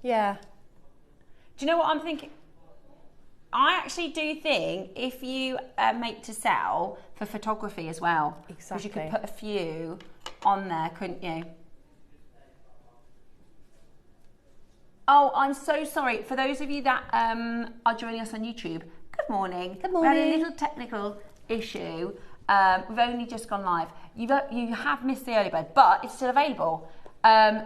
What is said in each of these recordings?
Yeah. Do you know what I'm thinking? I actually do think if you make to sell for photography as well, because you could put a few on there, couldn't you? Oh, I'm so sorry. For those of you that are joining us on YouTube, good morning. Good morning. We had a little technical issue. We've only just gone live. You have missed the early bird, but it's still available.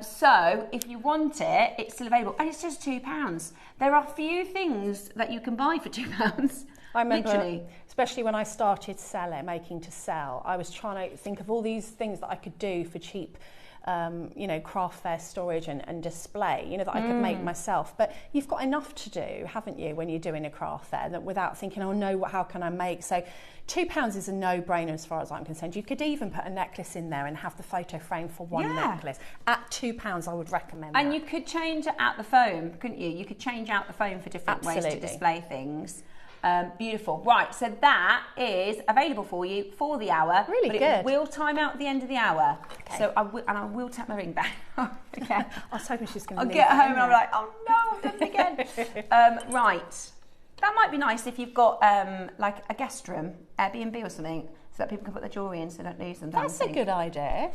So if you want it, it's still available, and it's just £2. There are few things that you can buy for £2. I remember, literally. especially when I started making to sell, I was trying to think of all these things that I could do for cheap, you know, craft fair storage and display, you know, that I could make myself. But you've got enough to do, haven't you, when you're doing a craft fair, that without thinking, oh no, how can I make? So £2 is a no-brainer as far as I'm concerned. You could even put a necklace in there and have the photo frame for one necklace. At £2, I would recommend that. And you could change out the foam, couldn't you? You could change out the foam for different ways to display things. Beautiful. Right, so that is available for you for the hour. Really but good. It will time out at the end of the hour. Okay. So I will tap my ring back. Okay. I was hoping she was going to I'll get home and I'm like, oh no, I've done it again. Right. That might be nice if you've got like a guest room, Airbnb or something, so that people can put their jewellery in so they don't lose them. That's a good idea.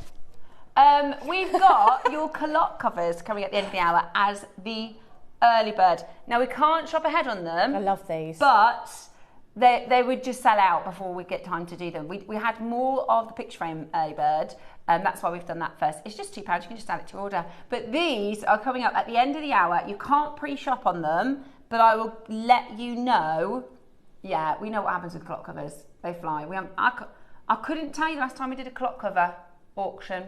We've got your culotte covers coming at the end of the hour as the early bird. Now we can't shop ahead on them. I love these. But they would just sell out before we get time to do them. We had more of the picture frame early bird, and that's why we've done that first. It's just £2, you can just add it to your order. But these are coming up at the end of the hour. You can't pre-shop on them, but I will let you know. Yeah, we know what happens with clock covers. They fly. I couldn't tell you the last time we did a clock cover auction.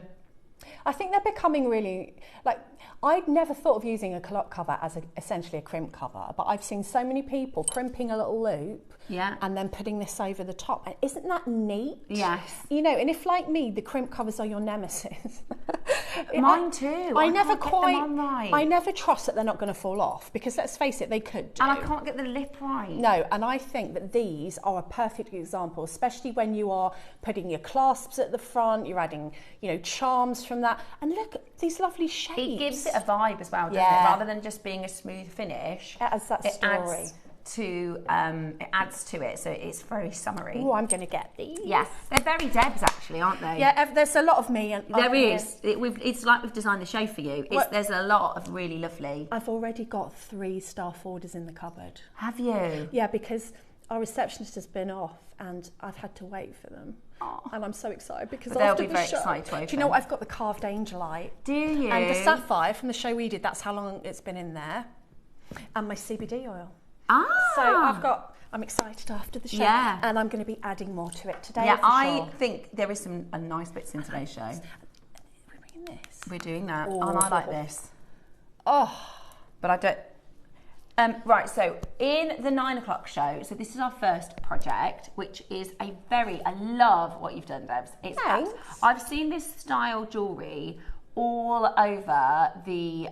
I think they're becoming really, like, I'd never thought of using a culotte cover as essentially a crimp cover, but I've seen so many people crimping a little loop and then putting this over the top. And isn't that neat? Yes. You know, and if like me, the crimp covers are your nemesis. Mine too. I never right. I never trust that they're not going to fall off, because let's face it, they could do. And I can't get the lip right. No, and I think that these are a perfect example, especially when you are putting your clasps at the front, you're adding, you know, charms from that. And look at these lovely shapes. It gives it a vibe as well, doesn't it? Rather than just being a smooth finish. It adds that story. It adds to it, so it's very summery. Oh, I'm going to get these. Yes, they're very Debs actually, aren't they? Yeah, there's a lot of me. And there is. It's like we've designed the show for you. There's a lot of really lovely. I've already got 3 staff orders in the cupboard. Have you? Yeah, because our receptionist has been off and I've had to wait for them. Oh. And I'm so excited because after the show, do you know what? I've got the carved angelite. Do you? And the sapphire from the show we did, that's how long it's been in there. And my CBD oil. Ah. So I'm excited after the show. Yeah. And I'm going to be adding more to it today. Yeah, I think there is some nice bits in today's show. We're bringing this. We're doing that. Oh, and I like this. Oh. But I don't. Right, so in the 9 o'clock show, so this is our first project, which is I love what you've done, Debs. Thanks. I've seen this style jewellery all over the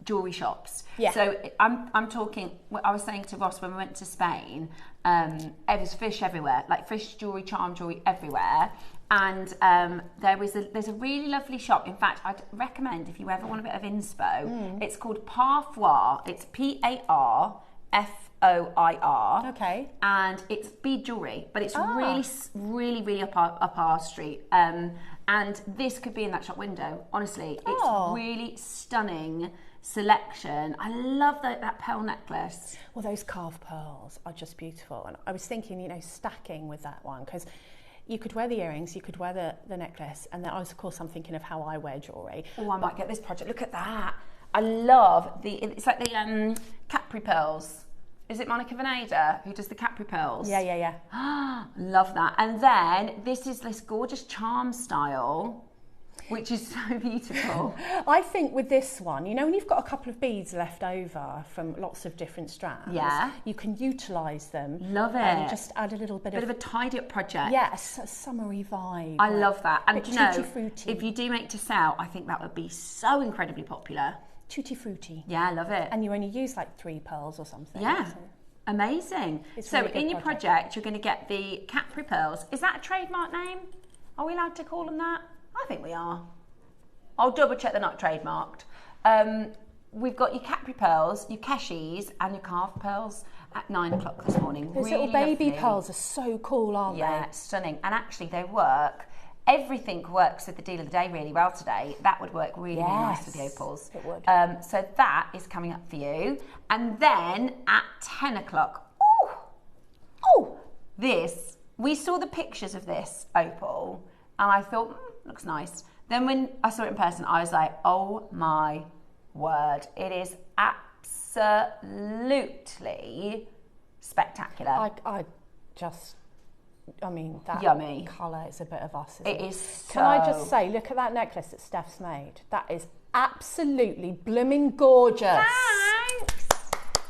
jewellery shops. Yeah. So I'm talking, I was saying to Ross when we went to Spain, there's fish everywhere, like fish jewellery, charm jewellery everywhere. And there's a really lovely shop. In fact, I'd recommend if you ever want a bit of inspo, it's called Parfoir. It's Parfoir. Okay. And it's bead jewellery, but it's really up our street. And this could be in that shop window. Honestly, it's really stunning selection. I love that pearl necklace. Well, those carved pearls are just beautiful. And I was thinking, you know, stacking with that one, because you could wear the earrings, you could wear the necklace, and then of course I'm thinking of how I wear jewellery. Oh, I might get this project. Look at that. I love it's like the Capri pearls. Is it Monica Veneda who does the Capri pearls? Yeah. Love that. And then this is this gorgeous charm style, which is so beautiful. I think with this one, you know, when you've got a couple of beads left over from lots of different strands, you can utilise them. Love it. And just add a little bit of a tidy up project. Yes, a summery vibe. I love that. And tutti you know, frutti. if you do make to sell, I think that would be so incredibly popular. Tutti frutti. Yeah, I love it. And you only use like 3 pearls or something. Yeah. So. Amazing. So really in your project, you're going to get the Capri pearls. Is that a trademark name? Are we allowed to call them that? I think we are. I'll double check they're not trademarked. we've got your Capri pearls, your Keshis, and your calf pearls at 9 o'clock this morning. Those really little baby lovely. pearls are so cool, aren't they? Yeah, stunning. And actually, they work. Everything works with the deal of the day really well today. That would work really, really nice with the opals. It would. So that is coming up for you. And then at 10 o'clock, this, we saw the pictures of this opal and I thought, looks nice. Then when I saw it in person, I was like, oh my word, it is absolutely spectacular. I mean, that yummy colour is a bit of us, isn't it? It is so... Can I just say, look at that necklace that Steph's made. That is absolutely blooming gorgeous. Thanks.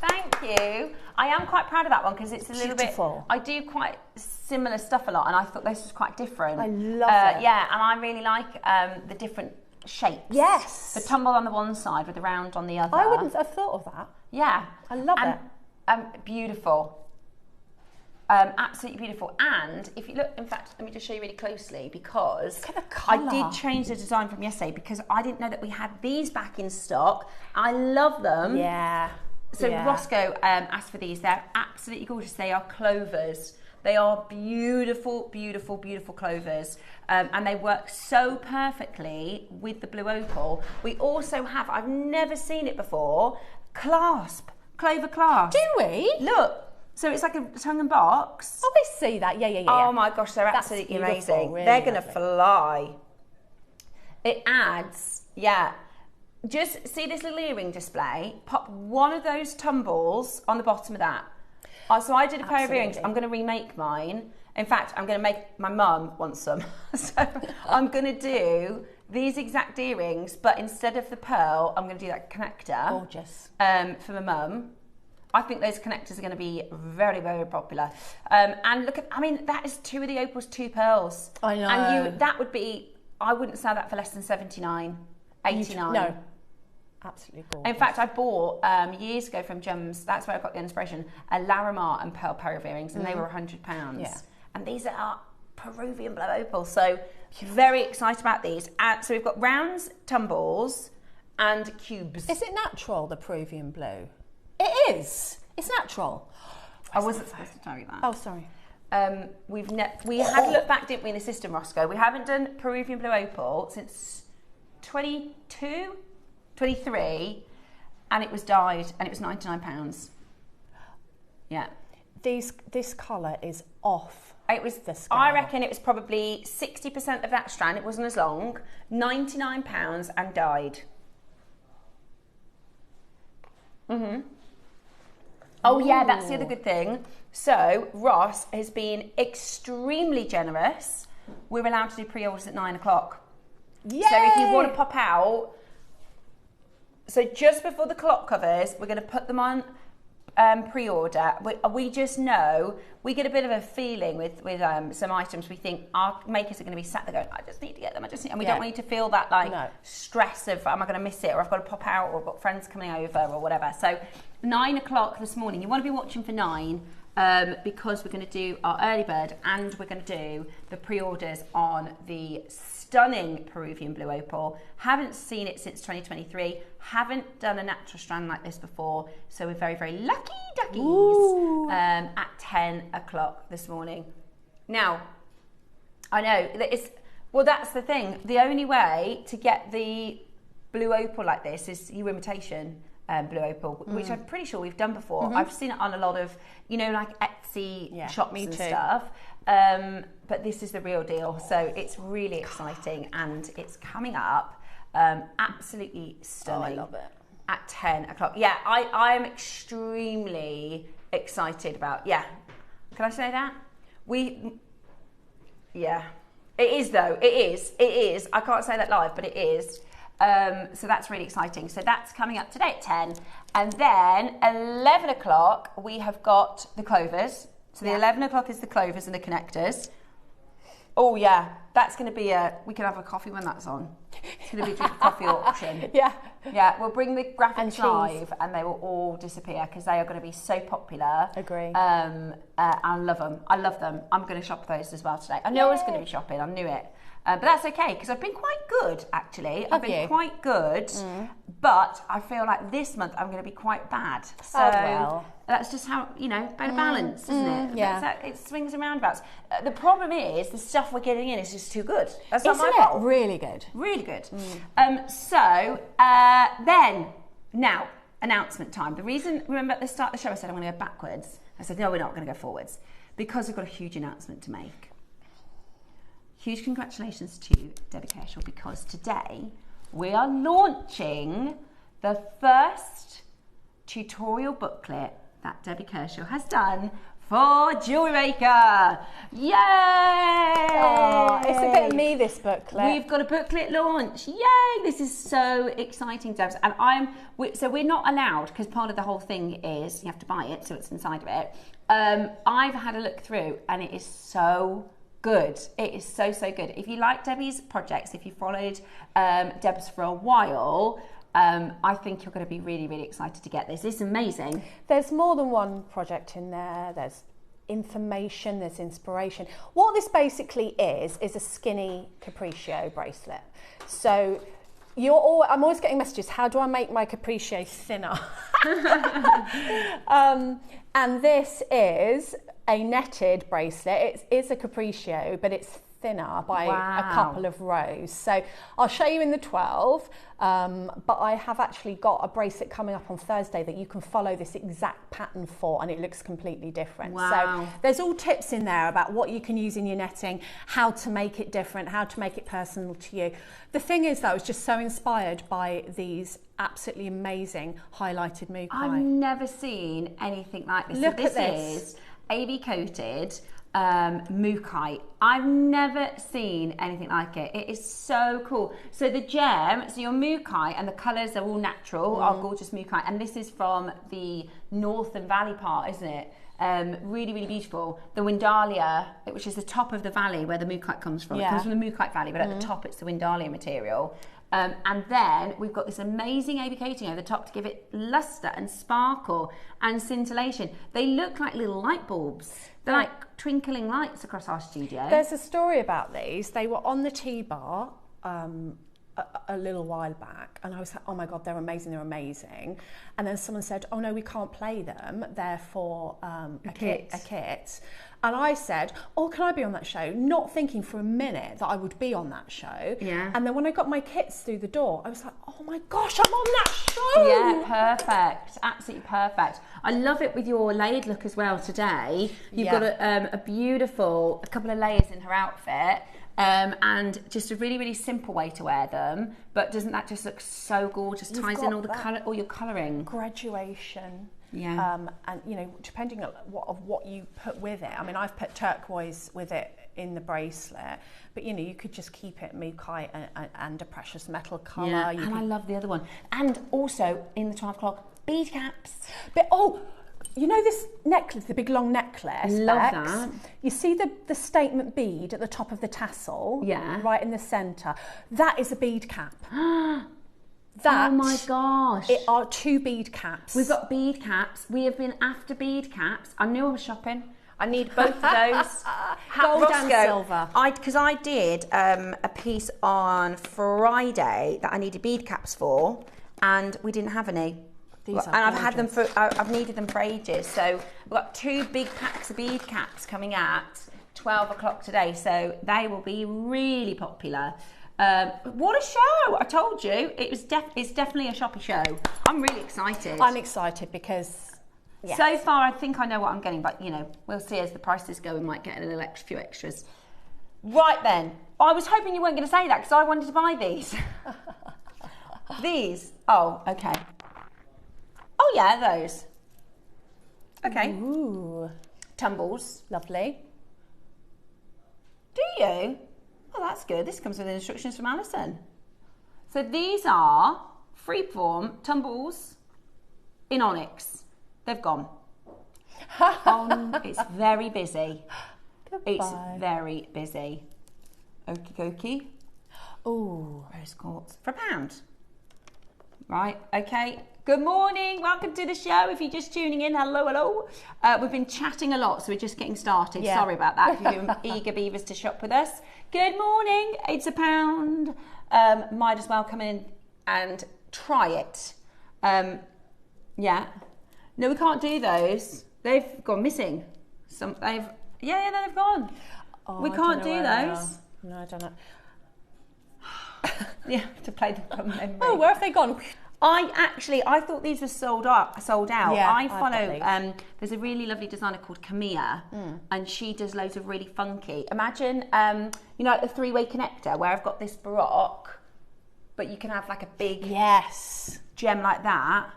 Thank you. I am quite proud of that one because it's a little bit... I do quite similar stuff a lot and I thought this was quite different. I love it. Yeah, and I really like the different shapes. Yes. The tumble on the one side with the round on the other. I wouldn't have thought of that. Yeah. I love it. Beautiful. Absolutely beautiful. And if you look, in fact, let me just show you really closely because look at the I colour. did change the design from yesterday because I didn't know that we had these back in stock. I love them. Yeah. So Roscoe asked for these. They're absolutely gorgeous. They are clovers. They are beautiful, beautiful, beautiful clovers. And they work so perfectly with the blue opal. We also have, I've never seen it before, clasp, clover clasp. Do we? Look. So it's like a tongue and box. Oh, I see that. Yeah. Oh my gosh, they're absolutely amazing. Really they're going to lovely. fly. It adds, just see this little earring display? Pop one of those tumbles on the bottom of that. So I did a pair of earrings. I'm going to remake mine. In fact, I'm going to make, my mum wants some. So I'm going to do these exact earrings, but instead of the pearl, I'm going to do that connector. Gorgeous. For my mum. I think those connectors are going to be very, very popular. And look at, I mean, that is 2 of the opals, 2 pearls. I know. And that would be, I wouldn't sell that for less than 79, 89. No. Absolutely gorgeous. In fact, I bought years ago from Jums, that's where I got the inspiration, a Larimar and pearl pair of earrings, and they were £100. Yeah. And these are Peruvian blue opal. So very excited about these. So we've got rounds, tumbles, and cubes. Is it natural, the Peruvian blue? It is. It's natural. I wasn't supposed to tell you that. Oh, sorry. We had a look back, didn't we, in the system, Roscoe? We haven't done Peruvian blue opal since 23, and it was dyed, and it was £99. Yeah. This colour is off. It was the scale. I reckon it was probably 60% of that strand. It wasn't as long. £99 and dyed. Oh yeah, that's the other good thing. So Ross has been extremely generous. We're allowed to do pre-orders at 9 o'clock. Yay! So if you want to pop out, so just before the clock covers, we're going to put them on pre-order. We just know, we get a bit of a feeling with some items. We think our makers are going to be sat there going, I just need to get them, and we don't want you to feel that stress of, am I going to miss it, or I've got to pop out, or I've got friends coming over, or whatever. So 9 o'clock this morning, you want to be watching for 9, because we're going to do our early bird, and we're going to do the pre-orders on the stunning Peruvian blue opal. Haven't seen it since 2023. Haven't done a natural strand like this before. So we're very, very lucky duckies at 10 o'clock this morning. Now, I know that that's the thing. The only way to get the blue opal like this is your imitation blue opal, which I'm pretty sure we've done before. I've seen it on a lot of, like Etsy shops and stuff. But this is the real deal. So it's really exciting, and it's coming up. Absolutely stunning. Oh, I love it. At 10 o'clock. Yeah, I am extremely excited about, Can I say that? It is though. It is. I can't say that live, but it is. So that's really exciting. So that's coming up today at 10. And then 11 o'clock, we have got the clovers. So the 11 o'clock is the clovers and the connectors. Oh yeah, that's going to be we can have a coffee when that's on. It's going to be a coffee auction. Yeah, we'll bring the graphics live and they will all disappear because they are going to be so popular. Agree. I love them. I'm going to shop those as well today. I know I was going to be shopping. I knew it. But that's okay, because I've been quite good, actually. I've been quite good, but I feel like this month I'm going to be quite bad. So that's just how, you know, better balance, isn't it? Yeah. It swings and roundabouts. The problem is the stuff we're getting in is just too good. That's not Isn't my it? fault. Really good. Really good. Then, now, announcement time. The reason, remember at the start of the show I said I'm going to go backwards. I said, no, we're not going to go forwards. Because we've got a huge announcement to make. Huge congratulations to Debbie Kershaw, because today we are launching the first tutorial booklet that Debbie Kershaw has done for JewelleryMaker. Yay! Oh, it's a bit of me, this booklet. We've got a booklet launch. Yay! This is so exciting, Debs. And so we're not allowed, because part of the whole thing is you have to buy it, so it's inside of it. I've had a look through, and it is so good. It is so, so good. If you like Debbie's projects, if you followed Deb's for a while, I think you're going to be really, really excited to get this. It's amazing. There's more than one project in there. There's information, there's inspiration. What this basically is a skinny capriccio bracelet. So I'm always getting messages, how do I make my capriccio thinner? And this is a netted bracelet. It is a capriccio, but it's thinner by a couple of rows. So I'll show you in the 12, but I have actually got a bracelet coming up on Thursday that you can follow this exact pattern for, and it looks completely different. Wow. So there's all tips in there about what you can use in your netting, how to make it different, how to make it personal to you. The thing is, though, I was just so inspired by these absolutely amazing highlighted mukai. I've never seen anything like this. Look so at this. Is AV coated mukai. I've never seen anything like it. It is so cool. So the gem, so your mukai, and the colours are all natural, are gorgeous mukai, and this is from the Northern Valley part, isn't it? Really, really beautiful. The Windalia, which is the top of the valley where the mukite comes from. It comes from the mukite valley, but at the top it's the Windalia material. And then we've got this amazing AV coating over the top to give it luster and sparkle and scintillation. They look like little light bulbs. They're like twinkling lights across our studio. There's a story about these. They were on the T-bar a little while back, and I was like, oh my God, they're amazing, they're amazing. And then someone said, oh no, we can't play them, they're for a kit. And I said, oh, can I be on that show? Not thinking for a minute that I would be on that show. Yeah. And then when I got my kits through the door, I was like, oh my gosh, I'm on that show. Yeah, perfect. Absolutely perfect. I love it with your layered look as well today. You've got a beautiful, a couple of layers in her outfit. And just a really, really simple way to wear them. But doesn't that just look so gorgeous? Ties in all the colour, all your colouring. Graduation. Yeah. And you know, depending on what you put with it. I mean, I've put turquoise with it in the bracelet, but you know, you could just keep it mukai and a precious metal colour. Yeah. And I love the other one. And also in the 12 o'clock, bead caps. But you know this necklace, the big long necklace? Love Bex? that. You see the statement bead at the top of the tassel? Yeah. Right in the centre. That is a bead cap. Oh my gosh. It are 2 bead caps. We've got bead caps. We have been after bead caps. I knew I was shopping. I need both of those. Gold and silver. Because I did a piece on Friday that I needed bead caps for, and we didn't have any. I've had them I've needed them for ages. So we've got 2 big packs of bead caps coming at 12 o'clock today. So they will be really popular. What a show! I told you, it's definitely a shoppy show. I'm really excited. I'm excited because so far I think I know what I'm getting, but you know, we'll see as the prices go. We might get a little few extras. Right then, I was hoping you weren't going to say that because I wanted to buy these. These? Oh, okay. Oh yeah, those. Okay. Ooh, Tumbles. lovely. Do you? Oh, that's good. This comes with instructions from Alison. So these are freeform tumbles in onyx. They've gone. It's very busy. Goodbye. It's very busy. Okie dokie. Ooh. Rose quartz for £1. Right, okay. Good morning, welcome to the show. If you're just tuning in, hello. We've been chatting a lot, so we're just getting started. Yeah. Sorry about that. If you're eager beavers to shop with us, Good morning. It's £1. Might as well come in and try it. Yeah. No, we can't do those. They've gone missing. They've gone. Oh, we can't do those. No, I don't know. Yeah, to play them from memory. Oh, where have they gone? I thought these were sold out. Yeah, I follow. There's a really lovely designer called Camilla, and she does loads of really funky. Imagine, like the three-way connector where I've got this Baroque, but you can have like a big gem like that.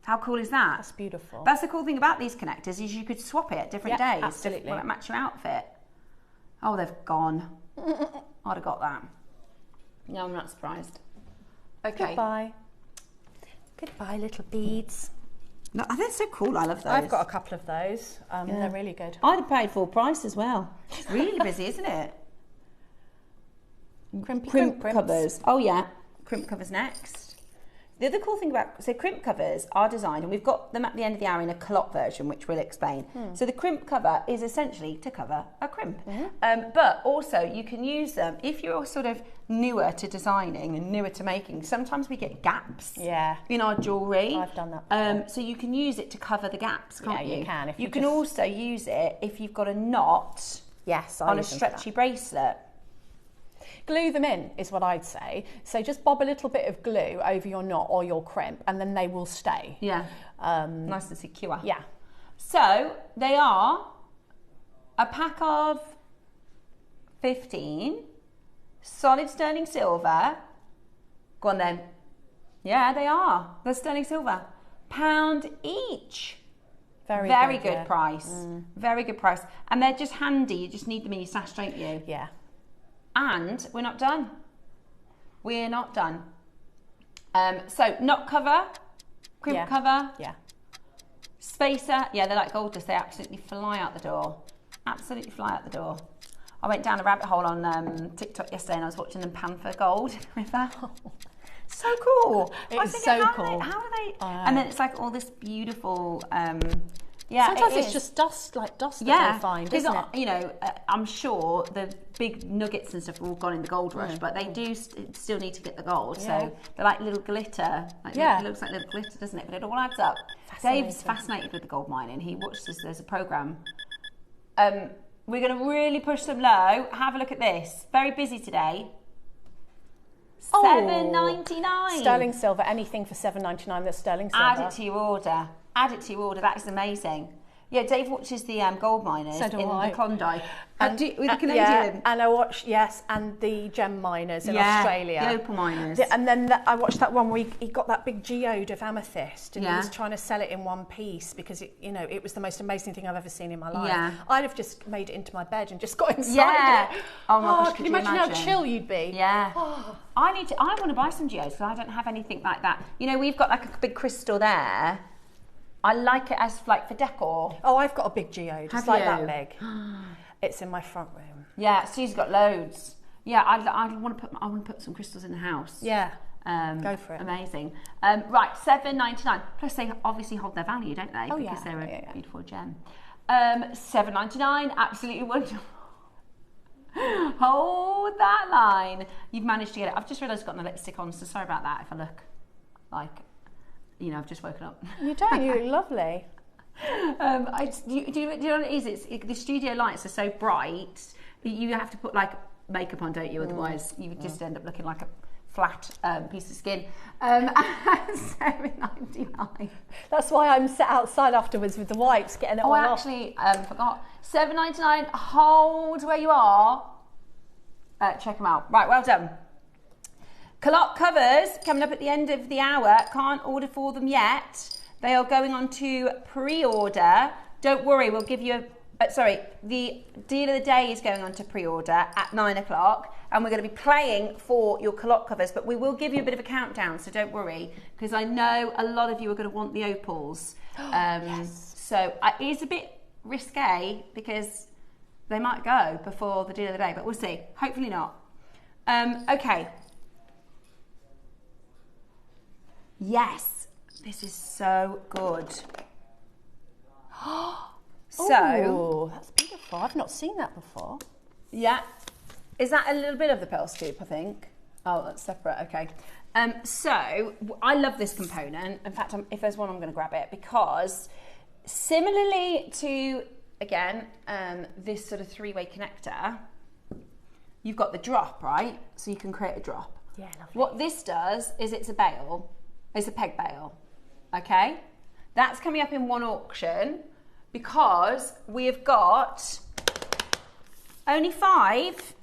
How cool is that? That's beautiful. That's the cool thing about these connectors is you could swap it at different days. Absolutely. To match your outfit. Oh, they've gone. I'd have got that. No, I'm not surprised. Okay. Goodbye, little beads. No, they're so cool. I love those. I've got a couple of those. They're really good. I'd have paid full price as well. It's really busy, isn't it? Crimp covers. Oh yeah, crimp covers next. The other cool thing about, crimp covers are designed, and we've got them at the end of the hour in a culotte version, which we'll explain. So the crimp cover is essentially to cover a crimp. But also you can use them, if you're sort of newer to designing and newer to making, sometimes we get gaps in our jewellery. I've done that before. So you can use it to cover the gaps, can't you? Yeah, you can. You can also use it if you've got a knot on a stretchy bracelet. Glue them in is what I'd say. So just bob a little bit of glue over your knot or your crimp and then they will stay. Yeah, nice and secure. Yeah. So they are a pack of 15, solid sterling silver. Go on then. Yeah, they are. They're sterling silver. £1 each. Very good price. Very good price. And they're just handy. You just need them in your stash, don't you? Yeah. And we're not done. We're not done. So knot cover, crimp cover, spacer. Yeah, they're like gold dust. They absolutely fly out the door. Absolutely fly out the door. I went down a rabbit hole on TikTok yesterday and I was watching them pan for gold in the river. So cool. It's so cool. How are they? And then it's like all this beautiful. Sometimes it's just dust that they find, isn't it? You know, I'm sure the big nuggets and stuff are all gone in the gold rush, but they do still need to get the gold. So they're like little glitter. It looks like little glitter, doesn't it? But it all adds up. Dave's fascinated with the gold mining. He watches. There's a program. We're going to really push them low. Have a look at this. Very busy today. $7.99. Sterling silver. Anything for $7.99 that's sterling silver. Add it to your order. Add it to your order. That is amazing. Yeah, Dave watches the gold miners in the Klondike with the Canadian. Yeah, and I watched and the gem miners in Australia. The opal miners. And then I watched that one where he got that big geode of amethyst and he was trying to sell it in one piece because it was the most amazing thing I've ever seen in my life. Yeah. I'd have just made it into my bed and just got inside it. Oh my gosh, can you imagine how chill you'd be? Yeah. Oh. I want to buy some geodes because I don't have anything like that. You know, we've got like a big crystal there. I like it as like for decor. Oh, I've got a big geode. It's like that big. It's in my front room. Yeah, Sue's got loads. Yeah, I want to put some crystals in the house. Yeah. Go for it. Amazing. Right, $7.99. Plus they obviously hold their value, don't they? Oh, because they're a beautiful gem. $7.99. Absolutely wonderful. Hold that line. You've managed to get it. I've just realised I've got my lipstick on, so sorry about that if I look like, I've just woken up. You don't. You look lovely. Do you know what it is? The studio lights are so bright. You have to put like makeup on, don't you? Otherwise, you would just end up looking like a flat piece of skin. $7.99. That's why I'm sat outside afterwards with the wipes, getting it all off. I actually forgot. $7.99. Hold where you are. Check them out. Right, well done. Culotte covers coming up at the end of the hour. Can't order for them yet. They are going on to pre-order. Don't worry, we'll give you the deal of the day is going on to pre-order at 9 o'clock, and we're going to be playing for your culotte covers, but we will give you a bit of a countdown, so don't worry, because I know a lot of you are going to want the opals. Yes. So it is a bit risque because they might go before the deal of the day, but we'll see. Hopefully not. Okay. Yes, this is so good. Oh, that's beautiful. I've not seen that before. Yeah. Is that a little bit of the pearl scoop, I think? Oh, that's separate, okay. So, I love this component. In fact, if there's one, I'm going to grab it because similarly to, again, this sort of three-way connector, you've got the drop, right? So you can create a drop. Yeah, lovely. What this does is it's a bail. It's a peg bail, okay? That's coming up in one auction because we have got only 5.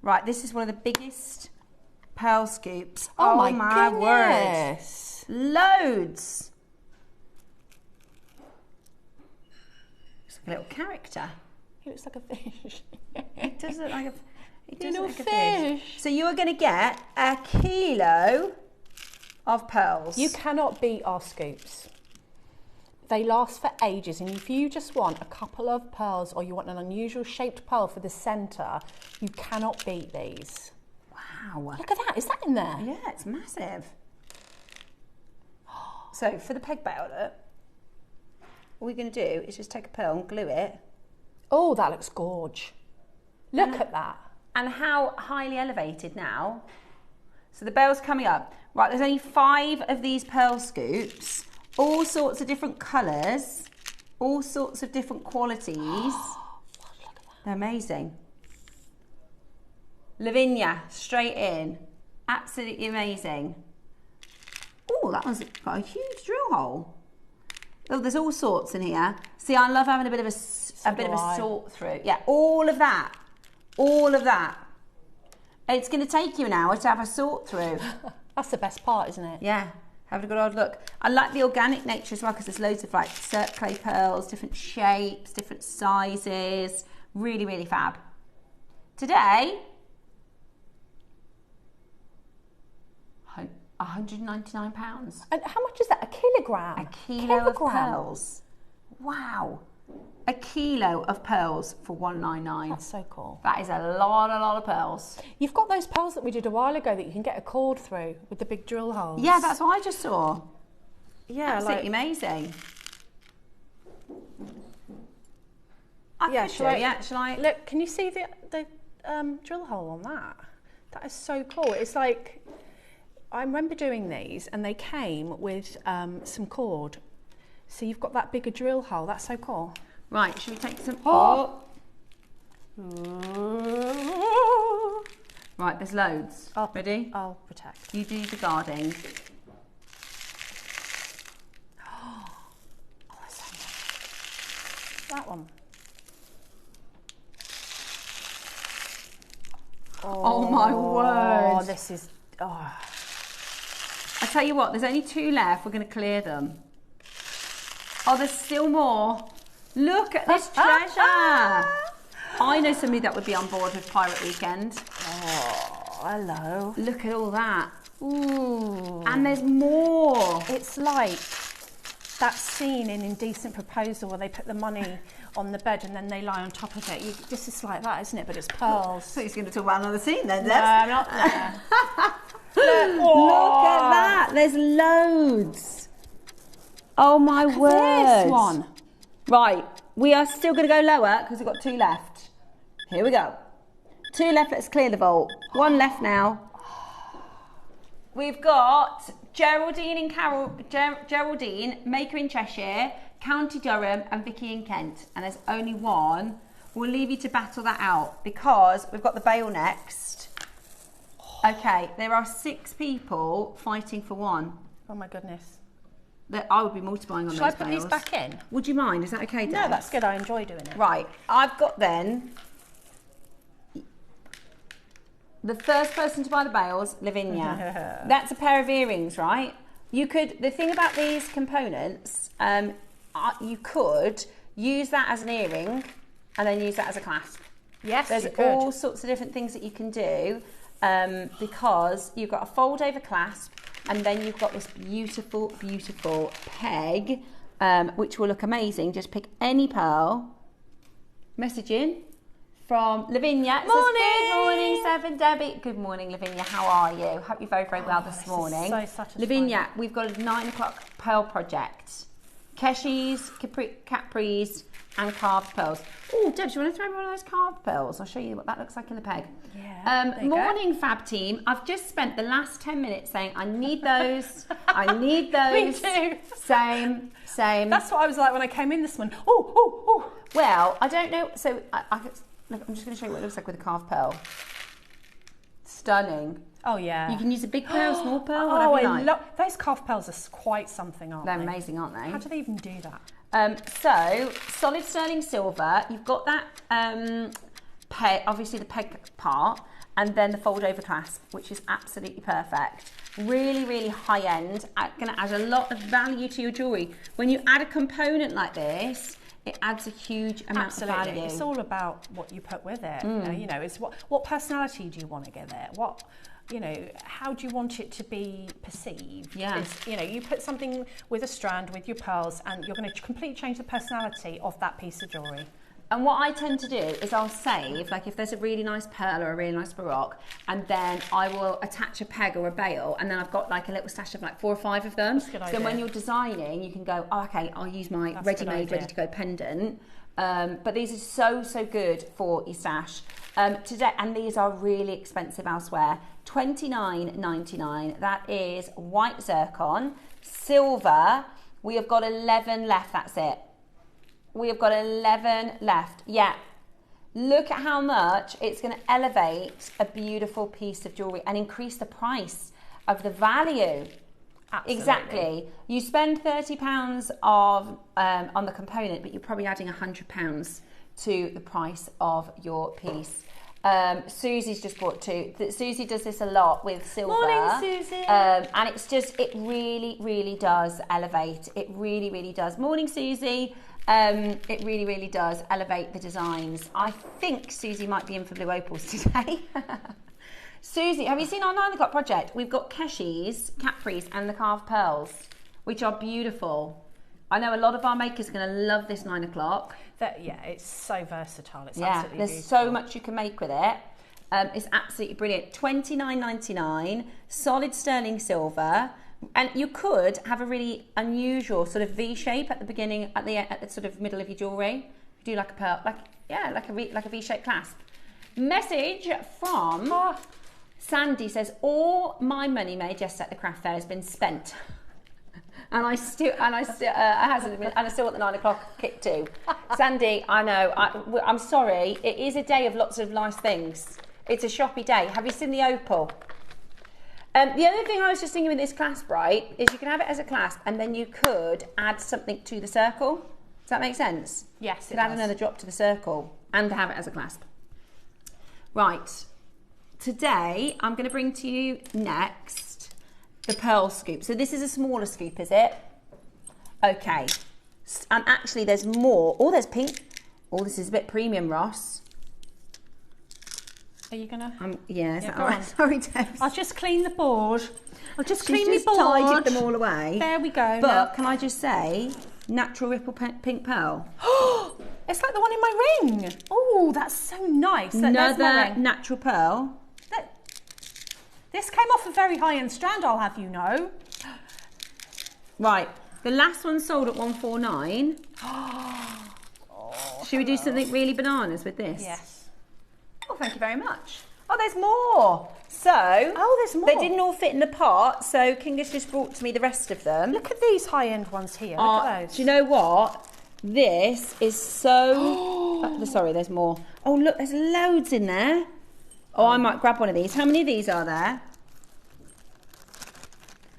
Right, this is one of the biggest pearl scoops. Oh my goodness. Word. Loads. It's like a little character. He looks like a fish. It does look like a, little fish. So you are going to get a kilo of pearls. You cannot beat our scoops. They last for ages, and if you just want a couple of pearls or you want an unusual shaped pearl for the centre, you cannot beat these. Wow. Look at that, is that in there? Yeah, it's massive. So for the peg bail, look, all we're going to do is just take a pearl and glue it. Oh, that looks gorge. Look at that. And how highly elevated now. So the bail's coming up. Right, there's only 5 of these pearl scoops. All sorts of different colours, all sorts of different qualities. They're amazing. Lavinia, straight in. Absolutely amazing. Oh, that one's got a huge drill hole. Oh, there's all sorts in here. See, I love having a bit of a sort through. Yeah, all of that. All of that. It's going to take you an hour to have a sort through. That's the best part, isn't it? Yeah. Have a good old look. I like the organic nature as well because there's loads of like clay pearls, different shapes, different sizes. Really, really fab. Today, £199. And how much is that? A kilogram? A kilo of pearls. Wow. A kilo of pearls for £199. That's so cool. That is a lot of pearls. You've got those pearls that we did a while ago that you can get a cord through with the big drill holes. Yeah, that's what I just saw. Yeah, absolutely amazing. Shall I? Look, can you see the drill hole on that? That is so cool. It's like, I remember doing these and they came with some cord. So you've got that bigger drill hole. That's so cool. Right, should we take some? Right, there's loads. Ready? I'll protect. You do the guarding. Oh, that's so nice. That one. Oh my word. Oh, this is... Oh. I tell you what, there's only 2 left. We're going to clear them. Oh, there's still more. Look at this treasure. I know somebody that would be on board with Pirate Weekend. Oh, hello. Look at all that. Ooh. And there's more. It's like that scene in Indecent Proposal where they put the money on the bed and then they lie on top of it. This is like that, isn't it? But it's pearls. So he's going to talk about another scene then, No, I'm not there. Look at that. There's loads. Oh my word. This one. Right, we are still going to go lower because we've got 2 left. Here we go. 2 left, let's clear the vault. 1 left now. We've got Geraldine, Maker in Cheshire, County Durham and Vicky in Kent. And there's only 1. We'll leave you to battle that out because we've got the bail next. Okay, there are 6 people fighting for 1. Oh my goodness. That I would be multiplying on Shall those I put bails. these back in? Would you mind? Is that okay, Dad? No, that's good. I enjoy doing it. Right, I've got then the first person to buy the bails, Lavinia. That's a pair of earrings, right? You could. The thing about these components, you could use that as an earring and then use that as a clasp. Yes, there's you could. all sorts of different things that you can do because you've got a fold-over clasp. And then you've got this beautiful, beautiful peg, which will look amazing. Just pick any pearl. Message in from Lavinia. It Morning. Says, good morning, Seven Debbie. Good morning, Lavinia. How are you? Hope you're very, very well this morning. So satisfying. Lavinia, we've got a 9 o'clock pearl project. Keshis, capris, and carved pearls. Oh, Deb, do you want to throw me one of those carved pearls? I'll show you what that looks like in the peg. Yeah. Morning, Fab team. I've just spent the last 10 minutes saying I need those. I need those. Me too. Same. That's what I was like when I came in this morning. Oh. Well, I don't know. So look, I'm just going to show you what it looks like with a carved pearl. Stunning. Oh yeah. You can use a big pearl, small pearl, whatever you like. Those calf pearls are quite something, aren't they? They're amazing, aren't they? How do they even do that? So solid sterling silver. You've got that peg, obviously the peg part, and then the fold over clasp, which is absolutely perfect. Really, really high end. Going to add a lot of value to your jewellery. When you add a component like this, it adds a huge amount of value. It's all about what you put with it. You know, it's what personality do you want to give it? What, you know, how do you want it to be perceived? Yeah. It's, you know, you put something with a strand with your pearls, and you're going to completely change the personality of that piece of jewellery. And what I tend to do is I'll save, like if there's a really nice pearl or a really nice baroque, and then I will attach a peg or a bail, and then I've got like a little stash of like 4 or 5 of them. So when you're designing, you can go, oh, okay, I'll use my ready-made, ready-to-go pendant. But these are so good for your stash. Today, and these are really expensive elsewhere. $29.99. That is white zircon, silver. We have got 11 left. That's it. We have got 11 left. Yeah. Look at how much it's going to elevate a beautiful piece of jewellery and increase the price of the value. Absolutely. Exactly. You spend £30 on the component, but you're probably adding £100 to the price of your piece. Susie's just bought 2. Susie does this a lot with silver. Morning, Susie. And it's just, it really, really does elevate. It really, really does. Morning, Susie. It really, really does elevate the designs. I think Susie might be in for blue opals today. Susie, have you seen our 9 o'clock project? We've got Keshis, capris, and the carved pearls, which are beautiful. I know a lot of our makers are going to love this 9 o'clock. Yeah, it's so versatile. It's absolutely there's beautiful. So much you can make with it. It's absolutely brilliant. $29.99, solid sterling silver. And you could have a really unusual sort of V shape at the beginning, at the sort of middle of your jewellery. Do like a pearl, like a V-shaped clasp. Message from Sandy says, all my money made yesterday at the craft fair has been spent, and I still hasn't been, and I still want the 9 o'clock kit too. Sandy, I know. I'm sorry. It is a day of lots of nice things. It's a shoppy day. Have you seen the opal? The other thing I was just thinking with this clasp, right, is you can have it as a clasp, and then you could add something to the circle. Does that make sense? Yes, you could add another drop to the circle and have it as a clasp. Right. Today, I'm going to bring to you next the pearl scoop. So this is a smaller scoop, is it? Okay. And actually, there's more. Oh, there's pink. Oh, this is a bit premium, Ross. Are you gonna? Yeah, is that all right? Sorry, Deb. I'll just clean the board. I'll just clean She's my board. Tidied them all away. There we go. But can I just say, natural ripple pink pearl. It's like the one in my ring. Oh, that's so nice. Another natural pearl. This came off a very high-end strand, I'll have you know. Right, the last one sold at 149. Should we do something really bananas with this? Yes. Oh, thank you very much. Oh, there's more. So, there's more. They didn't all fit in the pot, so Kinga's just brought to me the rest of them. Look at these high-end ones here. Look at those. Do you know what? This is so... sorry, there's more. Oh, look, there's loads in there. Oh, I might grab one of these. How many of these are there?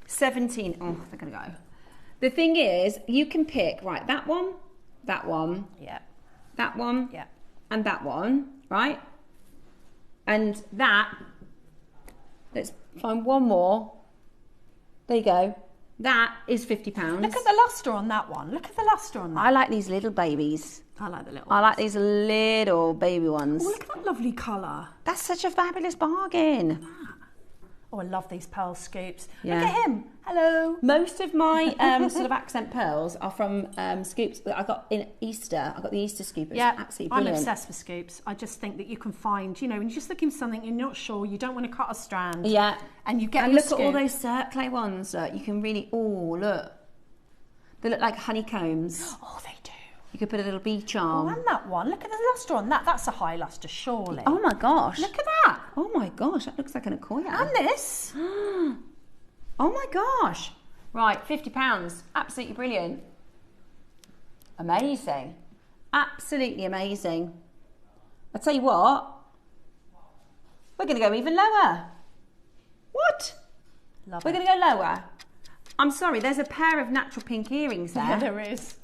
17. Oh, they're going to go. The thing is, you can pick, right, that one, yeah, that one, yeah, and that one, right? And that, let's find one more. There you go. That is £50. Look at the lustre on that one. Look at the lustre on that. I like these little babies. I like the little I like these little baby ones. Oh, look at that lovely colour. That's such a fabulous bargain. Oh, I love these pearl scoops. Yeah. Look at him. Hello. Most of my sort of accent pearls are from scoops that I got in Easter. I got the Easter scoop. It's absolutely brilliant. I'm obsessed with scoops. I just think that you can find, you know, when you're just looking for something, you're not sure, you don't want to cut a strand. Yeah. And you get and your look scoop. at all those circle ones. You can really, oh, look. They look like honeycombs. Oh, they do. You could put a little bee charm. Oh, and that one. Look at the lustre on that. That's a high lustre, surely. Oh my gosh. Look at that. Oh my gosh, that looks like an Accoya. And this. Oh my gosh. Right, £50. Absolutely brilliant. Amazing. Absolutely amazing. I tell you what, we're going to go even lower. What? Love We're it. going to go lower. I'm sorry, there's a pair of natural pink earrings there. Yeah, there is.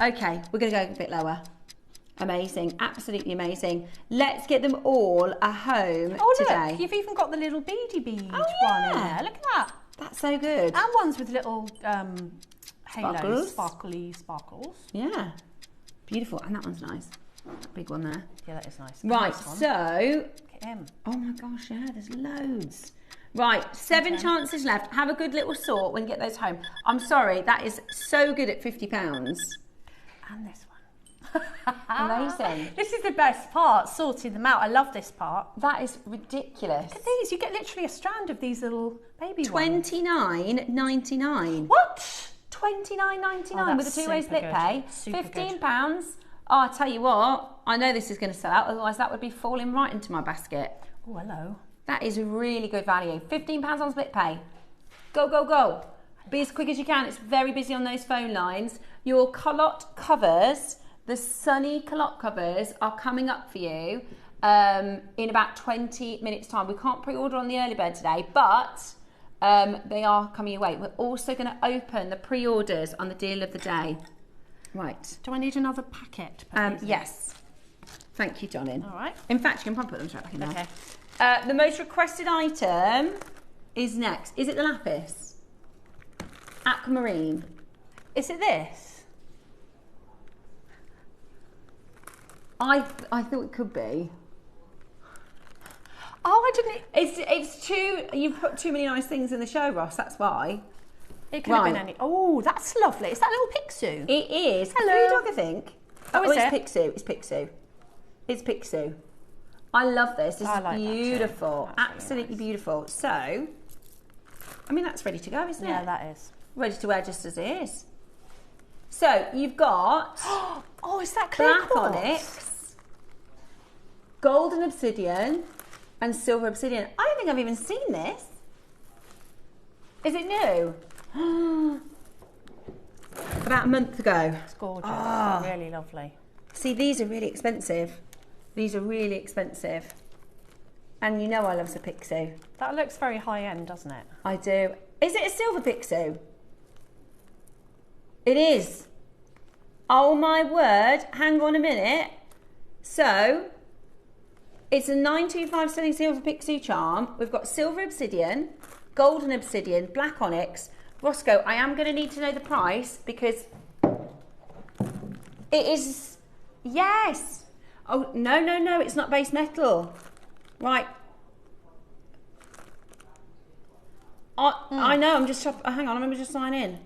Okay, we're going to go a bit lower. Amazing, absolutely amazing. Let's get them all a home today. Look, you've even got the little beady bead Oh, one in yeah. there. Look at that. That's so good. And ones with little halos, sparkles. Yeah, beautiful. And that one's nice. Big one there. Yeah, that is nice. Right, Nice one. so, Look at him. oh my gosh, yeah, there's loads. Right, 7 chances left. Have a good little sort when you get those home. I'm sorry, that is so good at £50. And this one. Amazing. This is the best part, sorting them out. I love this part. That is ridiculous. Look at these. You get literally a strand of these little baby ones. $29.99. What? $29.99 with a two-way super split good. pay. Super £15. good. Oh, I tell you what, I know this is going to sell out, otherwise that would be falling right into my basket. Oh, hello. That is really good value. £15 on split pay. Go, go, go. Be as quick as you can. It's very busy on those phone lines. Your culotte covers, the sunny culotte covers are coming up for you in about 20 minutes time. We can't pre-order on the early bird today, but they are coming your way. We're also going to open the pre-orders on the deal of the day. Right. Do I need another packet? Yes. Thank you, Donnin. All right. In fact, you can probably put them straight back in there. Okay. The most requested item is next. Is it the lapis? Aquamarine. Is it this? I thought it could be. Oh, I didn't. It's too. You've put too many nice things in the show, Ross. That's why. It could have been any. Oh, that's lovely. Is that little Picsou? It is. Hello. Food dog, I think. Oh, is it's it? Picsou. It's Picsou. It's Picsou. I love this. This I is like that too. beautiful. That's really Absolutely nice. beautiful. So, I mean, that's ready to go, isn't Yeah, it? that is. Ready to wear just as it is. So, you've got Oh, is that clear black quartz? onyx, golden obsidian, and silver obsidian. I don't think I've even seen this. Is it new? About a month ago. It's gorgeous. Ah. Really lovely. See, these are really expensive. These are really expensive. And you know I love the Picsou. That looks very high end, doesn't it? I do. Is it a silver Picsou? It is. Oh my word. Hang on a minute. So, it's a 925 sterling silver Picsou charm. We've got silver obsidian, golden obsidian, black onyx. Roscoe, I am going to need to know the price because it is, yes. Oh, no, no, no, it's not base metal. Right. I know, I'm just, hang on, let me just sign in.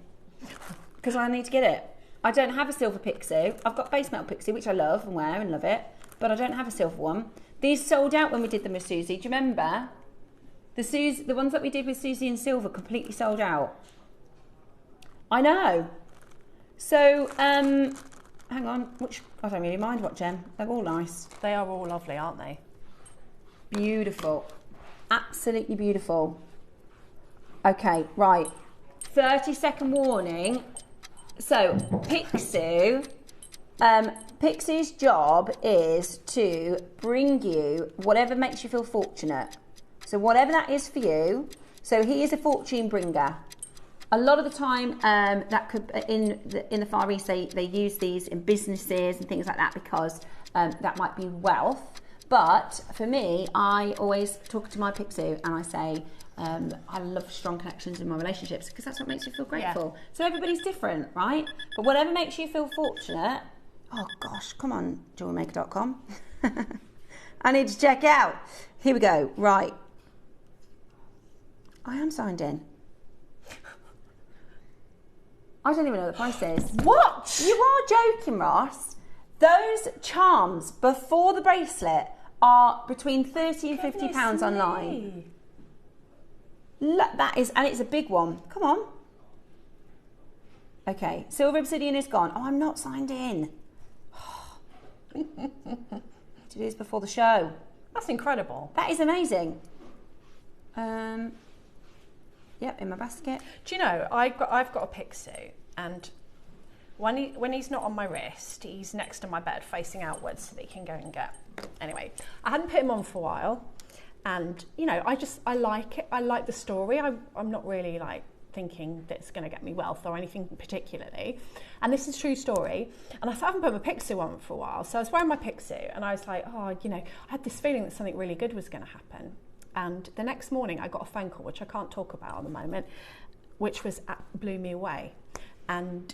Because I need to get it. I don't have a silver Picsou. I've got base metal Picsou, which I love and wear and love it. But I don't have a silver one. These sold out when we did them with Susie. Do you remember? The ones that we did with Susie in silver completely sold out. I know. So, hang on. Which I don't really mind what gem. They're all nice. They are all lovely, aren't they? Beautiful. Absolutely beautiful. Okay, right. 30-second warning. So, Picsou's job is to bring you whatever makes you feel fortunate. So whatever that is for you. So he is a fortune bringer. A lot of the time, that could in the Far East they use these in businesses and things like that because that might be wealth. But for me, I always talk to my Picsou and I say I love strong connections in my relationships because that's what makes you feel grateful. Yeah. So everybody's different, right? But whatever makes you feel fortunate. Oh gosh, come on, JewelleryMaker.com. I need to check out. Here we go. Right. I am signed in. I don't even know what the price is. What? You are joking, Ross. Those charms before the bracelet are between £30 and £50 online. Look, that is, and it's a big one. Come on. Okay, Silver Obsidian is gone. Oh, I'm not signed in. To do this before the show. That's incredible. That is amazing. Yep, in my basket. Do you know, I've got a pick suit, and when he's not on my wrist, he's next to my bed facing outwards so that he can go and get. Anyway, I hadn't put him on for a while, and you know, I like it. I like the story. I'm not really like thinking that it's going to get me wealth or anything particularly, and this is a true story. And I haven't put my pick suit on for a while, so I was wearing my pick suit, and I was like, oh, you know, I had this feeling that something really good was going to happen. And the next morning, I got a phone call, which I can't talk about at the moment, which blew me away. And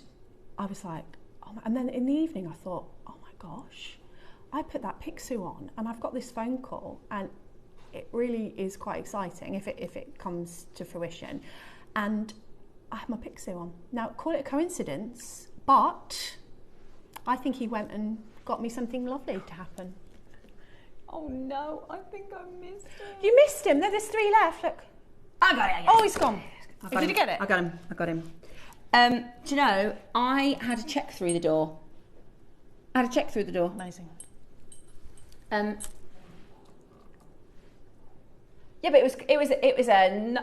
I was like, oh, and then in the evening, I thought, oh my gosh, I put that pick suit on, and I've got this phone call, and it really is quite exciting if it comes to fruition. And I have my pick suit on. Now, call it a coincidence, but I think he went and got me something lovely to happen. Oh no, I think I missed him. You missed him. There's 3 left. Look. I got it. Oh, he's gone. Did you get it? I got him. Do you know, I had to check through the door. Amazing. Yeah, but it was a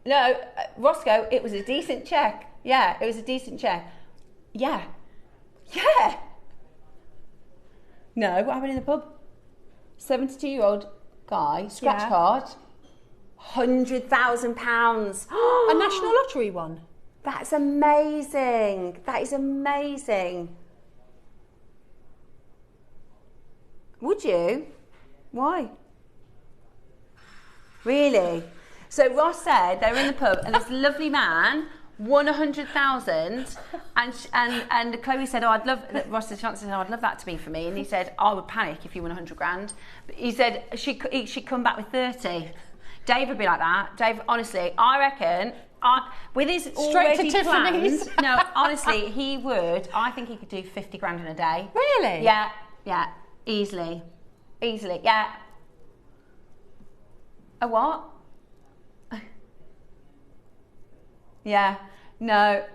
no, Roscoe. It was a decent check. Yeah, it was a decent check. Yeah. No, what happened in the pub? 72-year-old guy, scratch card, £100,000. A national lottery one. That's amazing. That is amazing. Would you? Why? Really? So Ross said they were in the pub and this lovely man won 100,000 and Chloe said, oh, I'd love, Ross said, I'd love that to be for me. And he said, I would panic if you won 100 grand. But he said she'd come back with 30. Dave would be like that. Dave, honestly, I reckon, with his already plans, no, honestly, he would, I think he could do 50 grand in a day. Really? Yeah, easily, yeah. A what? Yeah, no.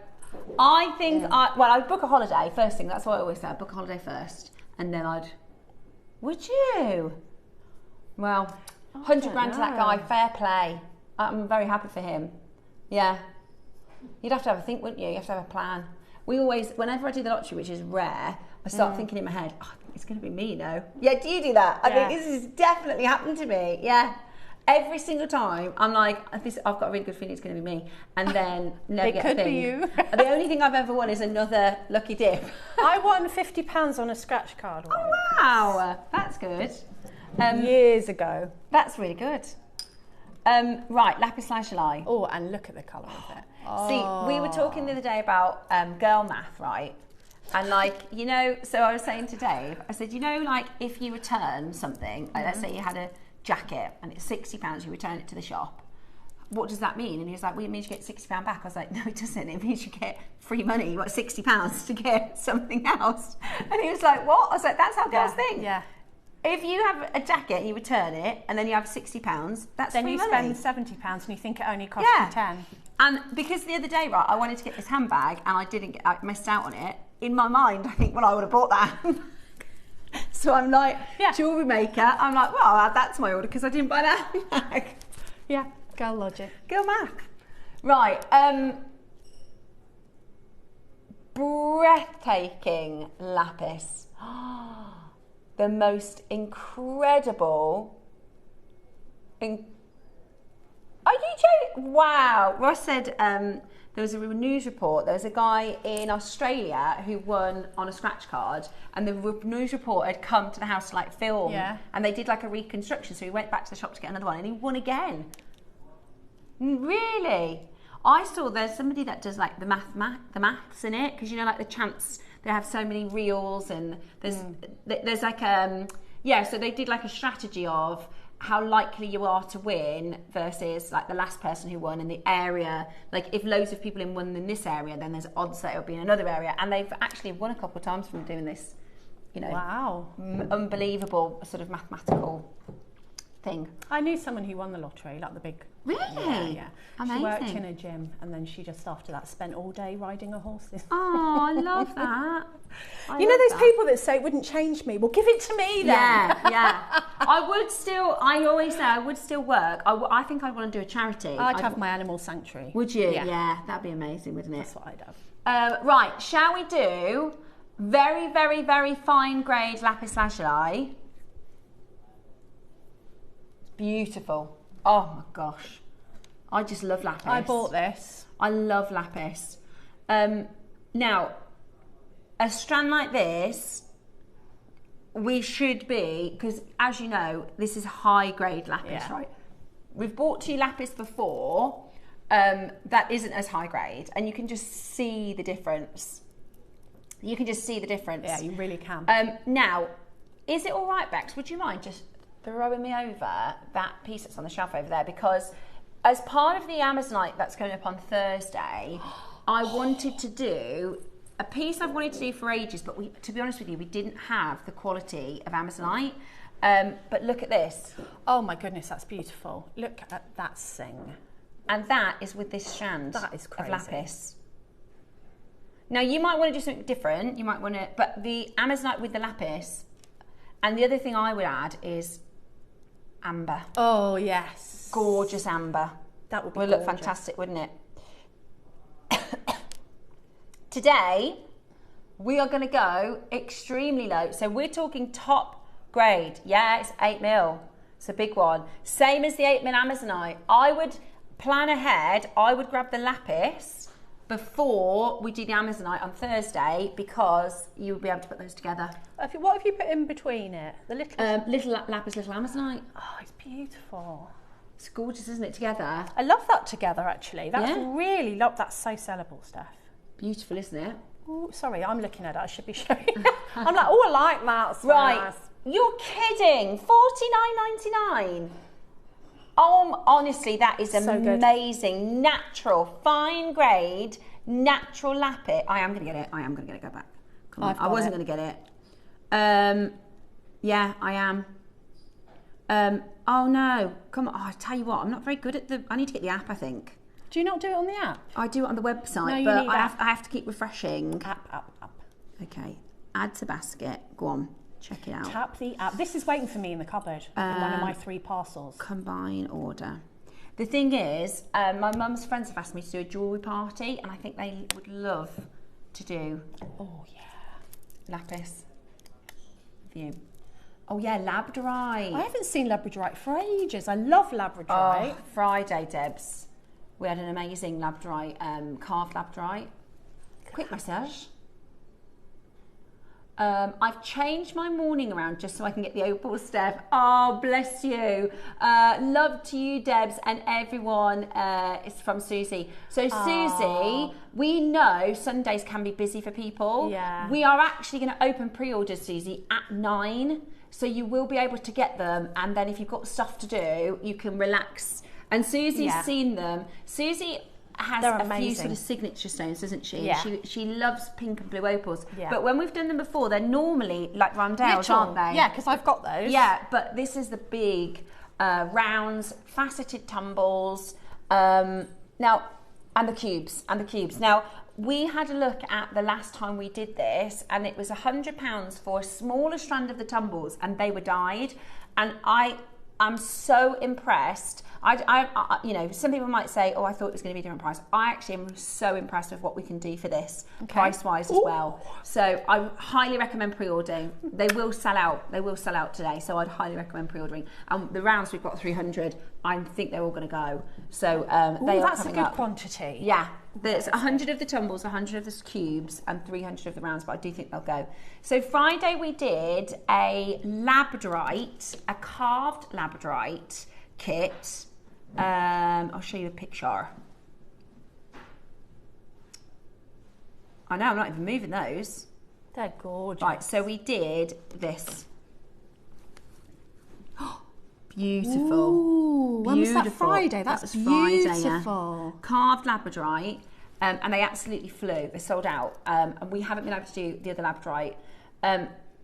I think I'd book a holiday first thing. That's what I always say. I'd book a holiday first, and then Would you? Well, 100 grand to that guy. Fair play. I'm very happy for him. Yeah. You'd have to have a think, wouldn't you? You have to have a plan. We always, whenever I do the lottery, which is rare, I start thinking in my head, oh, I think it's going to be me, no? Yeah. Do you do that? I think this has definitely happened to me. Yeah. Every single time, I'm like, I've got a really good feeling it's going to be me, and then never get a thing. It could be you. The only thing I've ever won is another lucky dip. I won £50 on a scratch card once. Oh wow, that's good. Years ago. That's really good. Right, lapis lazuli. Oh, and look at the colour of it. See, we were talking the other day about girl math, right? And like, you know, so I was saying to Dave, I said, you know, like if you return something, like let's say you had a jacket and it's £60, you return it to the shop, what does that mean? And he was like, well, it means you get £60 back. I was like, no, it doesn't. It means you get free money. You got £60 to get something else. And he was like, what? I was like, that's how girls think. Yeah. If you have a jacket and you return it and then you have £60, that's then free you money. spend £70 and you think it only cost you 10. And because the other day, right, I wanted to get this handbag and I missed out on it. In my mind, I think, well, I would have bought that. So I'm like, JewelleryMaker. I'm like, well, I'll add that to my order because I didn't buy that handbag. Yeah, girl logic. Girl math. Right. Breathtaking lapis. The most incredible. Are you joking? Wow. Ross said there was a news report. There was a guy in Australia who won on a scratch card, and the news report had come to the house to like film, and they did like a reconstruction. So he went back to the shop to get another one, and he won again. Really? I saw there's somebody that does like the maths in it, because you know, like the chance they have so many reels, and there's like so they did like a strategy of how likely you are to win versus like the last person who won in the area. Like if loads of people won in this area, then there's odds that it'll be in another area. And they've actually won a couple of times from doing this, you know, unbelievable sort of mathematical thing. I knew someone who won the lottery, like the big Really? Yeah. Amazing. She worked in a gym, and then she just after that spent all day riding her horses. Oh, I love that. You know those people that say it wouldn't change me? Well, give it to me then. Yeah. I always say I would still work. I think I'd want to do a charity. I'd have my animal sanctuary. Would you? Yeah. That'd be amazing, wouldn't it? That's what I'd have. Right, shall we do very, very, very fine grade lapis lazuli? Beautiful. Oh my gosh. I just love lapis. I bought this. I love lapis. Now, a strand like this, we should be, because as you know, this is high grade lapis, right? We've bought 2 lapis before that isn't as high grade, and you can just see the difference. You can just see the difference. Yeah, you really can. Now, is it all right, Bex? Would you mind just throwing me over that piece that's on the shelf over there? Because as part of the Amazonite that's coming up on Thursday, I wanted to do a piece I've wanted to do for ages, but to be honest with you, we didn't have the quality of Amazonite. But look at this. Oh my goodness, that's beautiful. Look at that thing. And that is with this strand That is crazy. of lapis. Now, you might want to do something different. You might want to, but the Amazonite with the lapis. And the other thing I would add is amber. Oh, yes. Gorgeous amber. That would be look gorgeous. fantastic, wouldn't it? Today, we are going to go extremely low. So we're talking top grade. Yeah, it's 8mm. It's a big one. Same as the 8mm Amazonite. I would plan ahead. I would grab the lapis before we do the Amazonite on Thursday, because you will be able to put those together. What have you put in between it? The little... Little lapis, little Amazonite. Oh, it's beautiful. It's gorgeous, isn't it, together? I love that together, actually. That's Yeah. really... That's so sellable stuff. Beautiful, isn't it? Oh, sorry, I'm looking at it. I should be showing you. I'm like, oh, I like that. It's Right. nice. You're kidding. $49.99. Oh, honestly, that is So good. amazing. Natural, fine grade, natural lapis. I am going to get it. Go back. Come on. I've I got wasn't it. going to get it. Yeah, I am. Oh, no. Come on. Oh, I tell you what, I'm not very good at I need to get the app, I think. Do you not do it on the app? I do it on the website, No, you but need I app. have to keep refreshing. App. Okay. Add to basket. Go on. Check it out. Tap the app. This is waiting for me in the cupboard. In one of my 3 parcels. Combine order. The thing is, my mum's friends have asked me to do a jewellery party, and I think they would love to do Oh, yeah. lapis. View. Oh yeah, labradorite. I haven't seen labradorite for ages. I love labradorite. Oh, Friday, Debs. We had an amazing labradorite, carved labradorite. Quick massage. I've changed my morning around just so I can get the opal, Steph. Oh, bless you. Love to you, Debs, and everyone. It's from Susie. So, Susie, we know Sundays can be busy for people. Yeah. We are actually going to open pre-orders, Susie, at 9. So you will be able to get them. And then if you've got stuff to do, you can relax. And Susie's seen them. Susie has They're a few amazing. sort of signature stones, doesn't she? Yeah. She loves pink and blue opals. Yeah. But when we've done them before, they're normally like roundels, Little. aren't they? Yeah, because I've got those. Yeah, but this is the big rounds, faceted tumbles. Now, and the cubes. Now, we had a look at the last time we did this, and it was £100 for a smaller strand of the tumbles, and they were dyed. And I'm so impressed. I you know, some people might say, oh, I thought it was going to be a different price. I actually am so impressed with what we can do for this, price-wise as well. So I highly recommend pre-ordering. They will sell out. They will sell out today. So I'd highly recommend pre-ordering. The rounds, we've got 300. I think they're all going to go. So they are that's coming a good up. quantity. Yeah, there's 100 of the tumbles, 100 of the cubes, and 300 of the rounds, but I do think they'll go. So Friday we did a labradorite, a carved labradorite kit. I'll show you a picture. I know, I'm not even moving those. They're gorgeous. Right, so we did this. Beautiful. Ooh, when was that? Beautiful. Friday? That That's was Friday, yeah. beautiful. Carved labradorite, and they absolutely flew. They sold out, and we haven't been able to do the other labradorite.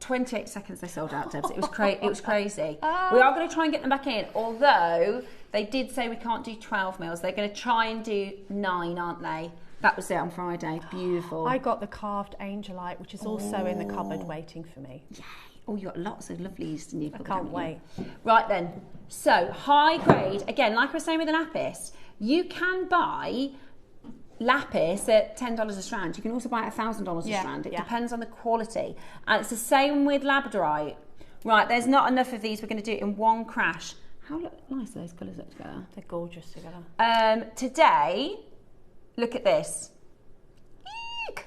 28 seconds they sold out, Debs. It was crazy. We are going to try and get them back in, although They did say we can't do 12 mils. They're going to try and do 9, aren't they? That was it on Friday. Beautiful. I got the carved angelite, which is also in the cupboard waiting for me. Yay. Oh, you got lots of lovelies in your cupboard. I can't wait. Right then. So, high grade. Again, like I was saying with the lapis, you can buy lapis at $10 a strand. You can also buy it at $1,000 a strand. It depends on the quality. And it's the same with labradorite. Right, there's not enough of these. We're going to do it in one crash. How nice are those colours look together? They're gorgeous together. Today, look at this. Eek!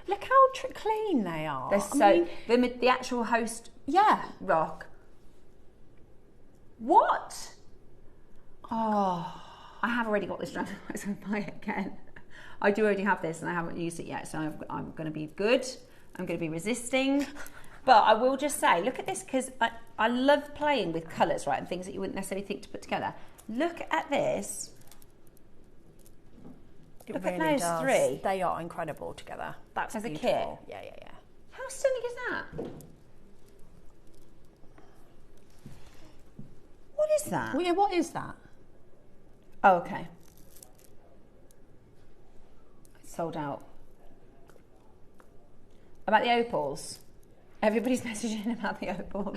Look how clean they are. They're the actual host rock. What? Oh, I have already got this strand. I was going to buy it again. I do already have this and I haven't used it yet, so I'm going to be good. I'm going to be resisting. But I will just say, look at this, because I love playing with colours, right, and things that you wouldn't necessarily think to put together. Look at this. Look at those three. They are incredible together. That's as beautiful. A kit. Yeah. How stunning is that? What is that? Well, yeah, what is that? Oh, okay. It's sold out. About the opals. Everybody's messaging about the opals.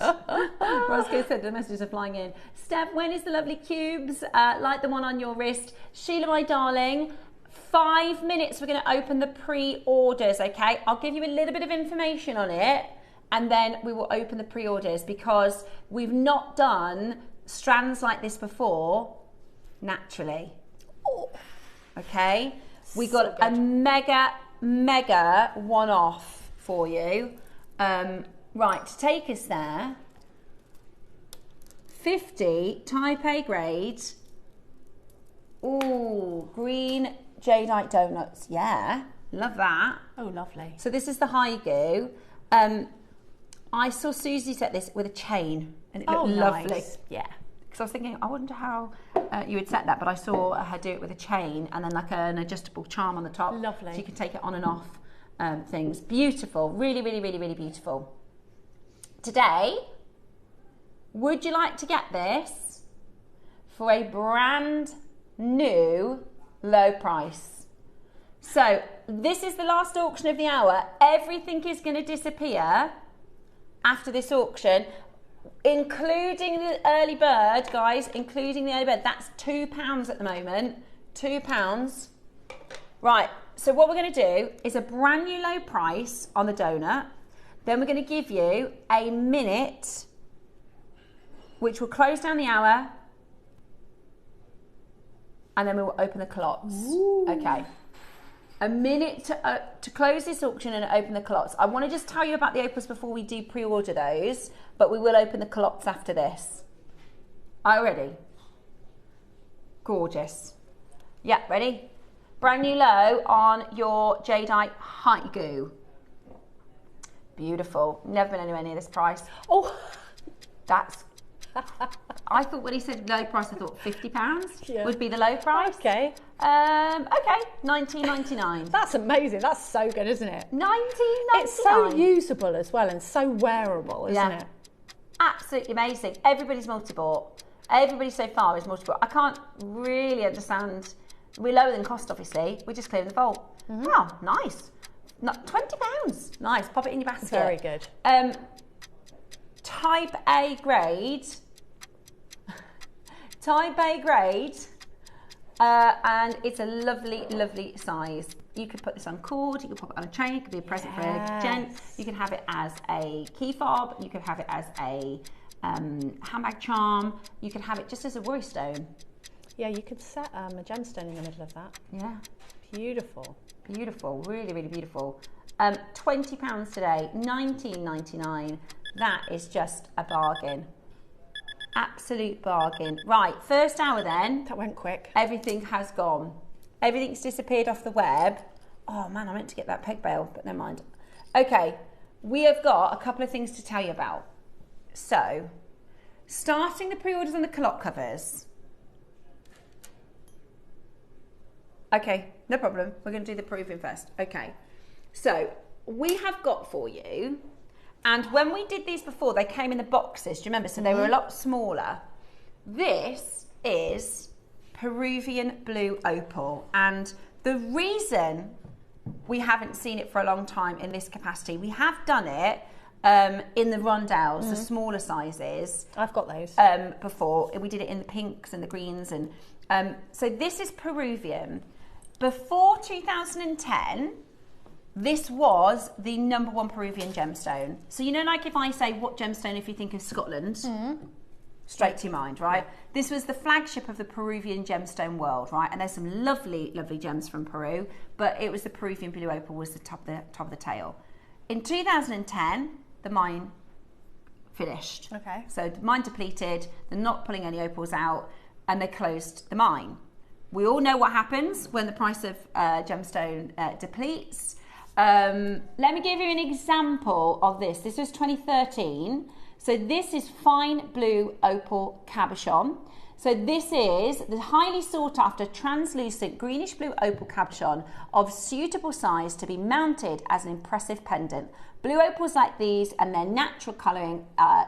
Roscoe said the messages are flying in. Steph, when is the lovely cubes? Like the one on your wrist. Sheila, my darling, 5 minutes, we're going to open the pre-orders, okay? I'll give you a little bit of information on it, and then we will open the pre-orders, because we've not done strands like this before naturally. Okay? We got a mega one-off for you. Right, to take us there, 50 Type A grade. Ooh, green jadeite donuts. Yeah, love that. Oh, lovely. So this is the Haigu. I saw Susie set this with a chain, and it looked lovely. Nice. Yeah. Because I was thinking, I wonder how you would set that, but I saw her do it with a chain and then like an adjustable charm on the top. Lovely. So you can take it on and off. Things. Beautiful. Really, really, really, really beautiful. Today, would you like to get this for a brand new low price? So, this is the last auction of the hour. Everything is going to disappear after this auction, including the early bird, guys, including the early bird. That's £2 at the moment. £2. Right. So what we're going to do is a brand new low price on the donut. Then we're going to give you a minute, which will close down the hour, and then we will open the clots. Ooh. Okay. A minute to close this auction and open the clots. I want to just tell you about the opals before we do pre-order those, but we will open the clots after this. Are you ready? Gorgeous. Yeah, ready? Brand new low on your jadeite Haigu. Beautiful. Never been anywhere near this price. Oh, that's... I thought when he said low price, I thought £50 would be the low price. Okay. Okay, $19.99. That's amazing. That's so good, isn't it? $19.99. It's so usable as well and so wearable, isn't it? Absolutely amazing. Everybody's multi-bought. Everybody so far is multi-bought. I can't really understand... We're lower than cost, obviously. We're just clearing the vault. Mm-hmm. Oh, nice. £20. Nice. Pop it in your basket. Very good. Type A grade. Type A grade. And it's a lovely, lovely size. You could put this on cord. You could pop it on a chain. It could be a present for a gent. You can have it as a key fob. You could have it as a handbag charm. You could have it just as a worry stone. Yeah, you could set a gemstone in the middle of that. Yeah. Beautiful. Beautiful. Really, really beautiful. £20 today, $19.99. That is just a bargain. Absolute bargain. Right, first hour then. That went quick. Everything has gone. Everything's disappeared off the web. Oh man, I meant to get that peg bail, but never mind. Okay, we have got a couple of things to tell you about. So, starting the pre-orders on the clock covers. Okay, no problem. We're going to do the proofing first. Okay, so we have got for you, and when we did these before, they came in the boxes. Do you remember? So they were a lot smaller. this is Peruvian Blue Opal, and the reason we haven't seen it for a long time in this capacity, we have done it in the rondelles, the smaller sizes. I've got those. Before. We did it in the pinks and the greens. And so this is Peruvian. Before 2010, this was the #1 Peruvian gemstone. So you know, like if I say what gemstone, if you think of Scotland, straight to your mind, right? Yeah. This was the flagship of the Peruvian gemstone world, right? And there's some lovely, lovely gems from Peru, but it was the Peruvian Blue Opal was the top of the tail. In 2010, the mine finished. Okay. So the mine depleted, they're not pulling any opals out, and they closed the mine. We all know what happens when the price of gemstone depletes. Let me give you an example of this. This was 2013. So this is fine blue opal cabochon. So this is the highly sought after translucent greenish blue opal cabochon of suitable size to be mounted as an impressive pendant. Blue opals like these and their natural colouring are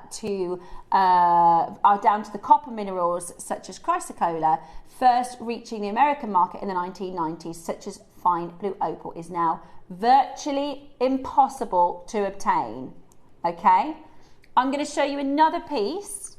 down to the copper minerals such as chrysocolla, first reaching the American market in the 1990s, such as fine blue opal is now virtually impossible to obtain. Okay, I'm going to show you another piece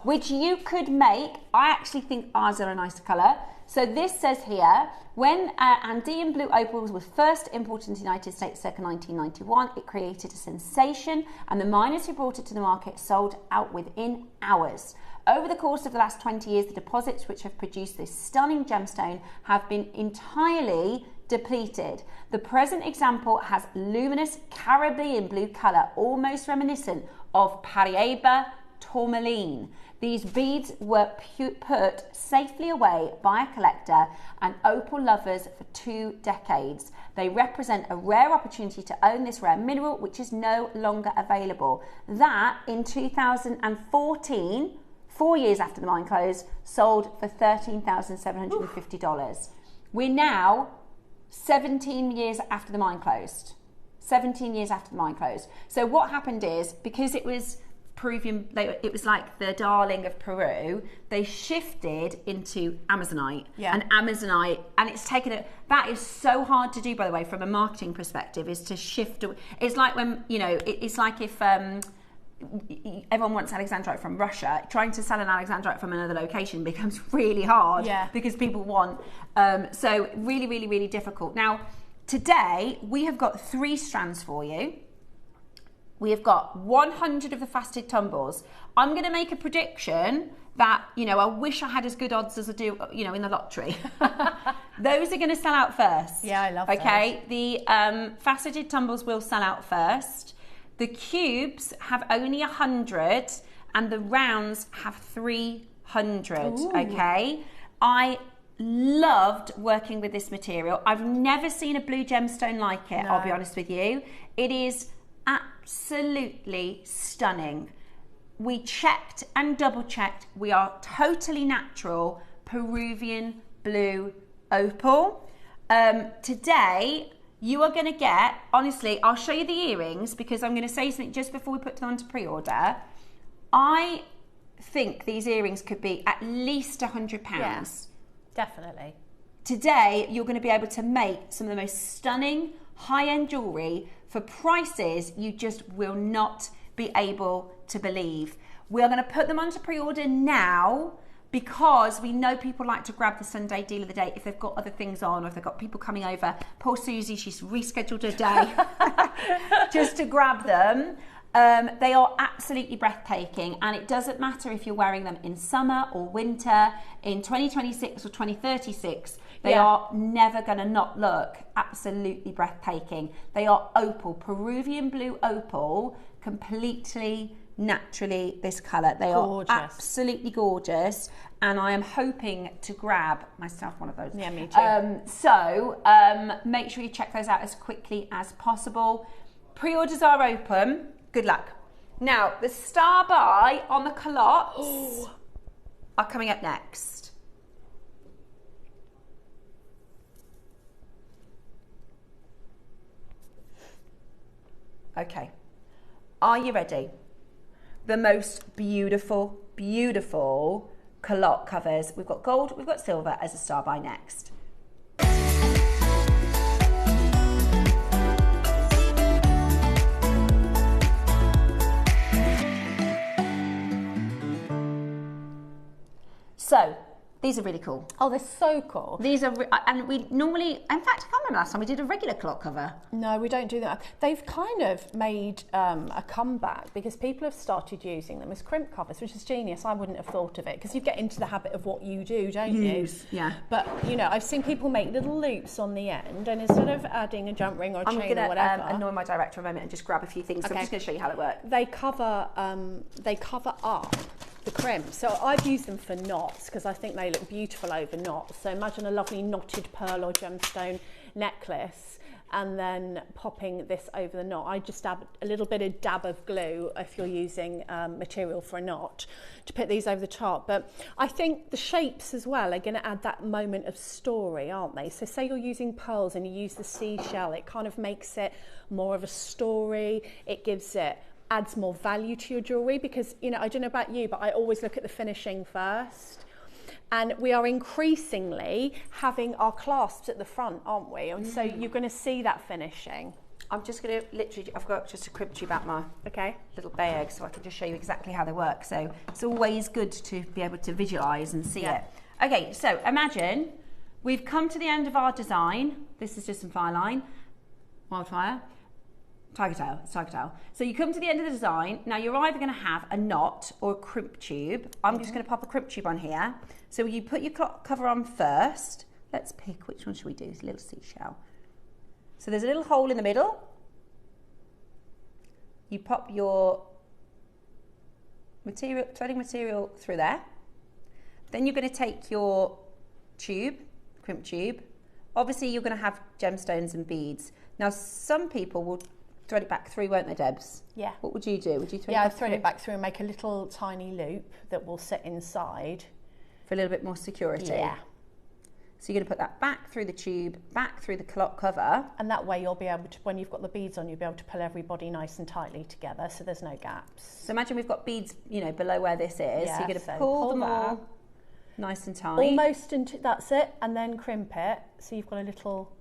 which you could make. I actually think ours are a nicer colour. So this says here, when Andean blue opals was first imported into the United States circa 1991, it created a sensation, and the miners who brought it to the market sold out within hours. Over the course of the last 20 years, the deposits which have produced this stunning gemstone have been entirely depleted. The present example has luminous Caribbean blue colour, almost reminiscent of Paraiba tourmaline. These beads were put safely away by a collector and opal lovers for 2 decades. They represent a rare opportunity to own this rare mineral, which is no longer available. That, in 2014, 4 years after the mine closed, sold for $13,750. We're now 17 years after the mine closed. 17 years after the mine closed. So what happened is, because it was Peruvian, it was like the darling of Peru, they shifted into Amazonite. Yeah. And Amazonite, and it's taken it, that is so hard to do, by the way, from a marketing perspective, is to shift. It's like when, you know, it's like if everyone wants alexandrite from Russia, trying to sell an alexandrite from another location becomes really hard. Yeah. Because people want, so really, really, really difficult. Now, today, we have got 3 strands for you. We have got 100 of the faceted tumbles. I'm going to make a prediction that, you know, I wish I had as good odds as I do, you know, in the lottery. Those are going to sell out first. Yeah, I love Okay, the faceted tumbles will sell out first. The cubes have only 100 and the rounds have 300. Ooh. Okay, I loved working with this material. I've never seen a blue gemstone like it, No. I'll be honest with you. It is absolutely stunning. We checked and double checked. We are totally natural Peruvian blue opal. Today, you are going to get, honestly, I'll show you the earrings because I'm going to say something just before we put them on to pre-order. I think these earrings could be at least £100. Yeah, definitely. Today, you're going to be able to make some of the most stunning high-end jewellery for prices you just will not be able to believe. We are going to put them on to pre-order now because we know people like to grab the Sunday deal of the day if they've got other things on or if they've got people coming over. Poor Susie, she's rescheduled her day just to grab them. They are absolutely breathtaking, and it doesn't matter if you're wearing them in summer or winter, in 2026 or 2036. They are never going to not look absolutely breathtaking. They are opal, Peruvian blue opal, completely naturally this colour. They gorgeous. Are absolutely gorgeous, and I am hoping to grab myself one of those. Yeah, me too. Make sure you check those out as quickly as possible. Pre-orders are open. Good luck. Now, the star buy on the culottes are coming up next. Okay, are you ready? The most beautiful beautiful culotte covers. We've got gold, we've got silver as a star by next. So, these are really cool. Oh, they're so cool. These are, and we normally, in fact, I can't remember last time we did a regular culotte cover. No, we don't do that. They've kind of made a comeback because people have started using them as crimp covers, which is genius. I wouldn't have thought of it because you get into the habit of what you do, don't you? Yeah. But, you know, I've seen people make little loops on the end, and instead of adding a jump ring or a chain or whatever... I'm going to annoy my director a moment and just grab a few things. So I'm just going to show you how it works. They cover up the crimp. So I've used them for knots because I think they look beautiful over knots. So imagine a lovely knotted pearl or gemstone necklace and then popping this over the knot. I just add a little bit of dab of glue if you're using material for a knot to put these over the top. But I think the shapes as well are going to add that moment of story, aren't they? So say you're using pearls and you use the seashell, it kind of makes it more of a story. It gives it adds more value to your jewellery because, you know, I don't know about you, but I always look at the finishing first. And we are increasingly having our clasps at the front, aren't we? And so you're going to see that finishing. I'm just going to literally, I've got just a crimp tube out my little bay egg so I can just show you exactly how they work. So it's always good to be able to visualise and see it. Okay, so imagine we've come to the end of our design. This is just some fire line, wildfire. Tiger tail. So you come to the end of the design. Now you're either going to have a knot or a crimp tube. I'm just going to pop a crimp tube on here. So you put your cover on first. Let's pick, which one should we do? It's a little seashell. So there's a little hole in the middle. You pop your threading material through there. Then you're going to take your tube, crimp tube. Obviously you're going to have gemstones and beads. Now some people will thread it back through, won't they, Debs? Yeah. What would you do? Would you thread it back I'd thread it back through and make a little tiny loop that will sit inside. For a little bit more security. Yeah. So you're going to put that back through the tube, back through the culotte cover. And that way you'll be able to, when you've got the beads on, you'll be able to pull everybody nice and tightly together so there's no gaps. So imagine we've got beads, you know, below where this is. Yeah, so you're going to pull them all nice and tight. Almost into, that's it, and then crimp it. So you've got a little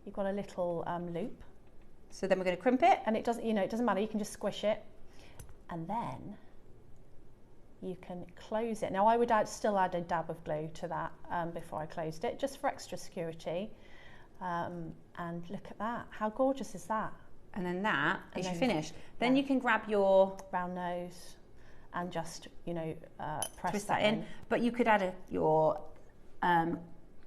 loop. So then we're going to crimp it. And it doesn't, you know, it doesn't matter, you can just squish it. And then you can close it. Now I would still add a dab of glue to that before I closed it, just for extra security. And look at that, how gorgeous is that? And then that is your finish. Then you can grab your round nose and just, you know, press twist that in. But you could add your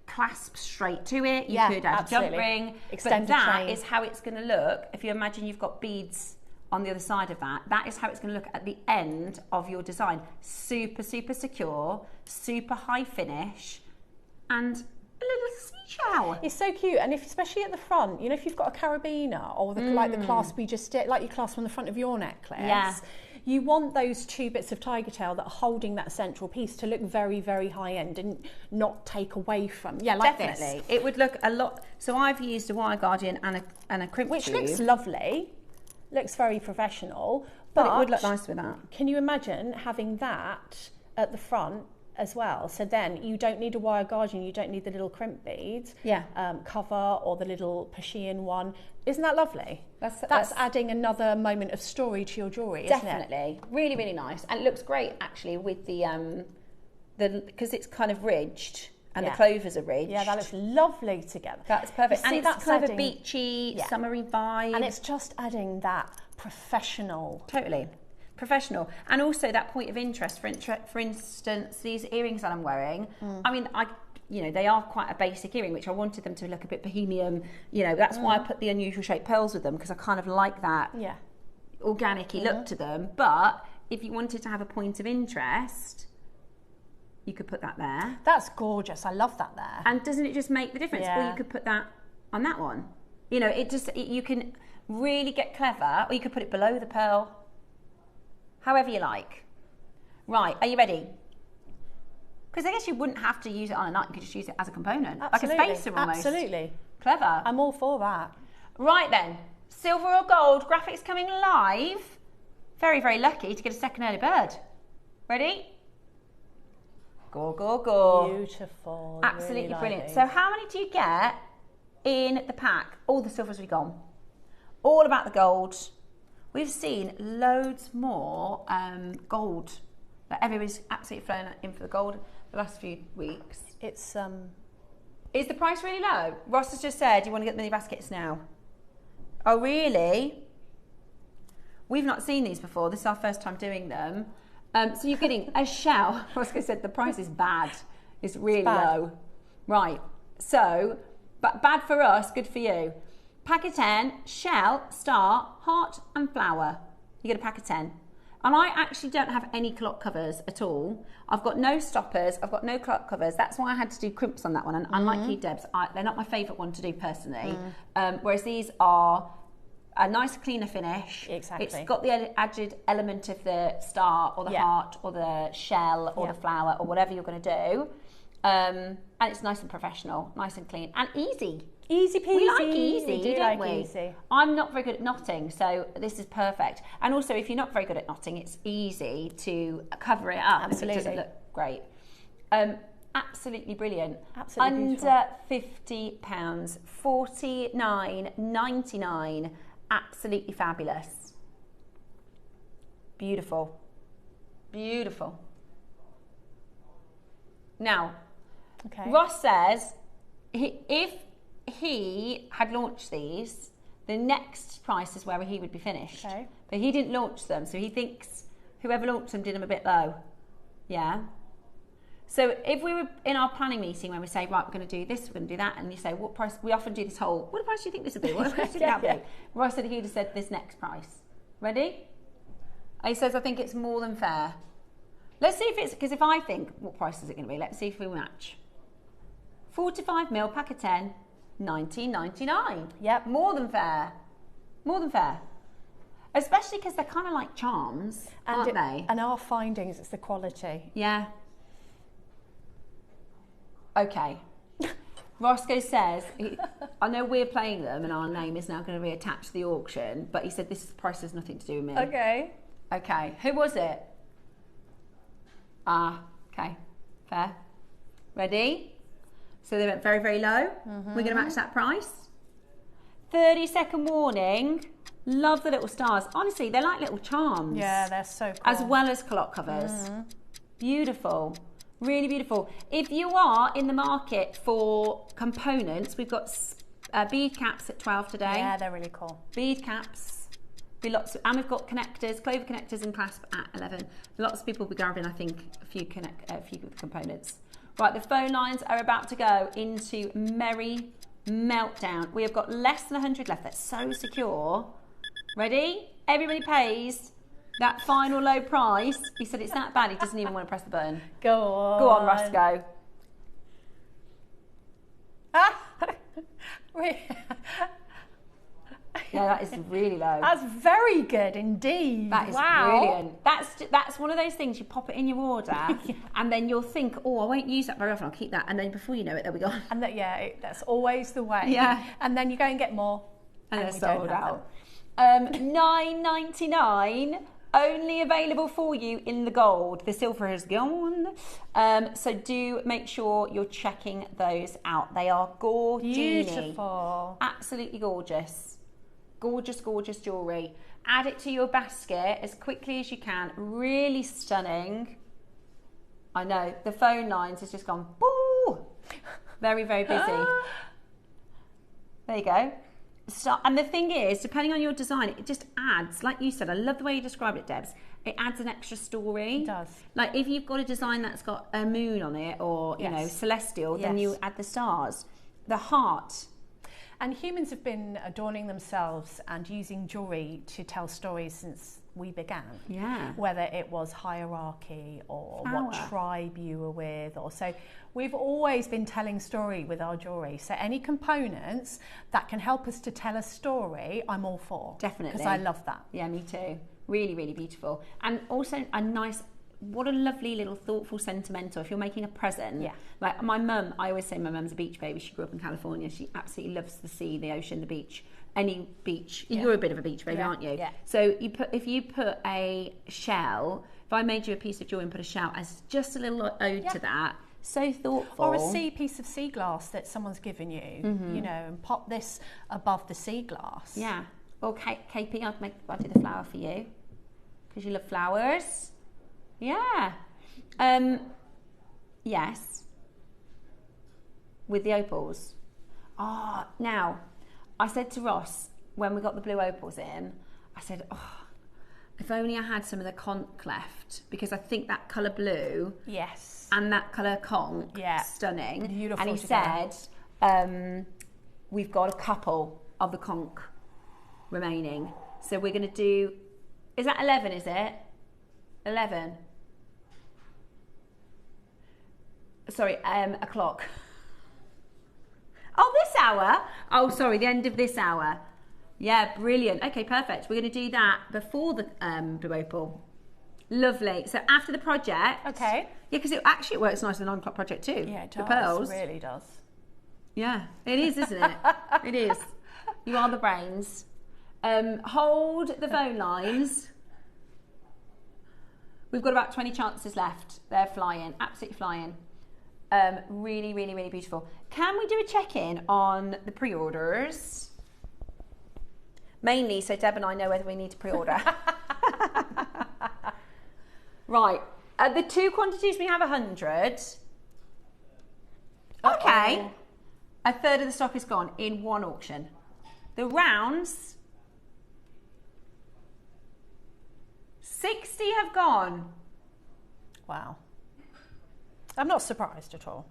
clasp straight to it. You could add absolutely. a jump ring. Extend but that chain. is how it's going to look. If you imagine you've got beads on the other side of that, that is how it's going to look at the end of your design. Super, super secure, super high finish, and a little seashell. It's so cute, and especially at the front, you know, if you've got a carabiner or like the clasp we just did, like your clasp on the front of your necklace, you want those two bits of tiger tail that are holding that central piece to look very, very high end and not take away from. Yeah, like Definitely. this. It would look a lot. So I've used a wire guardian and a crimp which tube. looks lovely, looks very professional, but it would look nice with that. Can you imagine having that at the front as well? So then you don't need a wire guardian, you don't need the little crimp beads cover or the little Persian one. Isn't that lovely? That's adding another moment of story to your jewellery, isn't it? Definitely. Really, really nice. And it looks great actually with the because it's kind of ridged and the clovers are ridged. Yeah, that looks lovely together. That's perfect. And it's kind of a beachy, summery vibe. And it's just adding that professional. Totally. Professional. And also that point of interest. For instance, these earrings that I'm wearing, I mean, you know, they are quite a basic earring, which I wanted them to look a bit bohemian. You know, that's why I put the unusual shaped pearls with them, because I kind of like that organic-y look to them. But if you wanted to have a point of interest, you could put that there. That's gorgeous. I love that there. And doesn't it just make the difference? Yeah. Or you could put that on that one. You know, you can really get clever, or you could put it below the pearl. However you like. Right, are you ready? Because I guess you wouldn't have to use it on a night, you could just use it as a component. Absolutely. Like a spacer almost. Absolutely. Clever. I'm all for that. Right then, silver or gold, graphics coming live. Very, very lucky to get a second early bird. Ready? Go. Beautiful. Absolutely really brilliant. like So how many do you get in the pack? All the silver's already gone. All about the gold. We've seen loads more gold. Like everybody's absolutely flown in for the gold the last few weeks. It's Is the price really low? Ross has just said you want to get the mini baskets now. Oh really? We've not seen these before. This is our first time doing them. So you're getting a shell. Roscoe said the price is bad. It's really low. Right. So, but bad for us, good for you. Pack of 10, shell, star, heart and flower. You get a pack of 10. And I actually don't have any clock covers at all. I've got no stoppers. I've got no clock covers. That's why I had to do crimps on that one. And unlike you, Debs, they're not my favourite one to do personally. Whereas these are a nice cleaner finish. Exactly. It's got the added element of the star or the heart or the shell or the flower or whatever you're going to do. And it's nice and professional, nice and clean and easy. Easy peasy. We like easy, do don't like we? easy. I'm not very good at knotting, so this is perfect. And also, if you're not very good at knotting, it's easy to cover it up. Absolutely. If it doesn't look great. Absolutely brilliant. Absolutely Under £50, $49.99. Absolutely fabulous. Beautiful. Beautiful. Now, Ross says if he had launched these, the next price is where he would be finished. Okay. But he didn't launch them, so he thinks whoever launched them did them a bit low. Yeah. So if we were in our planning meeting when we say, right, we're going to do this, we're going to do that, and you say, what price? We often do this whole, what price do you think this would be? What price do you think that would be? Ross said he'd have said this next price. Ready? He says, I think it's more than fair. Let's see if it's, because if I think, what price is it going to be? Let's see if we match. 45ml, pack of 10, $19.99. Yep. More than fair. More than fair. Especially because they're kind of like charms, aren't they? And our findings, it's the quality. Yeah. Okay. Roscoe says, I know we're playing them and our name is now going to be attached to the auction, but he said this price has nothing to do with me. Okay. Okay. Who was it? Okay. Fair. Ready? So they went very, very low. We're going to match that price. 30-second warning. Love the little stars. Honestly, they're like little charms. Yeah, they're so cool. As well as clock covers. Beautiful. Really beautiful. If you are in the market for components, we've got bead caps at 12 today. Yeah, they're really cool. Bead caps. And we've got connectors, clover connectors and clasp at 11. Lots of people will be grabbing, I think, a few components. Right, the phone lines are about to go into merry meltdown. We have got less than 100 left. That's so secure. Ready? Everybody pays that final low price. He said it's that bad, he doesn't even want to press the button. Go on. Go on, Roscoe. Yeah, that is really low. That's very good indeed. That is brilliant. That's one of those things, you pop it in your order and then you'll think, oh, I won't use that very often, I'll keep that. And then before you know it, there we go. And that's always the way. Yeah. And then you go and get more. And they're sold out. $9.99. Only available for you in the gold. The silver is gone. So do make sure you're checking those out. They are gorgeous. Beautiful. Absolutely gorgeous. Gorgeous, gorgeous jewellery. Add it to your basket as quickly as you can. Really stunning. I know, the phone lines has just gone, boo! Very, very busy. There you go. And the thing is, depending on your design, it just adds, like you said, I love the way you described it, Debs. It adds an extra story. It does. Like if you've got a design that's got a moon on it or, you know, celestial, then you add the stars. The heart. And humans have been adorning themselves and using jewellery to tell stories since we began. Yeah. Whether it was hierarchy or what tribe you were with, or so we've always been telling story with our jewellery. So any components that can help us to tell a story, I'm all for. Definitely. Because I love that. Yeah, me too. Really, really beautiful. And also a nice what a lovely little thoughtful sentimental. If you're making a present, like my mum, I always say my mum's a beach baby. She grew up in California. She absolutely loves the sea, the ocean, the beach, any beach. You're a bit of a beach baby, aren't you? Yeah. So if you put a shell, if I made you a piece of jewelry and put a shell as just a little ode to that, so thoughtful. Or a piece of sea glass that someone's given you, you know, and pop this above the sea glass. Yeah. Or KP, I'll do the flower for you because you love flowers. Yeah. Yes. With the opals. Now, I said to Ross when we got the blue opals in, I said, if only I had some of the conch left, because I think that colour blue. Yes. And that colour conch, stunning. Beautiful. And he said, we've got a couple of the conch remaining. So we're going to do, is that 11, is it? 11. Sorry, o'clock. Oh, this hour? Oh, sorry, the end of this hour. Yeah, brilliant. Okay, perfect. We're going to do that before the blue opal. Lovely. So after the project. Okay. Yeah, because it works nice with the 9 o'clock project too. Yeah, it does. The pearls. It really does. Yeah, it is, isn't it? It is. You are the brains. Hold the phone lines. We've got about 20 chances left. They're flying, absolutely flying. Really, really, really beautiful. Can we do a check-in on the pre-orders? Mainly so Deb and I know whether we need to pre-order. Right. The 2 quantities we have 100. Okay. A third of the stock is gone in one auction. The rounds, 60 have gone. Wow. I'm not surprised at all.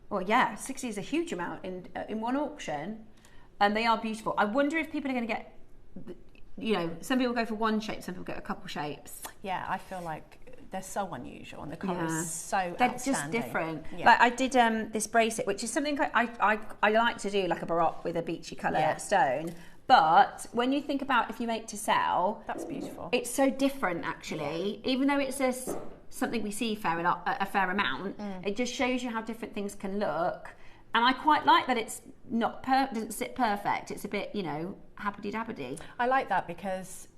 Well, yeah, 60 is a huge amount in one auction, and they are beautiful. I wonder if people are going to get, you know, some people go for one shape, some people get a couple shapes. Yeah, I feel like they're so unusual and the colour is so they're outstanding. Just different. Yeah. Like I did this bracelet, which is something I like to do, like a baroque with a beachy colour stone. But when you think about if you make to sell, that's beautiful. It's so different, actually. Even though it's something we see a fair amount, it just shows you how different things can look. And I quite like that it's not doesn't sit perfect. It's a bit, you know, happity-dabbity. I like that because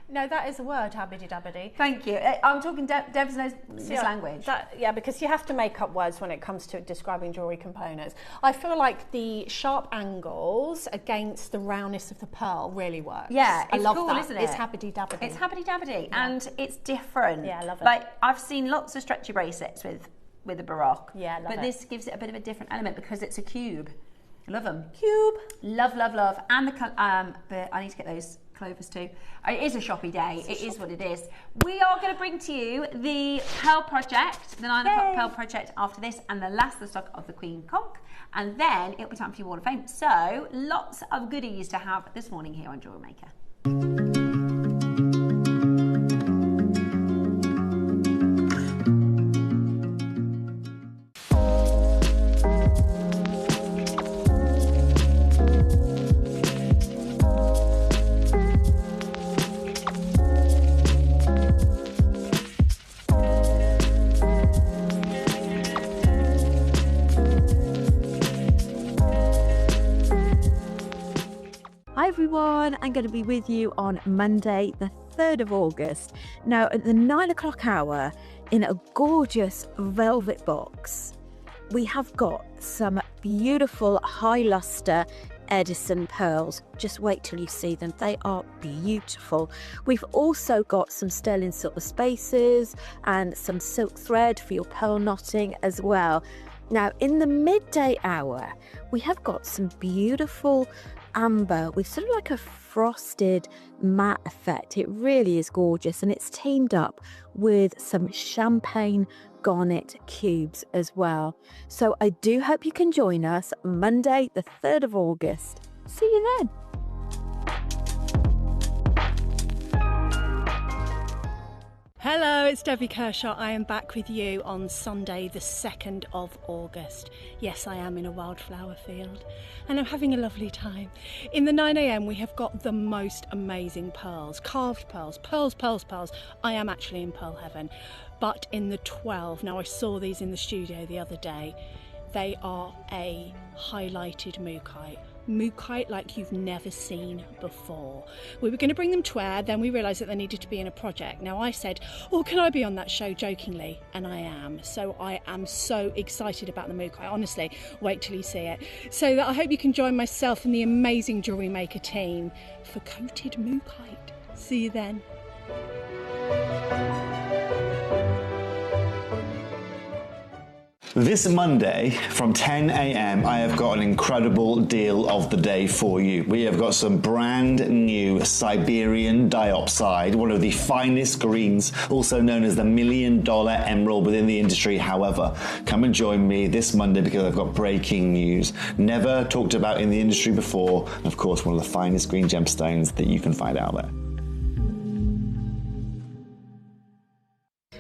no, that is a word, habbity-dabbity. Thank you. I'm talking Deb's knows this language. Because you have to make up words when it comes to describing jewellery components. I feel like the sharp angles against the roundness of the pearl really works. Yeah, I love cool, that. Isn't it? It's habbity-dabbity. It's habbity-dabbity, and it's different. Yeah, I love it. Like, I've seen lots of stretchy bracelets with a baroque. Yeah, I love it. But this gives it a bit of a different element because it's a cube. I love them. Cube. Love, love, love. And the but I need to get those clovers too. It is a shoppy day. It is what it is. We are going to bring to you the Pearl Project, the 9 o'clock Pearl Project after this, and the last of the stock of the Queen Conch. And then it'll be time for your Wall of Fame. So lots of goodies to have this morning here on JewelleryMaker. Hi everyone, I'm going to be with you on Monday the 3rd of August. Now at the 9 o'clock hour, in a gorgeous velvet box, we have got some beautiful high luster Edison pearls. Just wait till you see them, they are beautiful. We've also got some sterling silver spaces and some silk thread for your pearl knotting as well. Now in the midday hour, we have got some beautiful amber with sort of like a frosted matte effect. It really is gorgeous, and it's teamed up with some champagne garnet cubes as well. So I do hope you can join us Monday the 3rd of August. See you then. Hello, it's Debbie Kershaw. I am back with you on Sunday, the 2nd of August. Yes, I am in a wildflower field and I'm having a lovely time. In the 9 a.m. we have got the most amazing pearls, carved pearls, pearls, pearls, pearls. I am actually in pearl heaven. But in the 12, now I saw these in the studio the other day, they are a highlighted mookaite. Mookaite like you've never seen before. We were going to bring them to air, then we realised that they needed to be in a project. Now I said, oh, can I be on that show, jokingly? And I am. So I am so excited about the mookaite. Honestly, wait till you see it. So that I hope you can join myself and the amazing JewelleryMaker team for coated mookaite. See you then. This Monday from 10 a.m. I have got an incredible deal of the day for you. We have got some brand new Siberian diopside, one of the finest greens, also known as the $1 million emerald within the industry. However, come and join me this Monday because I've got breaking news. Never talked about in the industry before, and of course one of the finest green gemstones that you can find out there.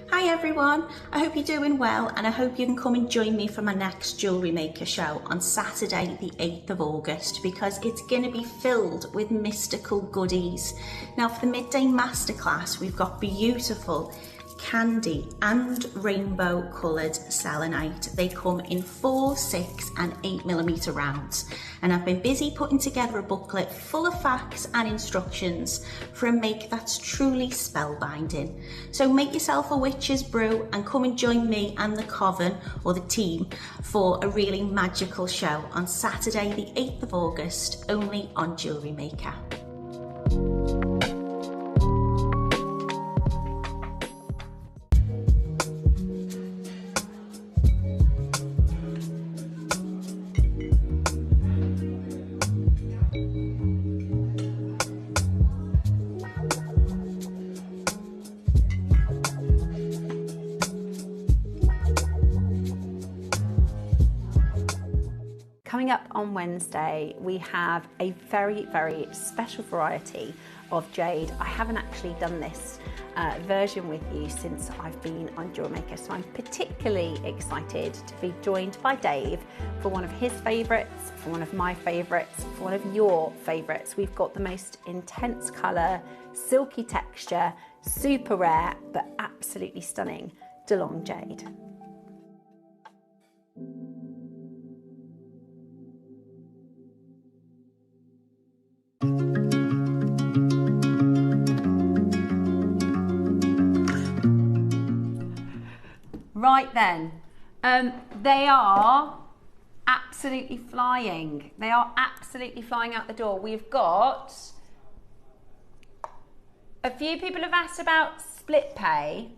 Hi everyone, I hope you're doing well and I hope you can come and join me for my next JewelleryMaker show on Saturday the 8th of August because it's going to be filled with mystical goodies. Now for the midday masterclass we've got beautiful candy and rainbow coloured selenite. They come in 4, 6 and 8mm rounds and I've been busy putting together a booklet full of facts and instructions for a make that's truly spellbinding. So make yourself a witch's brew and come and join me and the coven or the team for a really magical show on Saturday the 8th of August only on JewelleryMaker. Coming up on Wednesday, we have a very, very special variety of jade. I haven't actually done this version with you since I've been on JewelleryMaker, so I'm particularly excited to be joined by Dave for one of his favourites, for one of my favourites, for one of your favourites. We've got the most intense colour, silky texture, super rare, but absolutely stunning DeLong jade. Right then, they are absolutely flying. They are absolutely flying out the door. We've got a few people have asked about split pay.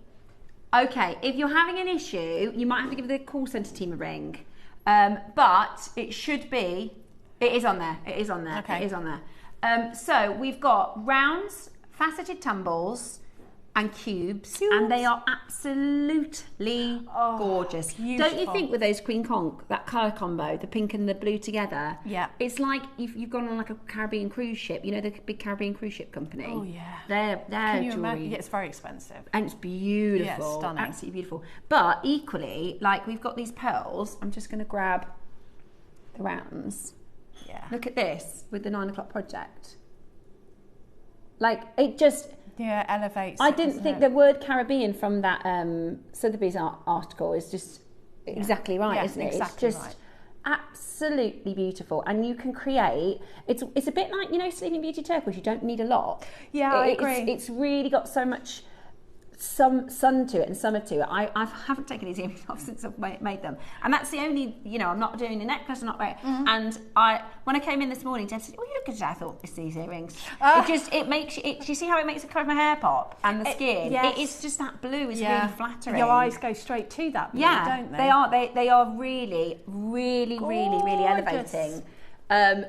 Okay, if you're having an issue, you might have to give the call centre team a ring. But it should be, it is on there, it is on there, okay. It is on there. So we've got rounds, faceted tumbles, and cubes, and they are absolutely gorgeous. Beautiful. Don't you think with those Queen Conch, that colour combo, the pink and the blue together, yeah, it's like you've gone on like a Caribbean cruise ship, you know, the big Caribbean cruise ship company. Oh yeah. They're Can you jewellery. imagine? Yeah, it's very expensive. And it's beautiful. Yeah, it's stunning. Absolutely beautiful. But equally, like we've got these pearls, I'm just gonna grab the rounds. Yeah. Look at this with the 9 o'clock project. Like it just, yeah, elevates. I didn't think the word Caribbean from that Sotheby's article is just exactly right, yeah, isn't it? Exactly it's just right. Absolutely beautiful, and you can create. It's a bit like, you know, Sleeping Beauty turquoise. You don't need a lot. Yeah, I agree. It's really got so much sun to it and summer to it. I haven't taken these earrings off since I've made them, and that's the only, you know, I'm not doing a necklace, I'm not wearing. And when I came in this morning, Deb said, "Oh, you look at that." I thought, it's these earrings. It makes it. Do you see how it makes the colour of my hair pop and the skin? Yes. It is just that blue is really flattering. Your eyes go straight to that blue, don't they? They are really, really, really, really elevating.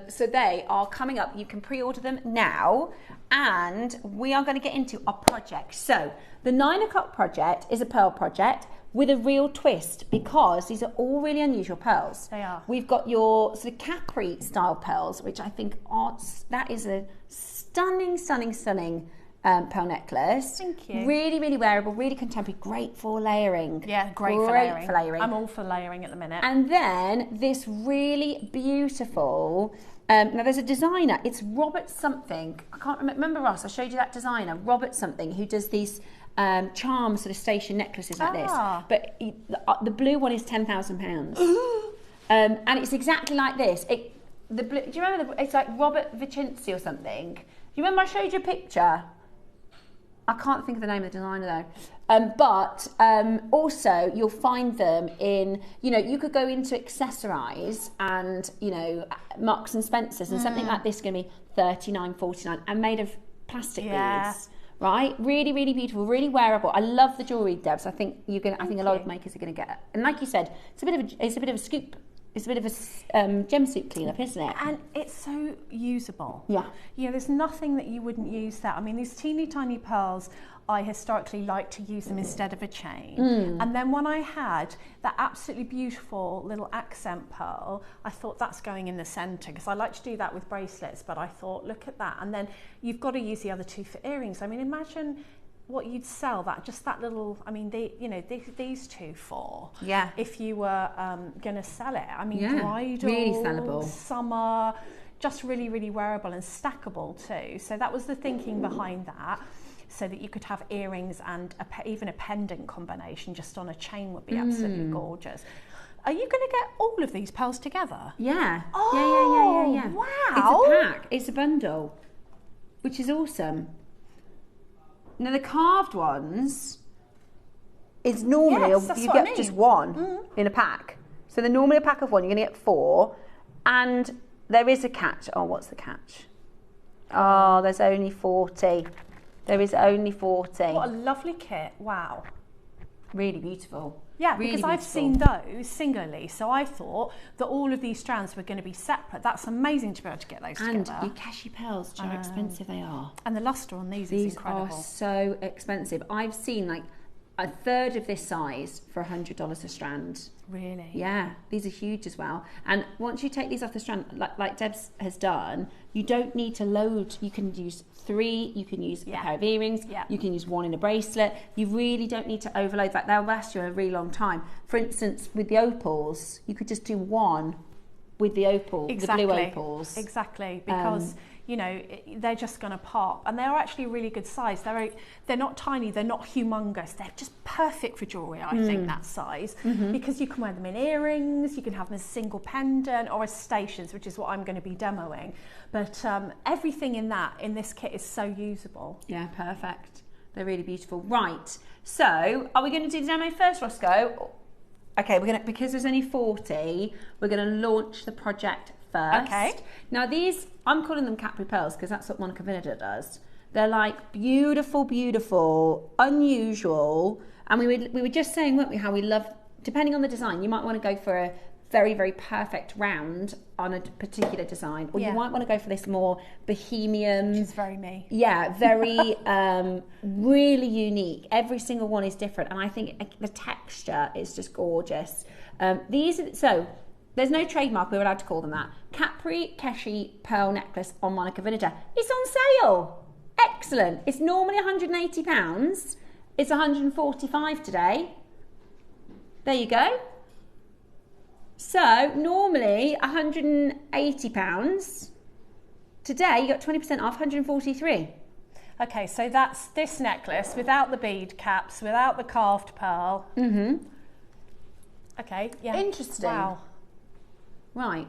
So they are coming up. You can pre-order them now, and we are going to get into our project. So the 9 o'clock project is a pearl project with a real twist, because these are all really unusual pearls. They are. We've got your sort of Capri style pearls, which I think that is a stunning, stunning, stunning pearl necklace. Thank you. Really, really wearable, really contemporary, great for layering. Yeah, great for layering. I'm all for layering at the minute. And then this really beautiful, now there's a designer, it's Robert something, I can't remember Ross, I showed you that designer, Robert something, who does these charm sort of station necklaces like this. But the blue one is £10,000. And it's exactly like this. Do you remember, it's like Robert Vincenzi or something. Do you remember I showed you a picture? I can't think of the name of the designer though. But also you'll find them in, you could go into accessorize and, Marks and Spencer's, and something like this is going to be $39.49 and made of plastic beads. Right, really, really beautiful, really wearable. I love the jewelry, Debs. I think I think a lot of makers are going to get it. And like you said, it's a bit of a scoop. It's a bit of a gemsuit cleanup, isn't it? And it's so usable. Yeah. There's nothing that you wouldn't use that. I mean, these teeny tiny pearls, I historically like to use them instead of a chain. And then when I had that absolutely beautiful little accent pearl, I thought that's going in the centre, because I like to do that with bracelets, but I thought, look at that. And then you've got to use the other two for earrings. I mean, imagine what you'd sell that little, I mean, these two for. Yeah. If you were going to sell it. I mean, bridal, really sellable. Summer, just really, really wearable and stackable too. So that was the thinking behind that, so that you could have earrings and even a pendant combination just on a chain would be absolutely gorgeous. Are you going to get all of these pearls together? Yeah. Oh, yeah. Wow. It's a pack. It's a bundle, which is awesome. Now the carved ones is normally you get just one in a pack. So they're normally a pack of one. You're going to get 4, and there is a catch. Oh, what's the catch? Oh, there's only 40. There is only 40. What a lovely kit! Wow. Really beautiful. Yeah, really because beautiful. I've seen those singularly, so I thought that all of these strands were going to be separate. That's amazing to be able to get those and together. your cashew pearls, do you know how expensive they are? And the lustre on these is incredible. These are so expensive. I've seen like a third of this size for $100 a strand. Really? Yeah, these are huge as well. And once you take these off the strand, like Debs has done, you don't need to load. You can use 3, you can use a pair of earrings, you can use 1 in a bracelet. You really don't need to overload that. They'll last you a really long time. For instance, with the opals, you could just do 1 with the opal, the blue opals. Exactly, because they're just going to pop, and they are actually a really good size. They're not tiny, they're not humongous. They're just perfect for jewelry, I think, that size, because you can wear them in earrings, you can have them as a single pendant or as stations, which is what I'm going to be demoing. But everything in this kit is so usable. Yeah, perfect. They're really beautiful. Right. So, are we going to do the demo first, Roscoe? Okay, because there's only 40, we're going to launch the project first. Okay. Now these, I'm calling them Capri pearls because that's what Monica Vinader does. They're like beautiful, beautiful, unusual. And we were just saying, weren't we, how we love, depending on the design, you might want to go for a very, very perfect round on a particular design, or you might want to go for this more bohemian. Which is very me. Yeah, very, really unique. Every single one is different, and I think the texture is just gorgeous. There's no trademark, we're allowed to call them that. Capri Keshi pearl necklace on Monica Vinader. It's on sale. Excellent. It's normally £180. It's £145 today. There you go. So normally £180. Today you got 20% off, £143. Okay, so that's this necklace without the bead caps, without the carved pearl. Okay, yeah. Interesting. Wow. Right.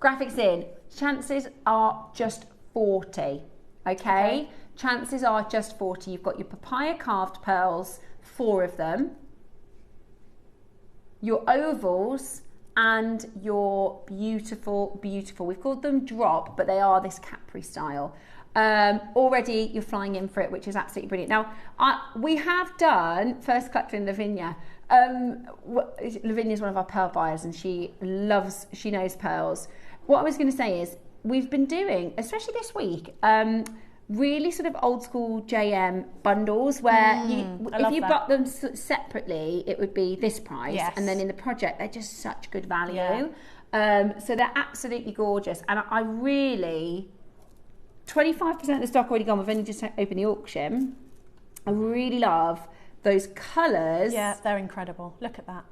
Graphics in. Chances are just 40. Okay? Chances are just 40. You've got your papaya carved pearls, 4 of them. Your ovals and your beautiful, beautiful, we've called them drop, but they are this Capri style. Already you're flying in for it, which is absolutely brilliant. Now, we have done First Collector in Lavinia. Lavinia is one of our pearl buyers, and she knows pearls. What I was going to say is, we've been doing, especially this week, really sort of old school JM bundles where if you bought them separately, it would be this price, and then in the project they're just such good value. So they're absolutely gorgeous, and I really 25% of the stock already gone. We've only just opened the auction. I really love those colours. Yeah, they're incredible. Look at that.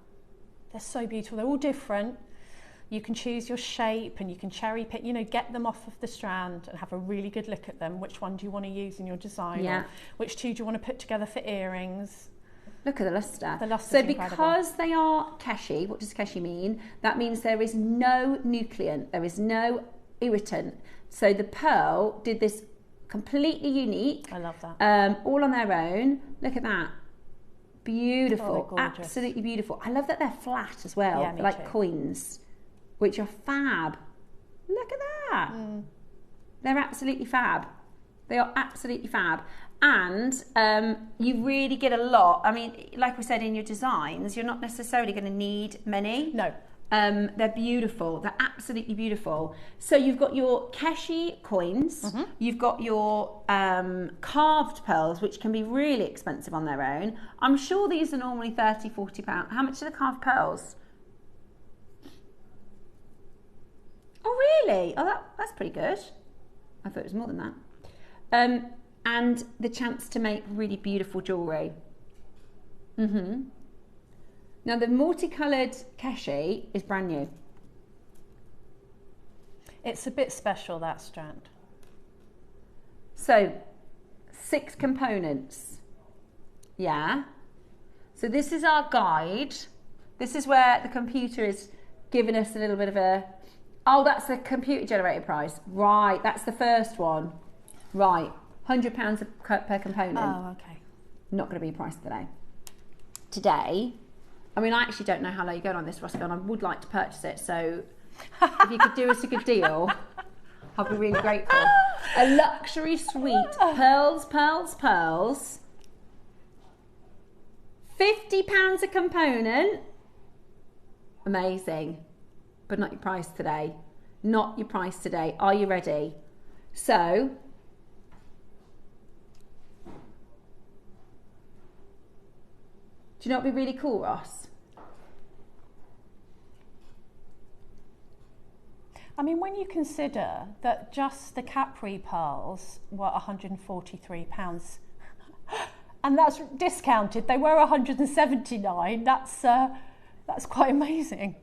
They're so beautiful. They're all different. You can choose your shape and you can cherry pick, you know, get them off of the strand and have a really good look at them. Which one do you want to use in your design? Yeah. Or which two do you want to put together for earrings? Look at the lustre. The luster's so incredible. Because they are keshi, what does keshi mean? That means there is no nucleant, there is no irritant. So the pearl did this completely unique. I love that. All on their own. Look at that. Beautiful. Oh, they're gorgeous. Absolutely beautiful. I love that they're flat as well. Yeah, me like too. coins, which are fab. Look at that. They're absolutely fab. They are absolutely fab. And you really get a lot. I mean, like we said, in your designs, you're not necessarily going to need many. No. They're beautiful. They're absolutely beautiful. So you've got your keshi coins. You've got your carved pearls, which can be really expensive on their own. I'm sure these are normally £30, £40. How much are the carved pearls? Oh, really? Oh, that's pretty good. I thought it was more than that. And the chance to make really beautiful jewellery. Now the multicoloured keshi is brand new. It's a bit special, that strand. So 6 components. Yeah. So this is our guide. This is where the computer is giving us a little bit of a... Oh, that's the computer generated price. Right, that's the first one. Right, £100 per component. Oh, okay. Not going to be a price today. Today, I mean, I actually don't know how low you're going on this, Roscoe, and I would like to purchase it. So if you could do us a good deal, I'd be really grateful. A luxury suite, pearls, pearls, pearls. £50 a component. Amazing. But not your price today. Not your price today. Are you ready? So, do you know what would be really cool, Ross? I mean, when you consider that just the Capri pearls were £143, and that's discounted, they were £179. That's quite amazing.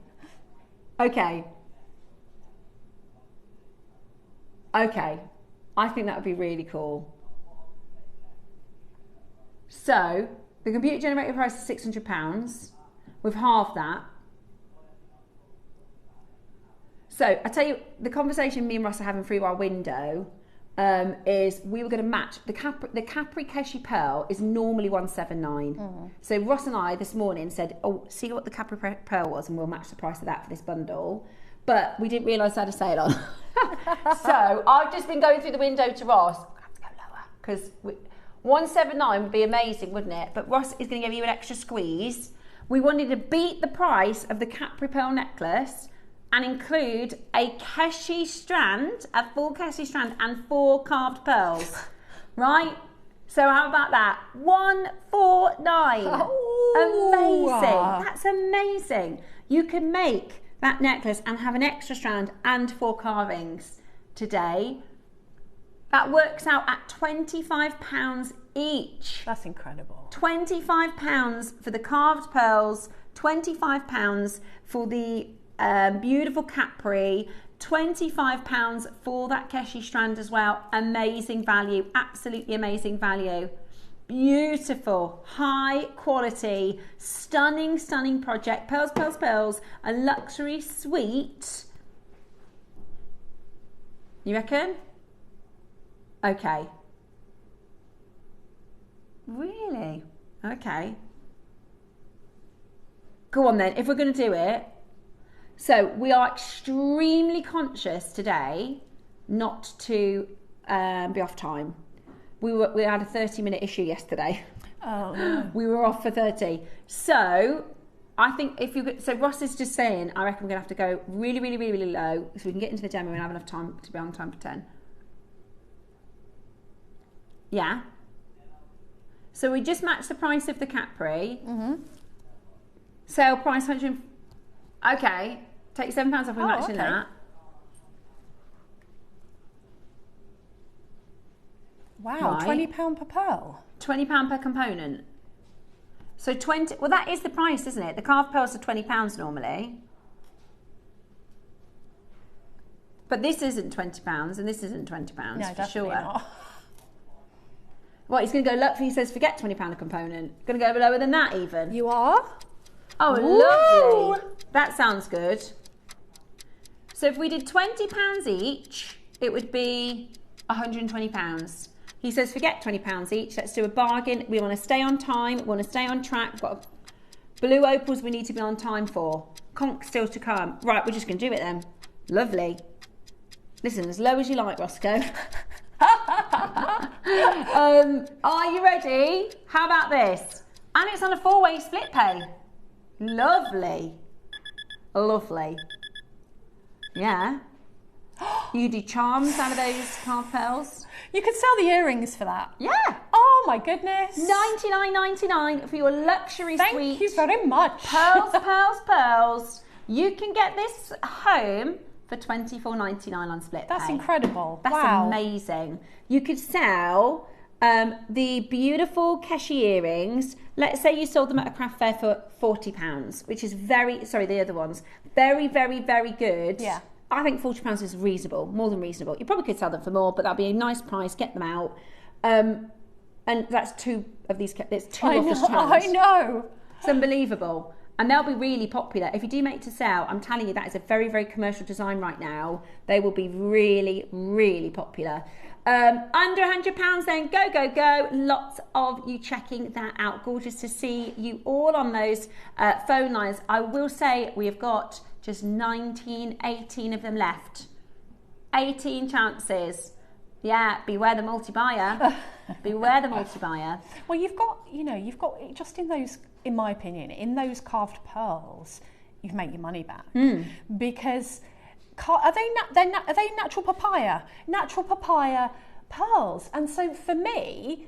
Okay. Okay. I think that would be really cool. So, the computer generated price is £600. We've halved that. So, I tell you, the conversation me and Ross are having through our window is we were going to match the Capri Keshi Pearl is normally £179. So Ross and I this morning said, "Oh, see what the Capri Pearl was, and we'll match the price of that for this bundle." But we didn't realise they had a sale on. So I've just been going through the window to Ross. I have to go lower because £179 would be amazing, wouldn't it? But Ross is going to give you an extra squeeze. We wanted to beat the price of the Capri Pearl necklace and include a keshi strand, a full keshi strand, and 4 carved pearls, right? So how about that? £149. Amazing. That's amazing. You can make that necklace and have an extra strand and 4 carvings today. That works out at £25 each. That's incredible. £25 for the carved pearls, £25 for the beautiful Capri, £25 for that keshi strand as well. Amazing value, absolutely amazing value. Beautiful, high quality, stunning, stunning project. Pearls, pearls, pearls, a luxury suite. You reckon? Okay. Really? Okay. Go on then, if we're going to do it. So we are extremely conscious today not to be off time. We had a 30-minute issue yesterday. Oh no. We were off for 30. So I think so Ross is just saying, I reckon we're going to have to go really, really, really, really low so we can get into the demo and have enough time to be on time for 10. Yeah. So we just matched the price of the Capri. Sale price 100. Okay, take £7 off. We're matching that. Wow, Right. £20 per pearl. £20 per component. So 20, well that is the price, isn't it? The carved pearls are £20 normally. But this isn't £20 and this isn't £20 No, for definitely sure. not. What, he's going to go, look, he says forget £20 a component. Going to go lower than that even. You are? Oh, lovely. That sounds good. So if we did £20 each, it would be £120. He says forget £20 each. Let's do a bargain. We want to stay on time. We want to stay on track. We've got blue opals we need to be on time for. Conch still to come. Right, we're just going to do it then. Lovely. Listen, as low as you like, Roscoe. Are you ready? How about this? And it's on a 4-way split pay. Lovely. Lovely. Yeah. You do charms out of those carved pearls? You could sell the earrings for that. Yeah. Oh my goodness. $99.99 for your luxury suite. Thank you very much. Pearls, pearls, pearls. You can get this home for $24.99 on split That's pay. incredible. That's wow. amazing. You could sell the beautiful Keshi earrings. Let's say you sold them at a craft fair for £40, which is the other ones. Very, very, very good. Yeah. I think £40 is reasonable, more than reasonable. You probably could sell them for more, but that'd be a nice price, get them out. And that's two of these, it's two off the stand. I know. It's unbelievable. And they'll be really popular. If you do make to sell, I'm telling you, that is a very, very commercial design right now. They will be really, really popular. Under £100 then, go, go, go. Lots of you checking that out. Gorgeous to see you all on those phone lines. I will say we have got just 18 of them left. 18 chances. Yeah, beware the multi-buyer. Beware the multi-buyer. Well, you've got just in those, in my opinion, in those carved pearls, you've made your money back because are they natural papaya? Natural papaya pearls, and so for me,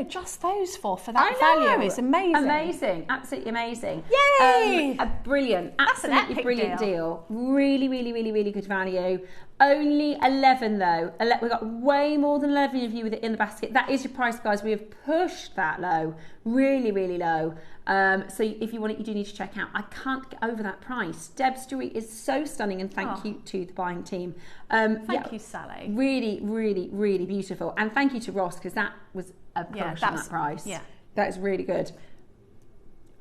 just those for that value is amazing. Amazing, absolutely amazing. Yay! Brilliant, That's an absolutely epic brilliant deal. Really, really, really, really good value. Only 11 though. We've got way more than 11 of you with it in the basket. That is your price, guys. We have pushed that low, really, really low. So if you want it, you do need to check out. I can't get over that price. Deb's jewelry is so stunning, and thank you to the buying team. Thank you, Sally. Really, really, really beautiful. And thank you to Ross, because that was a push on that price. Yeah. That is really good.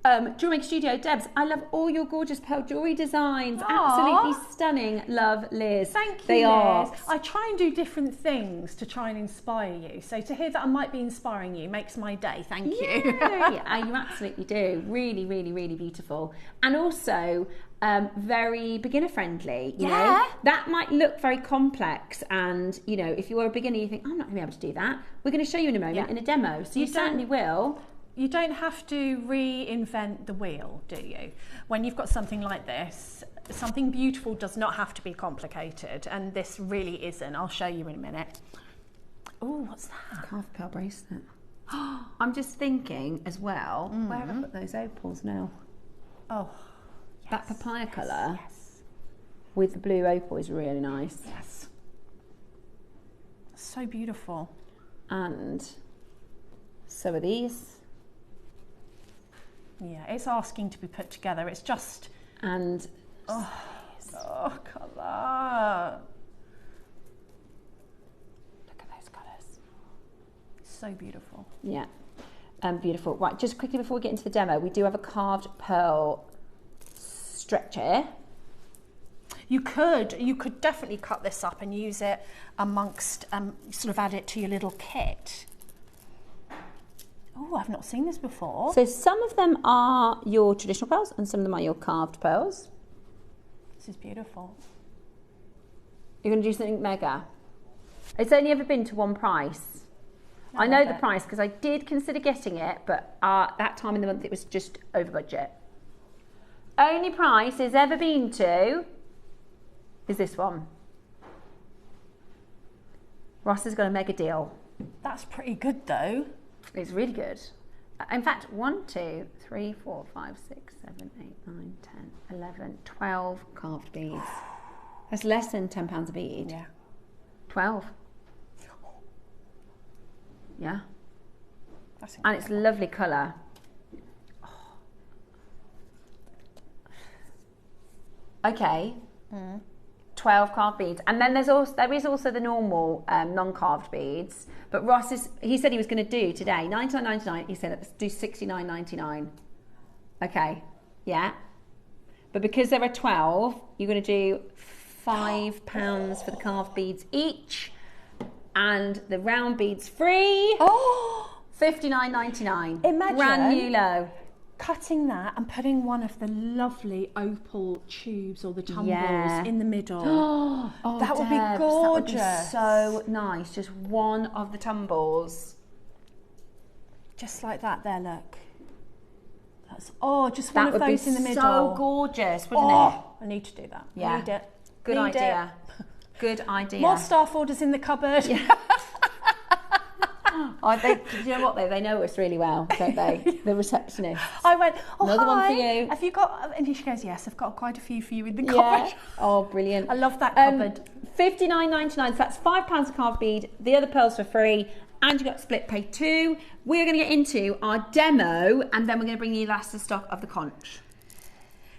JewelleryMaker Studio, Debs, I love all your gorgeous pearl jewellery designs. Aww. Absolutely stunning. Love, Liz. Thank you, They Liz. are. I try and do different things to try and inspire you. So to hear that I might be inspiring you makes my day. Thank you. Yeah, you absolutely do. Really, really, really beautiful. And also very beginner friendly. You know? That might look very complex, and if you're a beginner, you think, I'm not going to be able to do that. We're going to show you in a moment in a demo. So you certainly will. You don't have to reinvent the wheel, do you? When you've got something like this, something beautiful does not have to be complicated, and this really isn't. I'll show you in a minute. Oh, what's that? Carved pearl bracelet. I'm just thinking as well, where have I put those opals now? Oh, yes, that papaya colour with the blue opal is really nice. Yes. So beautiful. And so are these. Yeah, it's asking to be put together. It's just... And... Oh, colour. Look at those colours. So beautiful. Yeah, beautiful. Right, just quickly before we get into the demo, we do have a carved pearl stretcher. You could definitely cut this up and use it amongst, sort of add it to your little kit. Oh, I've not seen this before. So some of them are your traditional pearls and some of them are your carved pearls. This is beautiful. You're going to do something mega. It's only ever been to one price. I know the price because I did consider getting it, but that time in the month it was just over budget. Only price it's ever been to is this one. Ross has got a mega deal. That's pretty good though. It's really good. In fact, 1, 2, 3, 4, 5, 6, 7, 8, 9, 10, 11, 12 carved beads. That's less than £10 a bead. Yeah. 12. Yeah. That's And it's a lovely colour. Okay. 12 carved beads, and then there is also the normal non-carved beads. But he said he was going to do today $99.99. He said let's do $69.99. Okay, yeah. But because there are 12, you're going to do £5 for the carved beads each, and the round beads free. Oh, $59.99. Imagine brand new low. Cutting that and putting one of the lovely opal tubes or the tumbles in the middle. Oh, that would be Debs, gorgeous. That would be so nice. Just one of the tumbles. Just like that there, look. That's just one of those in the middle. So gorgeous, wouldn't it? I need to do that. Yeah. I need it. Good idea. Good idea. More staff orders in the cupboard. Yeah. You know what though? They know us really well, don't they? The receptionists. I went, Another hi, one for you. Have you got? And she goes, yes, I've got quite a few for you in the cupboard. Yeah. Oh, brilliant. I love that cupboard. $59.99. So that's £5 a carved bead. The other pearls for free, and you got split pay too. We're going to get into our demo, and then we're going to bring you the last of stock of the conch.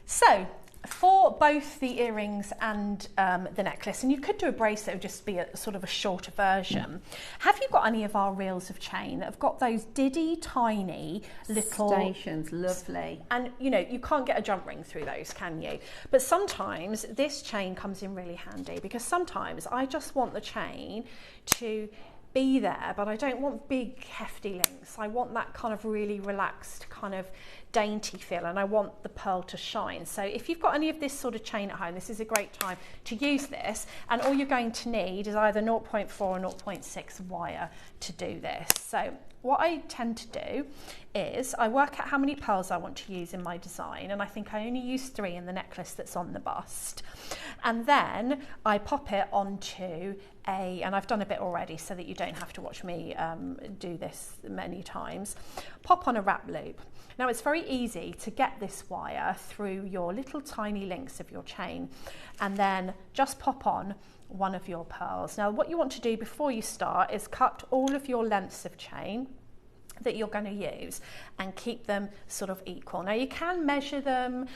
So, for both the earrings and the necklace, and you could do a bracelet, it would just be a sort of a shorter version. Have you got any of our reels of chain that have got those diddy tiny little stations? Lovely. And you know, you can't get a jump ring through those, can you? But sometimes this chain comes in really handy, because sometimes I just want the chain to be there, but I don't want big hefty links. I want that kind of really relaxed, kind of dainty feel, and I want the pearl to shine. So if you've got any of this sort of chain at home, this is a great time to use this, and all you're going to need is either 0.4 or 0.6 wire to do this. So what I tend to do is I work out how many pearls I want to use in my design, and I think I only use 3 in the necklace that's on the bust, and then I pop it onto and I've done a bit already so that you don't have to watch me do this many times, pop on a wrap loop. Now it's very easy to get this wire through your little tiny links of your chain, and then just pop on one of your pearls. Now what you want to do before you start is cut all of your lengths of chain that you're going to use and keep them sort of equal. Now you can measure them,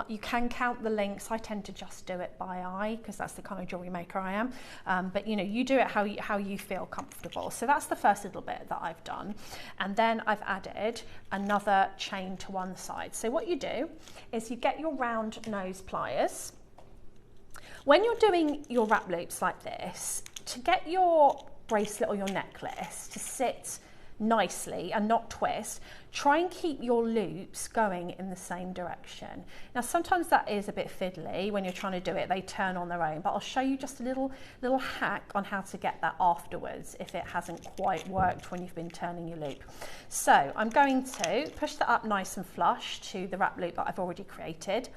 you can count the links. I tend to just do it by eye because that's the kind of jewellery maker I am, but you know, you do it how you feel comfortable. So that's the first little bit that I've done, and then I've added another chain to one side. So what you do is you get your round nose pliers. When you're doing your wrap loops like this, to get your bracelet or your necklace to sit nicely and not twist, try and keep your loops going in the same direction. Now sometimes that is a bit fiddly when you're trying to do it, they turn on their own, but I'll show you just a little hack on how to get that afterwards if it hasn't quite worked when you've been turning your loop. So I'm going to push that up nice and flush to the wrap loop that I've already created,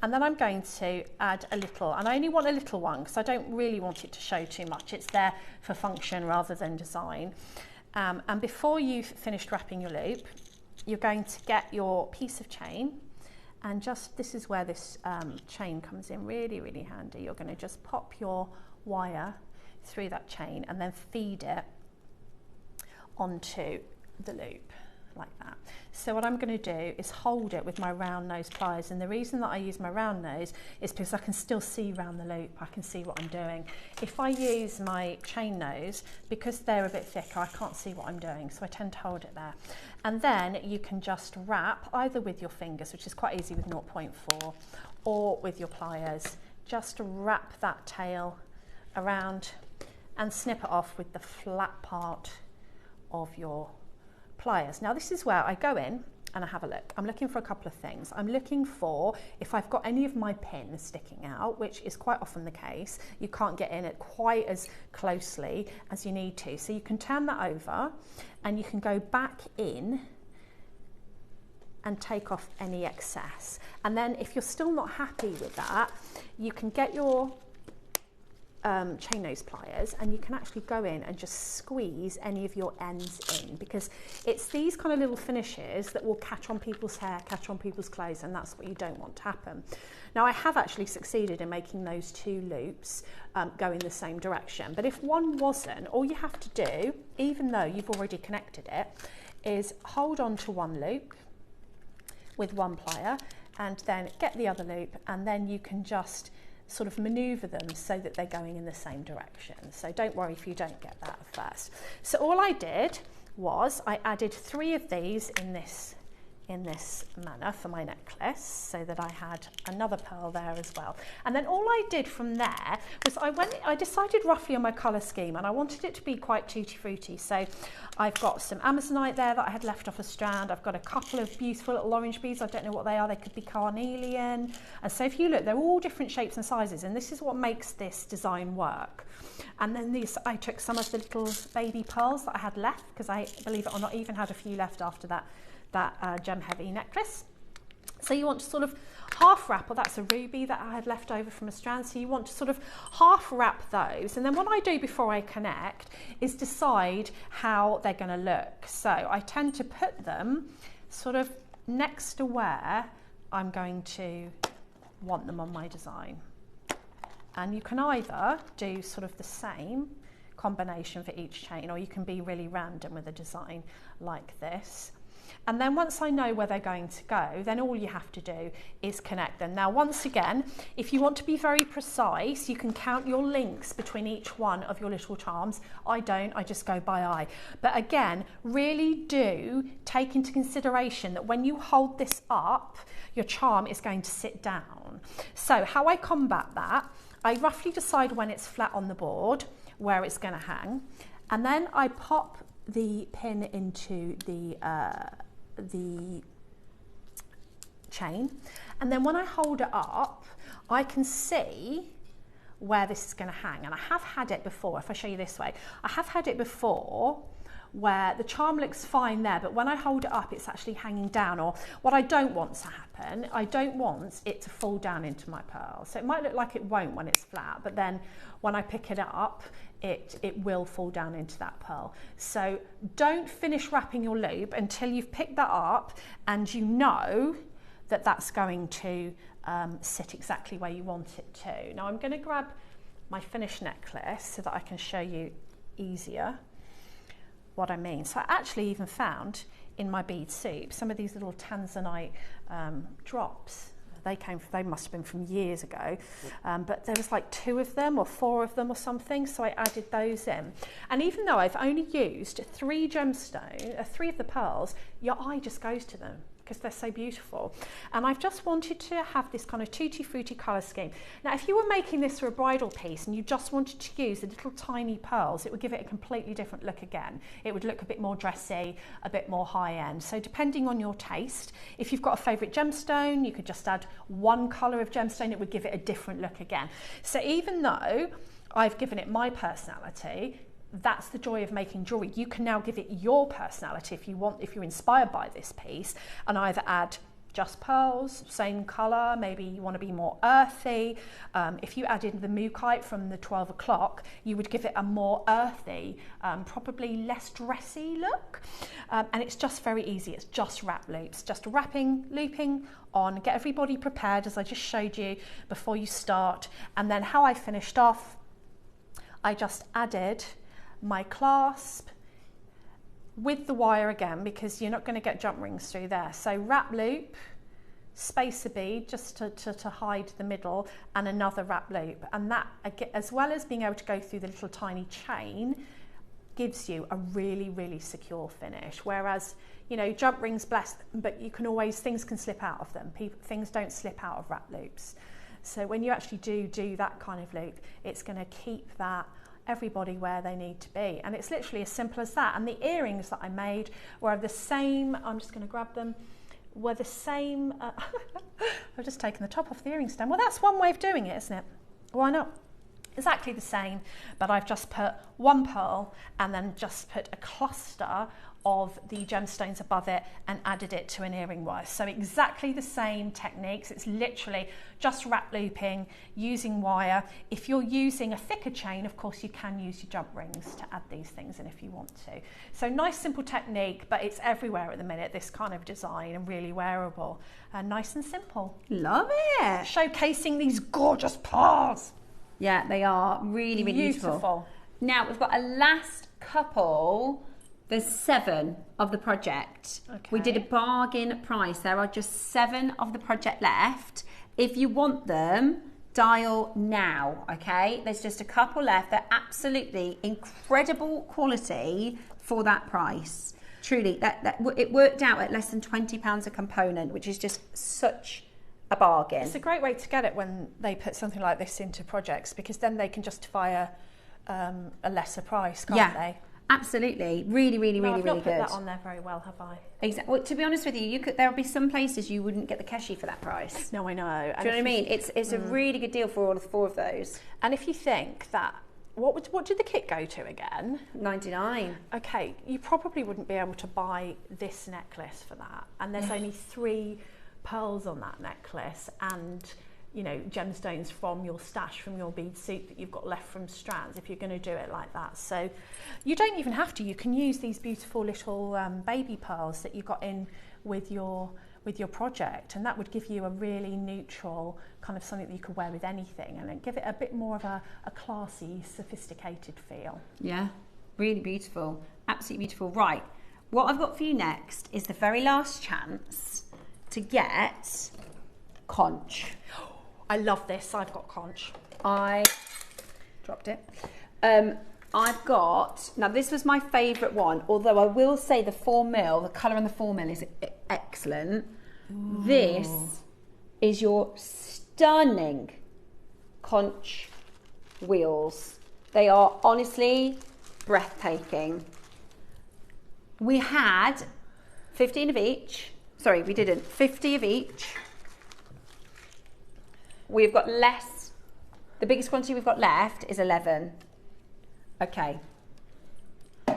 and then I'm going to add a little, and I only want a little one because I don't really want it to show too much. It's there for function rather than design. And before you've finished wrapping your loop, you're going to get your piece of chain, and just this is where this chain comes in really, really handy. You're going to just pop your wire through that chain and then feed it onto the loop like that. So what I'm going to do is hold it with my round nose pliers, and the reason that I use my round nose is because I can still see around the loop, I can see what I'm doing. If I use my chain nose, because they're a bit thicker, I can't see what I'm doing, so I tend to hold it there. And then you can just wrap either with your fingers, which is quite easy with 0.4, or with your pliers. Just wrap that tail around and snip it off with the flat part of your pliers. Now this is where I go in and I have a look. I'm looking for a couple of things. I'm looking for if I've got any of my pins sticking out, which is quite often the case. You can't get in it quite as closely as you need to. So you can turn that over and you can go back in and take off any excess. And then if you're still not happy with that, you can get your chain nose pliers, and you can actually go in and just squeeze any of your ends in, because it's these kind of little finishes that will catch on people's hair, catch on people's clothes, and that's what you don't want to happen. Now, I have actually succeeded in making those two loops go in the same direction, but if one wasn't, all you have to do, even though you've already connected it, is hold on to one loop with one plier and then get the other loop, and then you can just sort of maneuver them so that they're going in the same direction. So don't worry if you don't get that at first. So all I did was I added 3 of these in this manner for my necklace, so that I had another pearl there as well. And then all I did from there was I decided roughly on my colour scheme, and I wanted it to be quite tutti frutti. So I've got some Amazonite there that I had left off a strand. I've got a couple of beautiful little orange beads. I don't know what they are. They could be carnelian. And so if you look, they're all different shapes and sizes, and this is what makes this design work. And then I took some of the little baby pearls that I had left, because I, believe it or not, even had a few left after that gem heavy necklace. So you want to sort of half wrap, or that's a ruby that I had left over from a strand, so you want to sort of half wrap those, and then what I do before I connect is decide how they're going to look. So I tend to put them sort of next to where I'm going to want them on my design, and you can either do sort of the same combination for each chain, or you can be really random with a design like this. And then once I know where they're going to go, then all you have to do is connect them. Now, once again, if you want to be very precise, you can count your links between each one of your little charms. I don't, I just go by eye. But again, really do take into consideration that when you hold this up, your charm is going to sit down. So how I combat that, I roughly decide when it's flat on the board, where it's going to hang, and then I pop the pin into the chain, and then when I hold it up, I can see where this is going to hang. And I have had it before. If I show you this way, I have had it before where the charm looks fine there, but when I hold it up, it's actually hanging down. Or what I don't want to happen, I don't want it to fall down into my pearl. So it might look like it won't when it's flat, but then when I pick it up, it will fall down into that pearl. So don't finish wrapping your loop until you've picked that up and you know that that's going to sit exactly where you want it to. Now I'm going to grab my finished necklace so that I can show you easier what I mean. So I actually even found in my bead soup some of these little tanzanite drops. They must have been from years ago, but there was like 2 of them or 4 of them or something, so I added those in. And even though I've only used 3 gemstones, 3 of the pearls, your eye just goes to them because they're so beautiful. And I've just wanted to have this kind of tutti frutti colour scheme. Now, if you were making this for a bridal piece and you just wanted to use the little tiny pearls, it would give it a completely different look again. It would look a bit more dressy, a bit more high end. So depending on your taste, if you've got a favourite gemstone, you could just add 1 colour of gemstone, it would give it a different look again. So even though I've given it my personality, that's the joy of making jewellery. You can now give it your personality if you want, if you're inspired by this piece, and either add just pearls, same colour, maybe you want to be more earthy. If you added the mookaite from the 12 o'clock, you would give it a more earthy, probably less dressy look. And it's just very easy, it's just wrap loops, just wrapping, looping on, get everybody prepared as I just showed you before you start. And then how I finished off, I just added my clasp with the wire again, because you're not going to get jump rings through there. So wrap loop, spacer bead just to hide the middle, and another wrap loop. And that, as well as being able to go through the little tiny chain, gives you a really, really secure finish. Whereas, you know, jump rings, bless them, but you can always, things can slip out of them. Things don't slip out of wrap loops. So when you actually do that kind of loop, it's going to keep that everybody where they need to be. And it's literally as simple as that. And the earrings that I made were the same, I'm just going to grab them, were the same, I've just taken the top off the earring stand. Well, that's one way of doing it, isn't it? Why not? exactly the same, but I've just put one pearl and then just put a cluster of the gemstones above it and added it to an earring wire. So exactly the same techniques. It's literally just wrap looping, using wire. If you're using a thicker chain, of course you can use your jump rings to add these things in if you want to. So nice simple technique, but it's everywhere at the minute, this kind of design, and really wearable and nice and simple. Love it. Showcasing these gorgeous pearls. Yeah, they are really, really beautiful. Now we've got a last couple. There's 7 of the project. Okay. We did a bargain price. There are just 7 of the project left. If you want them, dial now, okay? There's just a couple left. They're absolutely incredible quality for that price. Truly, it worked out at less than £20 a component, which is just such a bargain. It's a great way to get it when they put something like this into projects, because then they can justify a lesser price, can't they? Absolutely, really, really, no, really, I've really not good. Put that on there very well, have I? Exactly. Well, to be honest with you, there would be some places you wouldn't get the keshi for that price. No, I know. Do you know what I mean? It's a really good deal for all 4 of those. And if you think that, what did the kit go to again? $99. Okay, you probably wouldn't be able to buy this necklace for that. And there's only 3 pearls on that necklace, and gemstones from your stash, from your bead suit that you've got left from strands, if you're going to do it like that. So you don't even have to. You can use these beautiful little baby pearls that you got in with your project, and that would give you a really neutral kind of something that you could wear with anything, and then give it a bit more of a classy, sophisticated feel. Yeah, really beautiful, absolutely beautiful. Right, what I've got for you next is the very last chance to get conch. I love this. I've got conch. I dropped it. I've got, now this was my favourite one, although I will say the 4mm, the colour on the 4mm is excellent. Ooh. This is your stunning conch wheels. They are honestly breathtaking. We had 15 of each. Sorry, we didn't. 50 of each. We've got less. The biggest quantity we've got left is 11. Okay.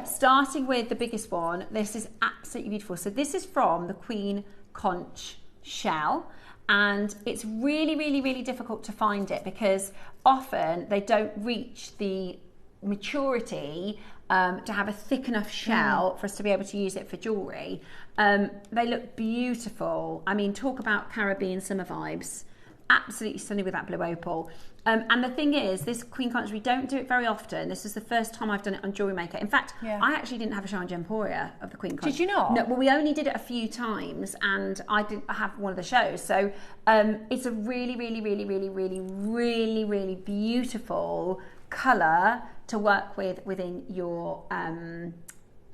Starting with the biggest one, this is absolutely beautiful. So this is from the Queen Conch shell, and it's really, really, really difficult to find it because often they don't reach the maturity to have a thick enough shell for us to be able to use it for jewellery. They look beautiful. I mean, talk about Caribbean summer vibes. Absolutely stunning with that blue opal. And the thing is, this Queen Conch, we don't do it very often. This is the first time I've done it on JewelleryMaker. In fact, I actually didn't have a show on Gemporia of the Queen Conch. Did you not? No, well, we only did it a few times, and I didn't have one of the shows. So it's a really, really, really, really, really, really, really beautiful colour to work with within your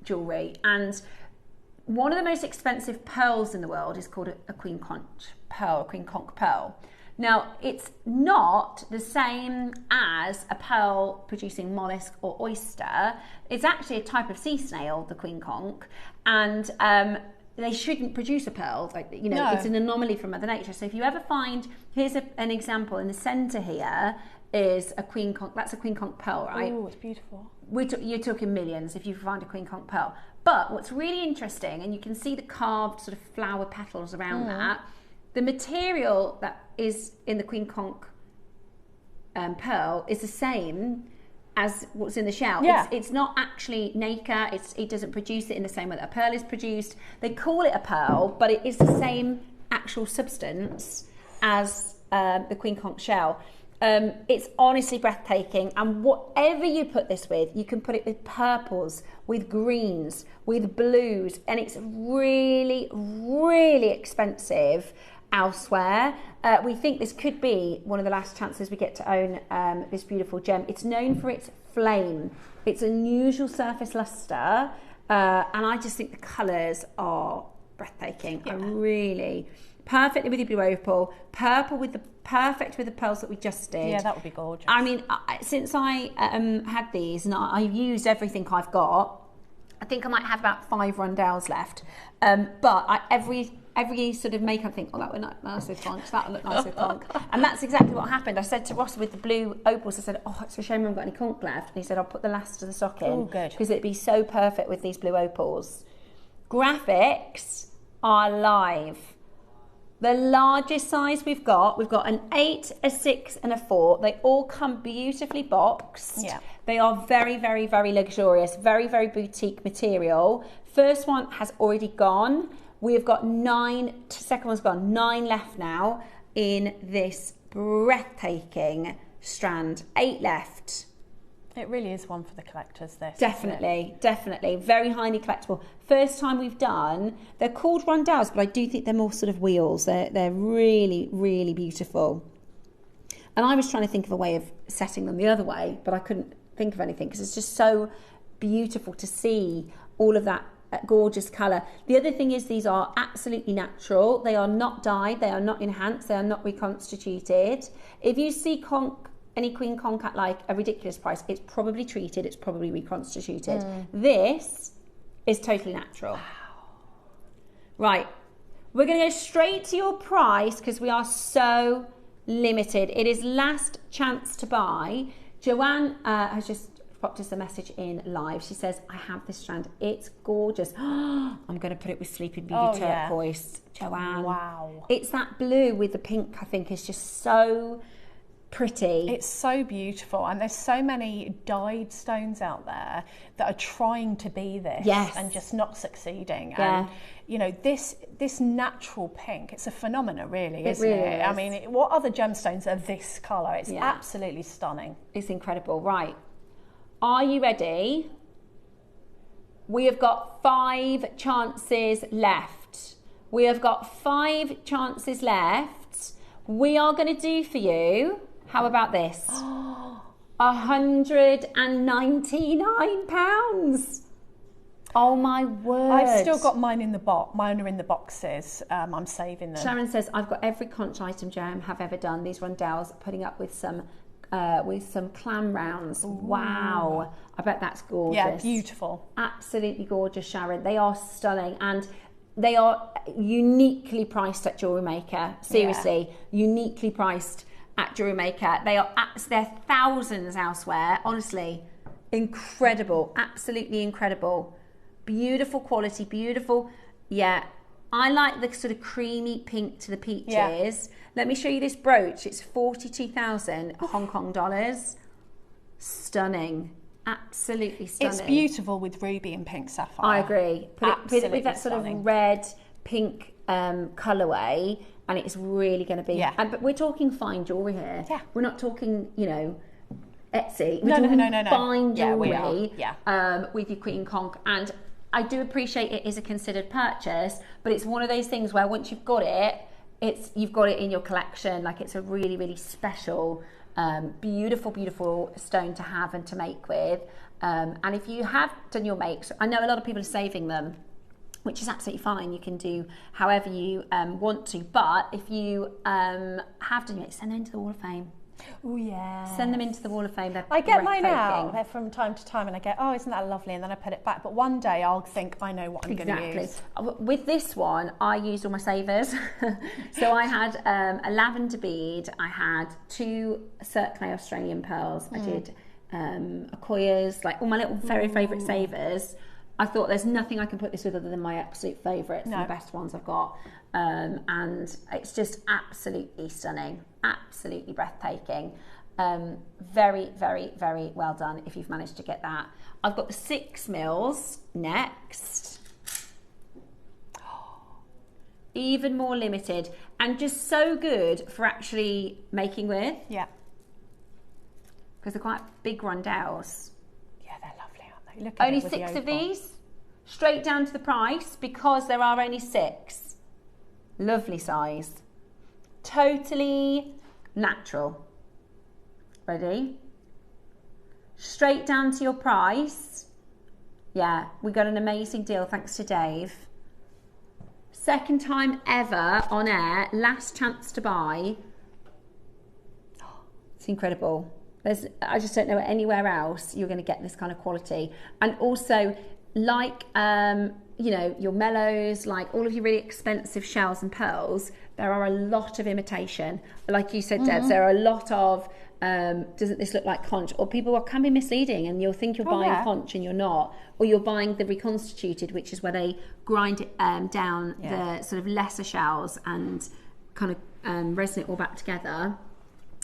jewellery. And one of the most expensive pearls in the world is called a Queen Conch pearl, a Queen Conch pearl. Now, it's not the same as a pearl producing mollusk or oyster. It's actually a type of sea snail, the Queen Conch, and they shouldn't produce a pearl. It's an anomaly from Mother Nature. So if you ever find, here's an example in the centre here is a Queen Conch. That's a Queen Conch pearl, right? Oh, it's beautiful. You're talking millions if you find a Queen Conch pearl. But what's really interesting, and you can see the carved sort of flower petals around that, the material that is in the Queen Conch pearl is the same as what's in the shell. Yeah. It's not actually nacre. It doesn't produce it in the same way that a pearl is produced. They call it a pearl, but it is the same actual substance as the Queen Conch shell. It's honestly breathtaking, and whatever you put this with, you can put it with purples, with greens, with blues, and it's really, really expensive elsewhere. We think this could be one of the last chances we get to own this beautiful gem. It's known for its flame, its unusual surface luster, and I just think the colours are breathtaking. I really, perfectly with your blue opal, purple with the perfect with the pearls that we just did. Yeah, that would be gorgeous. I mean, since I had these and I've used everything I've got, I think I might have about 5 rondelles left. But every every sort of makeup thing, oh, that would look nice with conch, that would look nice with conch. And that's exactly what happened. I said to Ross with the blue opals, I said, oh, it's a shame I haven't got any conch left. And he said, I'll put the last of the stock in. Oh, good. Because it'd be so perfect with these blue opals. Graphics are live. The largest size we've got an 8, a 6 and a 4. They all come beautifully boxed. Yeah. They are very, very, very luxurious, very, very boutique material. First one has already gone. We've got 9, second one's gone, 9 left now in this breathtaking strand. 8 left. It really is one for the collectors, this. Definitely, definitely. Very highly collectible. First time we've done, they're called rondelles, but I do think they're more sort of wheels. They're really, really beautiful. And I was trying to think of a way of setting them the other way, but I couldn't think of anything because it's just so beautiful to see all of that gorgeous colour. The other thing is these are absolutely natural. They are not dyed, they are not enhanced, they are not reconstituted. If you see any queen conch at like a ridiculous price, it's probably treated, it's probably reconstituted. This is totally natural. Wow. Right, we're going to go straight to your price because we are so limited. It is last chance to buy. Joanne has just popped us a message in live. She says, I have this strand, it's gorgeous. I'm going to put it with Sleeping Beauty turquoise. Yeah. Joanne. Wow. It's that blue with the pink, I think, is just so pretty. It's so beautiful, and there's so many dyed stones out there that are trying to be this and just not succeeding. Yeah. And you know, this natural pink, it's a phenomenon, really, isn't really it? is. I mean, what other gemstones are this colour? It's absolutely stunning. It's incredible. Right, are you ready? We have got 5 chances left. We have got 5 chances left. We are going to do for you, how about this? £199. Oh my word. I've still got mine in the box. Mine are in the boxes. I'm saving them. Sharon says, I've got every conch item Jam have ever done. These rondelles, putting up with some clam rounds. Ooh. Wow. I bet that's gorgeous. Yeah, beautiful. Absolutely gorgeous, Sharon. They are stunning, and they are uniquely priced at JewelleryMaker. Seriously, uniquely priced at JewelleryMaker. They're thousands elsewhere. Honestly, incredible. Absolutely incredible. Beautiful quality, beautiful. Yeah, I like the sort of creamy pink to the peaches. Yeah. Let me show you this brooch. It's 42,000 Hong Kong dollars. Stunning. Absolutely stunning. It's beautiful with ruby and pink sapphire. I agree. Put it with that sort stunning. of red, pink colourway, and it's really going to be... Yeah. But we're talking fine jewellery here. Yeah. We're not talking, you know, Etsy. No. Fine jewellery with your Queen Conch. And I do appreciate it is a considered purchase, but it's one of those things where once you've got it, you've got it in your collection. Like, it's a really, really special, beautiful stone to have and to make with. And if you have done your makes, I know a lot of people are saving them, which is absolutely fine. You can do however you want to. But if you have done your makes, send them into the Wall of Fame. Oh yeah. Send them into the Wall of Fame. I get mine out from time to time, and I go, oh, isn't that lovely? And then I put it back. But one day I'll think, I know what I'm going to use. With this one, I used all my savers. So I had a lavender bead. I had 2 Circle Australian pearls. I did Akoyas, like all my little very favourite savers. I thought there's nothing I can put this with other than my absolute favourites, the best ones I've got. And it's just absolutely stunning, absolutely breathtaking. Very, very, very well done if you've managed to get that. I've got the 6 mils next. Even more limited and just so good for actually making with. Yeah. Because they're quite big rondelles. Yeah, they're lovely, aren't they? Look at only 6 of these, straight down to the price because there are only 6. Lovely size. Totally natural. Ready? Straight down to your price. Yeah, we got an amazing deal thanks to Dave. Second time ever on air, last chance to buy. It's incredible. I just don't know anywhere else you're going to get this kind of quality. And also, like you know, your mellows, like all of your really expensive shells and pearls, there are a lot of imitation. Like you said, Debs, there are a lot of, doesn't this look like conch? Or people can be misleading and you'll think you're buying conch and you're not. Or you're buying the reconstituted, which is where they grind it down the sort of lesser shells and kind of resin it all back together.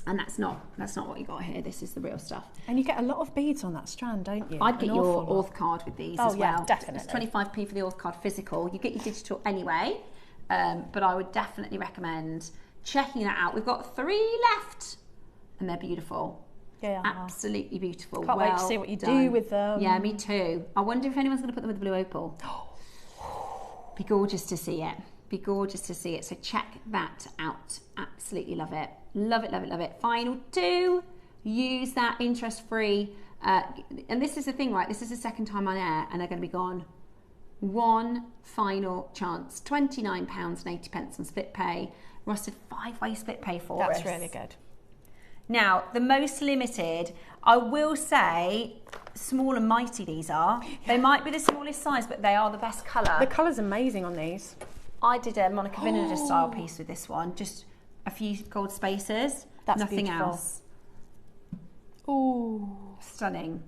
And that's not what you got here. This is the real stuff. And you get a lot of beads on that strand, don't you? I'd get your Auth card with these as well. Yeah, definitely. It's 25p for the Auth card physical. You get your digital anyway, but I would definitely recommend checking that out. We've got 3 left, and they're beautiful. Yeah, absolutely beautiful. Can't wait to see what you do with them. Yeah, me too. I wonder if anyone's going to put them with the blue opal. Be gorgeous to see it. Be gorgeous to see it. So check that out. Absolutely love it. Love it, love it, love it. Final 2. Use that interest-free. And this is the thing, right? This is the second time on air, and they're going to be gone. One final chance. £29.80 on split pay. Ross did 5-way split pay for us. That's really good. Now, the most limited, I will say, small and mighty these are. They might be the smallest size, but they are the best colour. The colour's amazing on these. I did a Monica Vinader style piece with this one. Just a few gold spaces. That's nothing beautiful. else. Ooh. Stunning.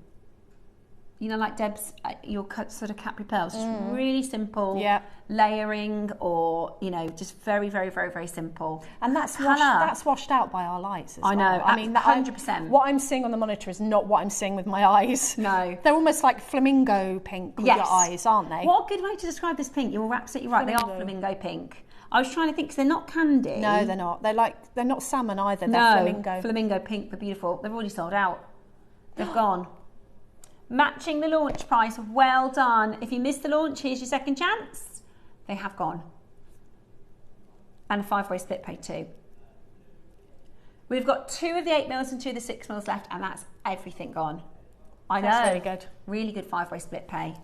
You know, like Deb's, your sort of Capri pearls, just really simple. Yeah. Layering, or you know, just very, very, very, very simple. And that's washed out by our lights as well. I know. I mean, 100%. What I'm seeing on the monitor is not what I'm seeing with my eyes. No. They're almost like flamingo pink with your eyes, aren't they? What a good way to describe this pink. You're absolutely right. Flamingo. They are flamingo pink. I was trying to think, because they're not candy. No, they're not. They're not salmon either. They're flamingo. Flamingo pink. They're beautiful. They've already sold out. They've gone. Matching the launch price. Well done. If you missed the launch, here's your second chance. They have gone. And a 5-way split pay too. We've got 2 of the 8 mils and 2 of the 6 mils left, and that's everything gone. I know. That's very good. Really good 5-way split pay.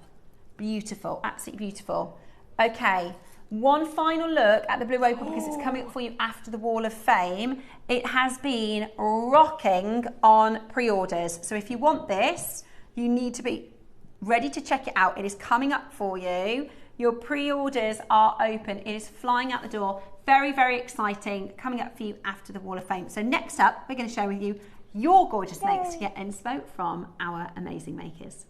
Beautiful. Absolutely beautiful. Okay. One final look at the blue opal, because it's coming up for you after the Wall of Fame. It has been rocking on pre-orders. So if you want this, you need to be ready to check it out. It is coming up for you. Your pre-orders are open. It is flying out the door. Very, very exciting. Coming up for you after the Wall of Fame. So next up, we're going to share with you your gorgeous makes to get inspo from our amazing makers.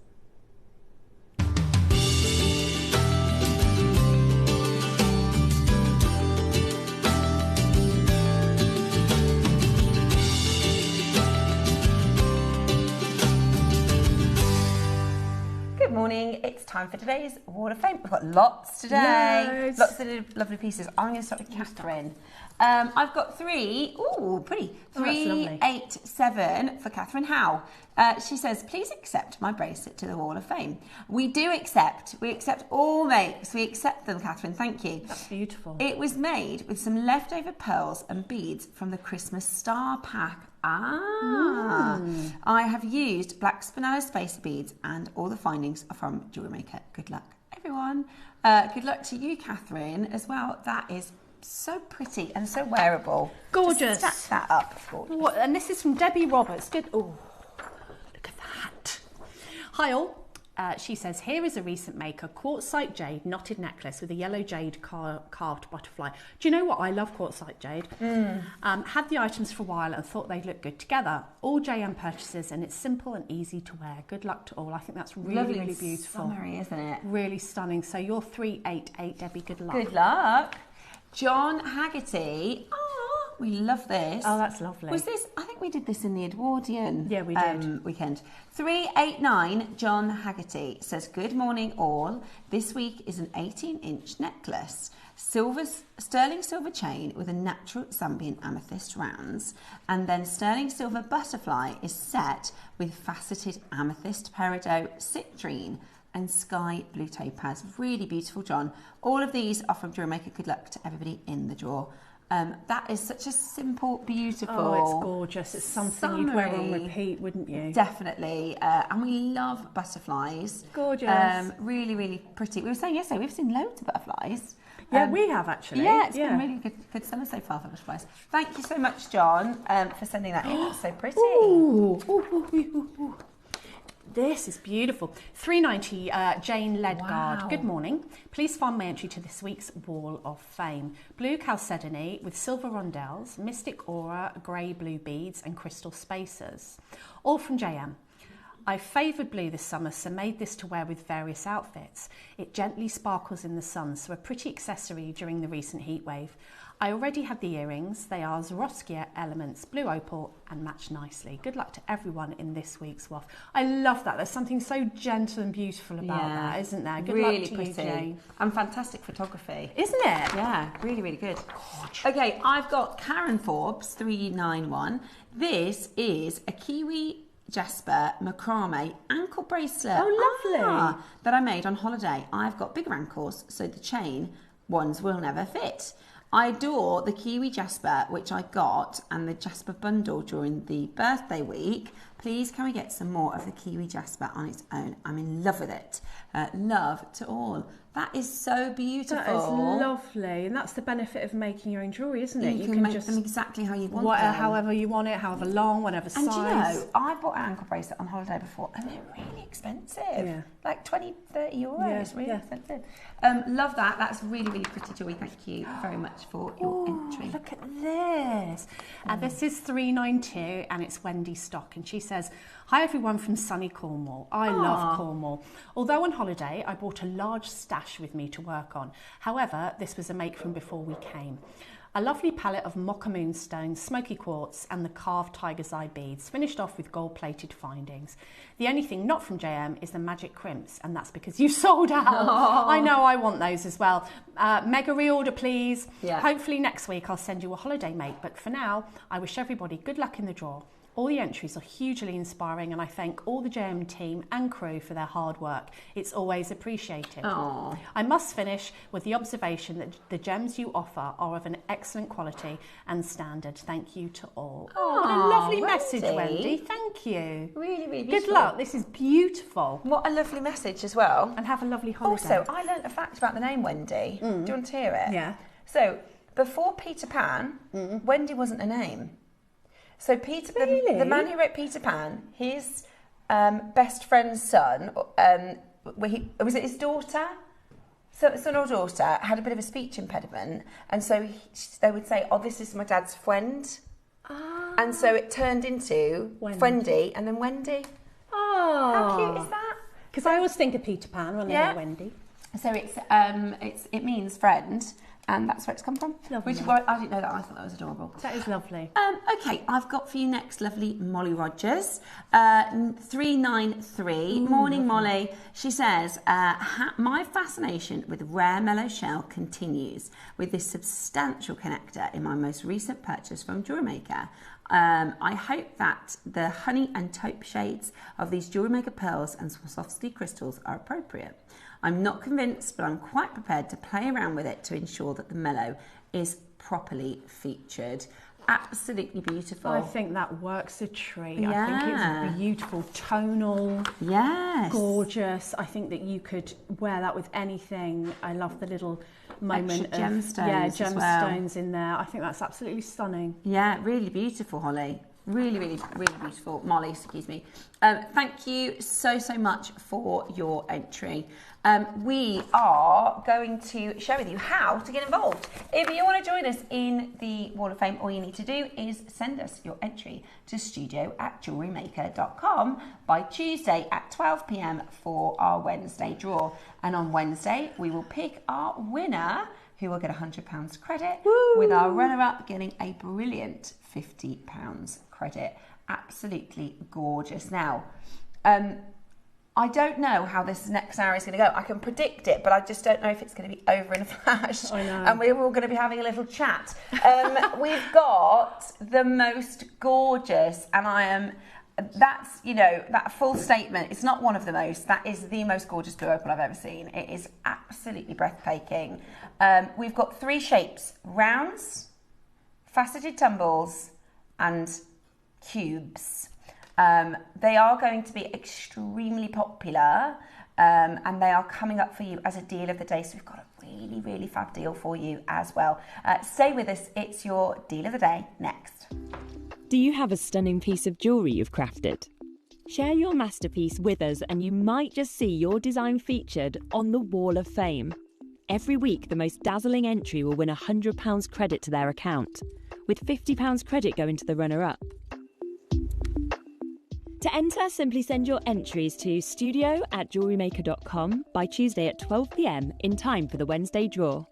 Good morning, it's time for today's Wall of Fame. We've got lots today, lots of lovely pieces. I'm going to start with Catherine. I've got 3, pretty, 387 for Catherine Howe. She says, please accept my bracelet to the Wall of Fame. We accept all makes, we accept them, Catherine, thank you. That's beautiful. It was made with some leftover pearls and beads from the Christmas Star Pack. I have used black spinella spacer beads, and all the findings are from JewelleryMaker. Good luck, everyone. Good luck to you, Catherine, as well. That is so pretty and so wearable. Gorgeous. Just stack that up. Gorgeous. And this is from Debbie Roberts. Good. Oh, look at that. Hi all. She says, here is a recent maker, quartzite jade knotted necklace with a yellow jade carved butterfly. Do you know what? I love quartzite jade. Had the items for a while and thought they'd look good together. All JM purchases, and it's simple and easy to wear. Good luck to all. I think that's really, really beautiful. Summery, isn't it? Really stunning. So you're 388, Debbie. Good luck. Good luck. John Haggerty. We love this. Oh, that's lovely. Was this? I think we did this in the Edwardian. Yeah, we did. Weekend. 389 John Haggerty says, good morning all. This week is an 18-inch necklace. Sterling silver chain with a natural Zambian amethyst rounds, and then sterling silver butterfly is set with faceted amethyst peridot citrine and sky blue topaz. Really beautiful, John. All of these are from JewelleryMaker. Good luck to everybody in the draw. That is such a simple, beautiful. Oh, it's gorgeous. It's something you'd wear on repeat, wouldn't you? Definitely. And we love butterflies. Gorgeous. Really, really pretty. We were saying yesterday, we've seen loads of butterflies. Yeah, we have actually. Yeah, it's been really good summer so far for butterflies. Thank you so much, John, for sending that in. That's so pretty. Ooh. this is beautiful. £3.90, Jane Ledgard. Wow. Good morning. Please find my entry to this week's Wall of Fame. Blue chalcedony with silver rondelles, mystic aura, grey blue beads and crystal spacers. All from JM. I favoured blue this summer, so made this to wear with various outfits. It gently sparkles in the sun, so a pretty accessory during the recent heat wave. I already had the earrings. They are Swarovski elements, blue opal, and match nicely. Good luck to everyone in this week's WAF. I love that. There's something so gentle and beautiful about that, isn't there? Good really luck to pretty. you, Jane. And fantastic photography. Isn't it? Yeah, really, really good. Okay, I've got Karen Forbes 391. This is a kiwi Jasper macrame ankle bracelet. Oh, lovely. That I made on holiday. I've got bigger ankles, so the chain ones will never fit. I adore the Kiwi Jasper, which I got, and the Jasper bundle during the birthday week. Please can we get some more of the Kiwi Jasper on its own? I'm in love with it. Love to all. That is so beautiful. That is lovely, and that's the benefit of making your own jewellery, isn't it? You can make them exactly how you want them. However you want it, however long, whatever size. And do you know, I bought an ankle bracelet on holiday before, and they're really expensive. Yeah. Like 20, 30 euros. Yeah, it's really expensive. Love that. That's really, really pretty, Joy. Thank you very much for your entry. Look at this. This is 392, and it's Wendy Stock, and she says, "Hi everyone from sunny Cornwall. I love Cornwall. Although on holiday, I brought a large stash with me to work on. However, this was a make from before we came. A lovely palette of mocha moonstones, smoky quartz and the carved tiger's eye beads, finished off with gold-plated findings. The only thing not from JM is the magic crimps, and that's because you sold out." I know, I want those as well. Mega reorder, please. Yeah. Hopefully next week I'll send you a holiday mate, but for now, I wish everybody good luck in the draw. All the entries are hugely inspiring, and I thank all the JM team and crew for their hard work. It's always appreciated. Aww. I must finish with the observation that the gems you offer are of an excellent quality and standard. Thank you to all. Oh, what a lovely message, Wendy. Thank you. Really, really Good beautiful. luck. This is beautiful. What a lovely message as well. And have a lovely holiday. Also, I learnt a fact about the name Wendy. Do you want to hear it? Yeah. So, before Peter Pan, Wendy wasn't a name. So Peter, the man who wrote Peter Pan, his best friend's son, was it his daughter? So son or daughter had a bit of a speech impediment, and so they would say, "Oh, this is my dad's friend," and so it turned into Wendy and then Wendy. Oh, how cute is that? Because I always think of Peter Pan when I hear Wendy. So it means friend. And that's where it's come from. Lovely. Which is why I didn't know that. I thought that was adorable. That is lovely. Okay, I've got for you next lovely Molly Rogers, 393. Morning, Molly. She says, my fascination with rare mellow shell continues with this substantial connector in my most recent purchase from JewelleryMaker. I hope that the honey and taupe shades of these JewelleryMaker pearls and Swarovski crystals are appropriate. I'm not convinced, but I'm quite prepared to play around with it to ensure that the mellow is properly featured. Absolutely beautiful. I think that works a treat. Yeah. I think it's beautiful, tonal, gorgeous. I think that you could wear that with anything. I love the little moment extra of gemstones, gemstones in there. I think that's absolutely stunning. Yeah, really beautiful, Holly. Really, really, really beautiful. Molly, excuse me. Thank you so, so much for your entry. We are going to share with you how to get involved. If you want to join us in the Wall of Fame, all you need to do is send us your entry to studio@jewellerymaker.com by Tuesday at 12 p.m. for our Wednesday draw. And on Wednesday, we will pick our winner, who will get £100 credit, with our runner-up getting a brilliant £50 credit. Absolutely gorgeous. Now, I don't know how this next hour is going to go. I can predict it, but I just don't know if it's going to be over in a flash. I know. And we're all going to be having a little chat. We've got the most gorgeous, and that's, you know, that full statement. It's not one of the most. That is the most gorgeous blue opal I've ever seen. It is absolutely breathtaking. We've got 3 shapes: rounds, faceted tumbles, and cubes. They are going to be extremely popular, and they are coming up for you as a deal of the day. So we've got a really, really fab deal for you as well. Stay with us. It's your deal of the day next. Do you have a stunning piece of jewellery you've crafted? Share your masterpiece with us and you might just see your design featured on the Wall of Fame. Every week, the most dazzling entry will win £100 credit to their account, with £50 credit going to the runner-up. To enter, simply send your entries to studio@jewellerymaker.com by Tuesday at 12 p.m. in time for the Wednesday draw.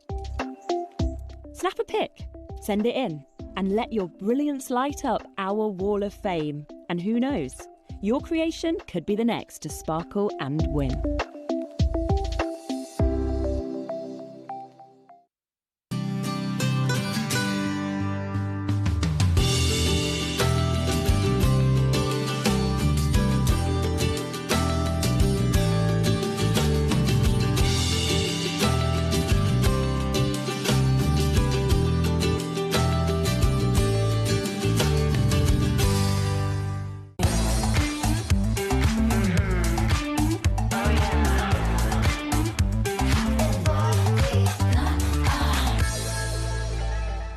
Snap a pic, send it in, and let your brilliance light up our Wall of Fame. And who knows, your creation could be the next to sparkle and win.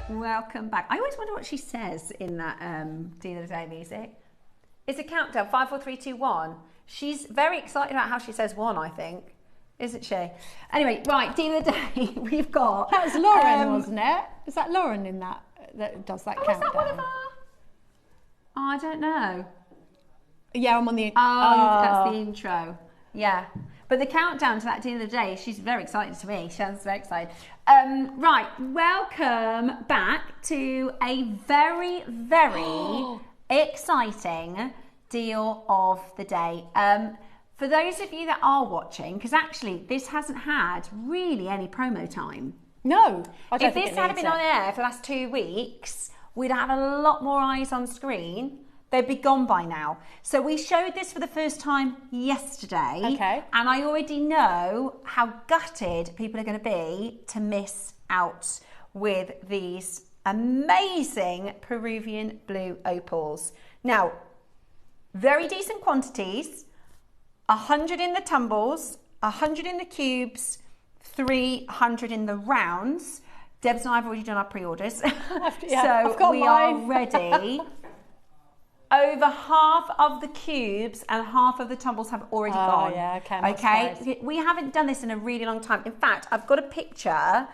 Welcome back. I always wonder what she says in that Deal of the Day music. It's a countdown, 5, 4, 3, 2, 1. She's very excited about how she says one, I think, isn't she? Anyway, right, Deal of the Day, we've got... That was Lauren, wasn't it? Is that Lauren in that does that countdown? Is that one of our... Oh, I don't know. Yeah, I'm on the... Oh, that's the intro. Yeah. But the countdown to that Deal of the Day, she's very excited to me. She sounds very excited. Right, welcome back to a very, very exciting Deal of the Day. For those of you that are watching, because actually this hasn't had really any promo time. No. I don't If think this it had needs been it. on air for the last 2 weeks, we'd have a lot more eyes on screen. They'd be gone by now. So we showed this for the first time yesterday. Okay. And I already know how gutted people are going to be to miss out with these amazing Peruvian blue opals. Now, very decent quantities, 100 in the tumbles, 100 in the cubes, 300 in the rounds. Debs and I have already done our pre-orders. I've got we mine. are ready. Over half of the cubes and half of the tumbles have already gone. Yeah, okay. I'm not Okay, surprised. we haven't done this in a really long time. In fact, I've got a picture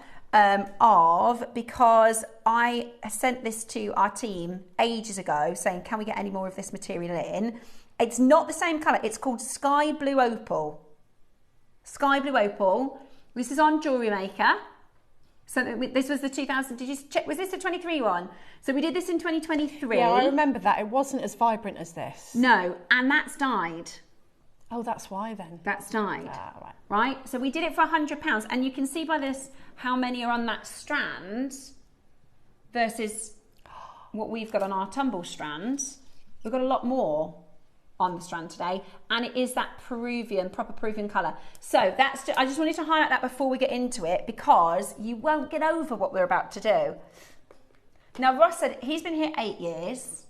because I sent this to our team ages ago saying, can we get any more of this material in? It's not the same colour. It's called Sky Blue Opal. Sky Blue Opal. This is on JewelleryMaker. So this was the 2000, did you check, was this the 23 one? So we did this in 2023. Yeah, I remember that. It wasn't as vibrant as this. No, and that's dyed. Oh, that's why then. That's dyed. Right. Right? So we did it for £100. And you can see by this how many are on that strand versus what we've got on our tumble strands. We've got a lot more on the strand today, and it is that proper Peruvian colour. So that's I just wanted to highlight that before we get into it, because you won't get over what we're about to do. Now, Ross said he's been here 8 years,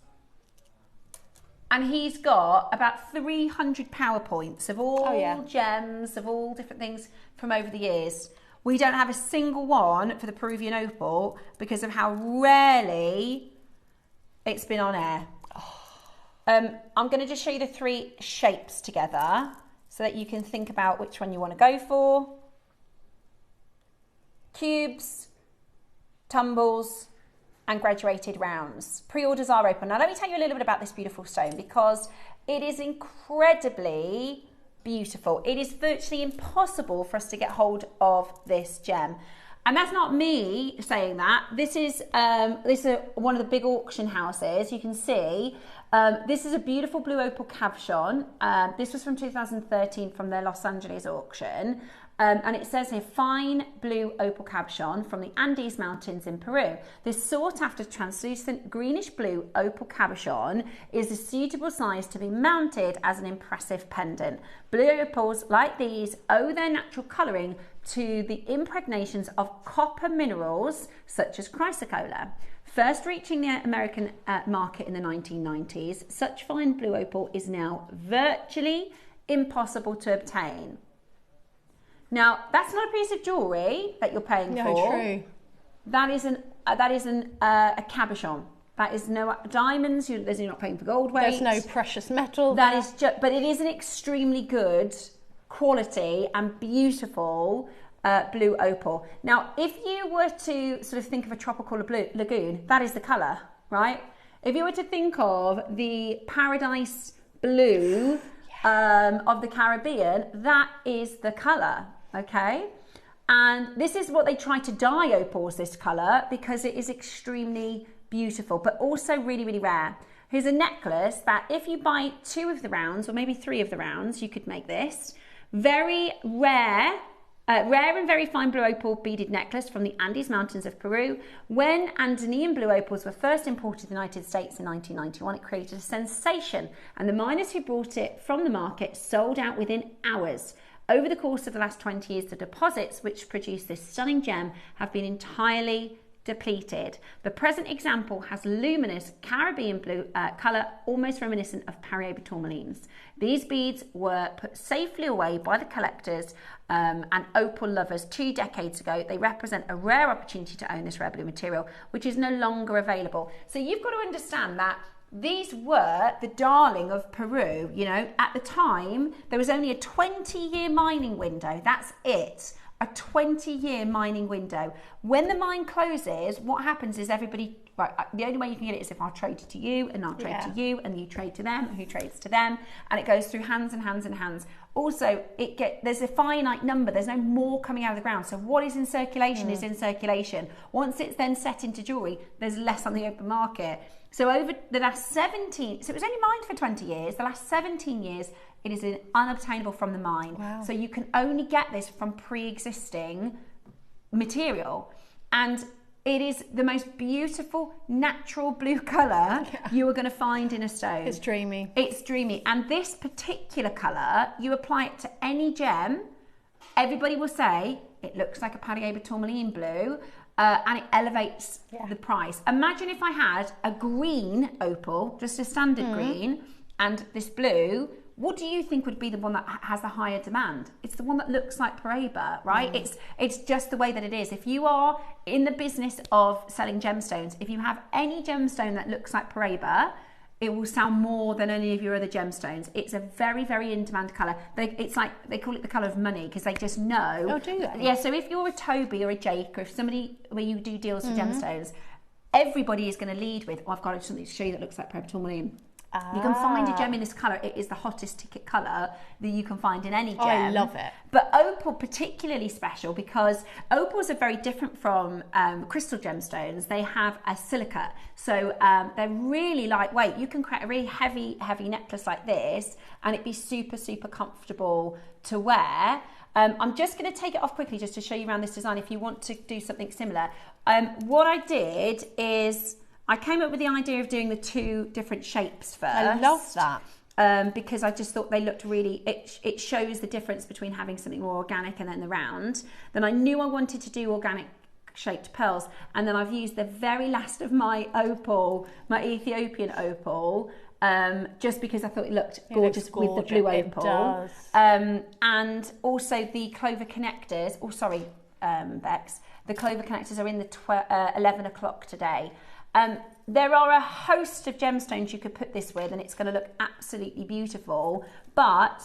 and he's got about 300 PowerPoints of all gems, of all different things from over the years. We don't have a single one for the Peruvian opal because of how rarely it's been on air. I'm going to just show you the 3 shapes together so that you can think about which one you want to go for. Cubes, tumbles, and graduated rounds. Pre-orders are open. Now let me tell you a little bit about this beautiful stone, because it is incredibly beautiful. It is virtually impossible for us to get hold of this gem. And that's not me saying that. This is one of the big auction houses. You can see this is a beautiful blue opal cabochon. This was from 2013 from their Los Angeles auction. And it says here, fine blue opal cabochon from the Andes Mountains in Peru. This sought-after translucent greenish blue opal cabochon is a suitable size to be mounted as an impressive pendant. Blue opals like these owe their natural colouring to the impregnations of copper minerals such as chrysocolla. First reaching the American market in the 1990s, such fine blue opal is now virtually impossible to obtain. Now, that's not a piece of jewellery that you're paying for. No, true. That is a cabochon. That is no diamonds. You're not paying for gold weight. There's no precious metal. That is just, but it is an extremely good quality and beautiful blue opal. Now, if you were to sort of think of a tropical lagoon, that is the colour, right? If you were to think of the paradise blue of the Caribbean, that is the colour, okay? And this is what they try to dye opals, this colour, because it is extremely beautiful, but also really, really rare. Here's a necklace that if you buy 2 of the rounds, or maybe 3 of the rounds, you could make this. Very rare, rare and very fine blue opal beaded necklace from the Andes Mountains of Peru. When Andean blue opals were first imported to the United States in 1991, it created a sensation, and the miners who bought it from the market sold out within hours. Over the course of the last 20 years, the deposits which produced this stunning gem have been entirely depleted. The present example has luminous Caribbean blue colour, almost reminiscent of Paraiba tourmalines. These beads were put safely away by the collectors and opal lovers 2 decades ago. They represent a rare opportunity to own this rare blue material, which is no longer available. So you've got to understand that these were the darling of Peru. You know, at the time, there was only a 20-year mining window. That's it. A 20-year mining window. When the mine closes, what happens is everybody, right, the only way you can get it is if I trade to you and I'll trade to you and you trade to them, who trades to them, and it goes through hands and hands and hands. Also, there's a finite number. There's no more coming out of the ground. So what is in circulation is in circulation. Once it's then set into jewellery, there's less on the open market. So over the last 17, so it was only mined for 20 years, the last 17 years, it is unobtainable from the mine. Wow. So you can only get this from pre-existing material. And it is the most beautiful, natural blue colour you are going to find in a stone. It's dreamy. It's dreamy. And this particular colour, you apply it to any gem, everybody will say, it looks like a Paraiba tourmaline blue. And it elevates the price. Imagine if I had a green opal, just a standard green, and this blue. What do you think would be the one that has the higher demand? It's the one that looks like Paraiba, right? It's just the way that it is. If you are in the business of selling gemstones, if you have any gemstone that looks like Paraiba, it will sell more than any of your other gemstones. It's a very, very in-demand colour. It's like, they call it the colour of money, because they just know. Oh, do they? Yeah, so if you're a Toby or a Jake, or if somebody where you do deals for gemstones, everybody is going to lead with, I've got something to show you that looks like Paraiba tourmaline. You can find a gem in this colour. It is the hottest ticket colour that you can find in any gem. I love it. But opal particularly special because opals are very different from crystal gemstones. They have a silica. So they're really lightweight. You can create a really heavy necklace like this and it'd be super, super comfortable to wear. I'm just going to take it off quickly just to show you around this design if you want to do something similar. What I did is I came up with the idea of doing the 2 different shapes first. I love that. Because I just thought they looked really, it shows the difference between having something more organic and then the round. Then I knew I wanted to do organic shaped pearls, and then I've used the very last of my opal, my Ethiopian opal, just because I thought it looked gorgeous with the blue opal. It does. And also the clover connectors, Bex, the clover connectors are in the 11 o'clock today. There are a host of gemstones you could put this with and it's going to look absolutely beautiful, but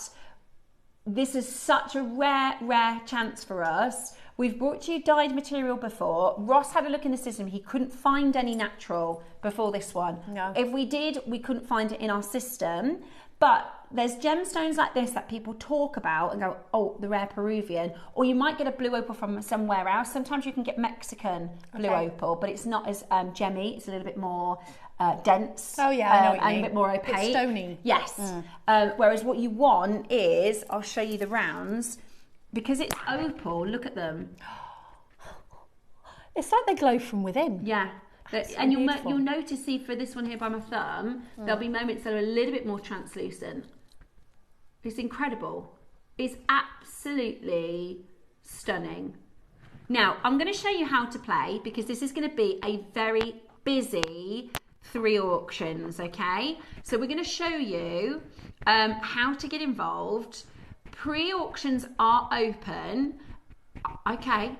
this is such a rare chance for us. We've brought you dyed material before. Ross had a look in the system. He couldn't find any natural before this one. No. If we did, we couldn't find it in our system. But there's gemstones like this that people talk about and go, oh, the rare Peruvian. Or you might get a blue opal from somewhere else. Sometimes you can get Mexican blue opal, but it's not as gemmy. It's a little bit more dense. Oh, yeah, I know what you and mean. a bit more opaque. It's stony. Yes. Whereas what you want is, I'll show you the rounds. Because it's opal, look at them. It's like they glow from within. Yeah. And you'll notice, see, for this one here by my thumb, there'll be moments that are a little bit more translucent. It's incredible. It's absolutely stunning. Now, I'm going to show you how to play because this is going to be a very busy 3 auctions, okay? So we're going to show you how to get involved. Pre-auctions are open. Okay,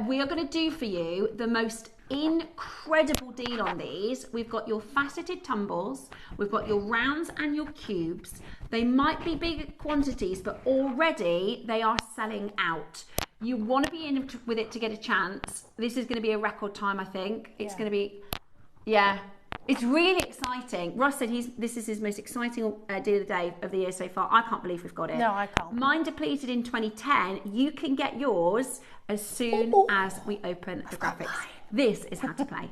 we are going to do for you the most incredible deal on these. We've got your faceted tumbles, we've got your rounds and your cubes. They might be big quantities, but already they are selling out. You want to be in with it to get a chance. This is going to be a record time, I think. It's going to be, it's really exciting. Ross said this is his most exciting deal of the day of the year so far. I can't believe we've got it. No, I can't. Mine depleted in 2010. You can get yours as soon as we open the graphics. This is how to play.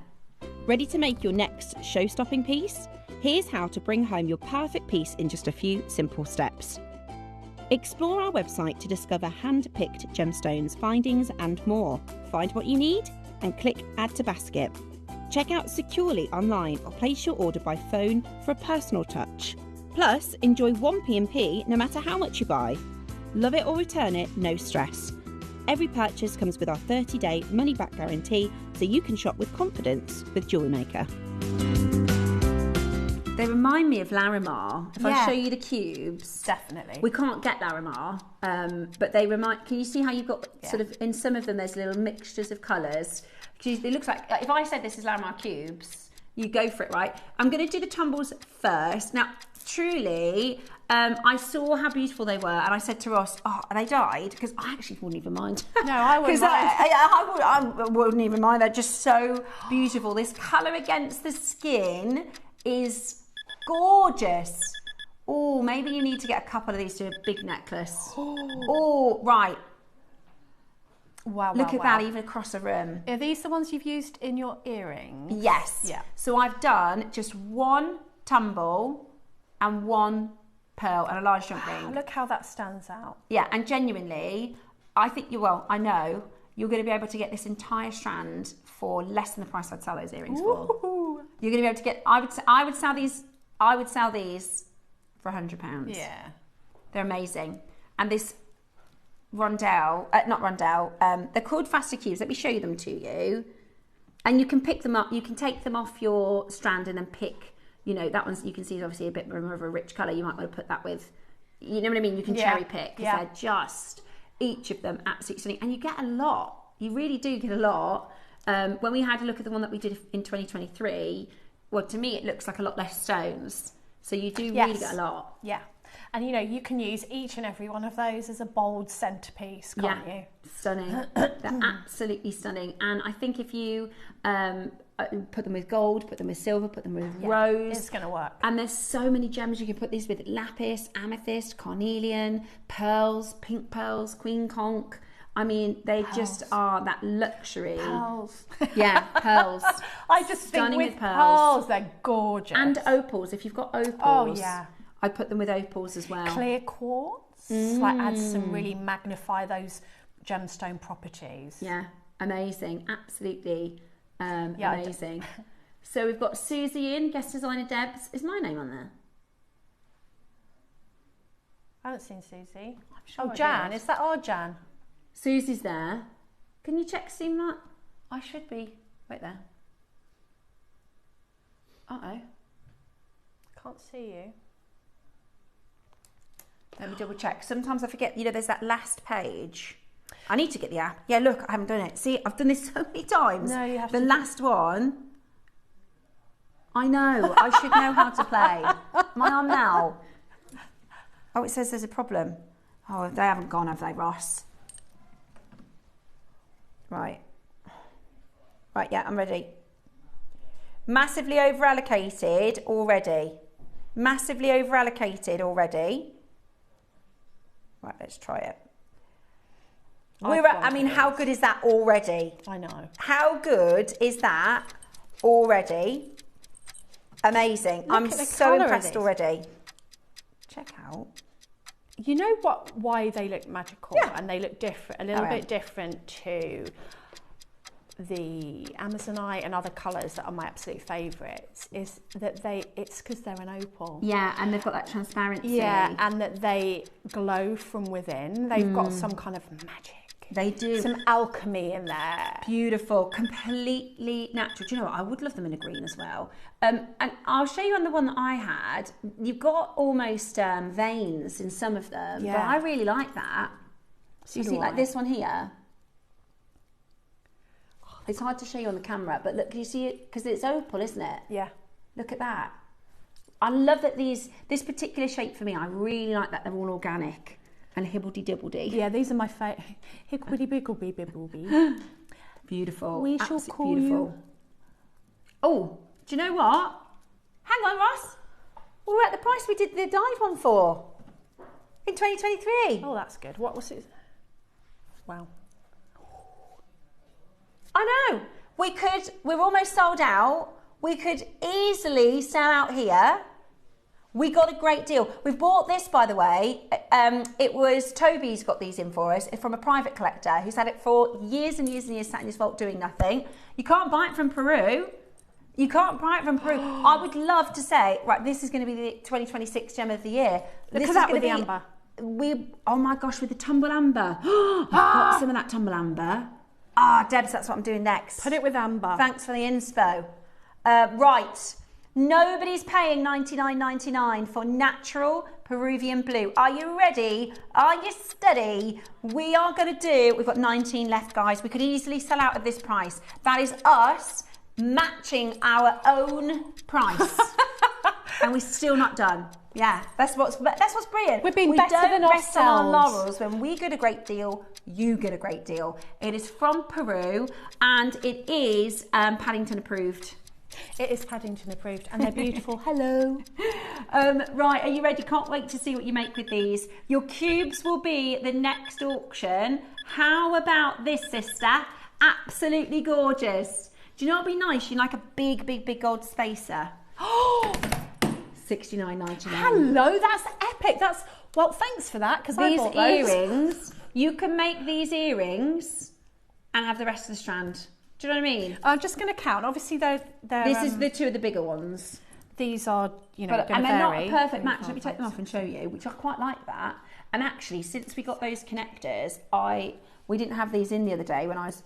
Ready to make your next show-stopping piece? Here's how to bring home your perfect piece in just a few simple steps. Explore our website to discover hand-picked gemstones, findings and more. Find what you need and click Add to Basket. Check out securely online or place your order by phone for a personal touch. Plus, enjoy one P&P no matter how much you buy. Love it or return it, no stress. Every purchase comes with our 30-day money-back guarantee, so you can shop with confidence with JewelleryMaker. They remind me of Larimar. If I show you the cubes, definitely. We can't get Larimar, but they remind. Can you see how you've got sort of in some of them? There's little mixtures of colours. It looks like if I said this is Larimar cubes, you go for it, right? I'm going to do the tumbles first. Now, truly, I saw how beautiful they were, and I said to Ross, "Oh, they died," because I actually wouldn't even mind. No, I wouldn't. I wouldn't even mind. They're just so beautiful. This colour against the skin is gorgeous. Oh, maybe you need to get a couple of these to a big necklace. Oh, right. Wow, Look at that, even across a room. Are these the ones you've used in your earrings? Yes. Yeah. So I've done just one tumble and one pearl and a large jump ring. Look how that stands out. Yeah, and genuinely, I think I know you're going to be able to get this entire strand for less than the price I'd sell those earrings for. You're going to be able to get. I would sell these for £100. Yeah. They're amazing. And this they're called faster cubes. Let me show them to you. And you can pick them up. You can take them off your strand and then pick. That one's you can see is obviously a bit more of a rich colour. You might want to put that with. You know what I mean? You can cherry pick because they're just each of them absolutely stunning, and you get a lot. You really do get a lot. When we had a look at the one that we did in 2023, well, to me it looks like a lot less stones. So you do really get a lot. Yeah. And you can use each and every one of those as a bold centerpiece, can't you? Stunning. They're absolutely stunning. And I think if you put them with gold, put them with silver, put them with rose, it's going to work. And there's so many gems you can put these with: lapis, amethyst, carnelian, pearls, pink pearls, queen conch. I mean, they just are that luxury. Pearls. Yeah, pearls. I just Stunning think with pearls, they're gorgeous. And opals. If you've got opals. Oh, yeah. I put them with opals as well. Clear quartz, adds some really magnify those gemstone properties. Yeah, amazing, absolutely amazing. So we've got Susie in, guest designer Debs. Is my name on there? I haven't seen Susie. I'm sure Jan, is that our Jan? Susie's there. Can you check see that? I should be. Wait there. Uh-oh. Can't see you. Let me double check. Sometimes I forget, there's that last page. I need to get the app. Yeah, look, I haven't done it. See, I've done this so many times. No, you have the to. last one. I know. I should know how to play. Am I on now? Oh, it says there's a problem. Oh, they haven't gone, have they, Ross? Right. Right, yeah, I'm ready. Massively over-allocated already. Massively over-allocated already. Right, let's try it. How good is that already? I know. How good is that already? Amazing. I'm so impressed already. Check out. You know why they look magical and they look different, a little bit different to the Amazonite and other colours that are my absolute favourites, is that it's because they're an opal. Yeah, and they've got that transparency. Yeah, and that they glow from within. They've got some kind of magic. They do. Some alchemy in there. Beautiful, completely natural. Do you know what? I would love them in a green as well. And I'll show you on the one that I had. You've got almost veins in some of them, but I really like that. So you see, like this one here. Oh, It's hard to show you on the camera, but look, can you see it? Because it's opal, isn't it? Yeah. Look at that. I love that this particular shape for me, I really like that they're all organic and hibbledy-dibbledy. Yeah, these are my favourite. Higgledy-biggledy-bibbleby. Beautiful. We shall Absolutely call beautiful. you. Oh, do you know what? Hang on, Ross. We were at the price we did the dyed one for in 2023. Oh, that's good. What was it? Wow. I know. We're almost sold out. We could easily sell out here. We got a great deal. We've bought this, by the way. It was Toby's got these in for us from a private collector who's had it for years and years and years, sat in his vault doing nothing. You can't buy it from Peru. You can't buy it from Peru. I would love to say, right, this is going to be the 2026 gem of the year. Look This at is that gonna with the be- amber. Oh my gosh, with the tumble amber. I've got some of that tumble amber. Ah, Debs, that's what I'm doing next. Put it with amber. Thanks for the inspo. Right, nobody's paying $99.99 for natural Peruvian blue. Are you ready? Are you steady? We've got 19 left, guys. We could easily sell out at this price. That is us matching our own price. And we're still not done. Yeah, that's what's brilliant. We've been better than We don't rest on our ourselves. laurels. When we get a great deal, you get a great deal. It is from Peru and it is Paddington approved. It is Paddington approved and they're beautiful. Hello. Right, are you ready? Can't wait to see what you make with these. Your cubes will be the next auction. How about this, sister? Absolutely gorgeous. Do you know what would be nice? You like a big, big, big gold spacer. Oh, $69.99. hello. That's epic. Well, thanks for that because I These bought those. earrings, you can make these earrings and have the rest of the strand. Do you know what I mean? I'm just going to count. Obviously, they're This is the two of the bigger ones. these are, going to And they're not vary. a perfect match. Let me take them off and show you, which I quite like that. And actually, since we got those connectors, we didn't have these in the other day when I was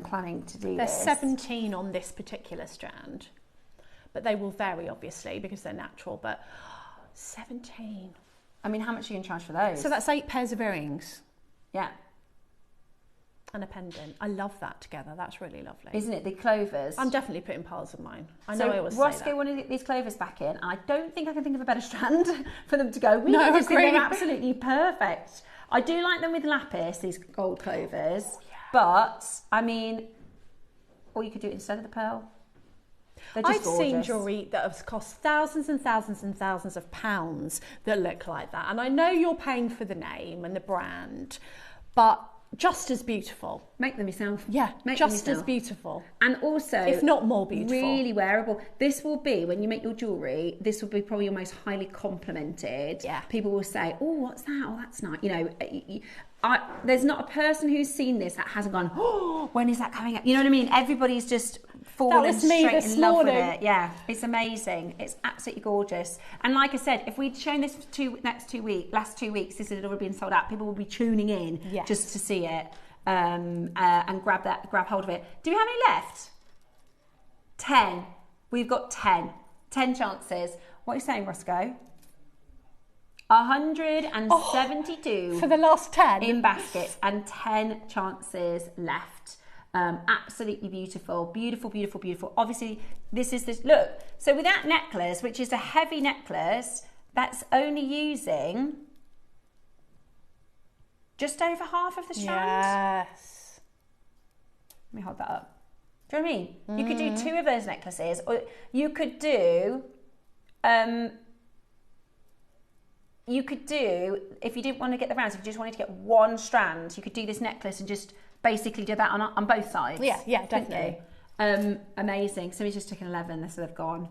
planning to do There's this. 17 on this particular strand, but they will vary obviously because they're natural. But 17. I mean, how much are you going to charge for those? So that's 8 pairs of earrings yeah, and a pendant. I love that together. That's really lovely. isn't it? The clovers. I'm definitely putting piles of mine. I know I always say Roscoe that. wanted to get these clovers back in, and I don't think I can think of a better strand for them to go with. No, I just think agreed. they're absolutely perfect. I do like them with lapis, these gold clovers, but I mean, or you could do it instead of the pearl. They're just I've seen gorgeous. jewellery that has cost thousands and thousands and thousands of pounds that look like that. And I know you're paying for the name and the brand, but just as beautiful. Make them yourself. Yeah, Make just them as yourself. beautiful. And also, If not more beautiful. really wearable. This will be, when you make your jewellery, this will be probably your most highly complimented. Yeah. People will say, oh, what's that? Oh, that's nice. You know, there's not a person who's seen this that hasn't gone, oh, when is that coming up? You know what I mean? Everybody's just fallen was me straight this in love with morning. it. Yeah, it's amazing. It's absolutely gorgeous. And like I said, if we'd shown this for last 2 weeks, this had already been sold out. People would be tuning in Yes. just to see it. And grab hold of it. Do we have any left? 10. We've got 10 chances. What are you saying, Roscoe? 172 For the last 10. in baskets and 10 chances left. Absolutely beautiful, beautiful, beautiful, beautiful. Obviously, this is this look. So with that necklace, which is a heavy necklace, that's only using just over half of the strand. Yes. Let me hold that up. Do you know what I mean? You could do 2 of those necklaces, or you could do, if you didn't want to get the rounds, if you just wanted to get 1 strand, you could do this necklace and just basically do that on both sides. Yeah, couldn't definitely. you? Amazing. So we just took an 11, so they've gone.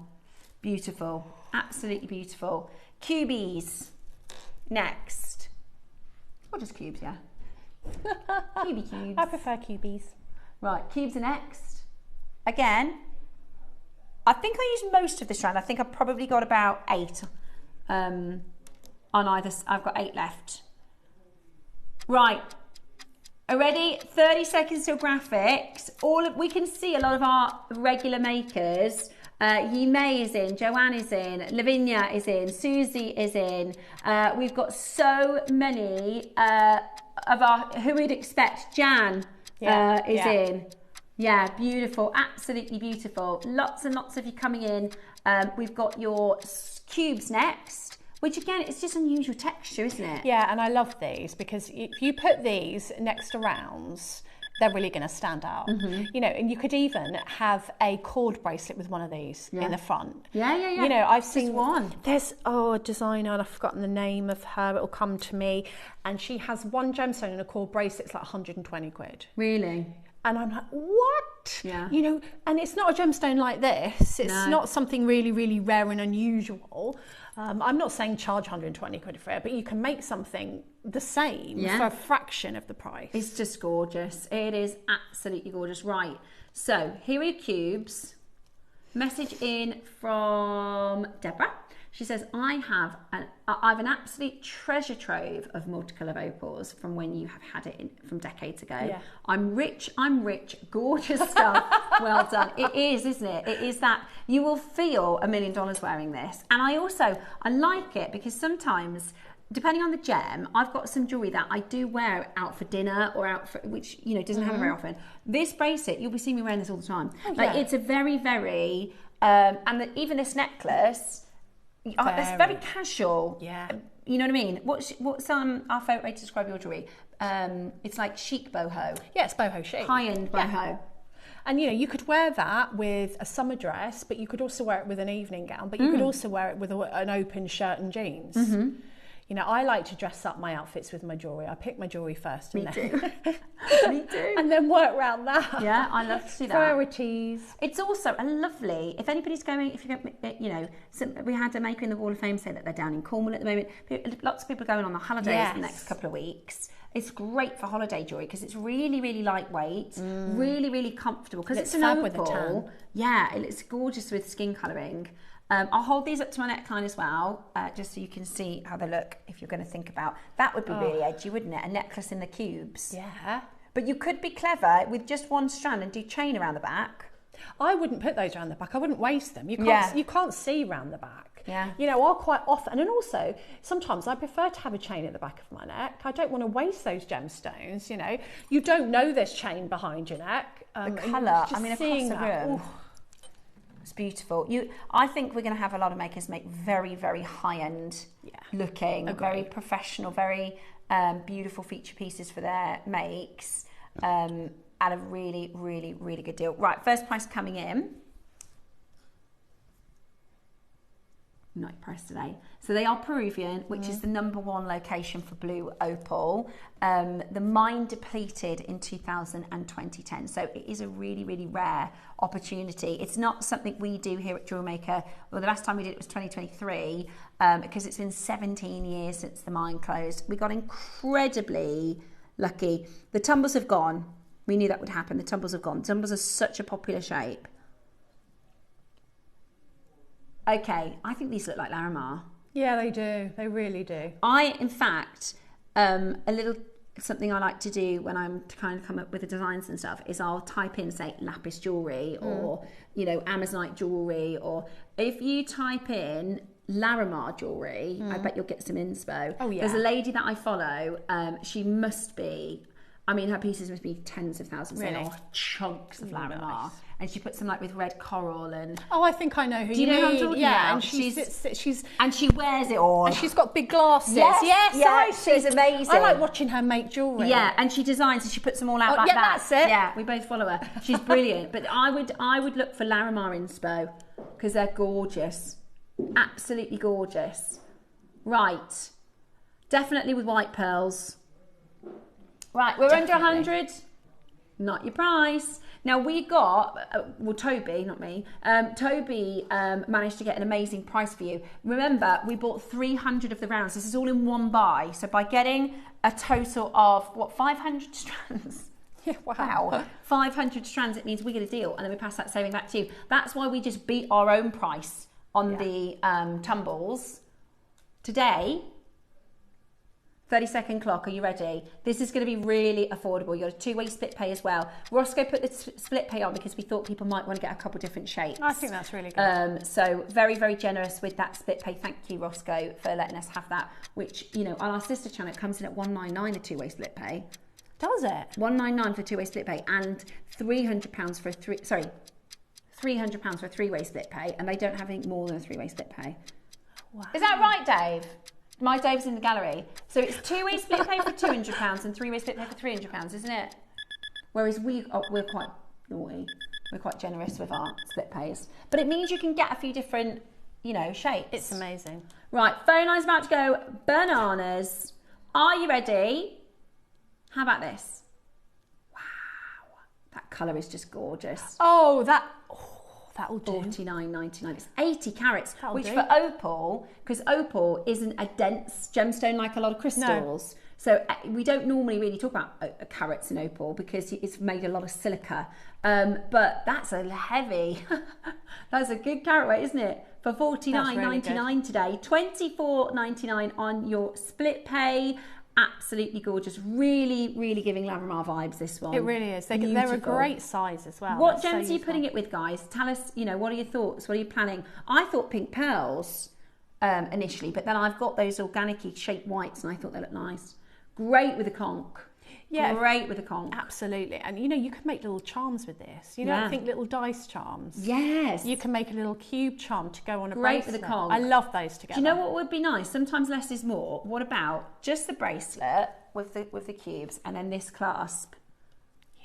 Beautiful. Absolutely beautiful. Cubies. Next. Or just cubes, yeah. Cubes. I prefer cubies. Right, cubes are next. Again, I think I used most of the strand. I think I've probably got about 8 on either. I've got 8 left. Right, are ready? 30 seconds till graphics. We can see a lot of our regular makers. Yimei is in, Joanne is in, Lavinia is in, Susie is in. We've got so many of our, who we'd expect. Jan is in. Yeah, beautiful, absolutely beautiful. Lots and lots of you coming in. We've got your cubes next, which again, it's just unusual texture, isn't it? Yeah, and I love these because if you put these next to rounds, they're really going to stand out. You know, and you could even have a cord bracelet with one of these in the front. Yeah. You know, I've seen one. There's a designer, and I've forgotten the name of her. It'll come to me, and she has one gemstone and a cord bracelet. It's like 120 quid. Really? And I'm like, what? Yeah. You know, and it's not a gemstone like this. It's not something really, really rare and unusual. I'm not saying charge 120 quid for it, but you can make something the same for a fraction of the price. It's just gorgeous. It is absolutely gorgeous. Right. So here are your cubes. Message in from Deborah. She says, I have an absolute treasure trove of multicolour opals from when you have had it from decades ago. Yeah. I'm rich, gorgeous stuff. Well done. It is, isn't it? It is that you will feel $1 million wearing this. And I like it because sometimes, depending on the gem, I've got some jewellery that I do wear out for dinner or out for, which, you know, doesn't happen very often. This bracelet, you'll be seeing me wearing this all the time. It's a very, very, even this necklace, it's very casual. Yeah. You know what I mean? What's our favourite way to describe your jewellery? It's like chic boho. Yeah, it's boho chic. High-end boho. Yeah. And you know, you could wear that with a summer dress, but you could also wear it with an evening gown, but you could also wear it with an open shirt and jeans. You know, I like to dress up my outfits with my jewellery. I pick my jewellery first. Me too. Me too. And then work around that. Yeah, I love to do that. Priorities. It's also a lovely, if anybody's going, you know, we had a maker in the Wall of Fame say that they're down in Cornwall at the moment. Lots of people are going on the holidays in the next couple of weeks. It's great for holiday jewellery because it's really, really lightweight, really, really comfortable. Because it's an opal. With a tan. Yeah, it's gorgeous with skin colouring. I'll hold these up to my neckline as well, just so you can see how they look if you're going to think about. That would be really edgy, wouldn't it? A necklace in the cubes. Yeah. But you could be clever with just one strand and do chain around the back. I wouldn't put those around the back. I wouldn't waste them. You can't see around the back. Yeah. You know, I'll quite often, and also sometimes I prefer to have a chain at the back of my neck. I don't want to waste those gemstones. You know, you don't know there's chain behind your neck. The colour. I mean, across the room. It's beautiful. I think we're going to have a lot of makers make very, very high-end looking, very professional, very beautiful feature pieces for their makes at a really, really, really good deal. Right, first price coming in. Night price today. So they are Peruvian, which is the #1 location for blue opal. The mine depleted in 2000 and 2010. So it is a really, really rare opportunity. It's not something we do here at JewelleryMaker. Well, the last time we did it was 2023 because it's been 17 years since the mine closed. We got incredibly lucky. The tumbles have gone. We knew that would happen. The tumbles have gone. Tumbles are such a popular shape. Okay, I think these look like Larimar. Yeah, they do. They really do. In fact, something I like to do when I'm trying to come up with the designs and stuff is I'll type in, say, lapis jewellery or, you know, Amazonite jewellery, or if you type in Larimar jewellery, I bet you'll get some inspo. Oh, yeah. There's a lady that I follow, she must be, I mean, her pieces must be tens of thousands. Really? They are chunks of Larimar. Nice. And she puts them like with red coral and... Oh, I think I know who do you know mean. who I'm talking about? And she's and she wears it all. And she's got big glasses. Yes, she's amazing. I like watching her make jewellery. Yeah, and she designs and she puts them all out like that. Yeah, that's it. Yeah, we both follow her. She's brilliant. But I would look for Larimar inspo because they're gorgeous. Absolutely gorgeous. Right. Definitely with white pearls. Right, we're under 100. Not your price. Now we got, Toby, not me, Toby managed to get an amazing price for you. Remember, we bought 300 of the rounds. This is all in one buy. So by getting a total of, 500 strands? Yeah, wow. 500 strands, it means we get a deal and then we pass that saving back to you. That's why we just beat our own price on the tumbles. Today, 30-second clock, are you ready? This is going to be really affordable. You've got a two-way split pay as well. Roscoe put the split pay on because we thought people might want to get a couple different shapes. I think that's really good. So very, very generous with that split pay. Thank you, Roscoe, for letting us have that, which, you know, on our sister channel, it comes in at $199, a two-way split pay. Does it? £199 for a two-way split pay and £300 for £300 for a three-way split pay, and they don't have anything more than a three-way split pay. Wow. Is that right, Dave? My Dave's in the gallery. So it's two-way split pay for £200 and three-way split pay for £300, isn't it? Whereas we're quite naughty. We're quite generous with our split pays. But it means you can get a few different, shapes. It's amazing. Right, phone line's about to go bananas. Are you ready? How about this? Wow, that colour is just gorgeous. Oh, that'll do. $49.99. It's 80 carats, That'll which do. for opal, because opal isn't a dense gemstone like a lot of crystals. No. So we don't normally really talk about carats in opal because it's made a lot of silica. But that's a heavy, that's a good carat weight, isn't it? For $49.99 today, $24.99 on your split pay. Absolutely gorgeous. Really, really giving Larimar vibes, this one. It really is. They're a great size as well. What gems are you putting it with, guys? Tell us, what are your thoughts? What are you planning? I thought pink pearls initially, but then I've got those organic-y shaped whites and I thought they look nice. Great with a conch. Yeah. Great with a conch. Absolutely. And you can make little charms with this. I think little dice charms. Yes. You can make a little cube charm to go on a Great bracelet. with a conch. I love those together. Do you know what would be nice? Sometimes less is more. What about just the bracelet with the cubes and then this clasp? Yeah.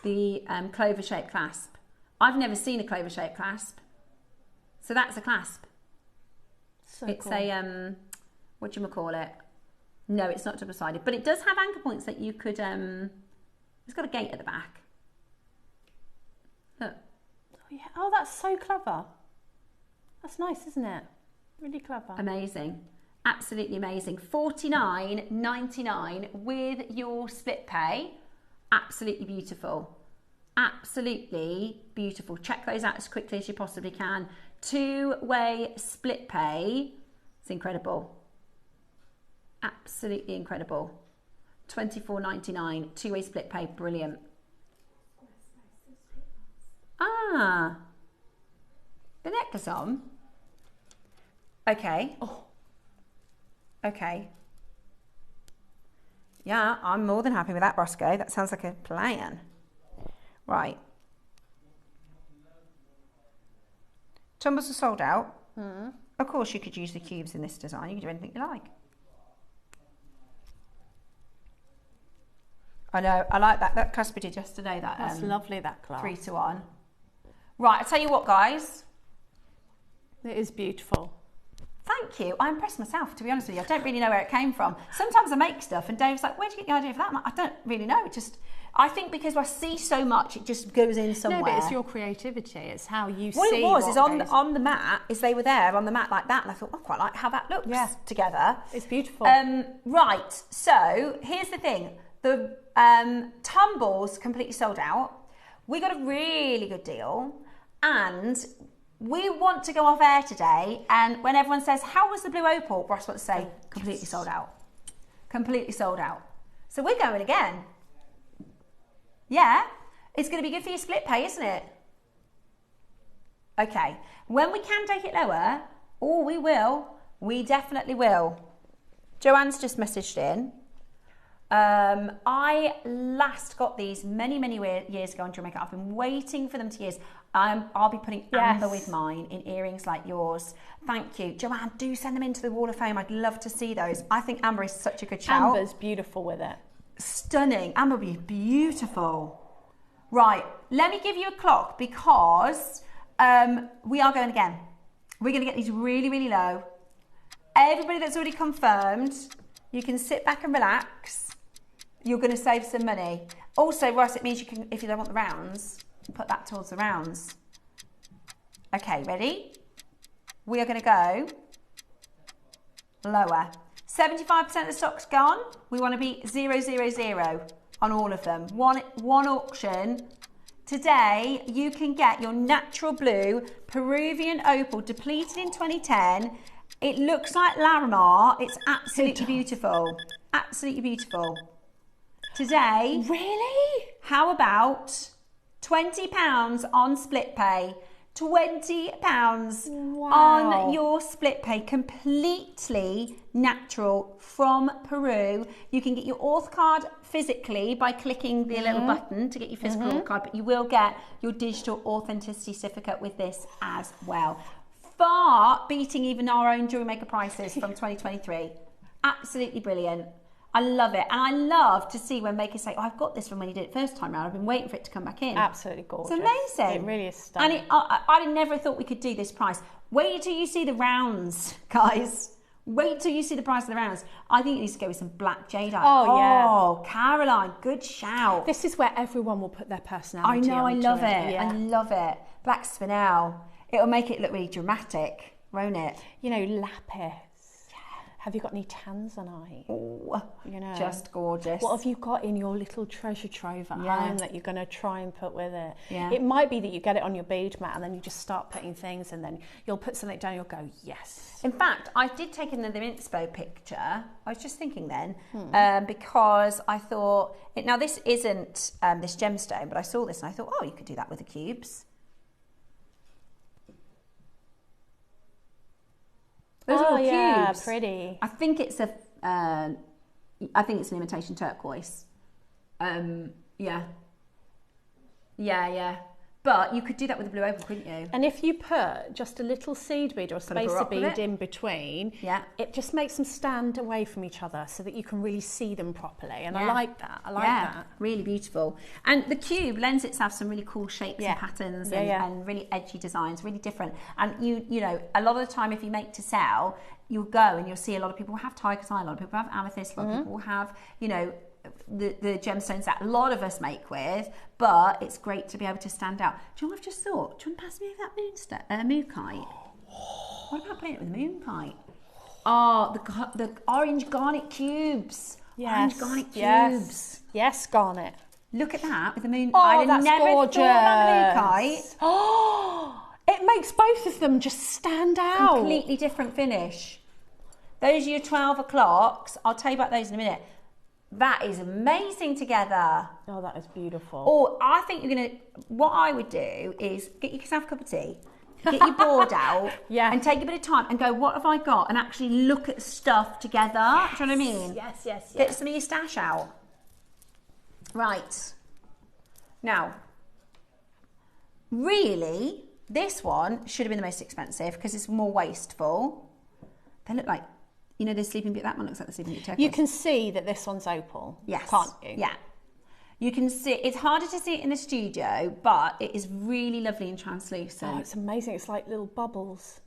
The clover shaped clasp. I've never seen a clover shaped clasp. So that's a clasp. So it's cool. A what do you call it? No, it's not double-sided, but it does have anchor points that you could. It's got a gate at the back. Look. Oh, yeah. Oh, that's so clever. That's nice, isn't it? Really clever. Amazing, absolutely amazing. $49.99 with your split pay. Absolutely beautiful. Absolutely beautiful. Check those out as quickly as you possibly can. Two-way split pay. It's incredible. Absolutely incredible. $24.99, two-way split pay, brilliant. Ah, the necklace on. Okay. Oh. Okay. Yeah, I'm more than happy with that, Roscoe. That sounds like a plan. Right. Tumbles are sold out. Mm. Of course, you could use the cubes in this design. You can do anything you like. I know, I like that clasp we did yesterday. That's lovely, that clasp. 3-to-1. Right, I'll tell you what, guys. It is beautiful. Thank you. I impressed myself, to be honest with you. I don't really know where it came from. Sometimes I make stuff and Dave's like, where'd you get the idea for that? I don't really know. I think because I see so much, it just goes in somewhere. No, but it's your creativity. It's how you see what it was is on the mat, is they were there on the mat like that, and I thought, I quite like how that looks together. It's beautiful. Right, so here's the thing. The tumbles completely sold out. We got a really good deal, and we want to go off air today, and when everyone says, how was the blue opal? Ross wants to say, completely sold out. Completely sold out. So we're going again. Yeah, it's going to be good for your split pay, isn't it? Okay, when we can take it lower, we will. We definitely will. Joanne's just messaged in. I last got these many years ago on JewelleryMaker. I've been waiting for them to years. I'll be putting amber with mine in earrings like yours. Thank you. Joanne, do send them into the Wall of Fame. I'd love to see those. I think amber is such a good shout. Amber's beautiful with it. Stunning. Amber would be beautiful. Right, let me give you a clock because we are going again. We're going to get these really low. Everybody that's already confirmed, you can sit back and relax. You're going to save some money. Also, Ross, it means you can, if you don't want the rounds, put that towards the rounds. Okay, ready? We are going to go lower. 75% of the stock's gone. We want to be 000 on all of them. One auction. Today, you can get your natural blue Peruvian opal depleted in 2010. It looks like Larimar. It's absolutely beautiful. Absolutely beautiful. Today, really? How about £20 on split pay? £20 Wow. on your split pay, completely natural from Peru. You can get your Auth card physically by clicking the little button to get your physical Auth card, but you will get your digital authenticity certificate with this as well. Far beating even our own Jewellery Maker prices from 2023. Absolutely brilliant. I love it. And I love to see when makers say, oh, I've got this from when you did it first time round. I've been waiting for it to come back in. Absolutely gorgeous. It's amazing. It really is stunning. And I never thought we could do this price. Wait till you see the rounds, guys. Wait till you see the price of the rounds. I think it needs to go with some black jadeite. Oh, yeah. Oh, Caroline, good shout. This is where everyone will put their personality I know, I onto love it. Yeah. I love it. Black spinel. It'll make it look really dramatic, won't it? You know, lapis. Have you got any tanzanite? Oh, You know, just gorgeous. What have you got in your little treasure trove at home that you're going to try and put with it? Yeah. It might be that you get it on your bead mat and then you just start putting things, and then you'll put something down and you'll go, yes. In fact, I did take another inspo picture. I was just thinking then, because I thought, now this isn't this gemstone, but I saw this and I thought, oh, you could do that with the cubes. Those are all cubes. Pretty. I think it's an imitation turquoise. Yeah. But you could do that with a blue opal, couldn't you? And if you put just a little seed bead or a spacer bead in between, it just makes them stand away from each other so that you can really see them properly. And I like that. I like that. Really beautiful. And the cube lends itself some really cool shapes and patterns and really edgy designs, really different. And you know, a lot of the time if you make to sell, you'll go and you'll see a lot of people have tiger's eye, a lot of people have amethyst, a lot of people have, you know, the gemstones that a lot of us make with, but it's great to be able to stand out. Do you know what I've just thought? Do you want to pass me over that moonkite? What about playing it with a moonkite? Oh, the orange garnet cubes. Yes. Orange garnet cubes. Yes, garnet. Look at that with the moon. Oh, I'd that's never gorgeous. thought about the moonkite. Oh, it makes both of them just stand out. Completely different finish. Those are your 12 o'clocks. I'll tell you about those in a minute. That is amazing together. Oh, that is beautiful. Or I think you're going to, what I would do is get yourself a cup of tea, get your board out and take a bit of time and go, what have I got? And actually look at stuff together. Yes. Do you know what I mean? Yes. Get some of your stash out. Right. Now, really, this one should have been the most expensive because it's more wasteful. They look like, you know, the sleeping beauty, that one looks like the sleeping beauty turquoise. You can see that this one's opal. Yes. Can't you? Yeah. You can see, it's harder to see it in the studio, but it is really lovely and translucent. Oh, it's amazing. It's like little bubbles.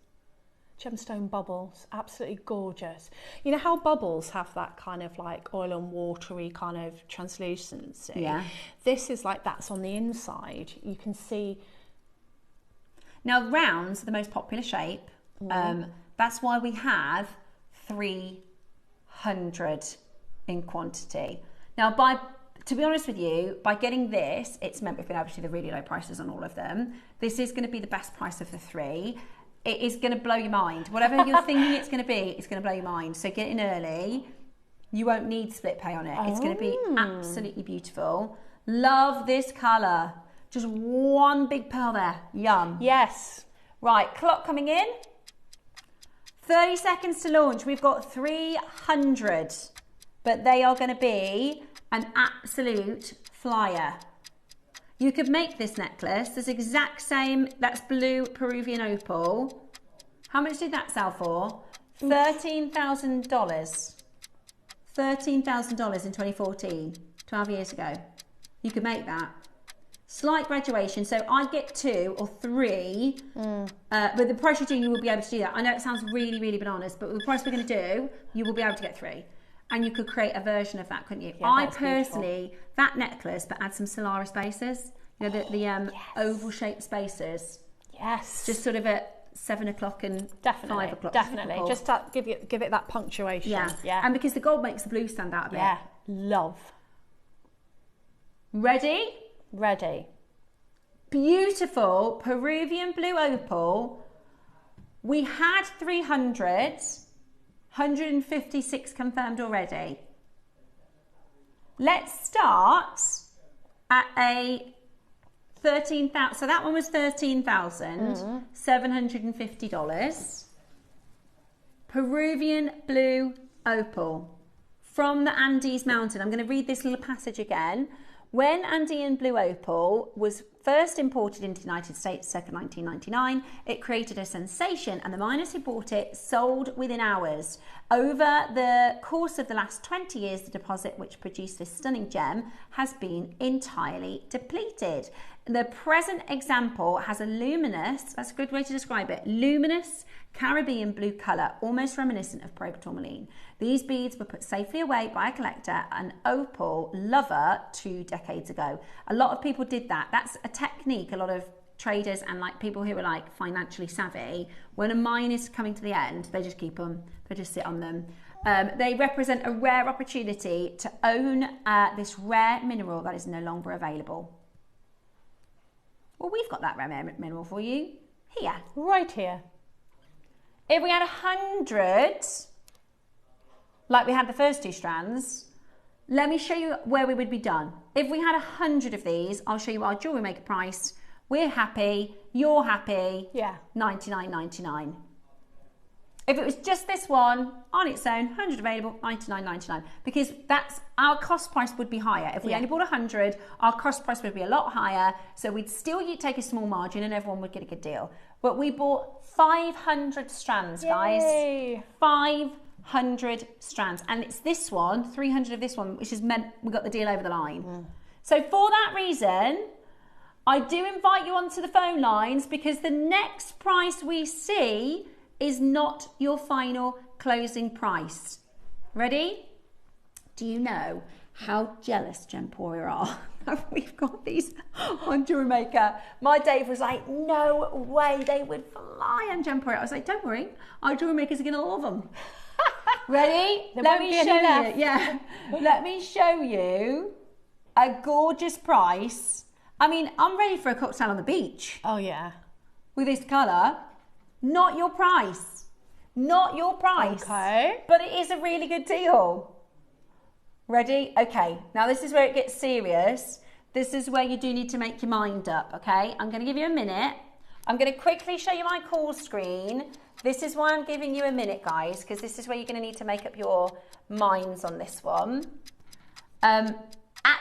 Gemstone bubbles. Absolutely gorgeous. You know how bubbles have that kind of like oil and watery kind of translucency? Yeah. This is like that's on the inside. You can see. Now, rounds are the most popular shape. That's why we have 300 in quantity. Now, to be honest with you, by getting this, it's meant we've been able to do the really low prices on all of them. This is going to be the best price of the three. It is going to blow your mind. Whatever you're thinking it's going to be, it's going to blow your mind. So get in early. You won't need split pay on it. It's going to be absolutely beautiful. Love this colour. Just one big pearl there. Yum. Yes. Right, clock coming in. 30 seconds to launch. We've got 300, but they are going to be an absolute flyer. You could make this necklace. This exact same, that's blue Peruvian opal. How much did that sell for? $13,000. $13,000 in 2014, 12 years ago. You could make that. Slight graduation, so I'd get 2 or 3, but the price you're doing, you will be able to do that. I know it sounds really, really bananas, but with the price we're going to do, you will be able to get 3. And you could create a version of that, couldn't you? Yeah, I personally, that necklace, but add some Solaris spaces, you know, the oval-shaped spaces. Yes. Just sort of at 7 o'clock and 5 o'clock. Definitely. Just to give it that punctuation. Yeah. And because the gold makes the blue stand out a bit. Yeah. Love. Ready? Ready. Beautiful Peruvian blue opal. We had 300, 156 confirmed already. Let's start at a 13,000. So that one was $13,750. Peruvian blue opal from the Andes Mountain. I'm going to read this little passage again. When Andean blue opal was first imported into the United States circa 1999, it created a sensation, and the miners who bought it sold within hours. Over the course of the last 20 years, the deposit which produced this stunning gem has been entirely depleted. The present example has a luminous, that's a good way to describe it, luminous Caribbean blue colour, almost reminiscent of pearl tourmaline. These beads were put safely away by a collector, an opal lover, 2 decades ago. A lot of people did that. That's a technique a lot of traders and like people who are like financially savvy, when a mine is coming to the end, they just keep them, they just sit on them. They represent a rare opportunity to own this rare mineral that is no longer available. Well, we've got that rare mineral for you here. Right here. If we had 100, like we had the first 2 strands, let me show you where we would be done. If we had 100 of these, I'll show you our jewellery maker price. We're happy, you're happy, yeah, $99.99. If it was just this one on its own, 100 available, $99.99, because that's our cost price would be higher. If we only bought 100, our cost price would be a lot higher, so we'd still take a small margin and everyone would get a good deal. But we bought 500 strands, guys. Yay. 500 strands, and it's this one, 300 of this one, which has meant we got the deal over the line. So for that reason, I do invite you onto the phone lines, because the next price we see is not your final closing price. Ready? Do you know how jealous Gemporia are? We've got these on JewelleryMaker. My Dave was like, no way, they would fly on Gemporia. I was like, don't worry, our JewelleryMakers are going to love them. Ready? Let me show you. Yeah. Let me show you a gorgeous price. I mean, I'm ready for a cocktail on the beach. Oh yeah. With this colour. Not your price. Not your price. Okay. But it is a really good deal. Ready? Okay. Now this is where it gets serious. This is where you do need to make your mind up, okay? I'm going to give you a minute. I'm going to quickly show you my call screen. This is why I'm giving you a minute, guys, because this is where you're going to need to make up your minds on this one. At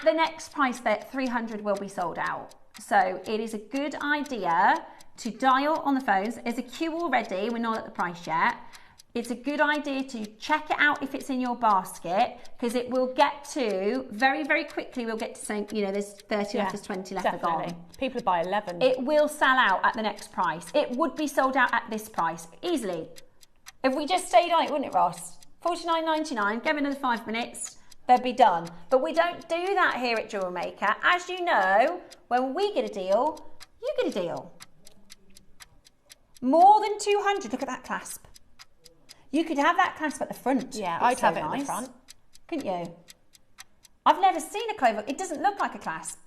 the next price, that 300 will be sold out. So it is a good idea to dial on the phones. There's a queue already, we're not at the price yet. It's a good idea to check it out if it's in your basket, because it will get to, very, very quickly, we'll get to saying, you know, there's 30 left, there's 20 left, definitely. are gone. People buy 11. It will sell out at the next price. It would be sold out at this price, easily. If we just stayed on it, wouldn't it, Ross? $49.99, give it another 5 minutes, they'd be done. But we don't do that here at JewelleryMaker. As you know, when we get a deal, you get a deal. More than 200, look at that clasp. You could have that clasp at the front. Yeah, It's I'd so have it nice. at the front. Couldn't you? I've never seen a clover. It doesn't look like a clasp.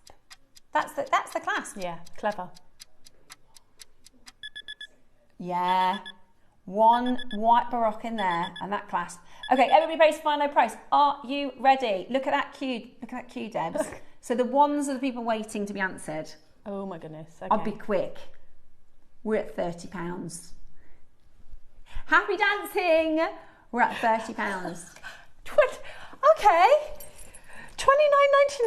That's the clasp. Yeah, clever. Yeah. One white baroque in there and that clasp. Okay, everybody pays final price. Are you ready? Look at that queue. Look at that queue, Debs. So the ones are the people waiting to be answered. Oh my goodness. Okay. I'll be quick. We're at £30. Happy dancing! We're at £30. Okay. $29.99,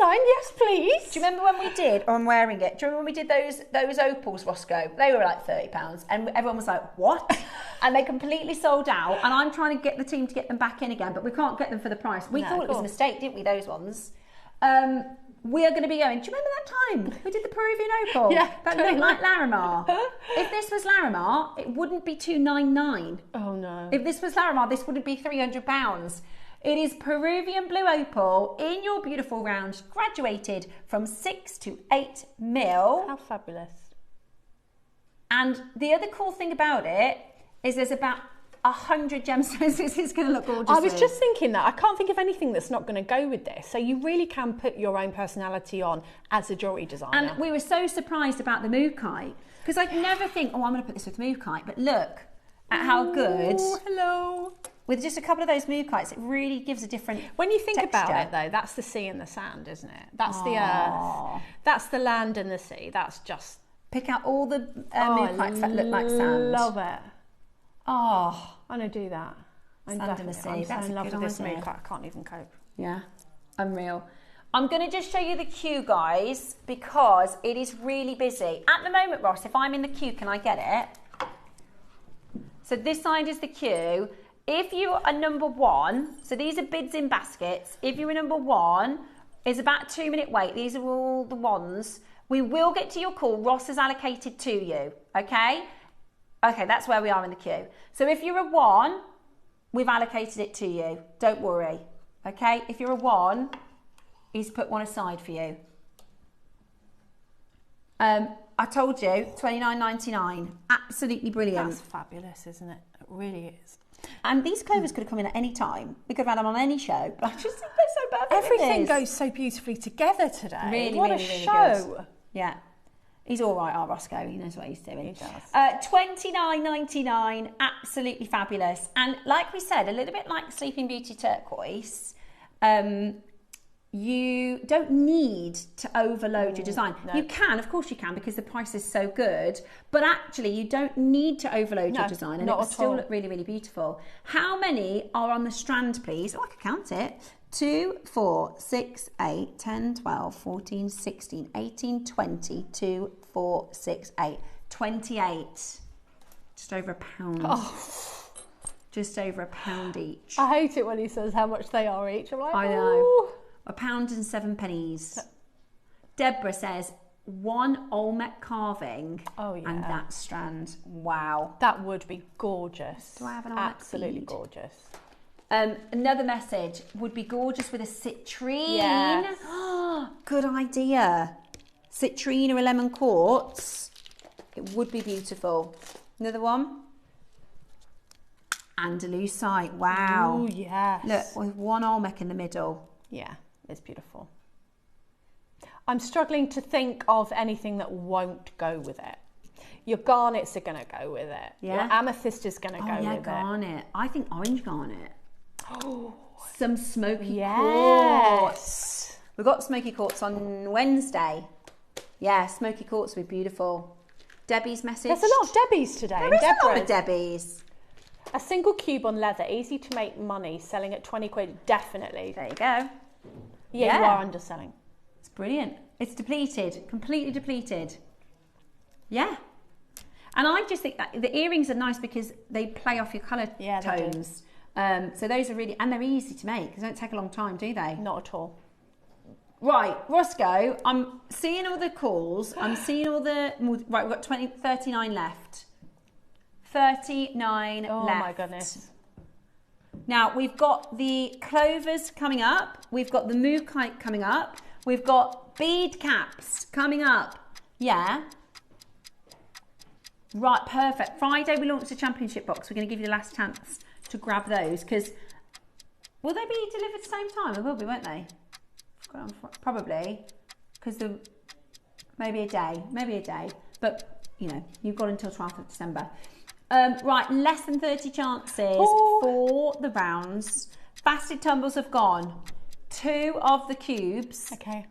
yes please. Do you remember when we did, or I'm wearing it, do you remember when we did those opals, Roscoe? They were like £30 and everyone was like, what? And they completely sold out, and I'm trying to get the team to get them back in again, but we can't get them for the price. We thought it was a mistake, didn't we, those ones? We are going to be going, do you remember that time we did the Peruvian opal? Yeah. That looked like Larimar. If this was Larimar, it wouldn't be $299. Oh no. If this was Larimar, this wouldn't be £300. It is Peruvian blue opal in your beautiful round, graduated from 6 to 8 mil. How fabulous. And the other cool thing about it is there's about 100 gemstones. This is going to look gorgeous. I was just thinking that. I can't think of anything that's not going to go with this. So you really can put your own personality on as a jewellery designer. And we were so surprised about the mookaite, because I'd never think, oh, I'm going to put this with mookaite. But look, at how good, hello. with just a couple of those mood kites, it really gives a different When you think texture. about it, though, that's the sea and the sand, isn't it? That's the earth. That's the land and the sea. That's just... Pick out all the mood kites that look like sand. Love it. Oh, I'm going to do that. Sand and the sea. I'm That's so in a love good with this idea. mood kite. I can't even cope. yeah, unreal. I'm going to just show you the queue, guys, because it is really busy. At the moment, Ross, if I'm in the queue, can I get it? So this side is the queue. If you are number one, so these are bids in baskets. If you are number one, it's about a 2-minute wait. These are all the ones. We will get to your call. Ross is allocated to you, okay? Okay, that's where we are in the queue. So if you're a 1, we've allocated it to you. Don't worry, okay? If you're a 1, he's put one aside for you. I told you, $29.99. Absolutely brilliant. That's fabulous, isn't it? It really is. And these clovers could have come in at any time. We could have had them on any show. But I just think they're so perfect. Everything with this. goes so beautifully together today. Really, what really, a really show. good. Yeah. He's all right, our Roscoe. He knows what he's doing. He does. $29.99. Absolutely fabulous. And like we said, a little bit like Sleeping Beauty Turquoise, you don't need to overload your design. no. You can, of course you can, because the price is so good, but actually you don't need to overload your design, and it not will at still all. look really, really beautiful. How many are on the strand, please? Oh, I can count it. 2, 4, 6, 8, 10, 12, 14, 16, 18, 20, 2, 4, 6, 8, 28. Just over £1. Oh. Just over £1 each. I hate it when he says how much they are each. I'm like, I know. "Ooh." £1.07. Deborah says 1 Olmec carving. Oh, yeah. And that strand. Wow. That would be gorgeous. Do I have an Olmec Absolutely bead? gorgeous. Another message would be gorgeous with a citrine. Yes. Good idea. Citrine or a lemon quartz. It would be beautiful. Another one. Andalusite. Wow. Oh, yes. Look, with 1 Olmec in the middle. Yeah, it's beautiful. I'm struggling to think of anything that won't go with it. Your garnets are going to go with it. Yeah. Your amethyst is going to go Yeah, with garnet. I think orange garnet. Oh, Some smoky yes. quartz. We've got smoky quartz on Wednesday. Yeah, smoky quartz would be beautiful. Debbie's message. There's a lot of Debbies today. There is a lot of Deborah's. Debbie's. A single cube on leather, easy to make money, selling at 20 quid, definitely. There you go. Yeah, Yeah. you are underselling. It's brilliant. It's depleted, completely depleted. Yeah. And I just think that the earrings are nice because they play off your colour Yeah, they do. tones. So those are really, and they're easy to make. They don't take a long time, do they? Not at all. Right, Roscoe, I'm seeing all the calls. I'm seeing all the, right, we've got 39 left. 39 Oh left. my goodness. Now, we've got the clovers coming up. We've got the moo kite coming up. We've got bead caps coming up. Yeah. Right, perfect. Friday, we launched a championship box. We're going to give you the last chance to grab those because will they be delivered at the same time? They will be, won't they? Probably, because maybe a day. But, you know, you've got until 12th of December. Right, less than 30 chances for the rounds. Fasted tumbles have gone. 2 of the cubes. Okay.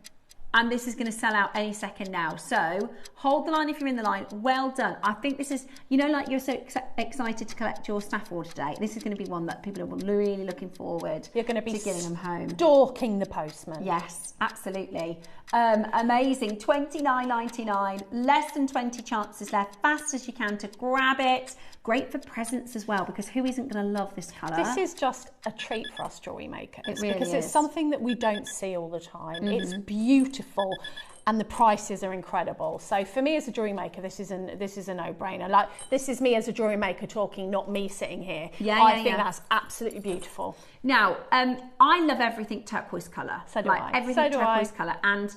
And this is going to sell out any second now. So hold the line if you're in the line. Well done. I think this is, you know, like you're so excited to collect your staff order today. This is going to be one that people are really looking forward You're going to be getting them home. Stalking the postman. Yes, absolutely. Amazing. $29.99. Less than 20 chances left. Fast as you can to grab it. Great for presents as well, because who isn't going to love this colour? This is just a treat for us jewellery makers. It really because is. it's something that we don't see all the time. It's beautiful and the prices are incredible. So for me as a jewellery maker, this is a no-brainer. Like, this is me as a jewellery maker talking, not me sitting here. I think that's absolutely beautiful. Now, I love everything turquoise colour. So do I. Everything So do turquoise I. colour. And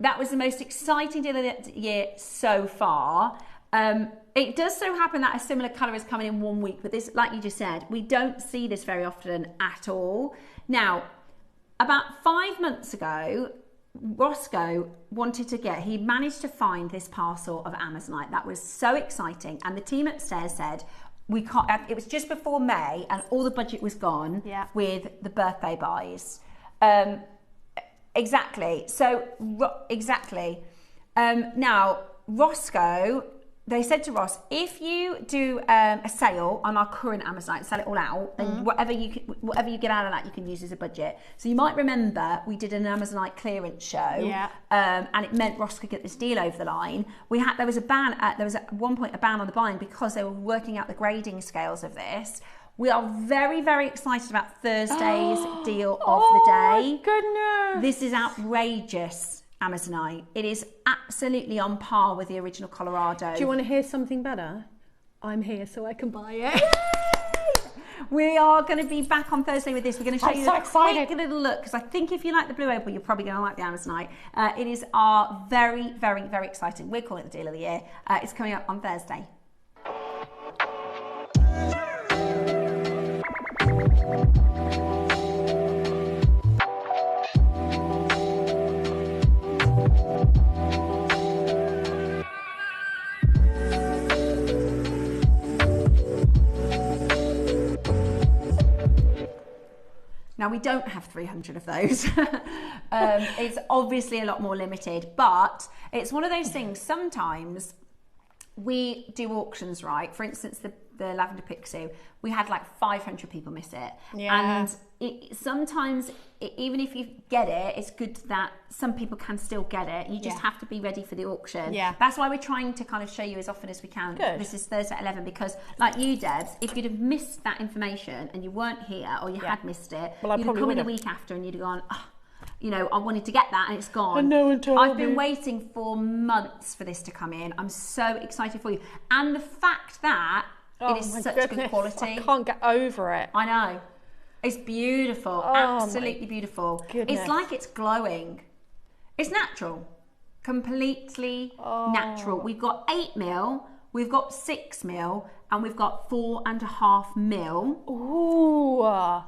that was the most exciting deal of the year so far. It does so happen that a similar colour is coming in 1 week, but this, like you just said, we don't see this very often at all. Now, about 5 months ago, Roscoe he managed to find this parcel of Amazonite. That was so exciting. And the team upstairs said, we can't. It was just before May, and all the budget was gone with the birthday buys. Exactly. So exactly. Now Roscoe, they said to Ross, if you do a sale on our current Amazonite, sell it all out, then whatever you get out of that, you can use as a budget. So you might remember we did an Amazonite clearance show, and it meant Ross could get this deal over the line. There was at one point a ban on the buying because they were working out the grading scales of this. We are very, very excited about Thursday's deal of the day. Oh my goodness! This is outrageous, Amazonite. It is absolutely on par with the original Colorado. Do you want to hear something better? I'm here so I can buy it. We are going to be back on Thursday with this. We're going to show you a quick little look, because I think if you like the blue opal, you're probably going to like the Amazonite. It is our very, very, very exciting. We're calling it the deal of the year. It's coming up on Thursday. Now, we don't have 300 of those. It's obviously a lot more limited, but it's one of those things. Sometimes we do auctions, right? For instance, the Lavender Pixie, we had like 500 people miss it. Yeah. And sometimes, even if you get it, it's good that some people can still get it. You just have to be ready for the auction. Yeah. That's why we're trying to kind of show you as often as we can. Good. This is Thursday at 11, because like you, Debs, if you'd have missed that information and you weren't here, or you had missed it, well, you'd have come in a week after and you'd have gone, I wanted to get that and it's gone. And no one told I've been me. waiting for months for this to come in. I'm so excited for you. And the fact that it is such good quality. I can't get over it. I know. It's beautiful. Absolutely beautiful. Goodness. It's like it's glowing. It's natural. Completely natural. We've got 8mm, we've got 6mm, and we've got 4.5mm. Ooh.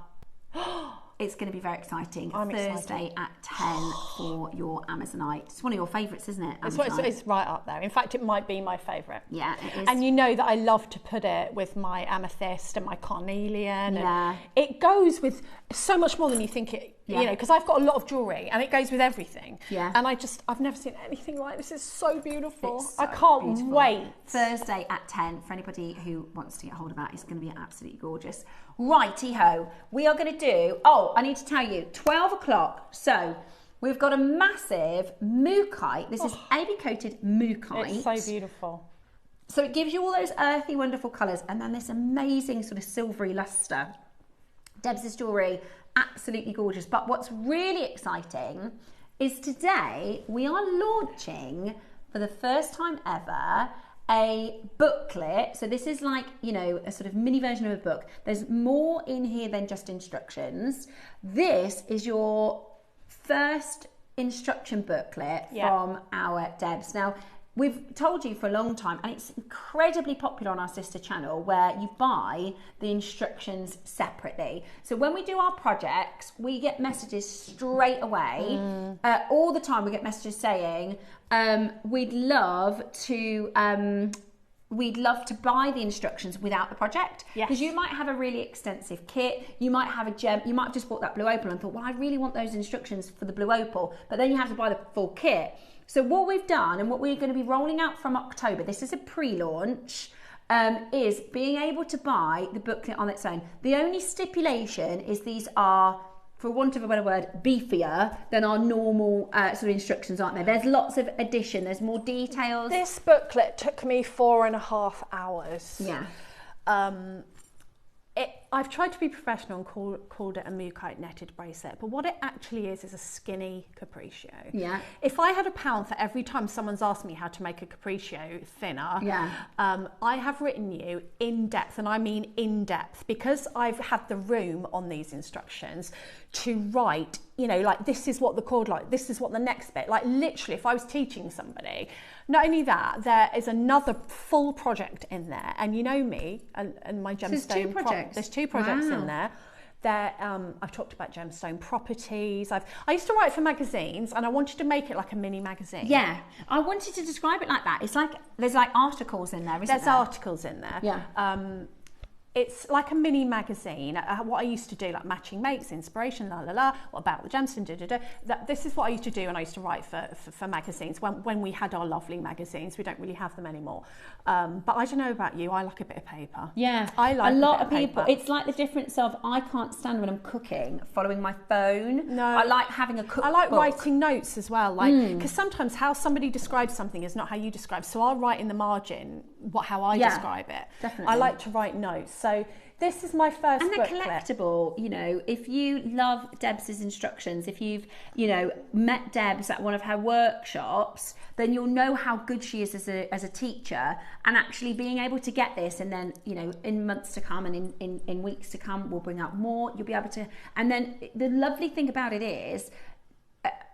It's going to be very exciting. I'm Thursday excited. at 10 for your Amazonite. It's one of your favourites, isn't it? It's right up there. In fact, it might be my favourite. Yeah, it is. And you know that I love to put it with my amethyst and my carnelian. Yeah. And it goes with so much more than you think it, because I've got a lot of jewellery and it goes with everything. Yeah. And I've never seen anything like this. It's so beautiful. It's so I can't beautiful. wait. Thursday at 10 for anybody who wants to get hold of that. It's going to be absolutely gorgeous. Righty-ho. We are going to do, I need to tell you, 12 o'clock. So we've got a massive mookaite. This is AB-coated mookaite. It's so beautiful. So it gives you all those earthy, wonderful colours, and then this amazing sort of silvery lustre. Debs' jewellery, absolutely gorgeous. But what's really exciting is today we are launching, for the first time ever, a booklet. So this is like, a sort of mini version of a book. There's more in here than just instructions. This is your first instruction booklet from our Debs. Now, we've told you for a long time, and it's incredibly popular on our sister channel, where you buy the instructions separately. So when we do our projects, we get messages straight away. All the time we get messages saying, we'd love to buy the instructions without the project. Because you might have a really extensive kit, you might have a gem, you might have just bought that blue opal and thought, well, I really want those instructions for the blue opal, but then you have to buy the full kit. So what we've done, and what we're going to be rolling out from October, this is a pre-launch, is being able to buy the booklet on its own. The only stipulation is these are, for want of a better word, beefier than our normal sort of instructions, aren't there? There's lots of addition, there's more details. This booklet took me 4.5 hours. Yeah. I've tried to be professional and called it a mookaite netted bracelet, but what it actually is a skinny capriccio. Yeah. If I had £1 for every time someone's asked me how to make a capriccio thinner, I have written you in depth, and I mean in depth, because I've had the room on these instructions to write, like this is what the cord, like this is what the next bit, like literally if I was teaching somebody. Not only that, there is another full project in there, and you know me and my gemstone. There's two projects. There's two projects in there. I've talked about gemstone properties. I used to write for magazines, and I wanted to make it like a mini magazine. Yeah, I wanted to describe it like that. It's like there's like articles in there, isn't there? There's articles in there. Yeah. it's like a mini magazine. What I used to do, like matching makes, inspiration, la la la, what about the gemstone, da da da. This is what I used to do, and I used to write for magazines when we had our lovely magazines. We don't really have them anymore. But I don't know about you, I like a bit of paper. Yeah, I like a lot of paper. people. It's like the difference of I can't stand when I'm cooking, following my phone. No, I like having a cookbook. I like writing notes as well, like because sometimes how somebody describes something is not how you describe. So I'll write in the margin how I describe it. Definitely. I like to write notes. So this is my first and they're booklet. collectible. You know, if you love Deb's instructions, if you've met Deb's at one of her workshops, then you'll know how good she is as a teacher. And actually being able to get this, and then in months to come and in weeks to come, we'll bring out more. You'll be able to. And then the lovely thing about it is,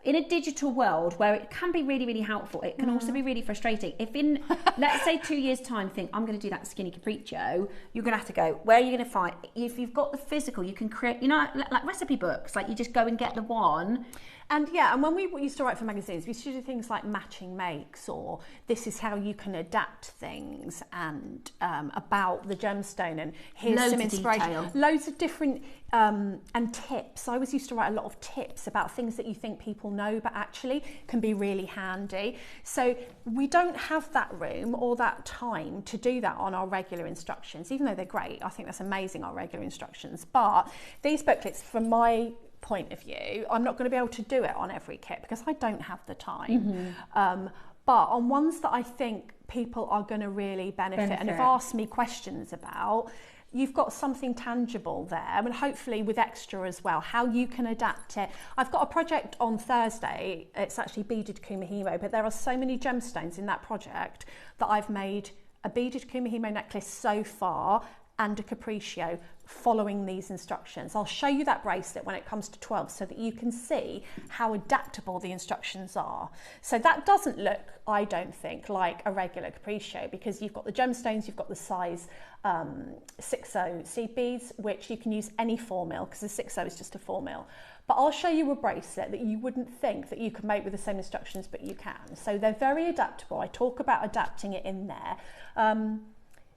in a digital world where it can be really, really helpful, it can also be really frustrating. If in, let's say 2 years' time, think, I'm going to do that skinny capriccio, you're going to have to go, where are you going to find? If you've got the physical, you can create, like recipe books, like you just go and get the one. And yeah, and when we used to write for magazines, we used to do things like matching makes, or this is how you can adapt things, and about the gemstone, and here's loads some of inspiration. detail. Loads of different and tips. I always used to write a lot of tips about things that you think people know but actually can be really handy. So we don't have that room or that time to do that on our regular instructions, even though they're great. I think that's amazing, our regular instructions. But these booklets, from my point of view, I'm not going to be able to do it on every kit because I don't have the time. But on ones that I think people are going to really benefit and have asked me questions about, you've got something tangible there, and hopefully with extra as well, how you can adapt it. I've got a project on Thursday. It's actually beaded kumihimo, but there are so many gemstones in that project that I've made a beaded kumihimo necklace so far and a capriccio following these instructions. I'll show you that bracelet when it comes to 12 so that you can see how adaptable the instructions are. So that doesn't look, I don't think, like a regular capriccio, because you've got the gemstones, you've got the size 6/0 seed beads, which you can use any 4 mil, because the 6/0 is just a 4 mil. But I'll show you a bracelet that you wouldn't think that you could make with the same instructions, but you can. So they're very adaptable. I talk about adapting it in there.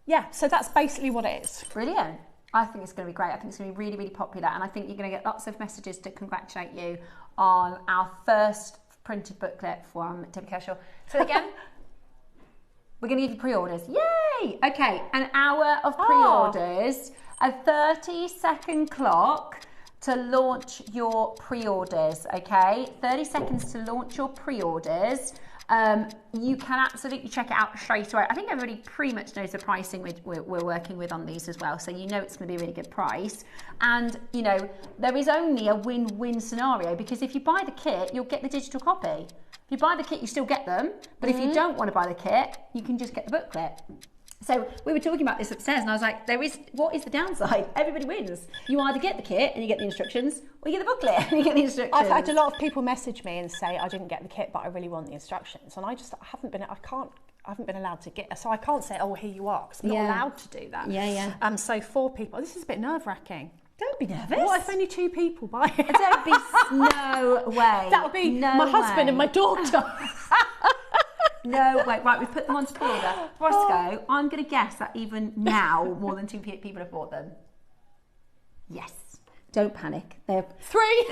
Yeah, so that's basically what it is. Brilliant. I think it's going to be great. I think it's going to be really, really popular. And I think you're going to get lots of messages to congratulate you on our first printed booklet from Debbie Kershaw. So again, we're going to give you pre-orders. Yay! Okay, an hour of pre-orders, a 30-second clock to launch your pre-orders, okay? 30 seconds to launch your pre-orders. You can absolutely check it out straight away. I think everybody pretty much knows the pricing we're working with on these as well, so you know it's going to be a really good price. And there is only a win-win scenario, because if you buy the kit, you'll get the digital copy. If you buy the kit, you still get them, but if you don't want to buy the kit, you can just get the booklet. So we were talking about this upstairs, and I was like, what is the downside? Everybody wins. You either get the kit and you get the instructions, or you get the booklet and you get the instructions. I've had a lot of people message me and say, I didn't get the kit, but I really want the instructions. And I haven't been allowed to get, so I can't say, oh, here you are, because I'm not allowed to do that. Yeah. So 4 people, this is a bit nerve-wracking. Don't be nervous. What if only 2 people buy it? Don't be, no way. That would be my husband and my daughter. No, wait, right, we've put them on to pre-order. Roscoe, I'm going to guess that even now, more than 2 people have bought them. Yes. Don't panic. They're 3.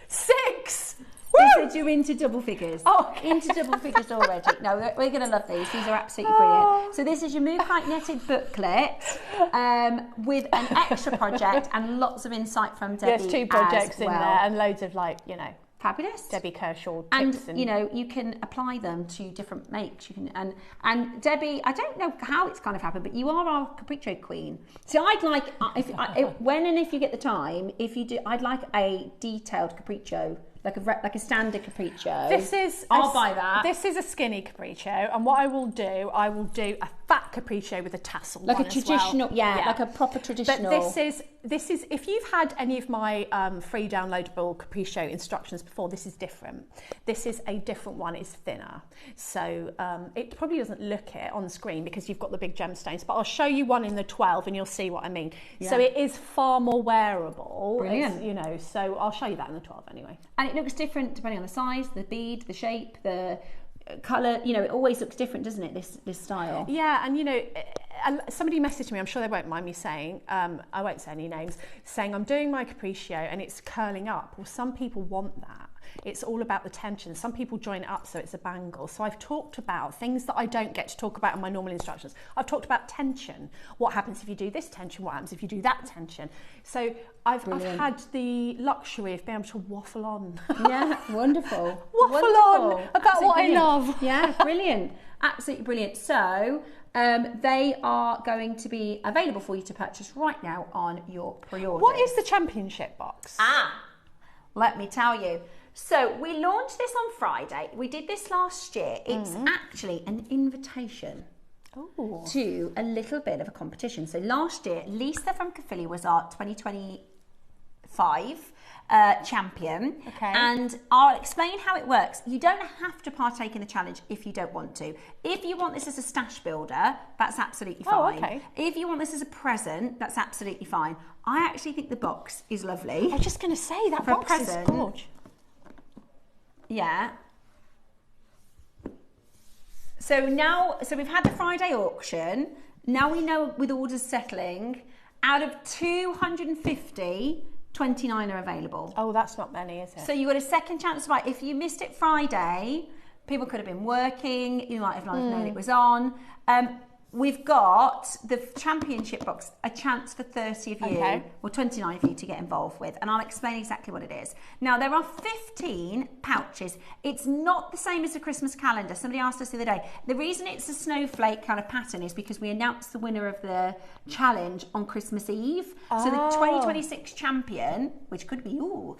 6. They said you're into double figures. Oh, into double figures already. No, we're going to love these. These are absolutely brilliant. So this is your Move Height Knitted booklet with an extra project and lots of insight from Debbie. There's 2 projects in there, and loads of fabulous. Debbie Kershaw tips. And you can apply them to different makes. You can and Debbie, I don't know how it's kind of happened, but you are our capriccio queen. So I'd like, if you get the time, if you do, I'd like a detailed capriccio. Like a standard capriccio. I'll buy that. This is a skinny capriccio, and what I will do a fat capriccio with a tassel. Like a traditional, well. like a proper traditional. But this is if you've had any of my free downloadable capriccio instructions before, this is different. This is a different one. It's thinner, so it probably doesn't look it on screen because you've got the big gemstones. But I'll show you one in the 12, and you'll see what I mean. Yeah. So it is far more wearable. Brilliant. So I'll show you that in the 12 anyway. And it looks different depending on the size, the bead, the shape, colour, you know, it always looks different, doesn't it, this style? Yeah, and you know, somebody messaged me, I'm sure they won't mind me saying, I won't say any names, saying I'm doing my capriccio and it's curling up. Well, some people want that. It's all about the tension. Some people join it up so it's a bangle. So I've talked about things that I don't get to talk about in my normal instructions. I've talked about tension. What happens if you do this tension? What happens if you do that tension? So I've had the luxury of being able to waffle on. Yeah, wonderful. Waffle on about what I love. Yeah, brilliant. Absolutely brilliant. So they are going to be available for you to purchase right now on your pre-order. What is the championship box? Let me tell you. So we launched this on Friday. We did this last year. It's actually an invitation to a little bit of a competition. So last year, Lisa from Caerphilly was our 2025 champion. Okay. And I'll explain how it works. You don't have to partake in the challenge if you don't want to. If you want this as a stash builder, that's absolutely fine. Okay. If you want this as a present, that's absolutely fine. I actually think the box is lovely. I was just going to say that For a box is present. gorgeous. Yeah. So we've had the Friday auction. Now we know with orders settling, out of 250, 29 are available. Oh, that's not many, is it? So you got a second chance to buy. If you missed it Friday, people could have been working. You might have not known it was on. We've got the championship box, a chance for 30 of you, or 29 of you to get involved with, and I'll explain exactly what it is. Now, there are 15 pouches. It's not the same as the Christmas calendar. Somebody asked us the other day. The reason it's a snowflake kind of pattern is because we announced the winner of the challenge on Christmas Eve. So the 2026 champion, which could be you,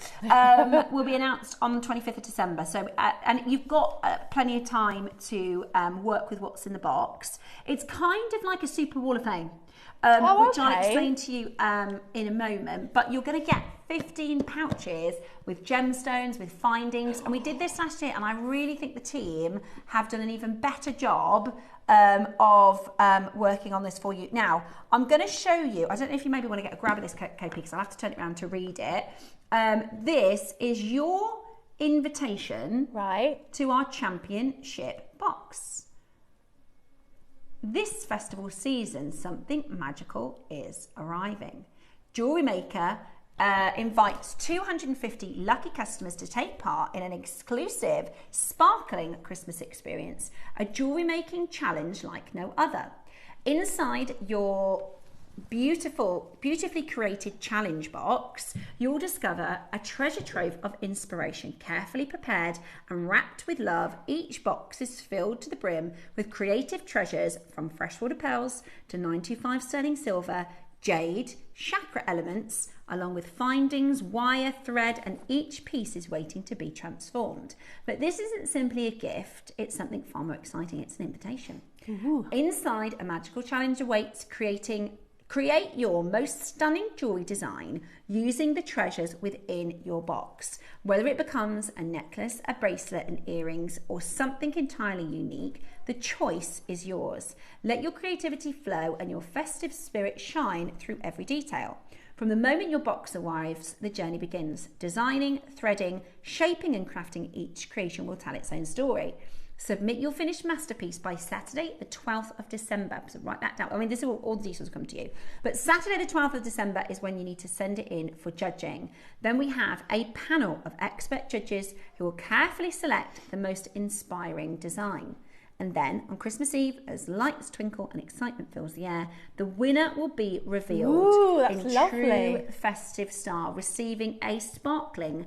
will be announced on the 25th of December. So, and you've got plenty of time to work with what's in the box. It's kind of like a super wall of fame, which I'll explain to you in a moment. But you're going to get 15 pouches with gemstones, with findings. And we did this last year, and I really think the team have done an even better job of working on this for you. Now, I'm going to show you, I don't know if you maybe want to get a grab of this copy because I'll have to turn it around to read it. This is your invitation to our championship box. This festival season, something magical is arriving. JewelleryMaker invites 250 lucky customers to take part in an exclusive, sparkling Christmas experience, a jewellery making challenge like no other. Inside your beautifully created challenge box, you'll discover a treasure trove of inspiration, carefully prepared and wrapped with love. Each box is filled to the brim with creative treasures from freshwater pearls to 925 sterling silver, jade, chakra elements, along with findings, wire, thread, and each piece is waiting to be transformed. But this isn't simply a gift, it's something far more exciting. It's an invitation. Inside, a magical challenge awaits. Create your most stunning jewellery design using the treasures within your box. Whether it becomes a necklace, a bracelet, and earrings, or something entirely unique, the choice is yours. Let your creativity flow and your festive spirit shine through every detail. From the moment your box arrives, the journey begins. Designing, threading, shaping, and crafting each creation will tell its own story. Submit your finished masterpiece by Saturday, the 12th of December. So write that down. I mean, this is all the details will come to you. But Saturday, the 12th of December is when you need to send it in for judging. Then we have a panel of expert judges who will carefully select the most inspiring design. And then on Christmas Eve, as lights twinkle and excitement fills the air, the winner will be revealed in true festive style, receiving a sparkling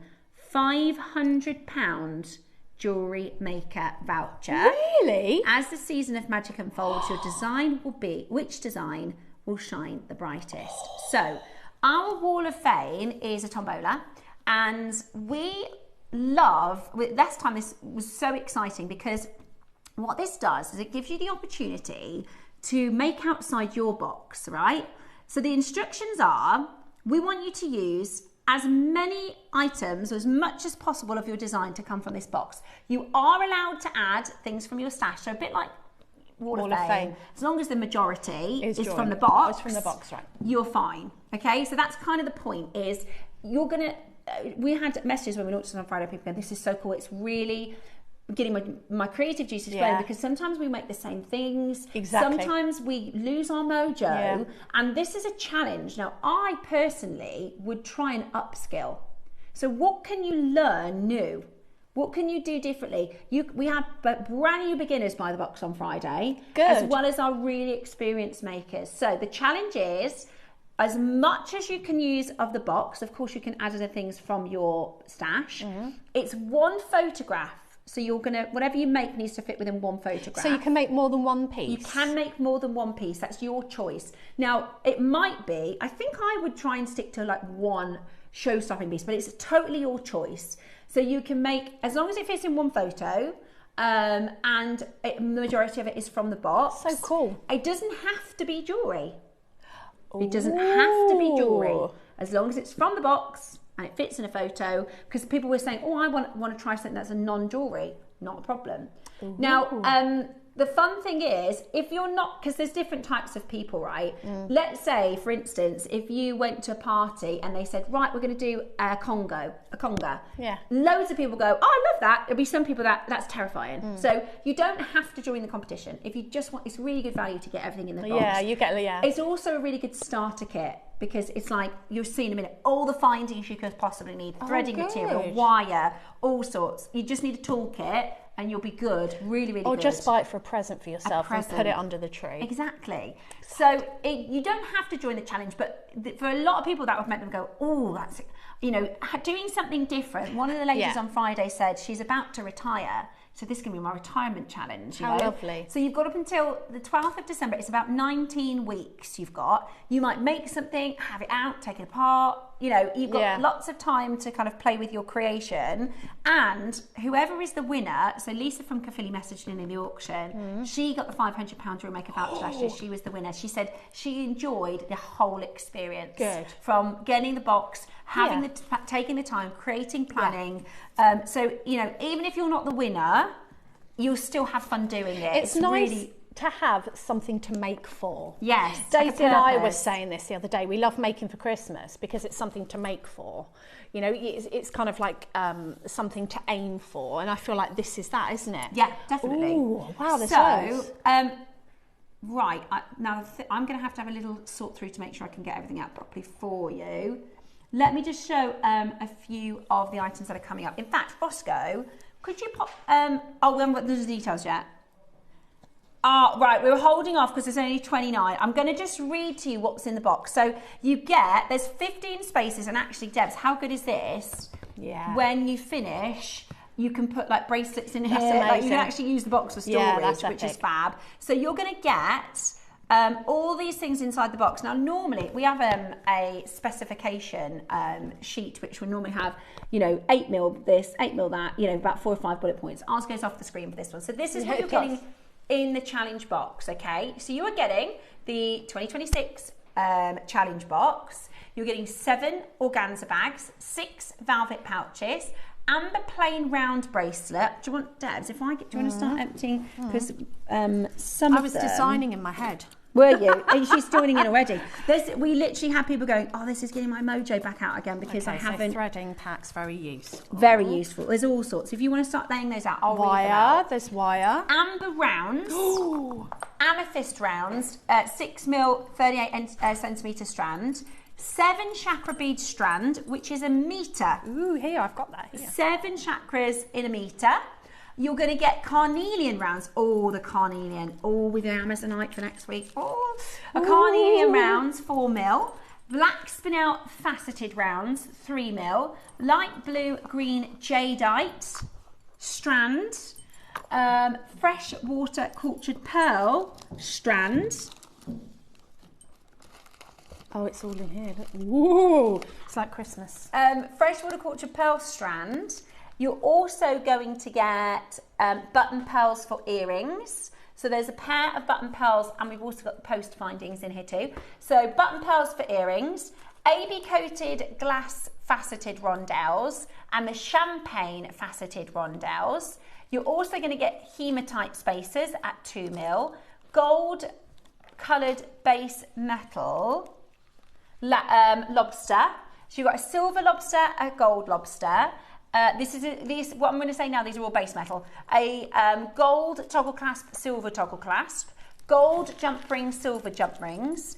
£500 JewelleryMaker voucher. Really? As the season of magic unfolds, your design will be, which design will shine the brightest? So, our Wall of Fame is a tombola, and we love, last time this was so exciting because what this does is it gives you the opportunity to make outside your box, right? So the instructions are, we want you to use as many items, as much as possible of your design to come from this box. You are allowed to add things from your stash, so a bit like Wall of Fame. As long as the majority is from the box. It's from the box, right. You're fine, okay? So that's kind of the point, is you're gonna, we had messages when we launched it on Friday, people going, this is so cool, it's really getting my creative juices flowing, because sometimes we make the same things. Exactly. Sometimes we lose our mojo, and this is a challenge. Now, I personally would try and upskill. So what can you learn new? What can you do differently? We have brand new beginners by the box on Friday, as well as our really experienced makers. So the challenge is, as much as you can use of the box, of course you can add other things from your stash. It's one photograph. So you're gonna, whatever you make needs to fit within one photograph. So you can make more than one piece? You can make more than one piece, that's your choice. Now, it might be, I think I would try and stick to like one show-stopping piece, but it's totally your choice. So you can make, as long as it fits in one photo, and the majority of it is from the box. So cool. It doesn't have to be jewellery. It doesn't have to be jewellery. As long as it's from the box, and it fits in a photo, because people were saying, oh, I want to try something that's a non-jewellery. Not a problem. Ooh. Now, the fun thing is, if you're not, because there's different types of people, right? Let's say, for instance, if you went to a party and they said, right, we're going to do a conga. Yeah. Loads of people go, oh, I love that. There'll be some people that's terrifying. So you don't have to join the competition. If you just want, it's really good value to get everything in the box. Yeah, you get, It's also a really good starter kit, because it's like, you'll see in a minute, all the findings you could possibly need, threading material, wire, all sorts. You just need a toolkit and you'll be good, really, really good. Or just buy it for a present for yourself and put it under the tree. Exactly. So you don't have to join the challenge, but for a lot of people that would make them go, oh, that's, doing something different. One of the ladies on Friday said she's about to retire. So this is going to be my retirement challenge. How lovely. So you've got up until the 12th of December. It's about 19 weeks you've got. You might make something, have it out, take it apart. You've got lots of time to kind of play with your creation. And whoever is the winner, so Lisa from Caerphilly messaged in the auction, she got the £500 JewelleryMaker voucher last year. She was the winner. She said she enjoyed the whole experience. Good. From getting the box, having taking the time, creating, planning. So, even if you're not the winner, you'll still have fun doing it. It's nice really to have something to make for. Yes. Daisy and I were saying this the other day. We love making for Christmas because it's something to make for. It's kind of like something to aim for. And I feel like this is that, isn't it? Yeah, definitely. Ooh, wow, there's loads. Right, now I'm going to have a little sort through to make sure I can get everything out properly for you. Let me just show a few of the items that are coming up. In fact, Bosco, could you pop... we haven't got the details yet. Right, we were holding off because there's only 29. I'm going to just read to you what's in the box. So there's 15 spaces, and actually, Debs, how good is this? Yeah. When you finish, you can put like bracelets in here. That's amazing. You can actually use the box for storage, which is fab. So you're going to get all these things inside the box. Now, normally we have a specification sheet, which would normally have, 8 mil this, 8 mil that, about 4 or 5 bullet points. Ours goes off the screen for this one. So this is what you're getting in the challenge box, okay? So you are getting the 2026 challenge box. You're getting 7 organza bags, 6 velvet pouches, amber plain round bracelet. Do you want, Debs, do you want to start emptying? Because some I was designing in my head. Were you? She's joining in already. We literally have people going, oh, this is getting my mojo back out again because I haven't. So threading packs, very useful. Very useful. There's all sorts. If you want to start laying those out, I'll read them out. There's wire. Amber rounds. Amethyst rounds. 6 mil, 38 centimetre strand. 7 chakra bead strand, which is a metre. Ooh, here, I've got that here. 7 chakras in a metre. You're going to get carnelian rounds. Oh, the carnelian. Oh, with the Amazonite for next week. Oh, a carnelian rounds, 4 mil. Black spinel faceted rounds, 3 mil. Light blue green jadeite strand. Fresh water cultured pearl strand. Oh, it's all in here. Look. Whoa, it's like Christmas. Freshwater cultured pearl strand. You're also going to get button pearls for earrings. So there's a pair of button pearls, and we've also got the post findings in here too. So button pearls for earrings, AB coated glass faceted rondelles, and the champagne faceted rondelles. You're also going to get hematite spacers at 2 mil, gold coloured base metal lobster. So you've got a silver lobster, a gold lobster, What I'm going to say now, these are all base metal. A gold toggle clasp, silver toggle clasp, gold jump ring, silver jump rings,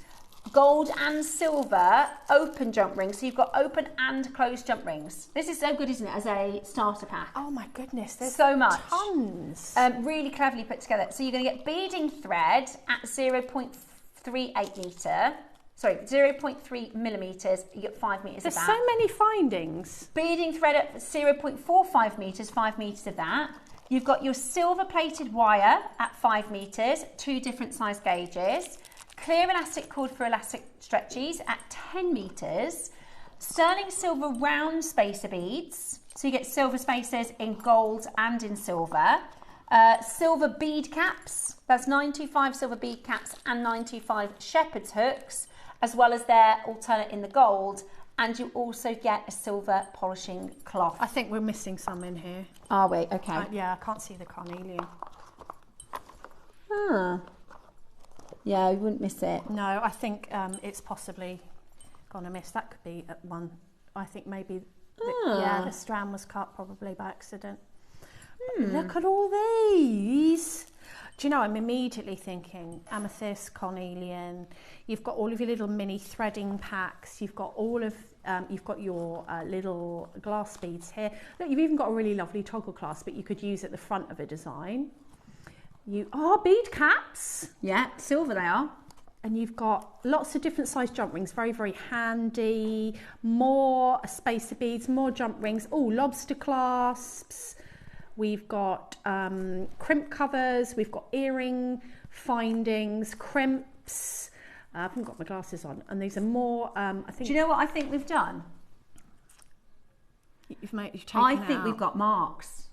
gold and silver open jump rings. So you've got open and closed jump rings. This is so good, isn't it, as a starter pack? Oh my goodness, there's so much. Tons. Really cleverly put together. So you're going to get beading thread at 0.38 metre. Sorry, 0.3 millimetres, you get 5 metres of that. There's so many findings. Beading thread at 0.45 metres, 5 metres of that. You've got your silver plated wire at 5 metres, 2 different size gauges. Clear elastic cord for elastic stretchies at 10 metres. Sterling silver round spacer beads. So you get silver spacers in gold and in silver. Silver bead caps. That's 925 silver bead caps and 925 shepherd's hooks, as well as their alternate in the gold. And you also get a silver polishing cloth. I think we're missing some in here. Are we? Okay. Yeah, I can't see the carnelian. Ah. Yeah, you wouldn't miss it. No, I think it's possibly gone amiss. That could be at one. I think maybe, the strand was cut probably by accident. But look at all these. Do you know, I'm immediately thinking amethyst, carnelian. You've got all of your little mini threading packs. You've got all of, you've got your little glass beads here. Look, you've even got a really lovely toggle clasp, but you could use at the front of a design. Bead caps. Yeah, silver they are. And you've got lots of different size jump rings, very, very handy. More spacer beads, more jump rings. Oh, lobster clasps. We've got crimp covers. We've got earring findings, crimps. I haven't got my glasses on. And these are more, I think... Do you know what I think we've done? You've taken we've got marks.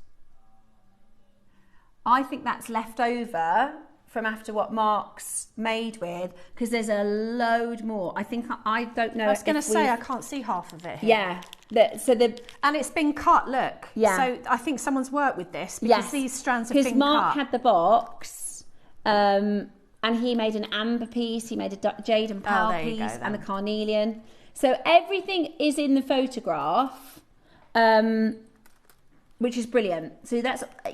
I think that's left over from after what Mark's made with, because there's a load more. I don't know. I was going to say, I can't see half of it here. Yeah. And it's been cut, look. Yeah. So I think someone's worked with this, because these strands have been cut. Because Mark had the box, and he made an amber piece, he made a jade and pearl piece, and the carnelian. So everything is in the photograph. Which is brilliant. So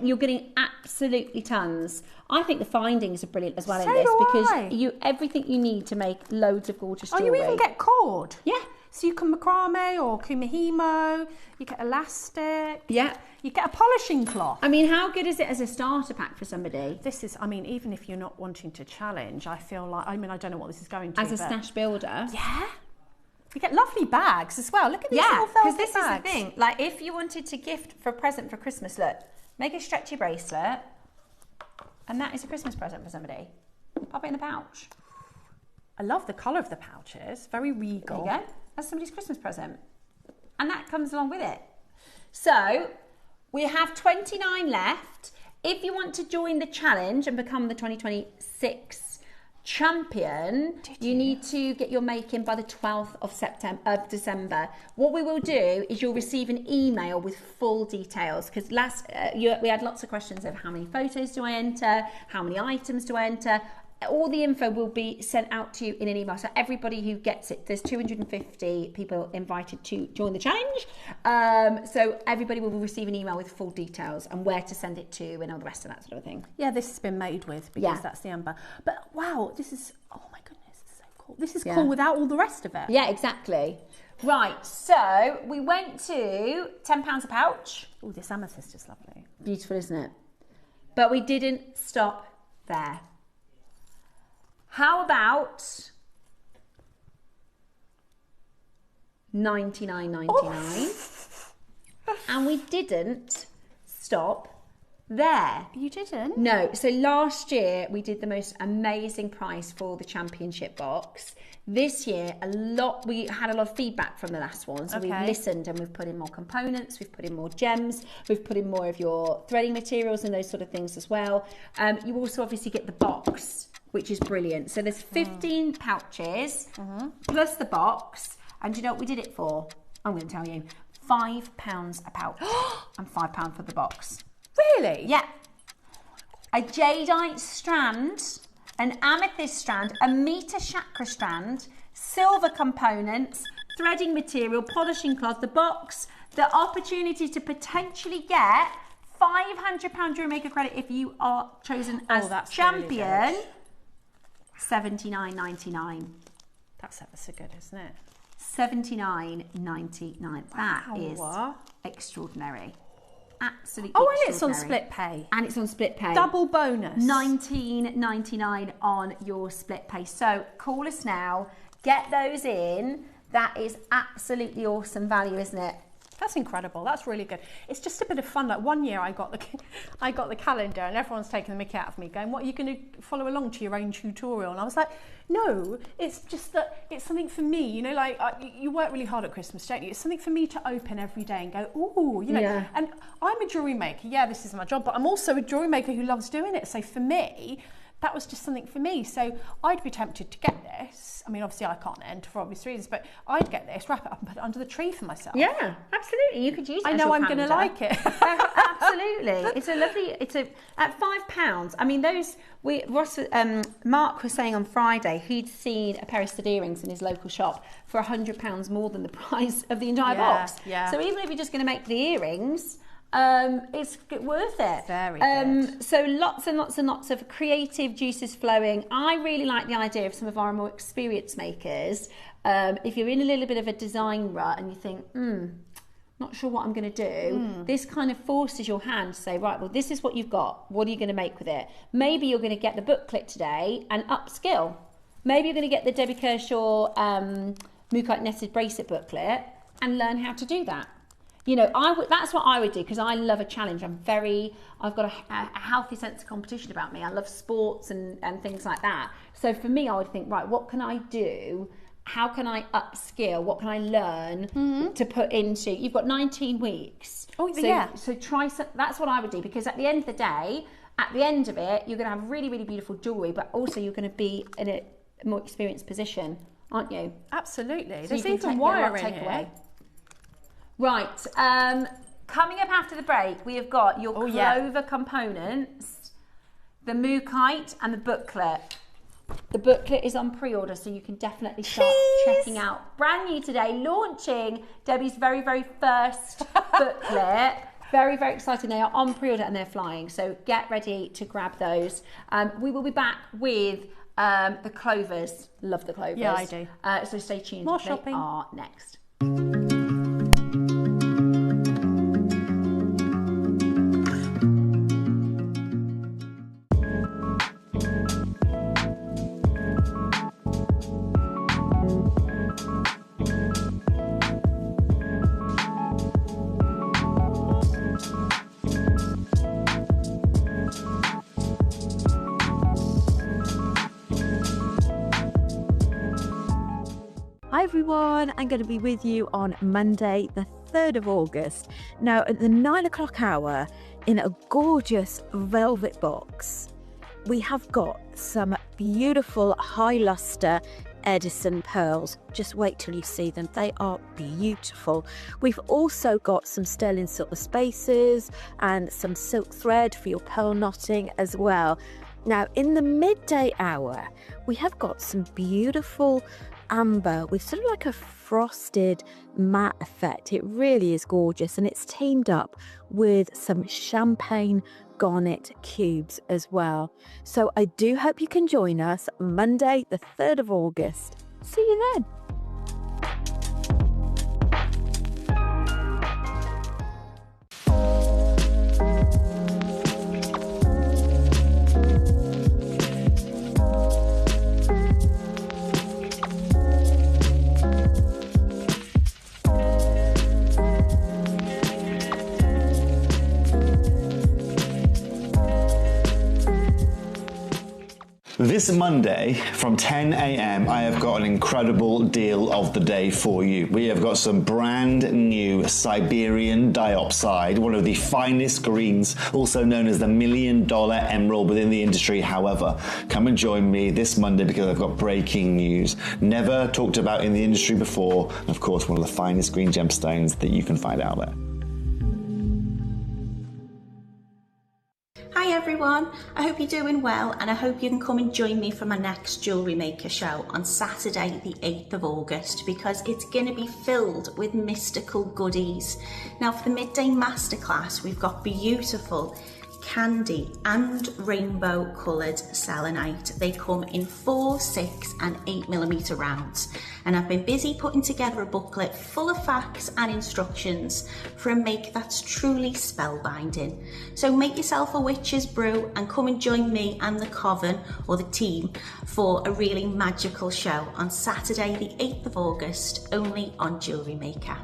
you're getting absolutely tons. I think the findings are brilliant as well in this, because everything you need to make loads of gorgeous jewellery. You even get cord. Yeah. So you can macrame or kumihimo, you get elastic. Yeah. You get a polishing cloth. I mean, how good is it as a starter pack for somebody? This is, even if you're not wanting to challenge, I feel like, I don't know what this is going to. As a stash builder. Yeah. You get lovely bags as well. Look at these little velvet because this bags. is the thing. Like, if you wanted to gift for a present for Christmas, look, make a stretchy bracelet, and that is a Christmas present for somebody. Pop it in the pouch. I love the colour of the pouches. Very regal. There you go. That's somebody's Christmas present. And that comes along with it. So, we have 29 left. If you want to join the challenge and become the 2026 champion, you need to get your make-in by the 12th of December. What we will do is you'll receive an email with full details, because we had lots of questions of how many photos do I enter, how many items do I enter. All the info will be sent out to you in an email. So everybody who gets it, there's 250 people invited to join the challenge. So everybody will receive an email with full details and where to send it to and all the rest of that sort of thing. Yeah, this has been made with, because that's the amber. But wow, this is, oh my goodness, it's so cool. This is cool without all the rest of it. Yeah, exactly. Right, so we went to £10 a pouch. Oh, this amethyst is lovely. Beautiful, isn't it? But we didn't stop there. How about $99.99? And we didn't stop there. You didn't? No. So last year we did the most amazing price for the championship box. This year we had a lot of feedback from the last one, so we've listened and we've put in more components, we've put in more gems, we've put in more of your threading materials and those sort of things as well. You also obviously get the box, which is brilliant. So there's 15 pouches plus the box, and do you know what we did it for? I'm going to tell you, £5 a pouch and £5 for the box. Really? Yeah. A jadeite strand, an amethyst strand, a meter chakra strand, silver components, threading material, polishing cloth, the box, the opportunity to potentially get £500 JewelleryMaker credit if you are chosen as champion. Really $79.99. That's ever so good, isn't it? $79.99. That is extraordinary. Absolutely. Oh, and it's on split pay. And it's on split pay. Double bonus. $19.99 on your split pay. So call us now. Get those in. That is absolutely awesome value, isn't it? That's incredible. That's really good. It's just a bit of fun. Like one year I got the calendar and everyone's taking the mickey out of me going, what, are you going to follow along to your own tutorial? And I was like, no, it's just that it's something for me, you know, like you work really hard at Christmas, don't you? It's something for me to open every day and go, ooh, you know, and I'm a jewellery maker. Yeah, this is my job, but I'm also a jewellery maker who loves doing it. So for me, that was just something for me. So I'd be tempted to get this. I mean, obviously I can't enter for obvious reasons, but I'd get this, wrap it up and put it under the tree for myself. Yeah, absolutely. You could use it. I know I'm going to like it. Absolutely. It's a lovely, at £5. I mean, Mark was saying on Friday, he'd seen a pair of stud earrings in his local shop for £100 more than the price of the entire box. Yeah. So even if you're just going to make the earrings, it's worth it. Very good. So lots and lots and lots of creative juices flowing. I really like the idea of some of our more experienced makers. If you're in a little bit of a design rut and you think, not sure what I'm going to do, this kind of forces your hand to say, right, well, this is what you've got. What are you going to make with it? Maybe you're going to get the booklet today and upskill. Maybe you're going to get the Debbie Kershaw Mookaite Netted Bracelet booklet and learn how to do that. You know, that's what I would do because I love a challenge. I've got a healthy sense of competition about me. I love sports and things like that. So for me, I would think, right, what can I do? How can I upskill? What can I learn to put into? You've got 19 weeks. Oh, yeah. So try some, that's what I would do because at the end of the day, at the end of it, you're going to have really, really beautiful jewellery, but also you're going to be in a more experienced position, aren't you? Absolutely. So there's even wire in here. Right, coming up after the break, we have got your clover components, the Mookaite and the booklet. The booklet is on pre-order, so you can definitely start checking out. Brand new today, launching Debbie's very, very first booklet. Very, very exciting. They are on pre-order and they're flying, so get ready to grab those. We will be back with the clovers. Love the clovers. Yeah, I do. So stay tuned. More shopping. They are next. Hi everyone, I'm going to be with you on Monday the 3rd of August. Now at the 9 o'clock hour in a gorgeous velvet box, we have got some beautiful high luster Edison pearls. Just wait till you see them, they are beautiful. We've also got some sterling silver spaces and some silk thread for your pearl knotting as well. Now in the midday hour, we have got some beautiful amber with sort of like a frosted matte effect. It really is gorgeous, and it's teamed up with some champagne garnet cubes as well. So I do hope you can join us Monday the 3rd of August. See you then. This Monday from 10 a.m. I have got an incredible deal of the day for you. We have got some brand new Siberian diopside, one of the finest greens, also known as the $1 million emerald within the industry. However, come and join me this Monday because I've got breaking news. Never talked about in the industry before. Of course, one of the finest green gemstones that you can find out there. Hi everyone. everyone, I hope you're doing well and I hope you can come and join me for my next Jewellery Maker show on Saturday the 8th of August because it's going to be filled with mystical goodies. Now for the midday masterclass we've got beautiful candy and rainbow coloured selenite. They come in 4, 6 and 8mm rounds, and I've been busy putting together a booklet full of facts and instructions for a make that's truly spellbinding. So make yourself a witch's brew and come and join me and the coven or the team for a really magical show on Saturday the 8th of August only on Jewellery Maker.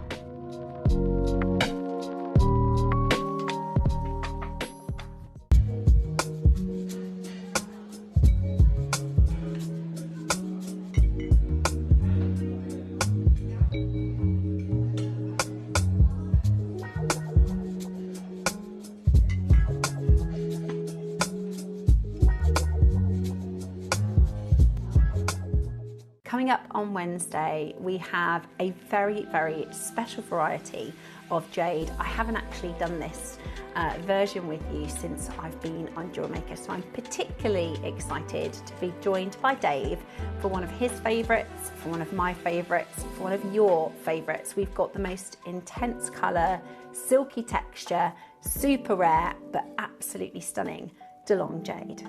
Coming up on Wednesday, we have a very, very special variety of jade. I haven't actually done this version with you since I've been on JewelleryMaker, so I'm particularly excited to be joined by Dave for one of his favourites, for one of my favourites, for one of your favourites. We've got the most intense colour, silky texture, super rare, but absolutely stunning DeLong jade.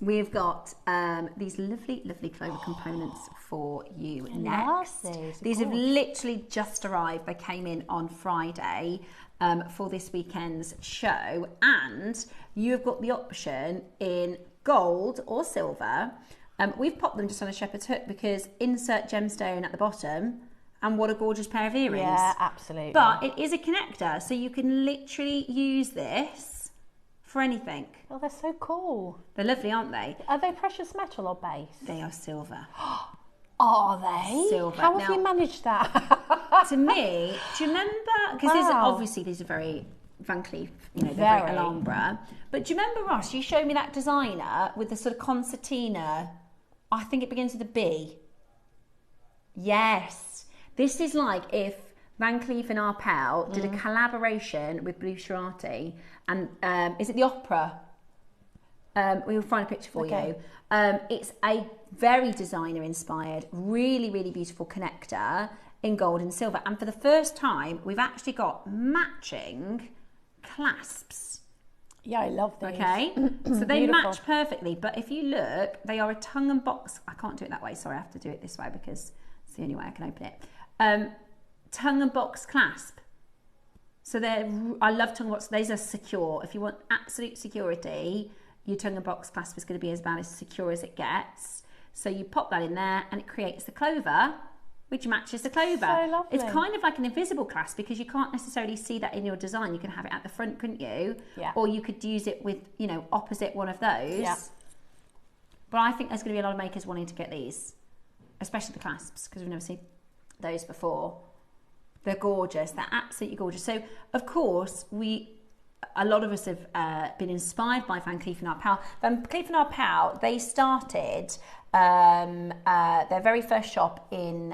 We've got these lovely, lovely clover components for you next. These have literally just arrived. They came in on Friday for this weekend's show, and you've got the option in gold or silver. We've popped them just on a shepherd's hook because insert gemstone at the bottom, and what a gorgeous pair of earrings. Yeah, absolutely. But it is a connector, so you can literally use this for anything. Oh, they're so cool. They're lovely, aren't they? Are they precious metal or base? They are silver. Are they? Silver. How have you managed that? To me, do you remember? Because obviously these are very Van Cleef, you know, they're very Alhambra. But do you remember, Ross, you showed me that designer with the sort of concertina, I think it begins with a B. Yes. This is like if Van Cleef and Arpels did a collaboration with Blue Sharati, and is it the opera? We will find a picture for you. It's a very designer inspired, really, really beautiful connector in gold and silver. And for the first time, we've actually got matching clasps. Yeah, I love these. Okay, so they match perfectly. But if you look, they are a tongue and box. I can't do it that way. Sorry, I have to do it this way because it's the only way I can open it. Tongue and box clasp. So I love tongue and box. These are secure. If you want absolute security, your tongue and box clasp is going to be about as secure as it gets. So you pop that in there and it creates the clover, which matches the clover. So lovely. It's kind of like an invisible clasp because you can't necessarily see that in your design. You can have it at the front, couldn't you? Yeah. Or you could use it with, you know, opposite one of those. Yeah. But I think there's going to be a lot of makers wanting to get these, especially the clasps, because we've never seen those before. They're gorgeous. They're absolutely gorgeous. So, of course, a lot of us have been inspired by Van Cleef & Arpels. Van Cleef & Arpels, they started their very first shop in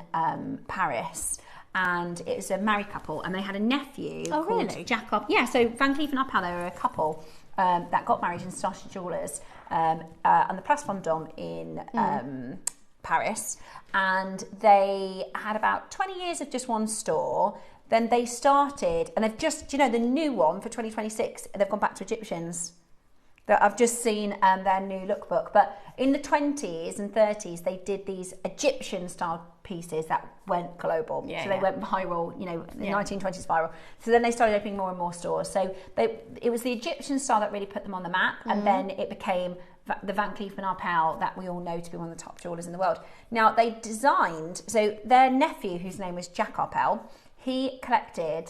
Paris, and it was a married couple, and they had a nephew called Jacob. Yeah, so Van Cleef & Arpels, they were a couple that got married and started jewellers on the Place Vendôme in Paris, and they had about 20 years of just one store. Then they started, and they've just, you know, the new one for 2026, they've gone back to Egyptians. I've just seen their new lookbook, but in the 20s and 30s, they did these Egyptian-style pieces that went global. They went viral, you know, in the 1920s viral. So then they started opening more and more stores. So it was the Egyptian style that really put them on the map, and then it became the Van Cleef & Arpels that we all know to be one of the top jewellers in the world. Now, they designed, so their nephew, whose name was Jacques Arpels, he collected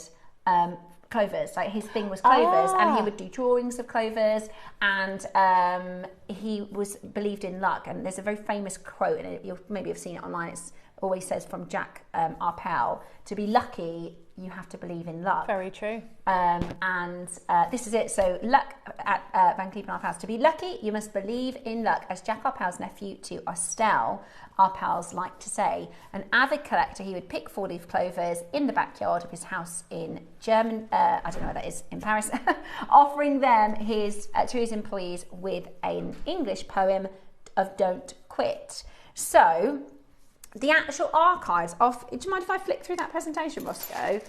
clovers. Like his thing was clovers, and he would do drawings of clovers, and he was believed in luck. And there's a very famous quote, and you'll maybe have seen it online. It always says from Jack, our pal, to be lucky, you have to believe in luck. Very true. And this is it. So luck at Van Cleef & Arpels. To be lucky, you must believe in luck. As Jack Arpels' nephew to Estelle Arpels liked to say, an avid collector, he would pick 4-leaf clovers in the backyard of his house in German, I don't know where that is, in Paris, offering them to his employees with an English poem of Don't Quit. So the actual archives of, do you mind if I flick through that presentation, Roscoe?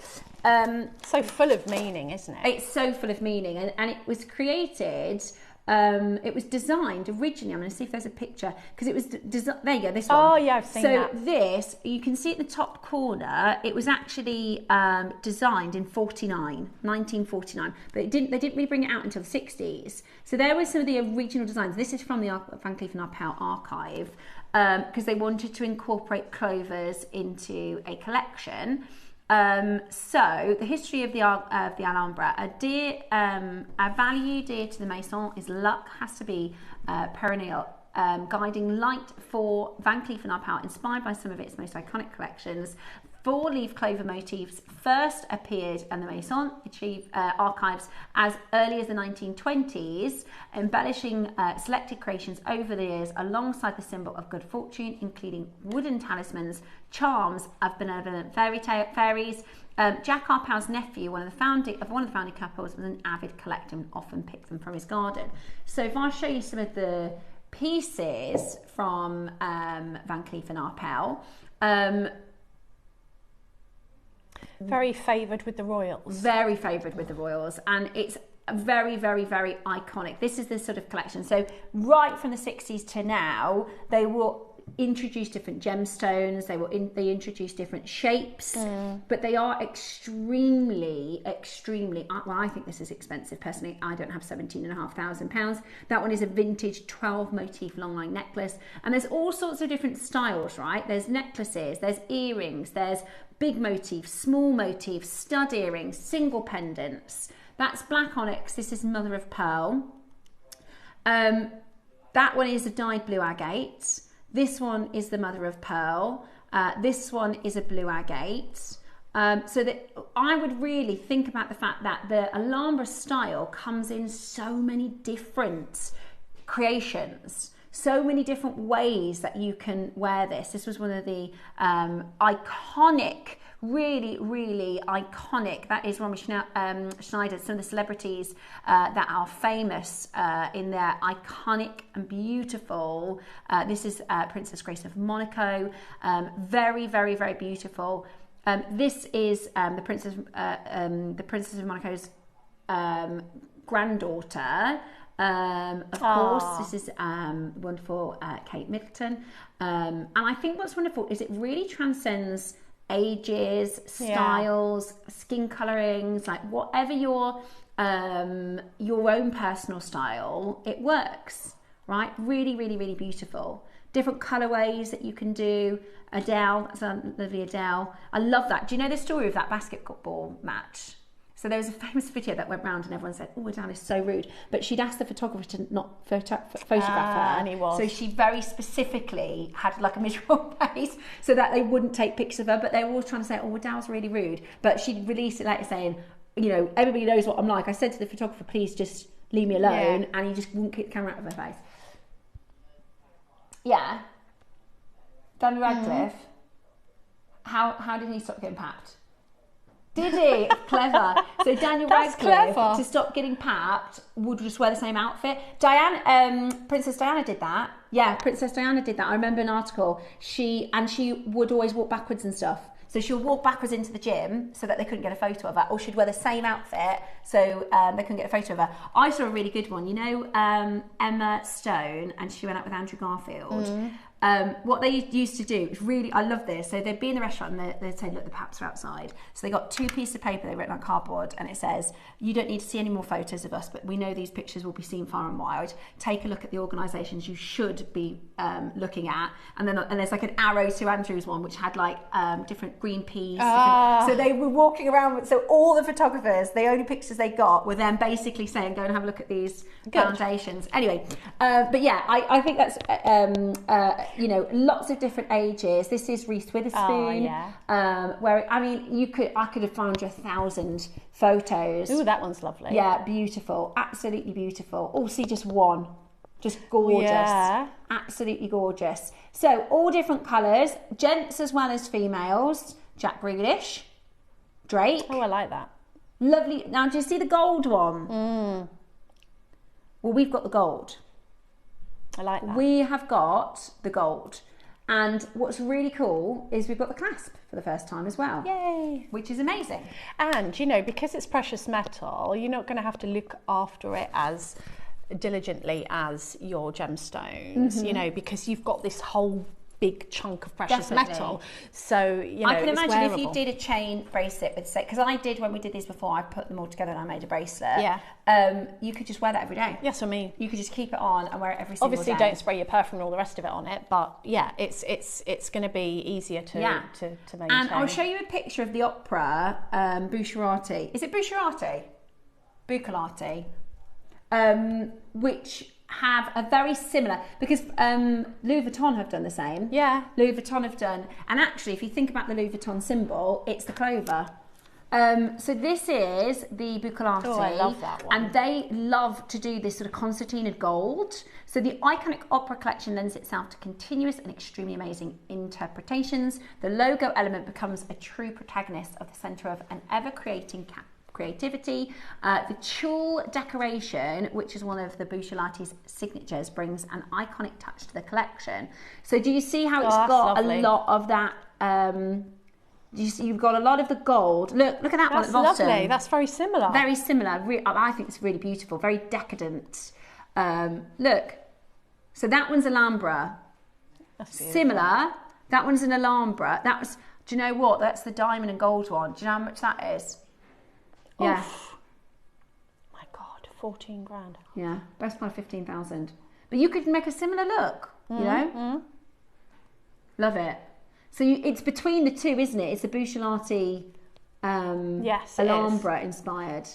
So full of meaning, isn't it? It's so full of meaning, and it was created, it was designed originally, I'm going to see if there's a picture, because it was there you go, this one. Oh yeah, I've seen that. So this, you can see at the top corner, it was actually designed in 1949, but they didn't really bring it out until the 60s. So there were some of the original designs. This is from the Van Cleef & Arpels archive, because they wanted to incorporate clovers into a collection. So the history of the Alhambra, a value dear to the Maison is luck has to be perennial, guiding light for Van Cleef & Arpels, inspired by some of its most iconic collections. 4-leaf clover motifs first appeared in the Maison archives as early as the 1920s, embellishing selected creations over the years alongside the symbol of good fortune, including wooden talismans, charms of benevolent fairies. Jack Arpels' nephew, one of the founding couples, was an avid collector and often picked them from his garden. So if I show you some of the pieces from Van Cleef & Arpels, very favoured with the royals. Very favoured with the royals, and it's very, very, very iconic. This is the sort of collection. So right from the 60s to now, they will introduce different gemstones. They introduce different shapes, but they are extremely. Well, I think this is expensive personally. I don't have £17,500. That one is a vintage 12 motif long line necklace, and there's all sorts of different styles. Right? There's necklaces, there's earrings, there's big motifs, small motifs, stud earrings, single pendants. That's black onyx. This is mother of pearl. That one is a dyed blue agate. This one is the mother of pearl. This one is a blue agate. So that I would really think about the fact that the Alhambra style comes in so many different creations, so many different ways that you can wear this. This was one of the iconic, really, really iconic, that is Romy Schneider, some of the celebrities that are famous in their iconic and beautiful, this is Princess Grace of Monaco, very, very, very beautiful. This is the Princess of Monaco's granddaughter. Of course, this is wonderful Kate Middleton. And I think what's wonderful is it really transcends ages, styles, skin colorings, like whatever your own personal style, it works, right? Really, really, really beautiful. Different colorways that you can do. Adele, that's a lovely Adele. I love that. Do you know the story of that basketball match? So there was a famous video that went round and everyone said, oh, Adele is so rude. But she'd asked the photographer to not photograph her. And he was. So she very specifically had like a miserable face so that they wouldn't take pictures of her. But they were all trying to say, oh, Adele's really rude. But she released it later saying, you know, everybody knows what I'm like. I said to the photographer, please just leave me alone. And he just wouldn't keep the camera out of her face. Yeah. Daniel Radcliffe. How did he stop getting papped? Did he? Clever. So Daniel Radcliffe, to stop getting papped, would just wear the same outfit. Princess Diana did that. Yeah, Princess Diana did that. I remember an article. She would always walk backwards and stuff. So she'll walk backwards into the gym so that they couldn't get a photo of her, or she'd wear the same outfit so they couldn't get a photo of her. I saw a really good one. You know, Emma Stone, and she went out with Andrew Garfield. What they used to do is really, I love this. So they'd be in the restaurant and they'd say, look, the paps are outside. So they got 2 pieces of paper they written on cardboard, and it says, you don't need to see any more photos of us, but we know these pictures will be seen far and wide. Take a look at the organisations you should be looking at. And there's like an arrow to Andrew's one, which had like different Greenpeace. So they were walking around with, so all the photographers, the only pictures they got were them basically saying, go and have a look at these foundations. Anyway, but yeah, I think that's, you know, lots of different ages. This is Reese Witherspoon. Where, I mean, I could have found you 1,000 photos. Ooh, that one's lovely. Yeah, beautiful. Absolutely beautiful. Oh, see, just one. Just gorgeous. Yeah. Absolutely gorgeous. So, all different colours, gents as well as females. Jack Grealish, Drake. Oh, I like that. Lovely. Now, do you see the gold one? Well, we've got the gold. I like that. We have got the gold. And what's really cool is we've got the clasp for the first time as well. Yay! Which is amazing. And, you know, because it's precious metal, you're not going to have to look after it as diligently as your gemstones, you know, because you've got this whole big chunk of precious metal. So, you know, I can imagine wearable. if you did a chain bracelet with, say, because I did when we did these before, I put them all together and I made a bracelet. Yeah. You could just wear that every day. Yes, I mean, you could just keep it on and wear it every single obviously day. Don't spray your perfume and all the rest of it on it, but yeah, it's going to be easier to maintain. And I'll show you a picture of the opera Bucciarati. Is it Bucciarati? Bucciarati. Which have a very similar, because Louis Vuitton have done the same. Yeah. Louis Vuitton have done, and actually if you think about the Louis Vuitton symbol, it's the clover. So this is the Bucciarati. Oh, I love that one. And they love to do this sort of concertina gold. So the iconic opera collection lends itself to continuous and extremely amazing interpretations. The logo element becomes a true protagonist of the centre of an ever-creating creativity. The tulle decoration, which is one of the Bucciarati's signatures, brings an iconic touch to the collection. So do you see how it's got lovely. A lot of that? You've got a lot of the gold. Look at that one at the bottom. That's lovely. That's very similar. Very similar. I think it's really beautiful. Very decadent. Look. So that one's Alhambra. Similar. That one's an Alhambra. That was. Do you know what? That's the diamond and gold one. Do you know how much that is? Yeah. Oof. My God, 14 grand. Yeah, best part 15,000. But you could make a similar look, you know? Love it. So it's between the two, isn't it? It's the Bucciarati yes, Alhambra inspired.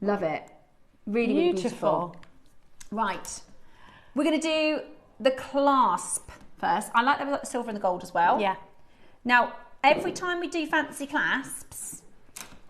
Love it. Really, really beautiful. Right. We're going to do the clasp first. I like that we've got the silver and the gold as well. Yeah. Now, every time we do fancy clasps,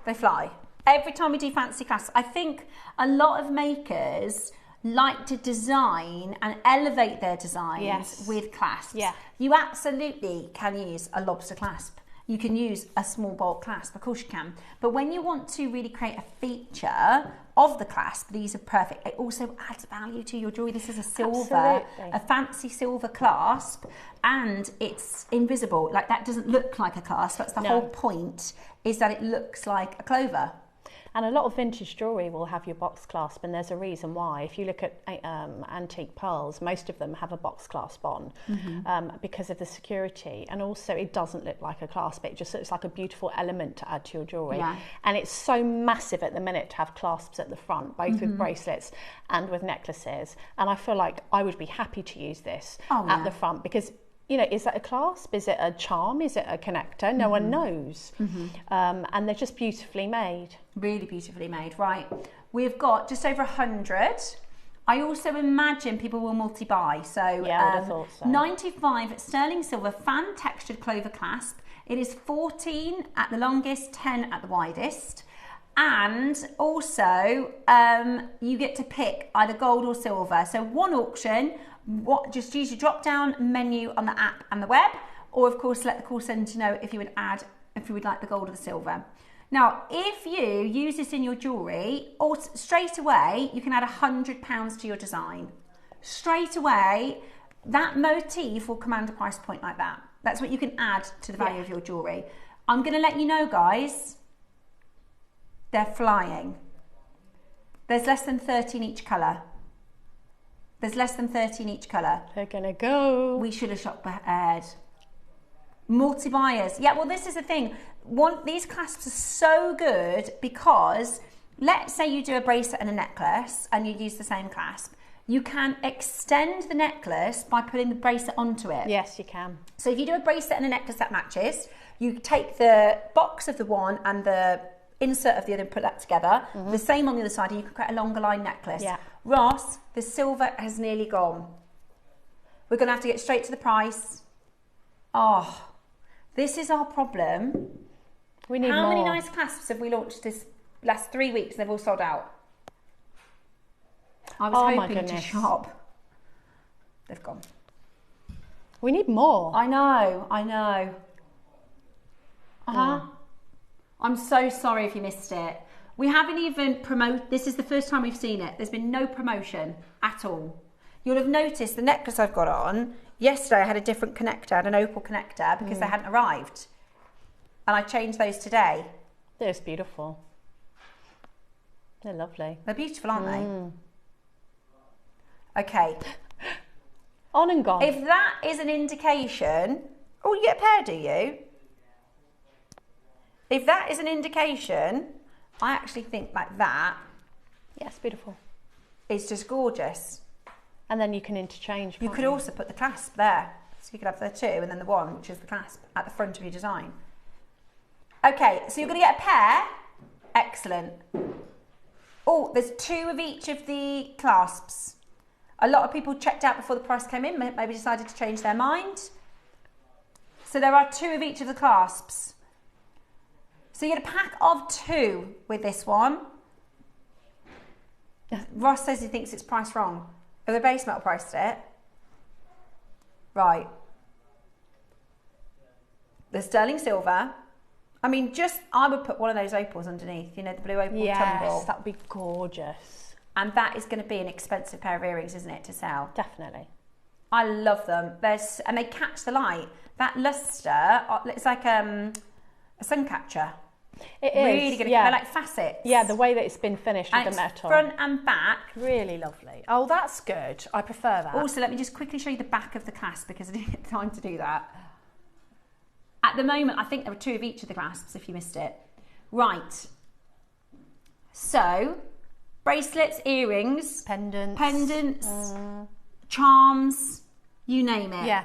they fly. Every time we do fancy clasps, I think a lot of makers like to design and elevate their designs with clasps. Yeah. You absolutely can use a lobster clasp. You can use a small bolt clasp, of course you can. But when you want to really create a feature of the clasp, these are perfect. It also adds value to your jewellery. This is a silver, a fancy silver clasp, and it's invisible. Like, that doesn't look like a clasp. That's the whole point, is that it looks like a clover. And a lot of vintage jewellery will have your box clasp, and there's a reason why. If you look at antique pearls, most of them have a box clasp on because of the security. And also, it doesn't look like a clasp. It just looks like a beautiful element to add to your jewellery. Yeah. And it's so massive at the minute to have clasps at the front, both with bracelets and with necklaces. And I feel like I would be happy to use this at the front, because, you know, is that a clasp? Is it a charm? Is it a connector? No one knows. And they're just beautifully made. Really beautifully made. Right. We've got just over 100. I also imagine people will multi-buy. So, yeah, I would have thought so. 95 sterling silver fan textured clover clasp. It is 14 at the longest, 10 at the widest. And also, you get to pick either gold or silver. So one auction. Just use your drop down menu on the app and the web, or of course let the call centre know if you would like the gold or the silver. Now, if you use this in your jewellery, or straight away you can add £100 to your design. Straight away, that motif will command a price point like that. That's what you can add to the value of your jewellery. I'm going to let you know, guys, they're flying. There's less than 30 in each colour. There's less than 30 in each colour. They're gonna go. We should have shopped ahead. Multi-buyers. Yeah, well, this is the thing. These clasps are so good because let's say you do a bracelet and a necklace and you use the same clasp. You can extend the necklace by putting the bracelet onto it. Yes, you can. So if you do a bracelet and a necklace that matches, you take the box of the one and the insert of the other and put that together. The same on the other side, and you can create a longer line necklace. Yeah. Ross, the silver has nearly gone. We're going to have to get straight to the price. Oh, this is our problem. We need How more. many nice clasps have we launched this last 3 weeks? They've all sold out. I was Oh my hoping to goodness. shop. They've gone. We need more. I know. I'm so sorry if you missed it. We haven't even this is the first time we've seen it. There's been no promotion at all. You'll have noticed the necklace I've got on. Yesterday I had a different connector, I had an opal connector because they hadn't arrived. And I changed those today. They're just beautiful. They're lovely. They're beautiful, aren't they? Okay. On and gone. If that is an indication... Oh, you get a pair, do you? If that is an indication, I actually think like that Yes, beautiful. is just gorgeous. And then you can interchange. You can't could also put the clasp there. So you could have the two and then the one, which is the clasp, at the front of your design. Okay, so you're going to get a pair. Excellent. Oh, there's 2 of each of the clasps. A lot of people checked out before the price came in, maybe decided to change their mind. So there are 2 of each of the clasps. So you get a pack of 2 with this one. Ross says he thinks it's priced wrong. Have the base metal priced it? Right. The sterling silver. I mean, I would put one of those opals underneath, you know, the blue opal tumble. Yes, that would be gorgeous. And that is going to be an expensive pair of earrings, isn't it, to sell? Definitely. I love them. And they catch the light. That lustre, it's like a sun catcher. It is. Really good. Yeah. They're like facets. Yeah, the way that it's been finished with And the metal. front and back. Really lovely. Oh, that's good. I prefer that. Also, let me just quickly show you the back of the clasp because I didn't get time to do that. At the moment, I think there were 2 of each of the clasps, if you missed it. Right. So, bracelets, earrings, pendants, charms, you name it. Yeah.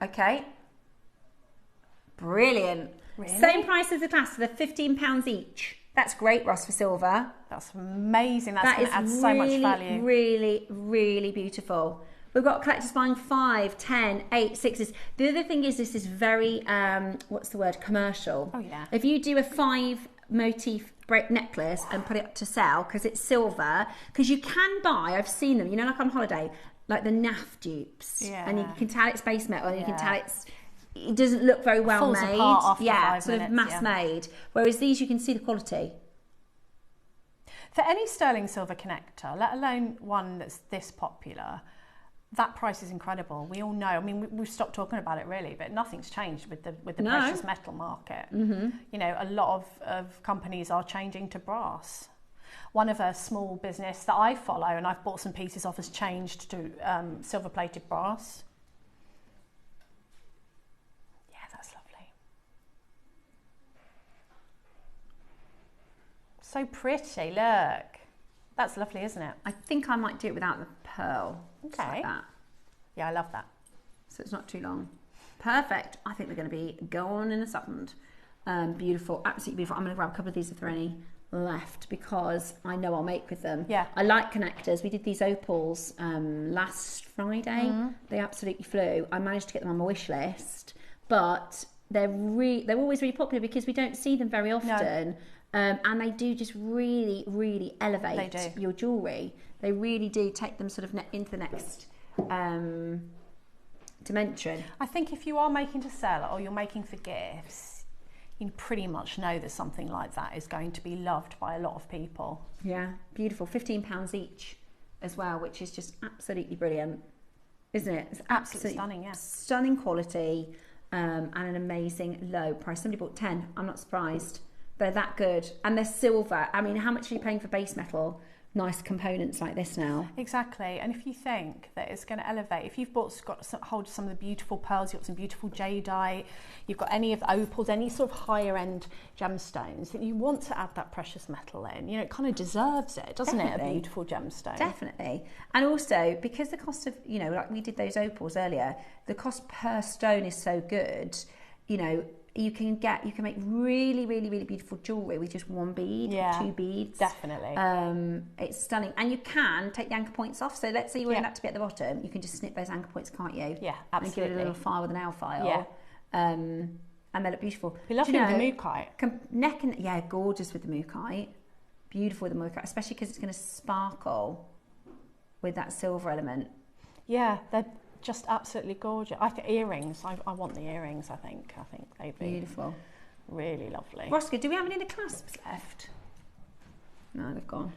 Okay. Brilliant. Really? Same price as the clasp, so they're £15 each. That's great, Ross, for silver. That's amazing. That's That going is to add so much value. Really, really beautiful. We've got collectors buying 5, 10, 8, 6s. The other thing is this is very, what's the word, commercial. Oh, yeah. If you do a 5 motif necklace and put it up to sell, because it's silver, because you can buy, I've seen them, you know, like on holiday, like the NAF dupes. Yeah. And you can tell it's base metal and you can tell it doesn't look very well falls made. apart after 5 sort minutes, of mass made. Whereas these, you can see the quality. For any sterling silver connector, let alone one that's this popular, that price is incredible. We all know. I mean, we've stopped talking about it really, but nothing's changed with the precious metal market. You know, a lot of companies are changing to brass. One of a small business that I follow and I've bought some pieces off has changed to silver-plated brass. Yeah, that's lovely. So pretty. Look, that's lovely, isn't it? I think I might do it without the pearl. Just Okay. like that. Yeah, I love that. So it's not too long. Perfect. I think they're going to be gone in a second. Beautiful, absolutely beautiful. I'm going to grab a couple of these if there are any left because I know I'll make with them. Yeah. I like connectors. We did these opals last Friday. They absolutely flew. I managed to get them on my wish list, but they're always really popular because we don't see them very often. And they do just really, really elevate your jewellery. They really do take them sort of into the next dimension. I think if you are making to sell or you're making for gifts, you pretty much know that something like that is going to be loved by a lot of people. Yeah, beautiful. £15 each as well, which is just absolutely brilliant, isn't it? It's Absolutely stunning, yeah. Stunning quality and an amazing low price. Somebody bought 10. I'm not surprised. They're that good. And they're silver. I mean, how much are you paying for base metal nice components like this now. Exactly, and if you think that it's going to elevate, if you've got some of the beautiful pearls, you've got some beautiful jadeite, you've got any of the opals, any sort of higher end gemstones, that you want to add that precious metal in. You know, it kind of deserves it, doesn't it? A beautiful gemstone. Definitely. And also, because the cost of, you know, like we did those opals earlier, the cost per stone is so good, you know, you can make really, really, really beautiful jewellery with just one bead, two beads. Definitely. It's stunning. And you can take the anchor points off. So let's say you want that to be at the bottom, you can just snip those anchor points, can't you? Yeah, absolutely. And give it a little file with a nail file. Yeah. And they look beautiful. Be lovely with the mookaite. Neck and gorgeous with the mookaite. Beautiful with the mookaite, especially because it's going to sparkle with that silver element. Yeah, they're just absolutely gorgeous. I think earrings. I want the earrings. I think they'd be beautiful, really lovely. Roscoe, do we have any of the clasps left? No, they've gone.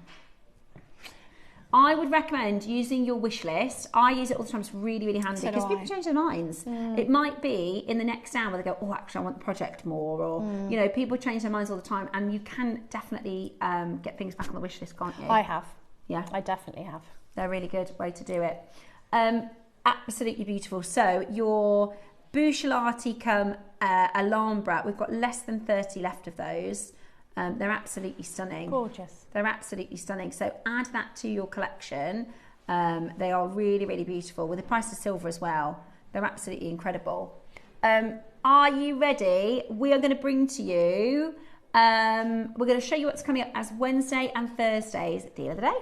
I would recommend using your wish list. I use it all the time. It's really, really handy because people change their minds. It might be in the next hour they go, oh, actually, I want the project more, or you know, people change their minds all the time, and you can definitely get things back on the wish list, can't you? I have. Yeah, I definitely have. They're a really good way to do it. Absolutely beautiful. So your Bucciolati come Alhambra, we've got less than 30 left of those. They're absolutely stunning. Gorgeous. They're absolutely stunning. So add that to your collection. They are really, really beautiful with the price of silver as well. They're absolutely incredible. Are you ready? We are going to bring to you, we're going to show you what's coming up as Wednesday and Thursday's deal of the day.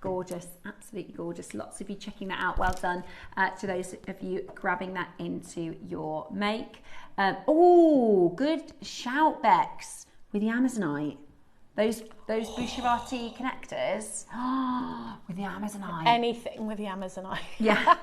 Gorgeous, absolutely gorgeous. Lots of you checking that out. Well done to those of you grabbing that into your make. Oh, good shout, Bex, with the Amazonite. Those Bucciolati connectors with the Amazonite. Anything with the Amazonite. Yeah.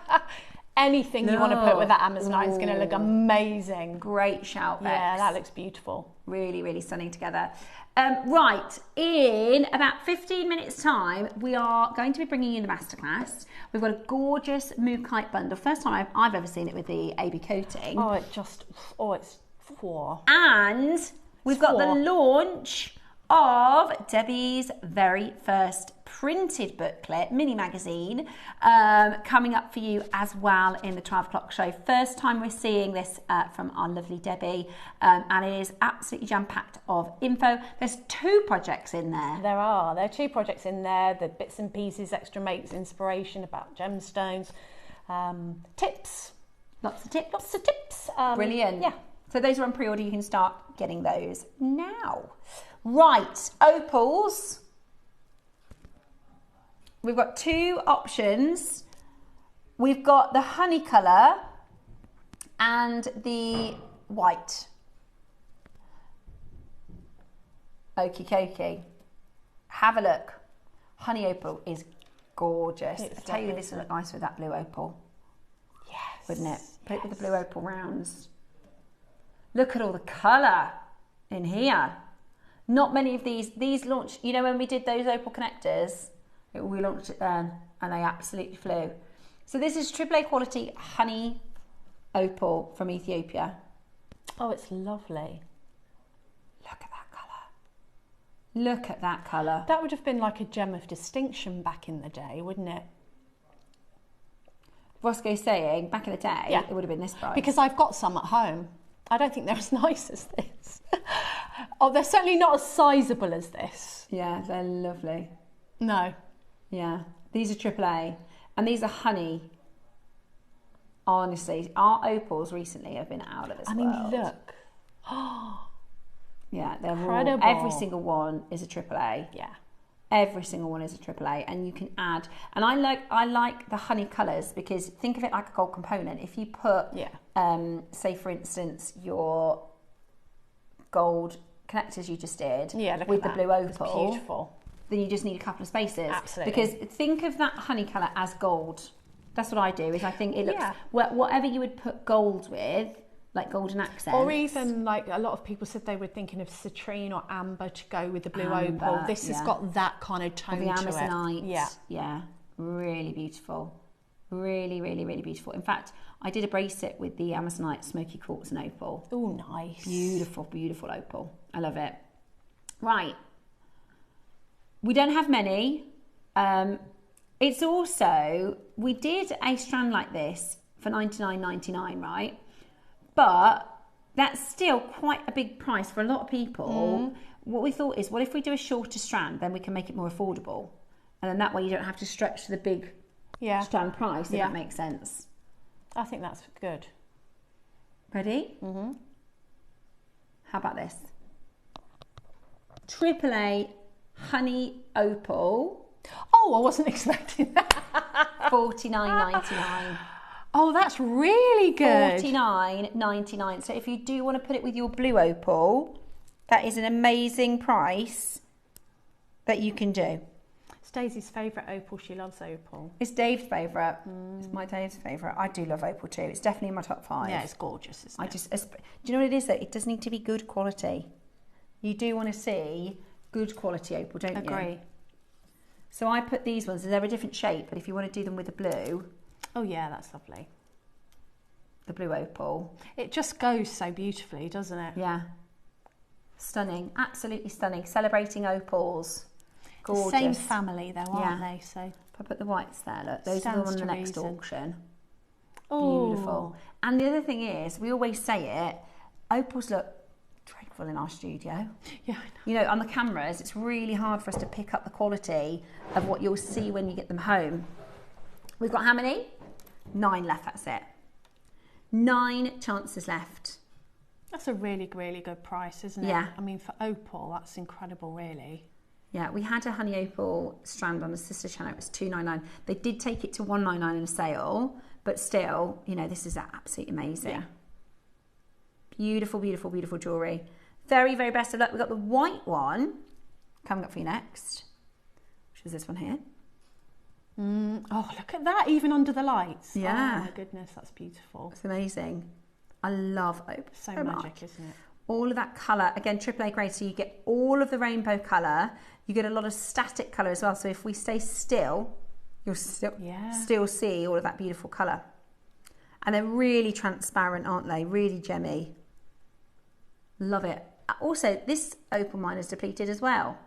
Anything you want to put with that Amazonite is going to look amazing. Great shout, Bex. Yeah, that looks beautiful. Really, really stunning together. Right, in about 15 minutes time, we are going to be bringing you the masterclass. We've got a gorgeous mookaite bundle. First time I've ever seen it with the AB coating. It's four. And we've got the launch of Debbie's very first printed booklet, mini magazine, coming up for you as well in the 12 o'clock show. First time we're seeing this from our lovely Debbie, and it is absolutely jam-packed of info. There's 2 projects in there. There are 2 projects in there, the bits and pieces, extra makes, inspiration about gemstones, tips. Lots of tips. Brilliant. Yeah. So those are on pre-order. You can start getting those now. Right, opals. We've got 2 options. We've got the honey colour and the white. Okie dokie. Have a look. Honey opal is gorgeous. I tell you, this would look nice with that blue opal. Yes. Wouldn't it? Put it with the blue opal rounds. Look at all the colour in here. Not many of these launched, you know, when we did those opal connectors, we launched it then and they absolutely flew. So this is AAA quality honey opal from Ethiopia. Oh, it's lovely. Look at that colour. Look at that colour. That would have been like a gem of distinction back in the day, wouldn't it? Roscoe's saying, back in the day, yeah, it would have been this price. Because I've got some at home. I don't think they're as nice as this. Oh, they're certainly not as sizable as this. Yeah, they're lovely. No. Yeah, these are AAA, and these are honey. Honestly, our opals recently have been out of this world. I mean, look. Yeah, they're incredible. All, every single one is a AAA. Yeah. Every single one is a AAA, and you can add. And I like the honey colours because think of it like a gold component. If you put, say for instance, your gold connectors you just did with the blue opal, it's beautiful. Then you just need a couple of spaces. Absolutely. Because think of that honey colour as gold. That's what I do. Is I think it looks whatever you would put gold with. Like golden accents. Or even like a lot of people said they were thinking of citrine or amber to go with the blue opal. This has got that kind of tone to it. The Amazonite. Yeah. Really beautiful. Really, really, really beautiful. In fact, I did a bracelet with the Amazonite smoky quartz and opal. Oh, nice. Beautiful, beautiful opal. I love it. Right. We don't have many. It's also, we did a strand like this for $99.99, right? But that's still quite a big price for a lot of people. What we thought is, what if we do a shorter strand, then we can make it more affordable. And then that way you don't have to stretch the big strand price, if that makes sense. I think that's good. Ready? How about this? AAA honey opal. Oh, I wasn't expecting that. $49.99. Oh, that's really good. $49.99. So if you do want to put it with your blue opal, that is an amazing price that you can do. It's Daisy's favourite opal. She loves opal. It's Dave's favourite. It's my Dave's favourite. I do love opal too. It's definitely in my top 5. Yeah, it's gorgeous, isn't it? Do you know what it is though? It does need to be good quality. You do want to see good quality opal, don't you? Agree. So I put these ones, they're a different shape, but if you want to do them with the blue. Oh yeah, that's lovely. The blue opal. It just goes so beautifully, doesn't it? Yeah. Stunning, absolutely stunning. Celebrating opals. Gorgeous. The same family though, aren't they? So if I put the whites there, look, those are the ones on the next auction. Oh. Beautiful. And the other thing is, we always say it, opals look dreadful in our studio. Yeah, I know. You know, on the cameras, it's really hard for us to pick up the quality of what you'll see when you get them home. We've got how many? 9 left, that's it. 9 chances left. That's a really, really good price, isn't it? Yeah. I mean, for opal, that's incredible, really. Yeah, we had a honey opal strand on the sister channel. It was $2.99. They did take it to $1.99 in a sale, but still, you know, this is absolutely amazing. Yeah. Beautiful, beautiful, beautiful jewellery. Very, very best of luck. We've got the white one coming up for you next, which is this one here. Oh, look at that, even under the lights. Yeah. Oh, my goodness, that's beautiful. It's amazing. I love opal So so magic, much. isn't it? All of that colour, again, AAA grade, so you get all of the rainbow colour. You get a lot of static colour as well. So if we stay still, you'll still see all of that beautiful colour. And they're really transparent, aren't they? Really gemmy. Love it. Also, this opal mine is depleted as well.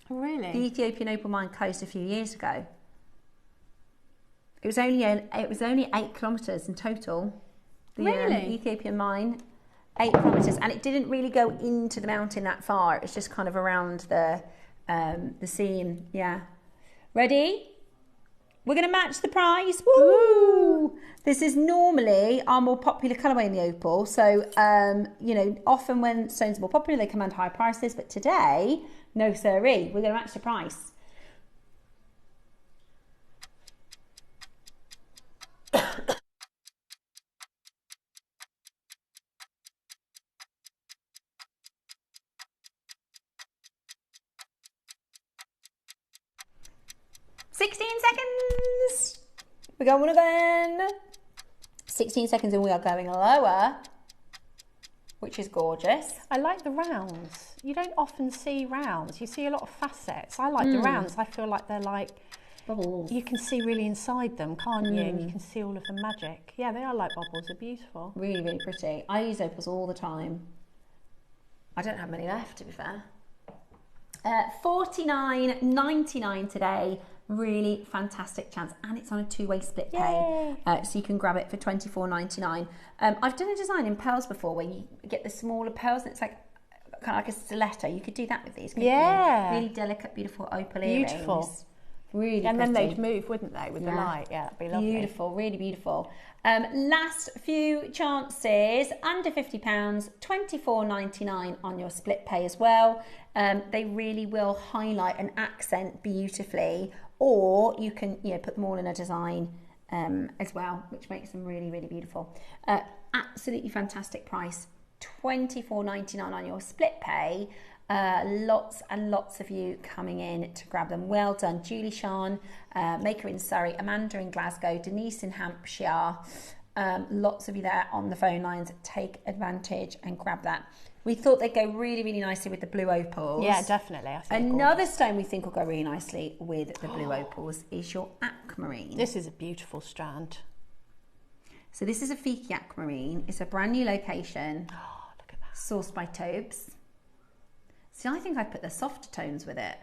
Oh, really? The Ethiopian opal mine closed a few years ago. It was only 8 kilometres in total. The Really? Ethiopian mine, 8 kilometres, and it didn't really go into the mountain that far. It was just kind of around the seam. Yeah. Ready? We're going to match the price. Woo! This is normally our more popular colourway in the opal. So, you know, often when stones are more popular, they command higher prices. But today, no siree. We're going to match the price. Seconds. We're going again. 16 seconds and we are going lower, which is gorgeous. I like the rounds. You don't often see rounds. You see a lot of facets. I like the rounds. I feel like they're like Bubbles. you can see really inside them, can't you? And you can see all of the magic. Yeah, they are like bubbles. They're beautiful. Really, really pretty. I use opals all the time. I don't have many left, to be fair. $49.99 today. Really fantastic chance, and it's on a 2-way split pay, so you can grab it for $24.99. I've done a design in pearls before where you get the smaller pearls and it's like kind of like a stiletto. You could do that with these, couldn't you? Really delicate, beautiful opal earrings. Really and pretty. then they'd move, wouldn't they, with the light? Yeah, that'd be lovely. Beautiful, really beautiful. Last few chances, under £50, $24.99 on your split pay as well. They really will highlight and accent beautifully, or you can put them all in a design as well, which makes them really, really beautiful. Absolutely fantastic price, $24.99 on your split pay. Lots and lots of you coming in to grab them. Well done, Julie Sean, Maker in Surrey, Amanda in Glasgow, Denise in Hampshire. Lots of you there on the phone lines. Take advantage and grab that. We thought they'd go really, really nicely with the blue opals. Yeah, definitely. I think another stone we think will go really nicely with the blue opals is your aquamarine. This is a beautiful strand. So this is a Fiki aquamarine. It's a brand new location. Oh, look at that. Sourced by Tobes. See, I think I'd put the softer tones with it,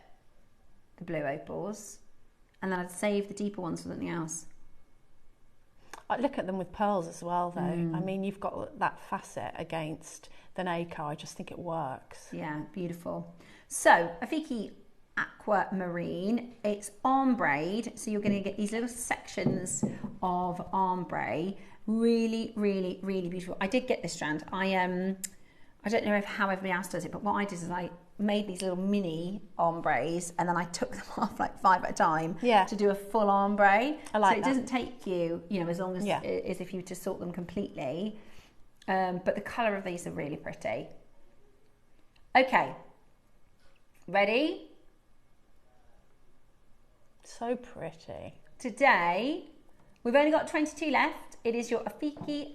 the blue opals, and then I'd save the deeper ones for something else. I look at them with pearls as well, though. I mean, you've got that facet against the nacre. I just think it works. Yeah, beautiful. So, a Fiki aquamarine, it's ombre, so you're going to get these little sections of ombre. Really, really, really beautiful. I did get this strand. I don't know how everybody else does it, but what I did is I made these little mini ombres and then I took them off like 5 at a time to do a full ombre. I like so it that. doesn't take you, as long as as if you were to sort them completely. But the colour of these are really pretty. Okay, ready? So pretty. Today, we've only got 22 left. It is your Afiki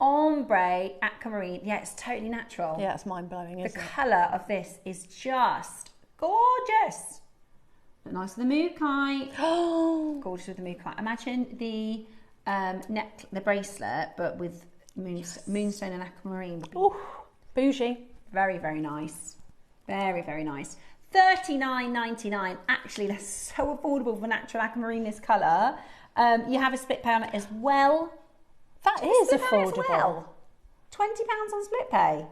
ombre aquamarine. Yeah, it's totally natural. Yeah, it's mind-blowing, isn't it? The colour of this is just gorgeous. Look nice with the mookai. Oh, Gorgeous with the mookai. Imagine the the bracelet, but with moonstone and aquamarine. ooh, bougie. Very, very nice. Very, very nice. $39.99. Actually, that's so affordable for natural aquamarine this colour. You have a split pay on it as well. That is Split pay as affordable. well. £20 on split pay.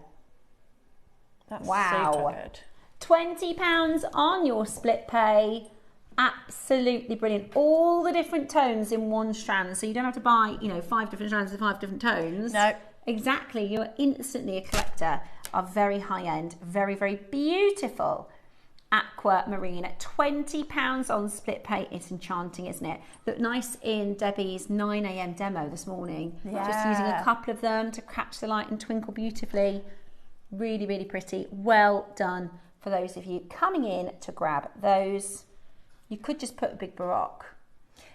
That's Wow. super good. £20 on your split pay. Absolutely brilliant. All the different tones in one strand, so you don't have to buy 5 different strands with 5 different tones. No. Exactly. You're instantly a collector of very high end, very, very beautiful aquamarine at £20 on split pay. It's enchanting, isn't it? Looked nice in Debbie's 9 a.m. demo this morning. Just using a couple of them to catch the light and twinkle beautifully. Really, really pretty. Well done for those of you coming in to grab those. You could just put a big baroque.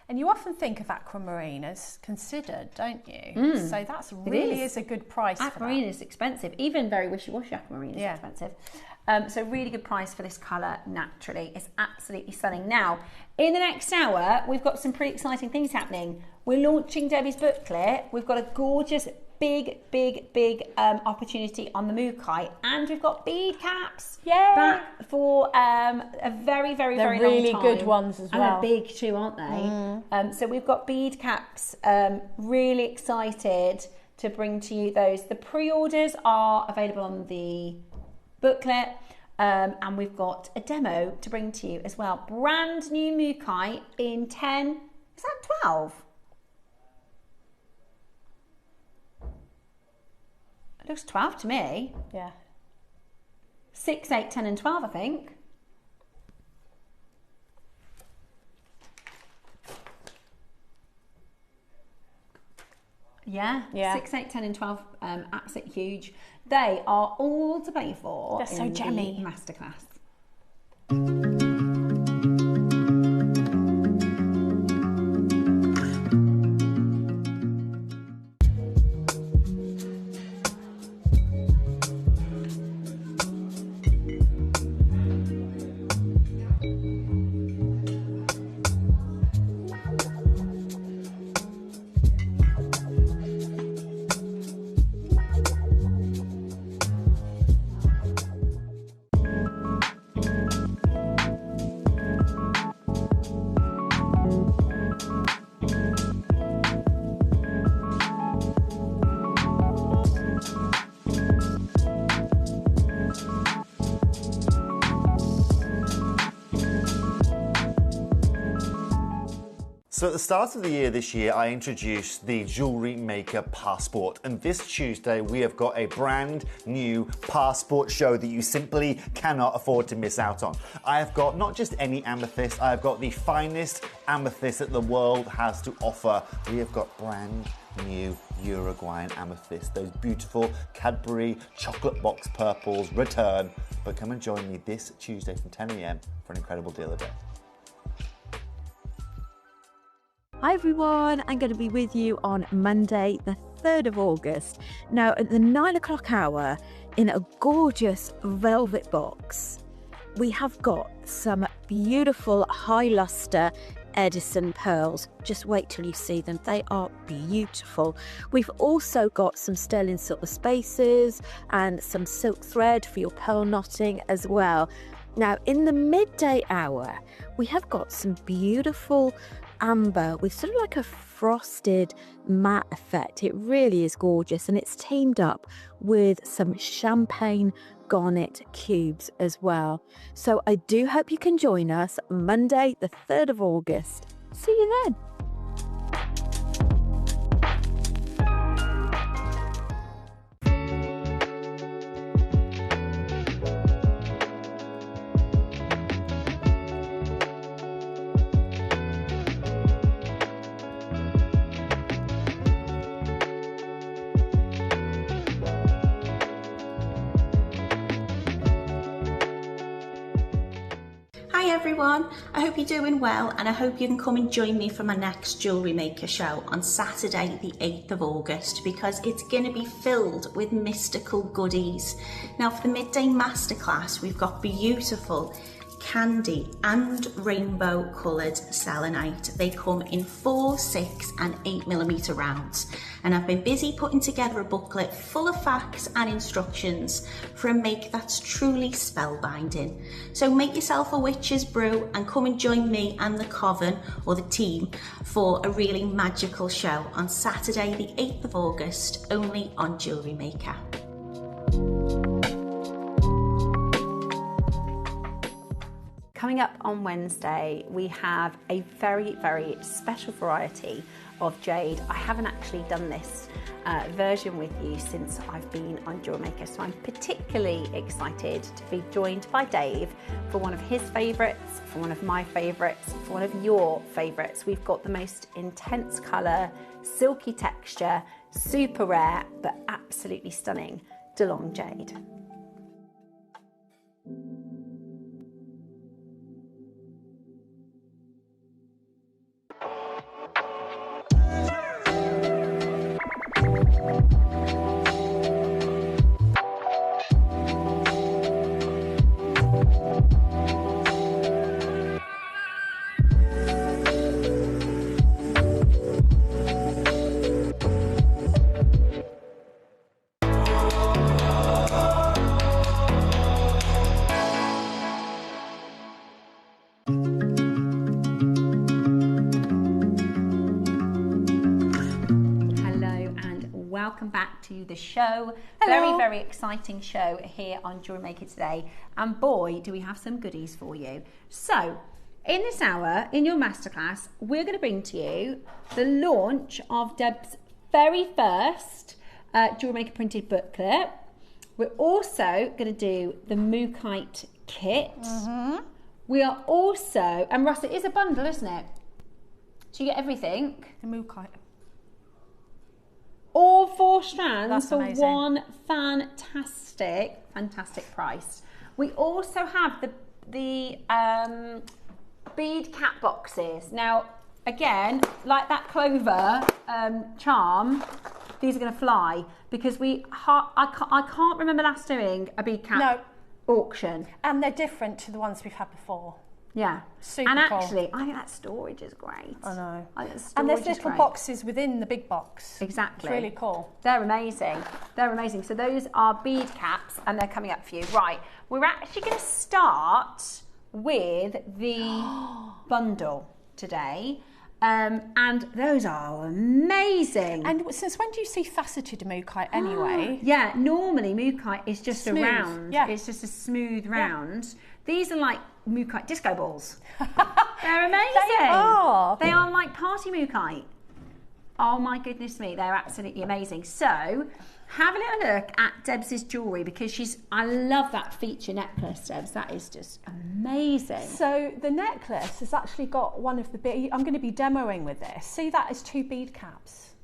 And you often think of aquamarine as considered, don't you? So that's really is a good price. Aquamarine is expensive. Even very wishy-washy aquamarine is expensive. So really good price for this colour naturally. It's absolutely stunning. Now, in the next hour, we've got some pretty exciting things happening. We're launching Debbie's booklet. We've got a gorgeous big opportunity on the Mookai, and we've got bead caps back for a very long time. Really good ones as well. And they're big too, aren't they? So we've got bead caps. Really excited to bring to you those. The pre-orders are available on the booklet, and we've got a demo to bring to you as well. Brand new Mookai in 10, is that 12? It looks 12 to me. Yeah. 6, 8, 10 and 12, I think. Yeah. 6, 8, 10 and 12, absolutely huge. They are all to play for. They're so jelly. The masterclass. So at the start of the year this year, I introduced the Jewellery Maker Passport, and this Tuesday we have got a brand new passport show that you simply cannot afford to miss out on. I have got not just any amethyst, I have got the finest amethyst that the world has to offer. We have got brand new Uruguayan amethyst, those beautiful Cadbury chocolate box purples return. But come and join me this Tuesday from 10 a.m. for an incredible deal of the day. Hi everyone, I'm going to be with you on Monday, the 3rd of August. Now at the 9 o'clock hour, in a gorgeous velvet box, we have got some beautiful high luster Edison pearls. Just wait till you see them, they are beautiful. We've also got some sterling silver spaces and some silk thread for your pearl knotting as well. Now in the midday hour, we have got some beautiful amber with sort of like a frosted matte effect. It really is gorgeous, and it's teamed up with some champagne garnet cubes as well. So I do hope you can join us Monday the 3rd of August. See you then. Hi everyone, I hope you're doing well, and I hope you can come and join me for my next Jewellery Maker show on Saturday the 8th of August, because it's going to be filled with mystical goodies. Now for the midday masterclass, we've got beautiful candy and rainbow coloured selenite. They come in 4, 6 and 8mm rounds, and I've been busy putting together a booklet full of facts and instructions for a make that's truly spellbinding. So make yourself a witch's brew and come and join me and the coven, or the team, for a really magical show on Saturday the 8th of August, only on Jewellery Maker. Coming up on Wednesday, we have a very, very special variety of jade. I haven't actually done this version with you since I've been on JewelleryMaker, so I'm particularly excited to be joined by Dave for one of his favourites, for one of my favourites, for one of your favourites. We've got the most intense colour, silky texture, super rare, but absolutely stunning DeLong jade. Welcome back to the show. Hello. Very, very exciting show here on JewelleryMaker today. And boy, do we have some goodies for you. So, in this hour, in your masterclass, we're going to bring to you the launch of Deb's very first JewelleryMaker printed booklet. We're also going to do the Mookite kit. We are also, and Russ, it is a bundle, isn't it? So you get everything. The Mookite. All 4 strands That's for amazing. one fantastic price. We also have the bead cap boxes. Now, again, like that clover charm, these are going to fly, because I can't remember last doing a bead cap auction. And they're different to the ones we've had before. Yeah. Super and cool. actually, I think that storage is great. I know. I think the storage And there's is little great. boxes within the big box. Exactly. It's really cool. They're amazing. They're amazing. So those are bead caps, and they're coming up for you. Right. We're actually going to start with the bundle today. And those are amazing. And since when do you see faceted mookaite anyway? Yeah, normally mookaite is just Smooth, a round. yeah. It's just a smooth round. These are like mookaite disco balls. They're amazing. They are. They are like party mookaite. Oh my goodness me, they're absolutely amazing. So have a little look at Deb's jewellery, because I love that feature necklace, Debs. That is just amazing. So the necklace has actually got one of the I'm going to be demoing with this. See, that is 2 bead caps.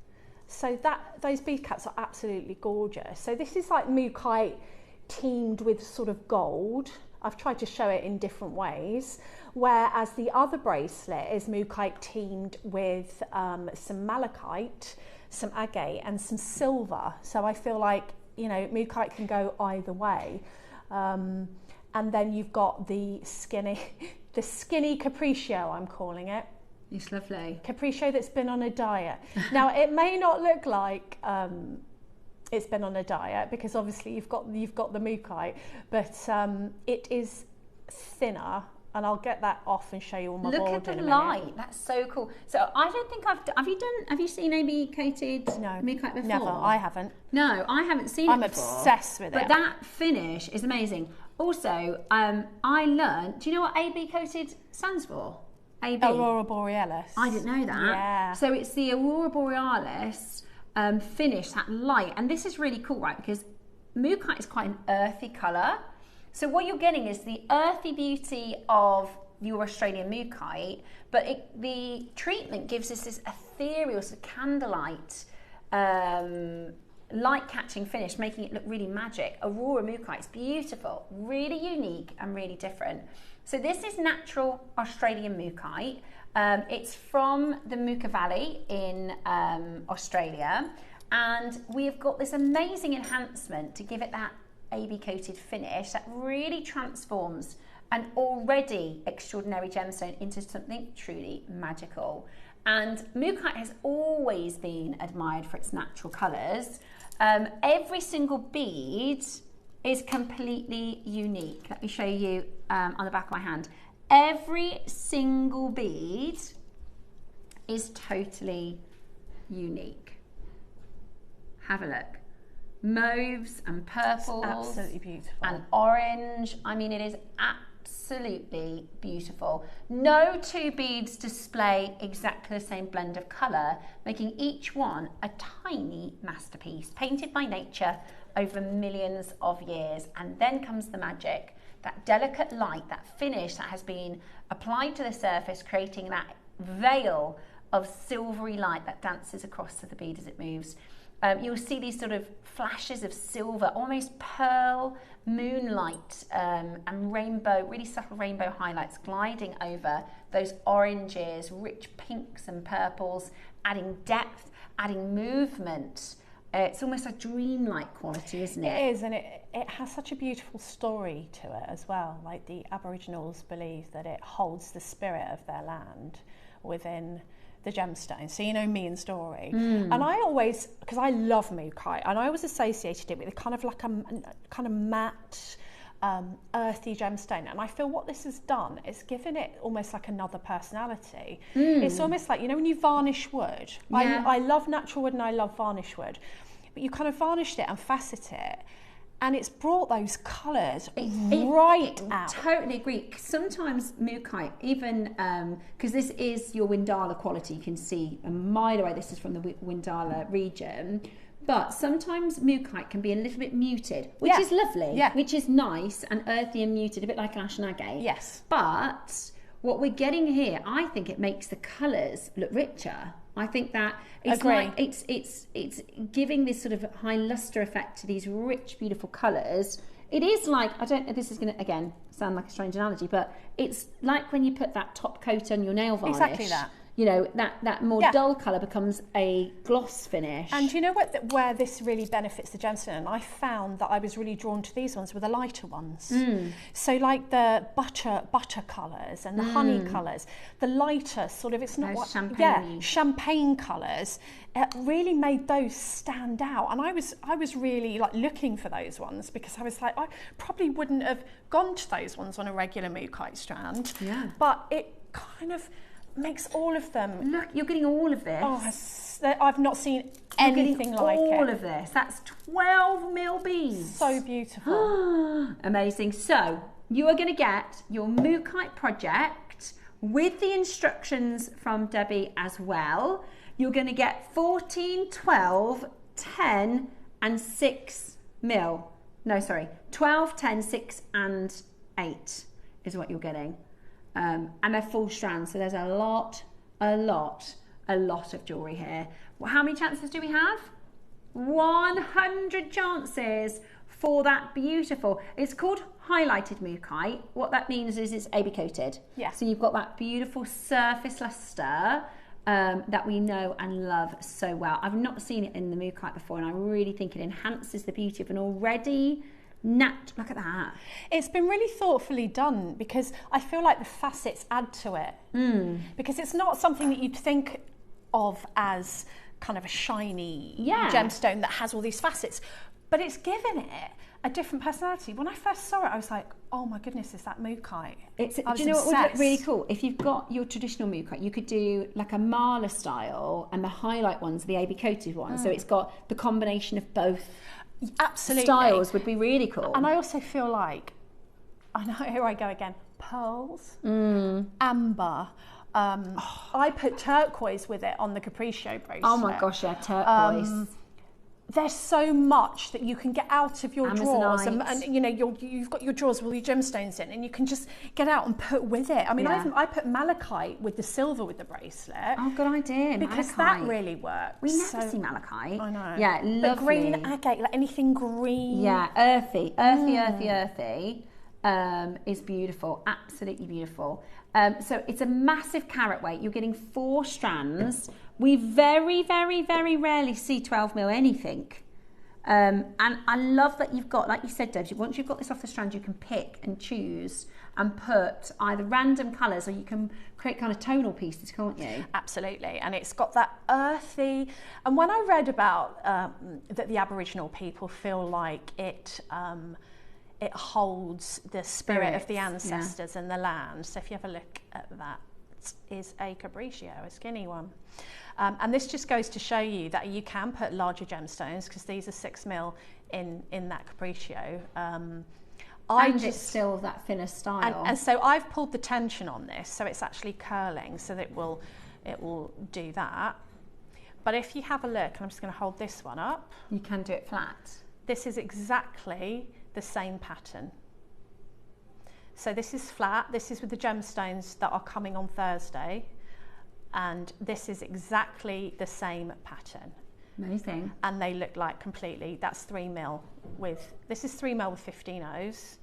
So those bead caps are absolutely gorgeous. So this is like mookaite teamed with sort of gold. I've tried to show it in different ways. Whereas the other bracelet is mookaite teamed with some malachite, some agate and some silver. So I feel like, you know, mookaite can go either way. And then you've got the skinny capriccio, I'm calling it. It's lovely. Capriccio that's been on a diet. Now it may not look like it's been on a diet, because obviously you've got the mookaite, but it is thinner. And I'll get that off and show you on my board in a minute. Look at the light. That's so cool. So I don't think have you seen AB coated mookaite before? Never. I haven't. No, I haven't seen it before. I'm obsessed with it. But that finish is amazing. Also, I learned, do you know what AB coated stands for? AB? Aurora Borealis. I didn't know that. Yeah. So it's the Aurora Borealis finish, that light. And this is really cool, right? Because mookaite is quite an earthy colour. So what you're getting is the earthy beauty of your Australian mookaite, but the treatment gives us this ethereal sort of candlelight, light-catching finish, making it look really magic. Aurora mookaite is beautiful, really unique and really different. So this is natural Australian mookaite. It's from the Mooka Valley in Australia, and we have got this amazing enhancement to give it that AB coated finish that really transforms an already extraordinary gemstone into something truly magical. And mookaite has always been admired for its natural colours. Every single bead is completely unique. Let me show you on the back of my hand. Every single bead is totally unique. Have a look. Mauves and purples, it's absolutely beautiful, and orange. I mean, it is absolutely beautiful. No 2 beads display exactly the same blend of colour, making each one a tiny masterpiece painted by nature over millions of years. And then comes the magic, that delicate light, that finish that has been applied to the surface, creating that veil of silvery light that dances across the bead as it moves. You'll see these sort of flashes of silver, almost pearl, moonlight, and rainbow, really subtle rainbow highlights gliding over those oranges, rich pinks and purples, adding depth, adding movement. It's almost a dreamlike quality, isn't it? It is, and it has such a beautiful story to it as well. Like the Aboriginals believe that it holds the spirit of their land within the gemstone. So you know me and story. And I always, because I love mookaite, and I always associated it with a kind of like a kind of matte, earthy gemstone. And I feel what this has done is given it almost like another personality. It's almost like, you know, when you varnish wood. Yeah. I love natural wood and I love varnish wood. But you kind of varnished it and facet it, and it's brought those colours right out. Totally agree. Sometimes mookaite, even because this is your Windala quality, you can see a mile away. This is from the Windala region. But sometimes mookaite can be a little bit muted, which is lovely, which is nice and earthy and muted, a bit like ash and agate. Yes. But what we're getting here, I think it makes the colours look richer. I think that it's like it's giving this sort of high luster effect to these rich, beautiful colours. It is like, I don't know, this is going to, again, sound like a strange analogy, but it's like when you put that top coat on your nail varnish. Exactly that. You know, that more dull colour becomes a gloss finish. And you know what? Where this really benefits the gemstone, and I found that I was really drawn to these ones were the lighter ones. So like the butter colours and the honey colours, the lighter sort of, it's not those champagne colours. It really made those stand out, and I was really like looking for those ones, because I was like, I probably wouldn't have gone to those ones on a regular mookaite strand. Yeah. But it kind of makes all of them. Look, you're getting all of this. Oh, I've not seen anything like it. All of this. That's 12 mil beads. So beautiful. Amazing. So you are going to get your Mookaite project with the instructions from Debbie as well. You're going to get 14, 12, 10 and 6 mil. No, sorry. 12, 10, 6 and 8 is what you're getting. And they're full strands. So there's a lot of jewellery here. Well, how many chances do we have? 100 chances for that beautiful. It's called highlighted Mookaite. What that means is it's AB coated. Yeah. So you've got that beautiful surface luster that we know and love so well. I've not seen it in the Mookaite before, and I really think it enhances the beauty of an already look at that. It's been really thoughtfully done, because I feel like the facets add to it. Because it's not something that you'd think of as kind of a shiny gemstone that has all these facets, but it's given it a different personality. When I first saw it, I was like, oh my goodness, is that Mookaite? Do you know what would look really cool? If you've got your traditional Mookaite, you could do like a Marla style, and the highlight one's the AB coated one. So it's got the combination of both. Absolutely. Styles would be really cool. And I also feel like, I know, here I go again, pearls, amber. I put turquoise with it on the Capriccio bracelet. Oh my gosh, yeah, turquoise. There's so much that you can get out of your drawers, and you know, you've got your drawers with all your gemstones in, and you can just get out and put with it. I mean, I put malachite with the silver with the bracelet. Oh, good idea. Because that really works. We never see malachite. I know. Yeah, lovely. But green agate, like anything green. Yeah, earthy is beautiful. Absolutely beautiful. So it's a massive carat weight. You're getting 4 strands. We very, very, very rarely see 12 mil anything. And I love that you've got, like you said, Deb, once you've got this off the strand, you can pick and choose and put either random colours, or you can create kind of tonal pieces, can't you? Absolutely. And it's got that earthy, and when I read about that the Aboriginal people feel like it holds the spirit of the ancestors and the land. So if you have a look at that, is a Capriccio, a skinny one. And this just goes to show you that you can put larger gemstones, because these are 6 mil in that Capriccio. It's still that thinner style. And so I've pulled the tension on this, so it's actually curling, so that it will do that. But if you have a look, and I'm just going to hold this one up. You can do it flat. This is exactly the same pattern. So this is flat, this is with the gemstones that are coming on Thursday, and this is exactly the same pattern. Amazing. And they look like completely, that's 3 mil with, this is 3 mil with 15 O's.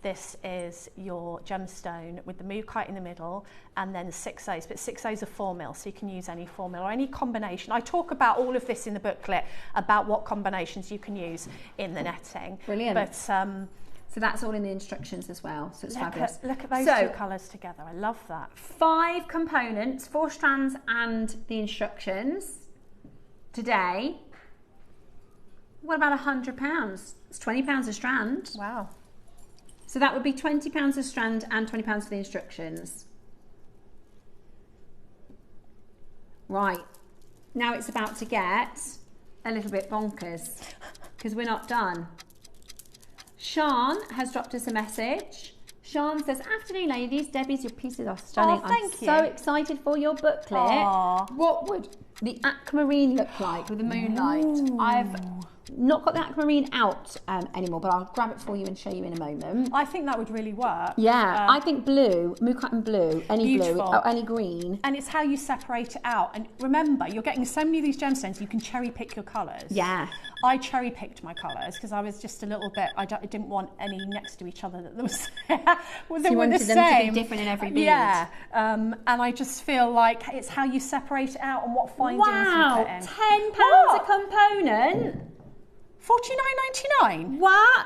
This is your gemstone with the Mookaite in the middle, and then 6 O's, but 6 O's are 4 mil, so you can use any 4 mil or any combination. I talk about all of this in the booklet, about what combinations you can use in the netting. Brilliant. But so that's all in the instructions as well, so it's fabulous. Look at those 2 colours together, I love that. 5 components, 4 strands and the instructions today. What about £100? It's £20 a strand. Wow. So that would be £20 a strand and £20 for the instructions. Right, now it's about to get a little bit bonkers, because we're not done. Sean has dropped us a message. Sean says, afternoon ladies, Debbie's, your pieces are stunning. Oh, thank you. I'm so excited for your booklet. Aww. What would the aquamarine look like with the moonlight? Ooh. I've not got the aquamarine out anymore, but I'll grab it for you and show you in a moment. I think that would really work. Yeah, I think blue, Mookaite and blue, any beautiful. blue, or any green. And it's how you separate it out. And remember, you're getting so many of these gemstones, you can cherry pick your colours. Yeah. I cherry picked my colours because I was just a little bit, I didn't want any next to each other that was so you wanted them to be different in every bead. Yeah, and I just feel like it's how you separate it out and what findings you put in. £10 a component. $49.99. What?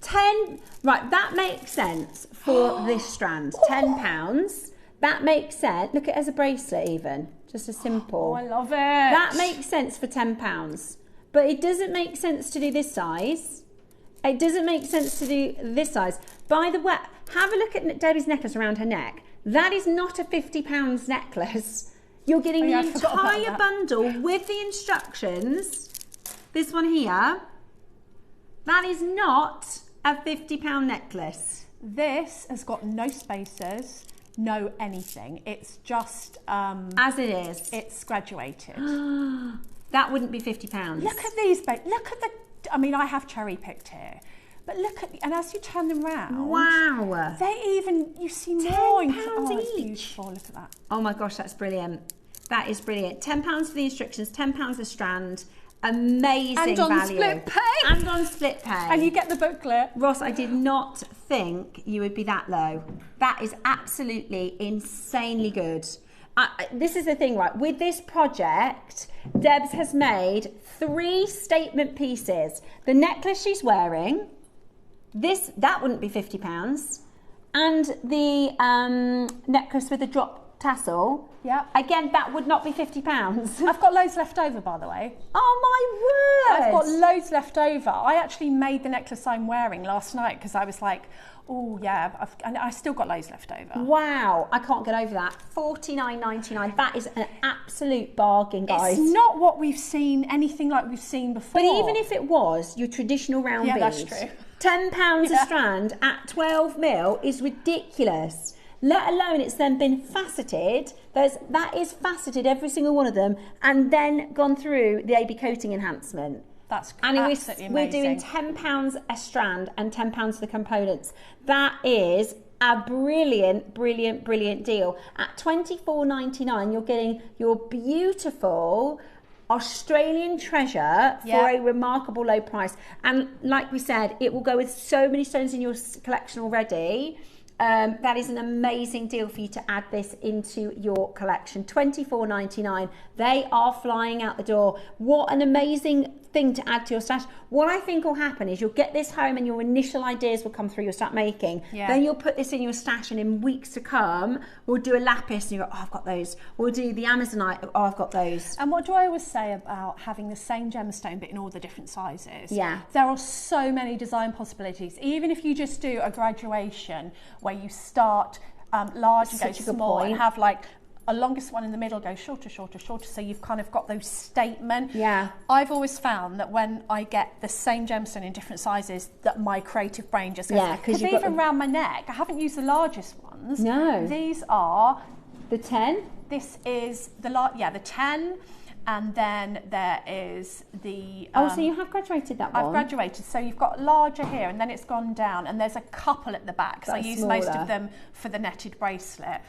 10. Right, that makes sense for this strand. £10. That makes sense. Look at it as a bracelet, even. Just a simple. Oh, I love it. That makes sense for £10. But it doesn't make sense to do this size. It doesn't make sense to do this size. By the way, have a look at Debbie's necklace around her neck. That is not a £50 necklace. You're getting the entire bundle with the instructions. This one here. That is not a £50 necklace. This has got no spaces, no anything. It's just as it is. It's graduated. That wouldn't be £50. Look at these, babe. Look at the. I mean, I have cherry picked here, but look at and as you turn them round, wow, they even you see more. £10 it's each. beautiful. Look at that. Oh my gosh, that's brilliant. That is brilliant. £10 for the instructions, £10 a strand. Amazing and on value. split pay. And on split pay. And you get the booklet. Ross, I did not think you would be that low. That is absolutely insanely good. This is the thing, right? With this project, Debs has made 3 statement pieces. The necklace she's wearing, that wouldn't be £50. And the necklace with the drop tassel. Yeah. Again, that would not be £50. I've got loads left over, by the way. Oh my word! I've got loads left over. I actually made the necklace I'm wearing last night because I was like, oh yeah, and I still got loads left over. Wow, I can't get over that. $49.99. That is an absolute bargain, guys. It's not what we've seen, anything like we've seen before. But even if it was your traditional round bead, that's true. £10 a strand at 12mm is ridiculous. Let alone it's then been faceted. That is faceted, every single one of them, and then gone through the AB coating enhancement. That's absolutely amazing. We're doing £10 a strand and £10 for the components. That is a brilliant, brilliant, brilliant deal. At $24.99, you're getting your beautiful Australian treasure for a remarkable low price. And like we said, it will go with so many stones in your collection already. That is an amazing deal for you to add this into your collection. $24.99. They are flying out the door. What an amazing thing to add to your stash. What I think will happen is you'll get this home and your initial ideas will come through, you'll start making. Then you'll put this in your stash, and in weeks to come, we'll do a lapis and you go, oh, I've got those. We'll do the Amazonite, oh, I've got those. And what do I always say about having the same gemstone but in all the different sizes? Yeah. There are so many design possibilities. Even if you just do a graduation where you start large and go small and have like a longest one in the middle, go shorter, shorter, shorter, so you've kind of got those statement. Yeah. I've always found that when I get the same gemstone in different sizes, that my creative brain just goes, because even around my neck, I haven't used the largest ones. No. These are the 10. This is the 10. And then there is the... so you have graduated that one? I've graduated. So you've got larger here, and then it's gone down, and there's a couple at the back. So I use most of them for the netted bracelet.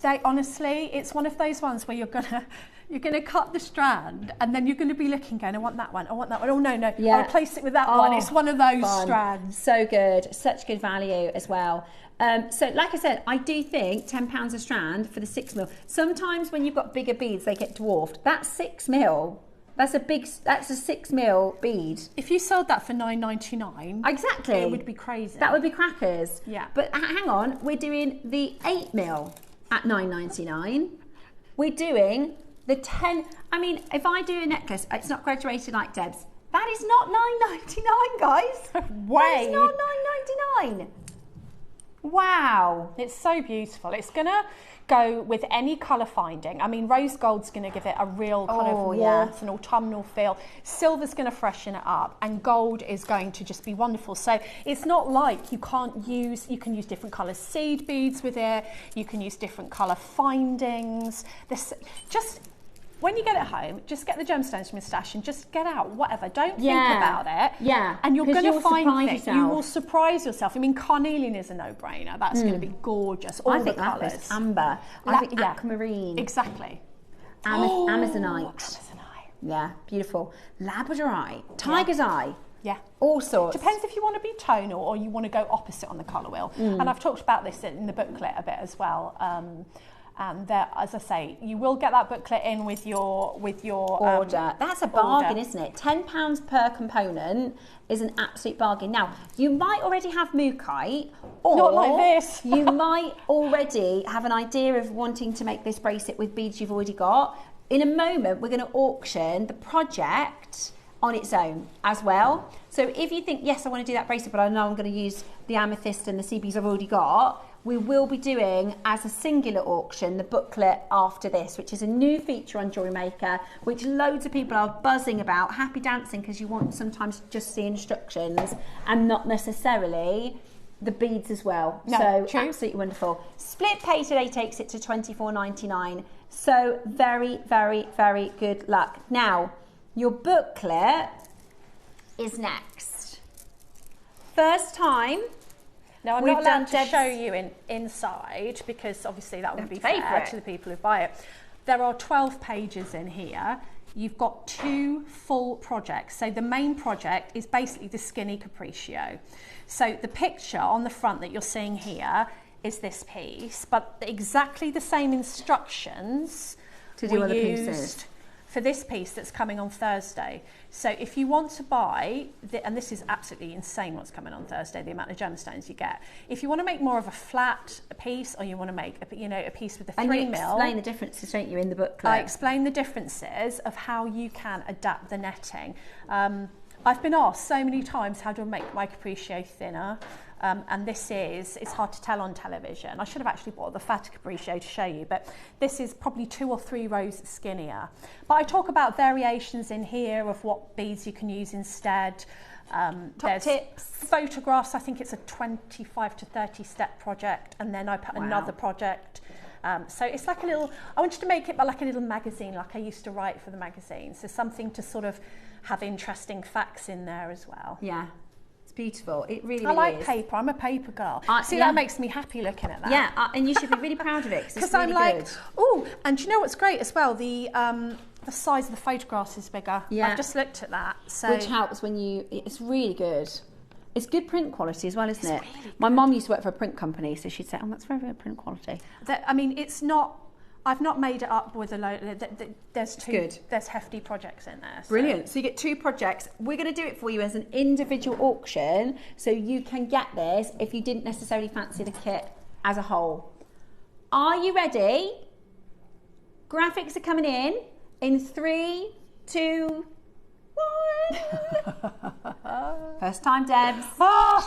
They honestly, it's one of those ones where you're gonna cut the strand, and then you're gonna be looking, going, I want that one, I want that one. Oh no, I'll replace it with that one. It's one of those strands. So good, such good value as well. So like I said, I do think £10 a strand for the 6mm. Sometimes when you've got bigger beads, they get dwarfed. That's 6mm. That's a 6mm bead. If you sold that for $9.99, exactly, it would be crazy. That would be crackers. Yeah. But hang on, we're doing the 8mm at $9.99. We're doing the 10. I mean, if I do a necklace, it's not graduated like Deb's. That is not $9.99, guys. That is not $9.99. Wow. It's so beautiful. It's gonna go with any colour finding. I mean, rose gold's going to give it a real kind of warmth and autumnal feel. Silver's going to freshen it up, and gold is going to just be wonderful. So it's not like you can use different colour seed beads with it. You can use different colour findings. When you get it home, just get the gemstones from your stash and just get out whatever. Don't think about it. Yeah. And you're going to find things. You will surprise yourself. I mean, carnelian is a no-brainer. That's going to be gorgeous. All the colours. Lapis, amber. I think aquamarine. Exactly. Amazonite. Amazonite. Yeah, beautiful. Labradorite. Tiger's eye. Yeah. All sorts. Depends if you want to be tonal or you want to go opposite on the colour wheel. And I've talked about this in the booklet a bit as well. And there, as I say, you will get that booklet in with your order. That's a bargain, isn't it? £10 per component is an absolute bargain. Now, you might already have mookaite, or not like this. You might already have an idea of wanting to make this bracelet with beads you've already got. In a moment, we're going to auction the project on its own as well. So if you think, yes, I want to do that bracelet, but I know I'm going to use the amethyst and the sea beads I've already got, we will be doing as a singular auction the booklet after this, which is a new feature on Jewellery Maker, which loads of people are buzzing about, happy dancing, because you want sometimes just see instructions and not necessarily the beads as well. No, so true. Absolutely wonderful. Split pay today takes it to $24.99. So very, very, very good luck. Now, your booklet is next. First time. Now, I'm We've not allowed done to show you inside because obviously that would be Pay for fair it. to the people who buy it. There are 12 pages in here. You've got 2 full projects. So the main project is basically the skinny capriccio. So the picture on the front that you're seeing here is this piece, but exactly the same instructions To do were other used pieces. for this piece that's coming on Thursday. So if you want to buy, and this is absolutely insane what's coming on Thursday, the amount of gemstones you get. If you want to make more of a flat piece, or you want to make a piece with a 3 And you mil, explain the differences, don't you, in the booklet? I explain the differences of how you can adapt the netting. I've been asked so many times, how do I make my capriccio thinner? And it's hard to tell on television. I should have actually bought the fatter capriccio to show you, but this is probably 2 or 3 rows skinnier. But I talk about variations in here of what beads you can use instead. Top tips. Photographs, I think it's a 25 to 30 step project, and then I put another project. So it's like I wanted to make it like a little magazine, like I used to write for the magazine. So something to sort of have interesting facts in there as well. Yeah, it's beautiful. It really, I really like is. paper. I'm a paper girl. Yeah. That makes me happy looking at that. Yeah, and you should be really proud of it because Because I'm like, oh, and do you know what's great as well? The size of the photographs is bigger. Yeah. I've just looked at that. So which helps when it's really good. It's good print quality as well, isn't it? Really My mum used to work for a print company, so she'd say, oh, that's very, very print quality. I mean, it's not. I've not made it up with a load. There's 2. Good. There's hefty projects in there. So. Brilliant. So you get 2 projects. We're going to do it for you as an individual auction, so you can get this if you didn't necessarily fancy the kit as a whole. Are you ready? Graphics are coming in 3, 2, 1. First time, Debs.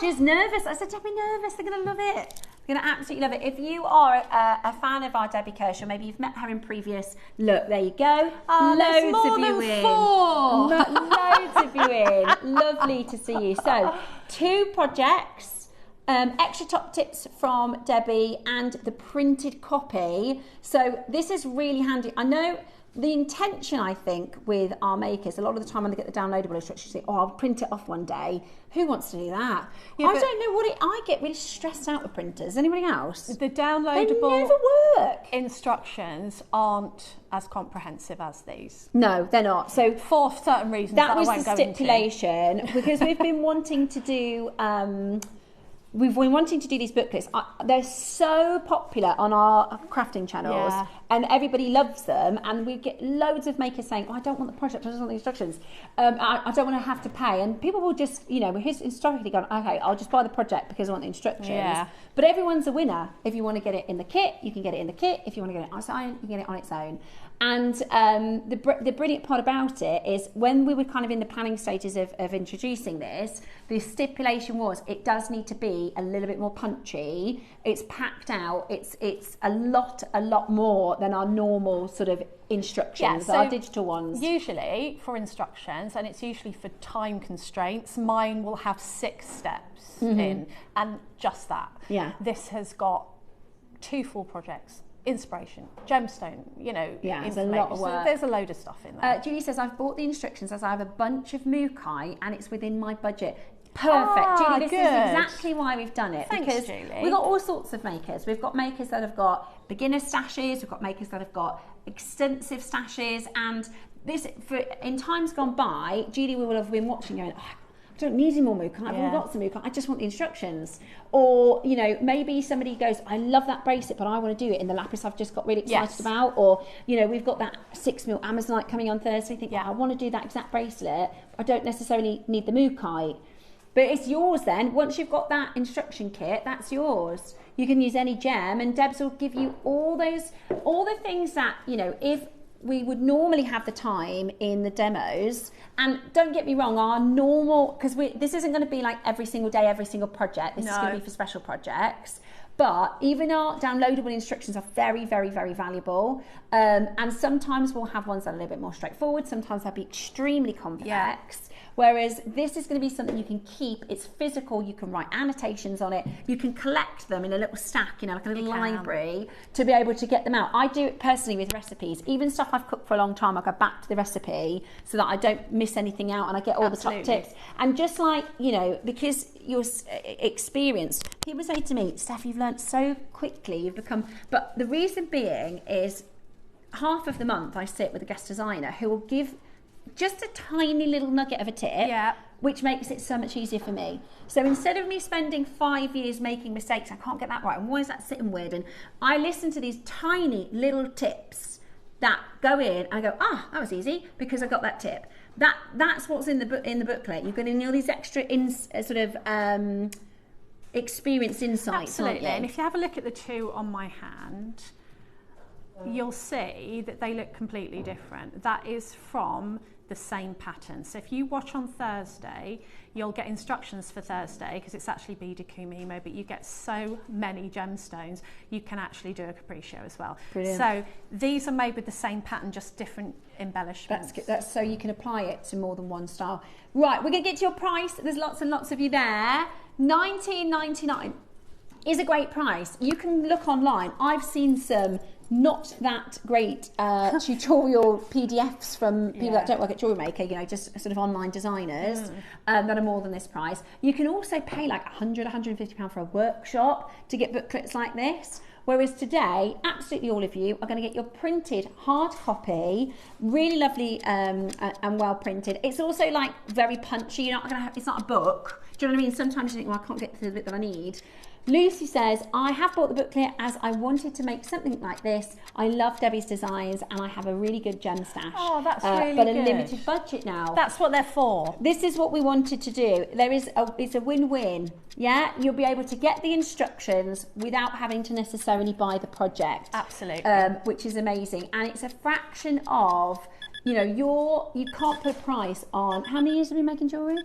She's nervous. I said, don't be nervous. They're going to love it. They're going to absolutely love it. If you are a fan of our Debbie Kershaw, maybe you've met her in previous. Look, there you go. Loads Loads of of you than in. 4. Loads of you in. Lovely to see you. So, 2 projects. Extra top tips from Debbie and the printed copy. So this is really handy. I know the intention, I think, with our makers, a lot of the time when they get the downloadable instructions, they say, oh, I'll print it off one day. Who wants to do that? Yeah, I don't know I get really stressed out with printers. Anybody else? The They downloadable never work. instructions aren't as comprehensive as these. No, they're not. So For certain reasons that that was I won't the go into. stipulation because we've been wanting to do we've been wanting to do these booklets. They're so popular on our crafting channels, Yeah. and everybody loves them, and we get loads of makers saying, oh, I don't want the project, I just want the instructions. I don't want to have to pay, and people will just, he's historically gone, okay, I'll just buy the project because I want the instructions. Yeah. But everyone's a winner. If you want to get it in the kit, you can get it in the kit. If you want to get it on its own, you can get it on its own. And the brilliant part about it is when we were kind of in the planning stages of introducing this, the stipulation was it does need to be a little bit more punchy. It's packed out. It's a lot more than our normal sort of instructions, so our digital ones. Usually for instructions, and it's usually for time constraints, mine will have 6 steps in, and just that. Yeah. This has got 2 full projects. Inspiration, gemstone, Yeah, it's a information. lot of So work. there's a load of stuff in there. Julie says, I've bought the instructions as I have a bunch of mukai and it's within my budget. Perfect. Julie, this is good. exactly why we've done it. Thanks, because Julie. we've got all sorts of makers. We've got makers that have got beginner stashes, we've got makers that have got extensive stashes, and this, in times gone by, Julie will have been watching going, oh, I don't need any more Mukai, I've already got some Mukai, I just want the instructions. Or, maybe somebody goes, I love that bracelet, but I want to do it in the lapis I've just got really excited about. Or, we've got that 6mm Amazonite coming on Thursday, think, I want to do that exact bracelet, I don't necessarily need the Mukai. But it's yours then. Once you've got that instruction kit, that's yours. You can use any gem, and Debs will give you all the things that, if we would normally have the time in the demos. And don't get me wrong, our normal, because this isn't going to be like every single day, every single project. This is going to be for special projects. But even our downloadable instructions are very, very, very valuable. And sometimes we'll have ones that are a little bit more straightforward. Sometimes they'll be extremely complex. Yeah. Whereas this is going to be something you can keep. It's physical. You can write annotations on it. You can collect them in a little stack, like a little library, to be able to get them out. I do it personally with recipes. Even stuff I've cooked for a long time, I go back to the recipe so that I don't miss anything out and I get all the top tips. And just like, because you're experienced, people say to me, Steph, you've learned so quickly, you've become... But the reason being is half of the month I sit with a guest designer who will give just a tiny little nugget of a tip, which makes it so much easier for me. So instead of me spending 5 years making mistakes, I can't get that right, and why is that sitting weird? And I listen to these tiny little tips that go in, and I go, that was easy because I got that tip. That's what's in the booklet. You've got in all these extra experience insights. Absolutely. And if you have a look at the two on my hand, you'll see that they look completely different. That is from the same pattern. So if you watch on Thursday, you'll get instructions for Thursday because it's actually beaded kumimo, but you get so many gemstones, you can actually do a capriccio as well. Brilliant. So these are made with the same pattern, just different embellishments. That's so you can apply it to more than one style. Right, we're going to get to your price. There's lots and lots of you there. $19.99 is a great price. You can look online. I've seen some not that great tutorial PDFs from people that don't work at JewelleryMaker, just sort of online designers that are more than this price. You can also pay like £100, £150 for a workshop to get booklets like this. Whereas today, absolutely all of you are going to get your printed hard copy, really lovely and well printed. It's also like very punchy. You're not going to have, it's not a book. Do you know what I mean? Sometimes you think, well, I can't get to the bit that I need. Lucy says, I have bought the booklet as I wanted to make something like this. I love Debbie's designs and I have a really good gem stash. Oh, that's really but good. a limited budget now. That's what they're for. This is what we wanted to do. It's a win-win. Yeah, you'll be able to get the instructions without having to necessarily buy the project. Absolutely. Which is amazing. And it's a fraction of, you can't put a price on, how many years have you been making jewellery?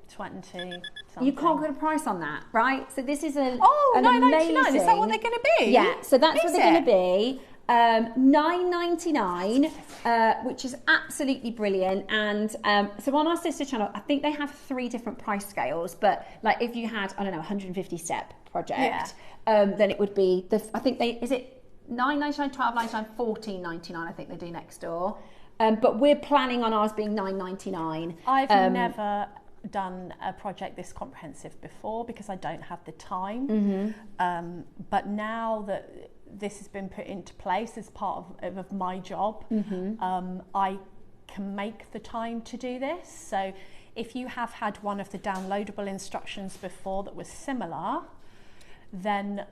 20 something. You can't put a price on that, right? So this is an $9.99. Is that what they're going to be? Yeah, so that's what they're going to be. $9.99, which is absolutely brilliant. And so on our sister channel, I think they have 3 different price scales. But like if you had, 150 step project, then it would be is it $9.99, $12.99, $14.99? I think they do next door. But we're planning on ours being $9.99. I've never done a project this comprehensive before because I don't have the time. But now that this has been put into place as part of my job, I can make the time to do this. So if you have had one of the downloadable instructions before that was similar, then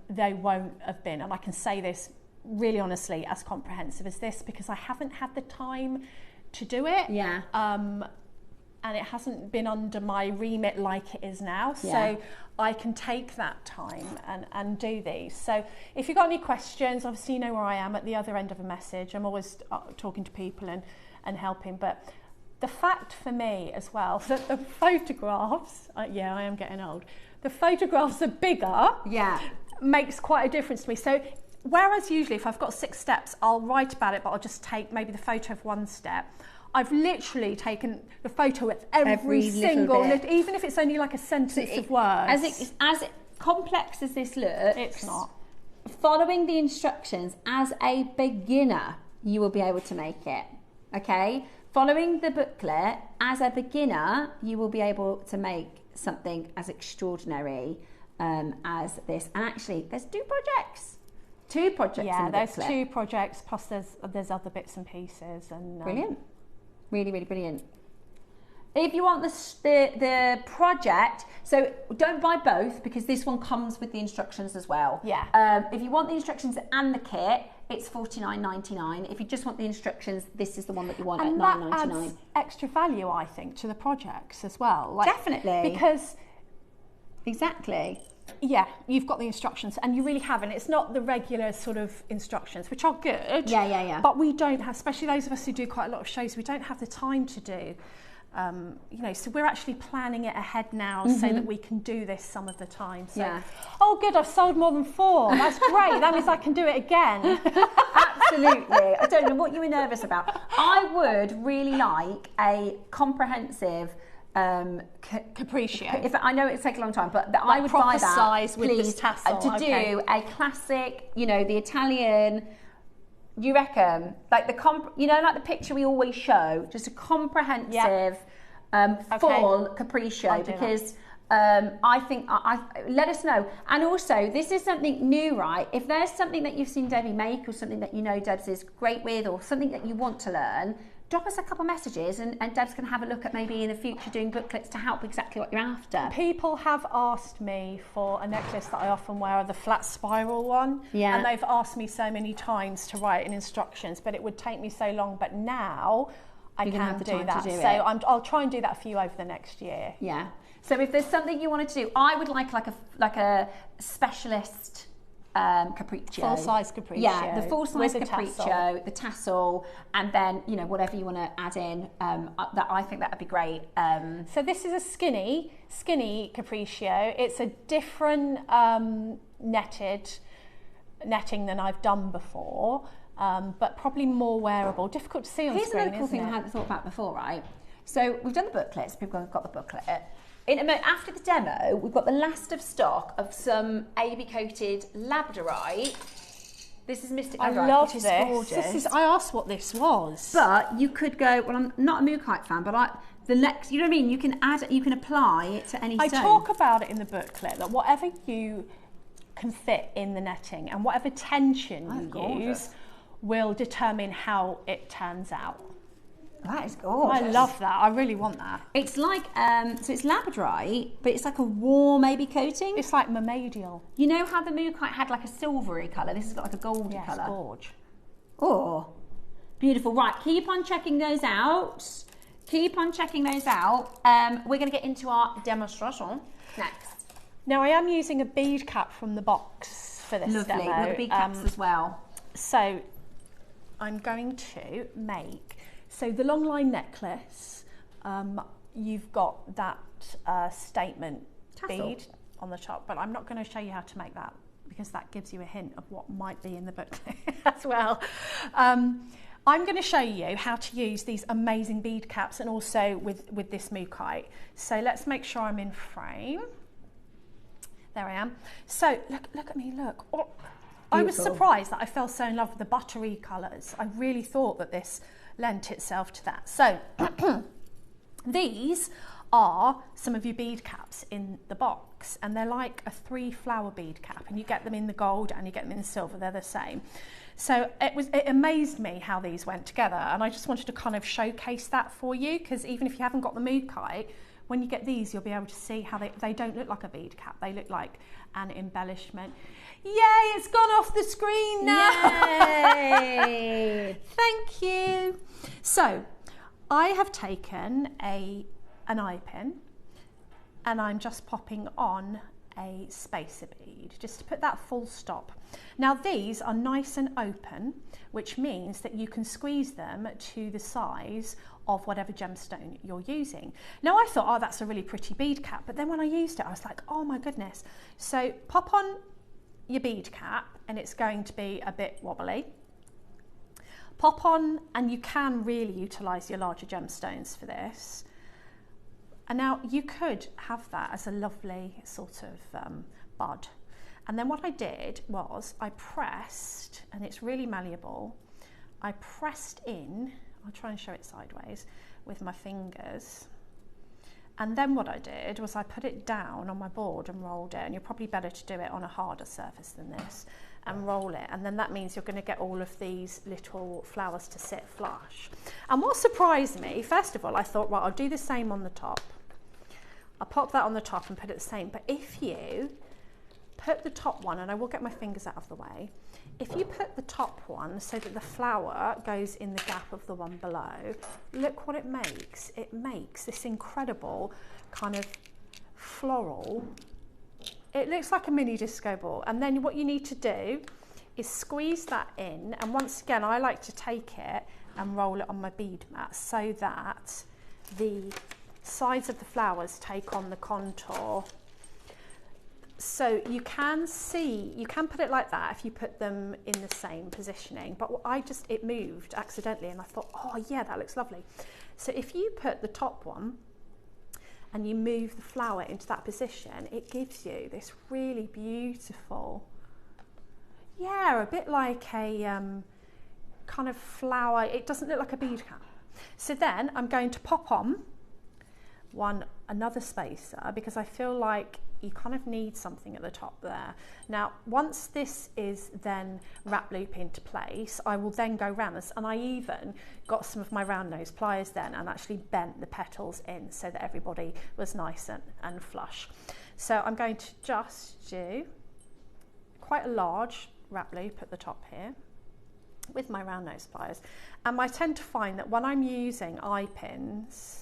they won't have been, and I can say this really honestly, as comprehensive as this because I haven't had the time to do it. And it hasn't been under my remit like it is now. So I can take that time and do these. So if you've got any questions, obviously you know where I am at the other end of a message. I'm always talking to people and helping. But the fact for me as well, that the photographs, I am getting old, the photographs are bigger, makes quite a difference to me. So whereas usually if I've got 6 steps, I'll write about it, but I'll just take maybe the photo of one step. I've literally taken the photo with every single little, even if it's only like a sentence of words. As complex as this looks, it's not. Following the instructions as a beginner, you will be able to make it. Okay? Following the booklet as a beginner, you will be able to make something as extraordinary as this. And actually, there's 2 projects. 2 projects in the booklet. There's 2 projects, plus there's other bits and pieces. And brilliant. Really, really brilliant. If you want the project, so don't buy both because this one comes with the instructions as well. If you want the instructions and the kit, it's $49.99. If you just want the instructions, this is the one that you want at $9.99. That adds extra value, I think, to the projects as well. Definitely. Because exactly. Yeah, you've got the instructions and you really haven't. It's not the regular sort of instructions, which are good. Yeah. But we don't have, especially those of us who do quite a lot of shows, we don't have the time to do You know, so we're actually planning it ahead now so that we can do this some of the time. So, Yeah. oh good, I've sold more than 4. That's great. That means I can do it again. Absolutely. I don't know what you were nervous about. I would really like a comprehensive Capriccio. If I know it takes a long time, but I would proper buy that, size with please, this tassel. to do a classic, you know, the Italian. You reckon, like you know, like the picture we always show, just a comprehensive, full capriccio, because I think let us know. And also, this is something new, right? If there's something that you've seen Debbie make, or something that you know Debs is great with, or something that you want to learn, drop us a couple messages, and Debs can have a look at maybe in the future doing booklets to help exactly what you're after. People have asked me for a necklace that I often wear, the flat spiral one. Yeah. And they've asked me so many times to write in instructions, but it would take me so long. But now I can do that. So I'll try and do that for you over the next year. Yeah. So if there's something you wanted to do, I would like a specialist capriccio. Full size capriccio. Yeah, the full size with capriccio, the tassel, and then, you know, whatever you want to add in. That I think that would be great. So this is a skinny capriccio. It's a different netting than I've done before, but probably more wearable. Difficult to see on Here's screen, another cool thing I hadn't thought about before, right? So we've done the booklets. People have got the booklet. After the demo, we've got the last of stock of some AB coated labradorite. This is Mystic Labradorite. I love which is this. gorgeous. I asked what this was. But you could go. Well, I'm not a Mookite fan, but you know what I mean. You can apply it to any stone. I talk about it in the booklet that whatever you can fit in the netting and whatever tension you use will determine how it turns out. That is gorgeous. I love that. I really want that. It's like, so it's labradorite, but it's like a warm AB coating. It's like mermaidial. You know how the Mookite had like a silvery colour? This has got like a goldy Yes, colour. gorge. Oh, beautiful. Right, keep on checking those out. Keep on checking those out. We're going to get into our demonstration next. Now, I am using a bead cap from the box for this Lovely. demo. We've got the bead caps as well. So, I'm going to make... So the long line necklace, you've got that statement Tassel. bead on the top, but I'm not going to show you how to make that because that gives you a hint of what might be in the booklet as well. I'm going to show you how to use these amazing bead caps and also with this Mookite. So let's make sure I'm in frame. There I am. So look at me, look. Oh, I was surprised that I fell so in love with the buttery colours. I really thought that this lent itself to that. So these are some of your bead caps in the box, and they're like a 3-flower bead cap, and you get them in the gold and you get them in the silver. They're the same. So it amazed me how these went together, and I just wanted to kind of showcase that for you, because even if you haven't got the Mookite, when you get these, you'll be able to see how they don't look like a bead cap. They look like an embellishment. Yay, it's gone off the screen now. Yay. Thank you. So I have taken an eye pin and I'm just popping on a spacer bead just to put that full stop. Now these are nice and open, which means that you can squeeze them to the size of whatever gemstone you're using. Now I thought, oh, that's a really pretty bead cap, but then when I used it, I was like, oh my goodness. So pop on your bead cap and it's going to be a bit wobbly. Pop on, and you can really utilise your larger gemstones for this. And now you could have that as a lovely sort of bud. And then what I did was I pressed, and it's really malleable, I pressed in, I'll try and show it sideways, with my fingers. And then what I did was I put it down on my board and rolled it, and you're probably better to do it on a harder surface than this, and roll it, and then that means you're going to get all of these little flowers to sit flush. And what surprised me, first of all, I thought, well, I'll do the same on the top. I'll pop that on the top and put it the same, but if you put the top one, and I will get my fingers out of the way, if you put the top one so that the flower goes in the gap of the one below, look what it makes. It makes this incredible kind of floral. It looks like a mini disco ball. And then what you need to do is squeeze that in. And once again, I like to take it and roll it on my bead mat so that the sides of the flowers take on the contour. So you can see, you can put it like that if you put them in the same positioning, but it moved accidentally and I thought, oh yeah, that looks lovely. So if you put the top one and you move the flower into that position, it gives you this really beautiful, yeah, a bit like a kind of flower. It doesn't look like a bead cap. So then I'm going to pop on another spacer because I feel like you kind of need something at the top there. Now, once this is then wrap loop into place, I will then go round this, and I even got some of my round nose pliers then and actually bent the petals in so that everybody was nice and flush. So I'm going to just do quite a large wrap loop at the top here with my round nose pliers. And I tend to find that when I'm using eye pins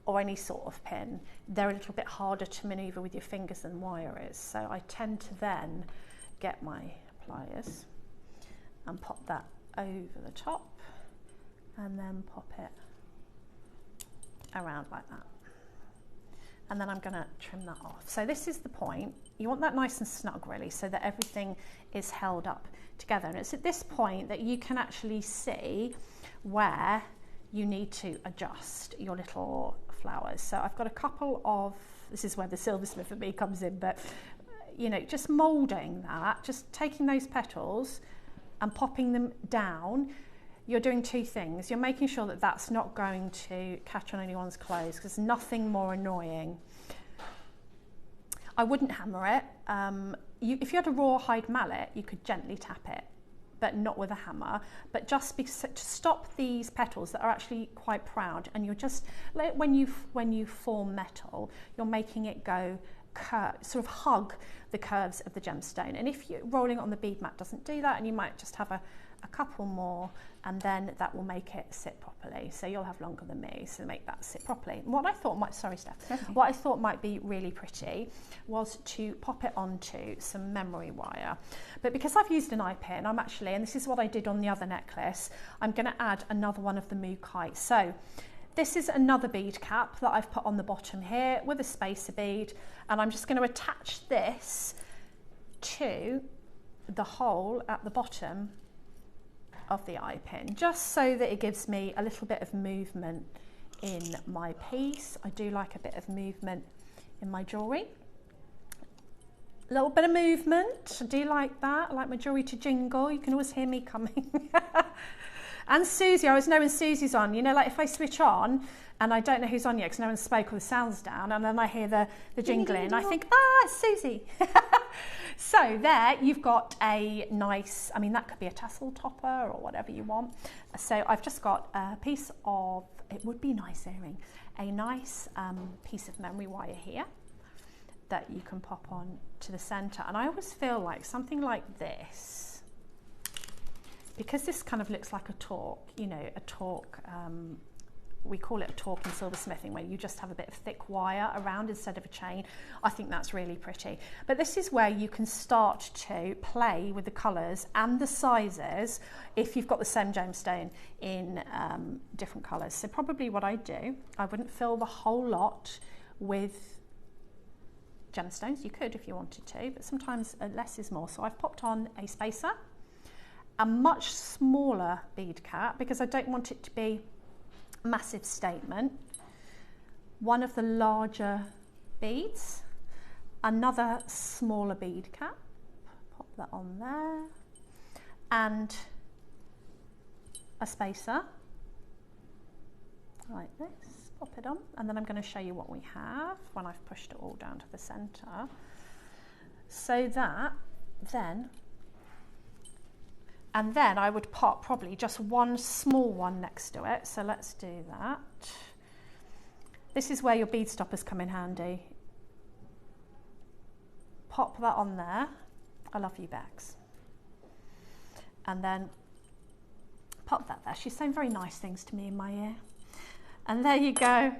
or any sort of pin, they're a little bit harder to manoeuvre with your fingers than wire is. So I tend to then get my pliers and pop that over the top and then pop it around like that. And then I'm gonna trim that off. So this is the point. You want that nice and snug really so that everything is held up together. And it's at this point that you can actually see where you need to adjust your little flowers. So I've got a couple of, this is where the silversmith of me comes in, but you know, just moulding that, just taking those petals and popping them down. You're doing two things. You're making sure that that's not going to catch on anyone's clothes, because there's nothing more annoying. I wouldn't hammer it. If you had a rawhide mallet, you could gently tap it, but not with a hammer. But just to stop these petals that are actually quite proud, and you're just, like when you form metal, you're making it go sort of hug the curves of the gemstone. And if you're rolling on the bead mat doesn't do that, and you might just have a couple more, and then that will make it sit properly. So you'll have longer than me, so make that sit properly. What I thought might, sorry Steph, what I thought might be really pretty was to pop it onto some memory wire. But because I've used an eye pin, I'm actually, and this is what I did on the other necklace, I'm going to add another one of the moo kites. So this is another bead cap that I've put on the bottom here with a spacer bead, and I'm just going to attach this to the hole at the bottom of the eye pin, just so that it gives me a little bit of movement in my piece. I do like a bit of movement in my jewellery. A little bit of movement, I do like that. I like my jewellery to jingle. You can always hear me coming. And Susie, I always know when Susie's on, you know, like if I switch on and I don't know who's on yet because no one spoke or the sound's down, and then I hear the jingling, I think, it's Susie. So there you've got a nice, I mean that could be a tassel topper or whatever you want. So I've just got a piece of, it would be a nice earring, a nice piece of memory wire here that you can pop on to the centre. And I always feel like something like this, because this kind of looks like a torque, you know, a torque, we call it a torque in silversmithing, where you just have a bit of thick wire around instead of a chain. I think that's really pretty. But this is where you can start to play with the colours and the sizes if you've got the same gemstone in different colours. So probably what I do, I wouldn't fill the whole lot with gemstones. You could if you wanted to, but sometimes less is more. So I've popped on a spacer, a much smaller bead cap, because I don't want it to be a massive statement. One of the larger beads, another smaller bead cap, pop that on there, and a spacer like this, pop it on, and then I'm going to show you what we have when I've pushed it all down to the centre, so that then, and then I would pop probably just one small one next to it. So let's do that. This is where your bead stoppers come in handy. Pop that on there. I love you, Bex. And then pop that there. She's saying very nice things to me in my ear. And there you go.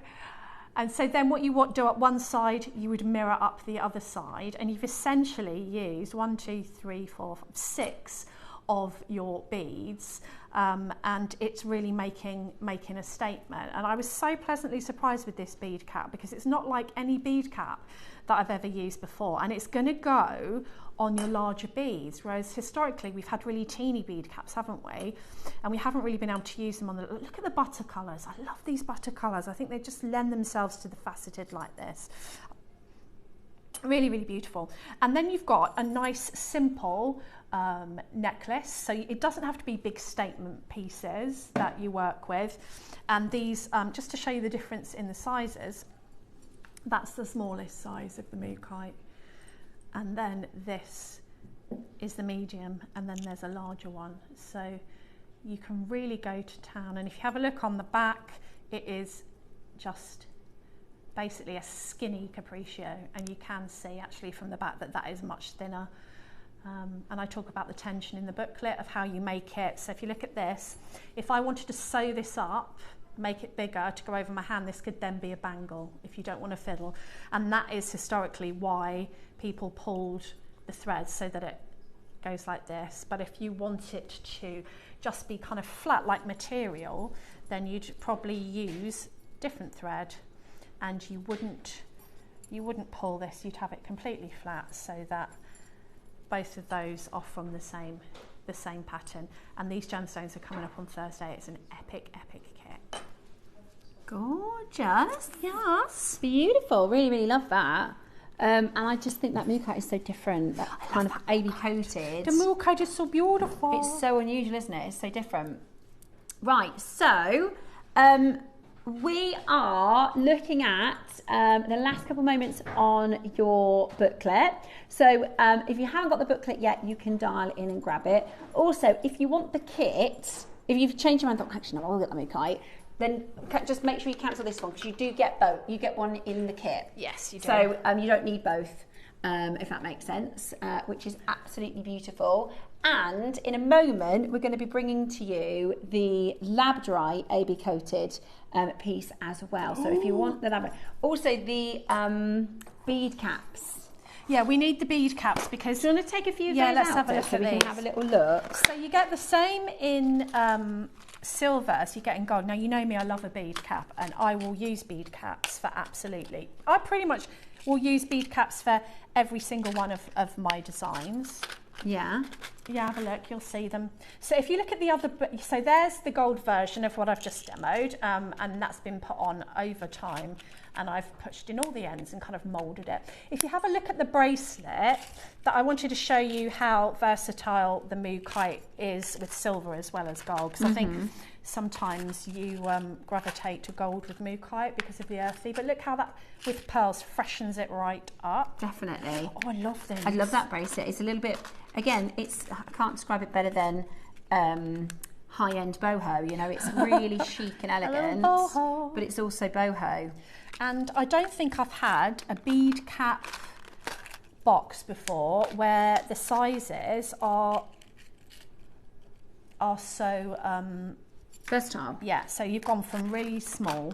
And so then what you would do at one side, you would mirror up the other side, and you've essentially used 1, 2, 3, 4, 5, 6 of your beads, and it's really making a statement. And I was so pleasantly surprised with this bead cap, because it's not like any bead cap that I've ever used before, and it's going to go on your larger beads, whereas historically we've had really teeny bead caps, haven't we? And we haven't really been able to use them on the... Look at the butter colours. I love these butter colours. I think they just lend themselves to the faceted like this. Really, really beautiful. And then you've got a nice simple necklace, so it doesn't have to be big statement pieces that you work with. And these, just to show you the difference in the sizes, that's the smallest size of the mood kite, and then this is the medium, and then there's a larger one, so you can really go to town. And if you have a look on the back, it is just basically a skinny capriccio, and you can see actually from the back that that is much thinner. And I talk about the tension in the booklet of how you make it. So if you look at this, if I wanted to sew this up, make it bigger to go over my hand, this could then be a bangle if you don't want to fiddle. And that is historically why people pulled the threads, so that it goes like this. But if you want it to just be kind of flat like material, then you'd probably use different thread, and you wouldn't pull this, you'd have it completely flat, so that both of those are from the same pattern. And these gemstones are coming up on Thursday. It's an epic kit. Gorgeous. Yes. Beautiful. Really, really love that. And I just think that mood kite is so different. That kind of AB coated. The mood kite is so beautiful. It's so unusual, isn't it? It's so different. Right, so we are looking at the last couple moments on your booklet. So if you haven't got the booklet yet, you can dial in and grab it. Also, if you want the kit, if you've changed your mind, thought, actually, no, I'll get the mood kite, then just make sure you cancel this one, because you do get both. You get one in the kit. Yes, you do. So you don't need both, if that makes sense, which is absolutely beautiful. And in a moment, we're going to be bringing to you the lab dry AB coated piece as well. So if you want the lab, also the bead caps. Yeah, we need the bead caps, because... Do you want to take a few of those let's out have a look so at we these. can have a little look. So you get the same in silver as you get in gold. Now, you know me, I love a bead cap, and I will use bead caps for absolutely... I pretty much will use bead caps for every single one of my designs. Yeah. Yeah, have a look, you'll see them. So if you look at the other, so there's the gold version of what I've just demoed, and that's been put on over time, and I've pushed in all the ends and kind of moulded it. If you have a look at the bracelet, that I wanted to show you how versatile the mood kite is with silver as well as gold, because I think sometimes you gravitate to gold with mood kite because of the earthy, but look how that with pearls freshens it right up. Definitely. Oh, I love this. I love that bracelet. It's a little bit, again, I can't describe it better than high-end boho. You know, it's really chic and elegant, but it's also boho. And I don't think I've had a bead cap box before where the sizes are so versatile. Yeah, so you've gone from really small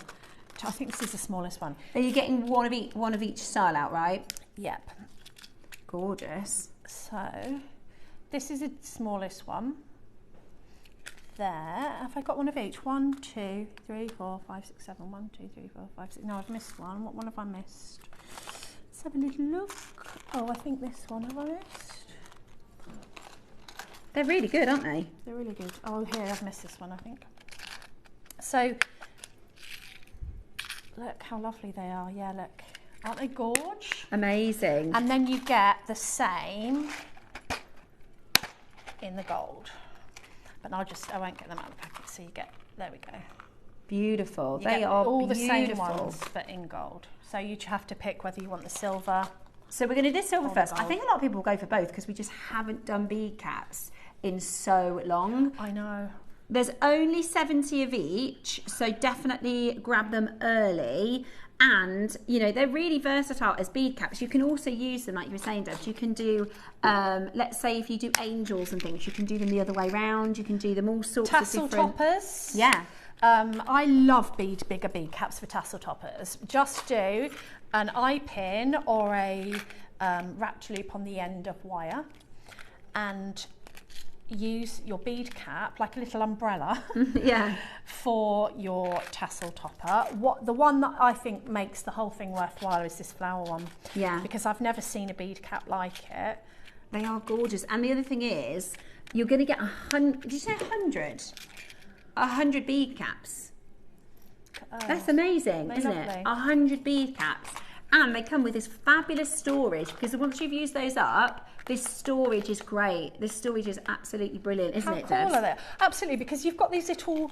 to, I think this is the smallest one. Are you getting one of each style out, right? Yep. Gorgeous. So this is the smallest one. There, have I got one of each? 1, 2, 3, 4, 5, 6, 7. 1, 2, 3, 4, 5, 6. No, I've missed one. What one have I missed? Let's have a little look. Oh, I think this one have I missed. They're really good, aren't they? They're really good. Oh, here, I've missed this one, I think. So, look how lovely they are. Yeah, look. Aren't they gorge? Amazing. And then you get the same in the gold. But I won't get them out of the packet, so you get, there we go. Beautiful. You they are all beautiful. The same ones, but in gold. So you have to pick whether you want the silver. So we're going to do silver first. I gold. think a lot of people will go for both because we just haven't done bead caps in so long. I know. There's only 70 of each, so definitely grab them early. And, you know, they're really versatile as bead caps. You can also use them, like you were saying, Deb. You can do, let's say if you do angels and things, you can do them the other way round. You can do them all sorts tassel of different... toppers. Yeah. I love bigger bead caps for tassel toppers. Just do an eye pin or a wrapped loop on the end of wire, and use your bead cap like a little umbrella Yeah. for your tassel topper. The one that I think makes the whole thing worthwhile is this flower one. Yeah. Because I've never seen a bead cap like it. They are gorgeous. And the other thing is, you're going to get 100, did you say 100? 100 bead caps. That's amazing, isn't lovely. it? 100 bead caps. And they come with this fabulous storage, because once you've used those up, this storage is great. This storage is absolutely brilliant, isn't it, How cool Debs? are they? Absolutely, because you've got these little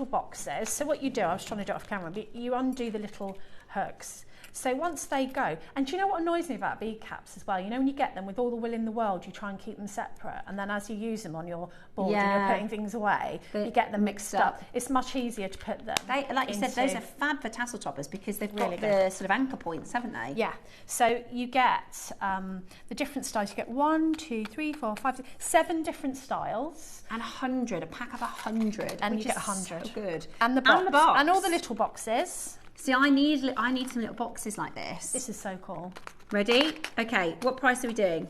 boxes. So what you do, I was trying to do it off camera, but you undo the little hooks. So once they go, and do you know what annoys me about bead caps as well? You know, when you get them with all the will in the world, you try and keep them separate, and then as you use them on your board and you're putting things away, you get them mixed up. It's much easier to put them. Like you said, those are fab for tassel toppers because they've got the sort of anchor points, haven't they? Yeah. So you get the different styles. You get 1, 2, 3, 4, 5, 6, 7 different styles. And 100, a pack of 100. And which you get is 100. So good. And the box. And the box. And all the little boxes. See, I need some little boxes like this. This is so cool. Ready? Okay, what price are we doing?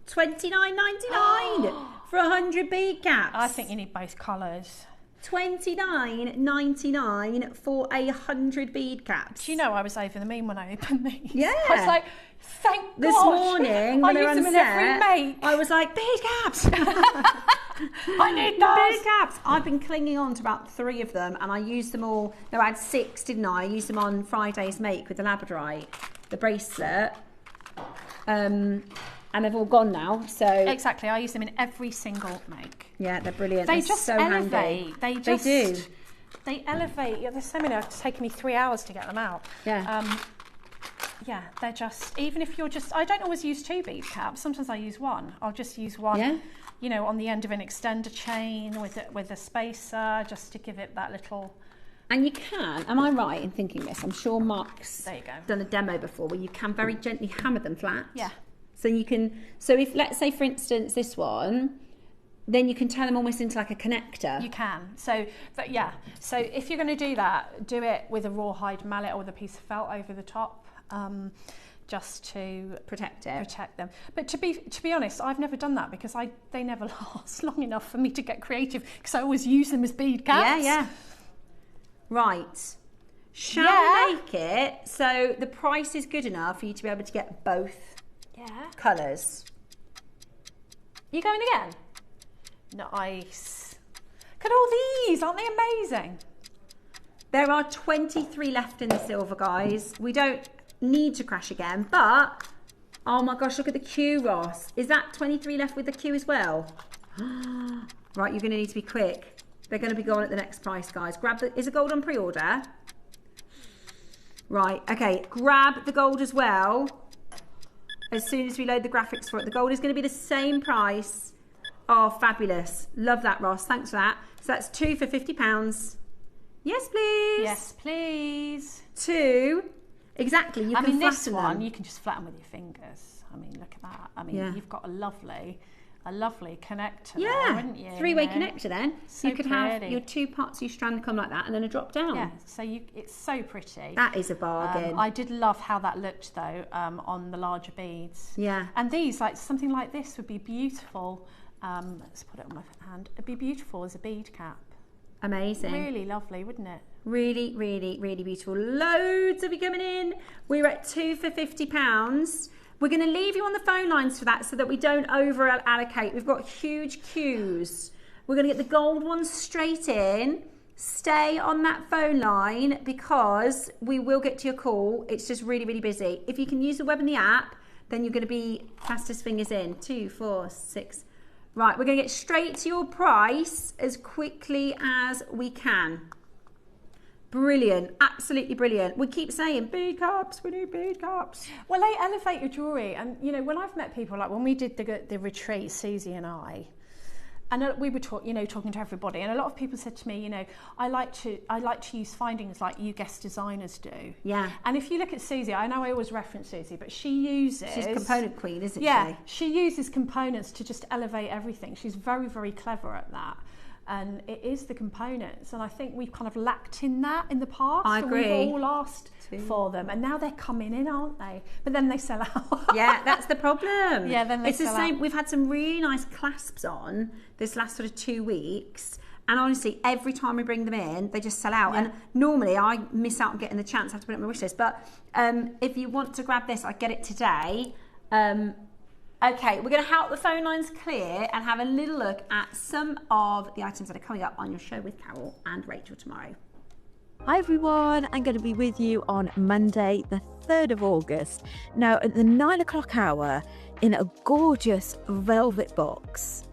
$29.99 for 100 bead caps. I think you need both colours. $29.99 for 100 bead caps. Do you know I was over the moon when I opened these? Yeah. I was like, thank God. This morning, when I they were use them on in every set, make. I was like, bead caps. I need those. Bead caps. I've been clinging on to about 3 of them, and I used them all. No, I had 6, didn't I? I used them on Friday's make with the labradorite, the bracelet, and they've all gone now. So Exactly. I use them in every single make. yeah, they're brilliant. They They're just so elevate. handy. They do. They elevate. Yeah, there's so many. It's taken me 3 hours to get them out. Yeah. Yeah, they're just, even if you're just, I don't always use 2 bead caps. Sometimes I use 1. I'll just use 1, Yeah. you know, on the end of an extender chain with a spacer, just to give it that little. And you can, am I right in thinking this? I'm sure Mark's There you go. done a demo before where you can very gently hammer them flat. Yeah. So you can, so if, let's say for instance this one, then you can turn them almost into like a connector. You can. So, but yeah. So if you're going to do that, do it with a rawhide mallet or with a piece of felt over the top. Just to protect them. But to be honest, I've never done that because they never last long enough for me to get creative because I always use them as bead caps. Yeah. Right. Shall we make it so the price is good enough for you to be able to get both colours? You going again? Nice. Look at all these, aren't they amazing? There are 23 left in the silver, guys. We don't need to crash again, but oh my gosh, look at the queue, Ross. Is that 23 left with the queue as well? Right, you're going to need to be quick. They're going to be gone at the next price, guys. Is the gold on pre-order? Right, okay, grab the gold as well as soon as we load the graphics for it. The gold is going to be the same price. Oh, fabulous. Love that, Ross. Thanks for that. So that's 2 for £50. Yes, please. Yes, please. 2. Exactly. You can this flatten one, them. you can just flatten with your fingers. I mean, look at that. I mean, you've got a lovely connector there, haven't you? 3-way connector then. So you could have pretty. your 2 parts of your strand come like that and then a drop down. Yeah, so it's so pretty. That is a bargain. I did love how that looked though on the larger beads. Yeah. And these, like something like this would be beautiful. Let's put it on my hand. It'd be beautiful as a bead cap. Amazing. Really lovely, wouldn't it? Really, really, really beautiful. Loads of you coming in. We're at 2 for £50. We're going to leave you on the phone lines for that so that we don't over allocate. We've got huge queues. We're going to get the gold ones straight in. Stay on that phone line because we will get to your call. It's just really, really busy. If you can use the web and the app, then you're going to be fastest fingers in. 2, 4, 6. Right, we're going to get straight to your price as quickly as we can. Brilliant, absolutely brilliant. We keep saying bead caps, we need bead caps. Well, they elevate your jewellery, and you know when I've met people, like when we did the retreat, Susie and I, and we were talking to everybody, and a lot of people said to me, you know, I like to use findings like you guest designers do. Yeah. And if you look at Susie, I know I always reference Susie, but she's component queen, isn't she? Yeah, she uses components to just elevate everything. She's very, very clever at that. and it is the components, and I think we've kind of lacked in that in the past. I agree. And we've all asked for them, and now they're coming in, aren't they? But then they sell out. Yeah, that's the problem. Yeah, then they it's the sell same. out. We've had some really nice clasps on this last sort of 2 weeks, and honestly, every time we bring them in, they just sell out. Yeah. And normally, I miss out on getting the chance. I have to put it on my wish list. But if you want to grab this, I get it today. Okay, we're going to help the phone lines clear and have a little look at some of the items that are coming up on your show with Carol and Rachel tomorrow. Hi everyone, I'm going to be with you on Monday, the 3rd of August. Now, at the 9 o'clock hour, in a gorgeous velvet box,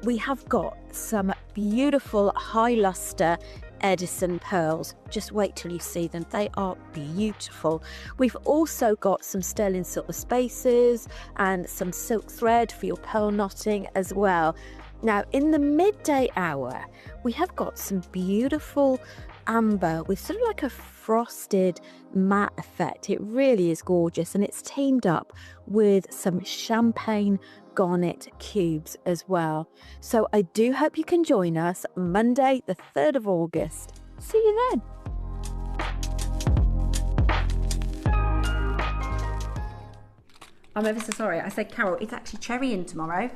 we have got some beautiful high luster Edison pearls. Just wait till you see them, they are beautiful. We've also got some sterling silver spaces and some silk thread for your pearl knotting as well. Now, in the midday hour, we have got some beautiful amber with sort of like a frosted matte effect. It really is gorgeous, and it's teamed up with some champagne garnet cubes as well. So I do hope you can join us Monday the 3rd of August. See you then. I'm ever so sorry. I said, Carol, it's actually cherry in tomorrow.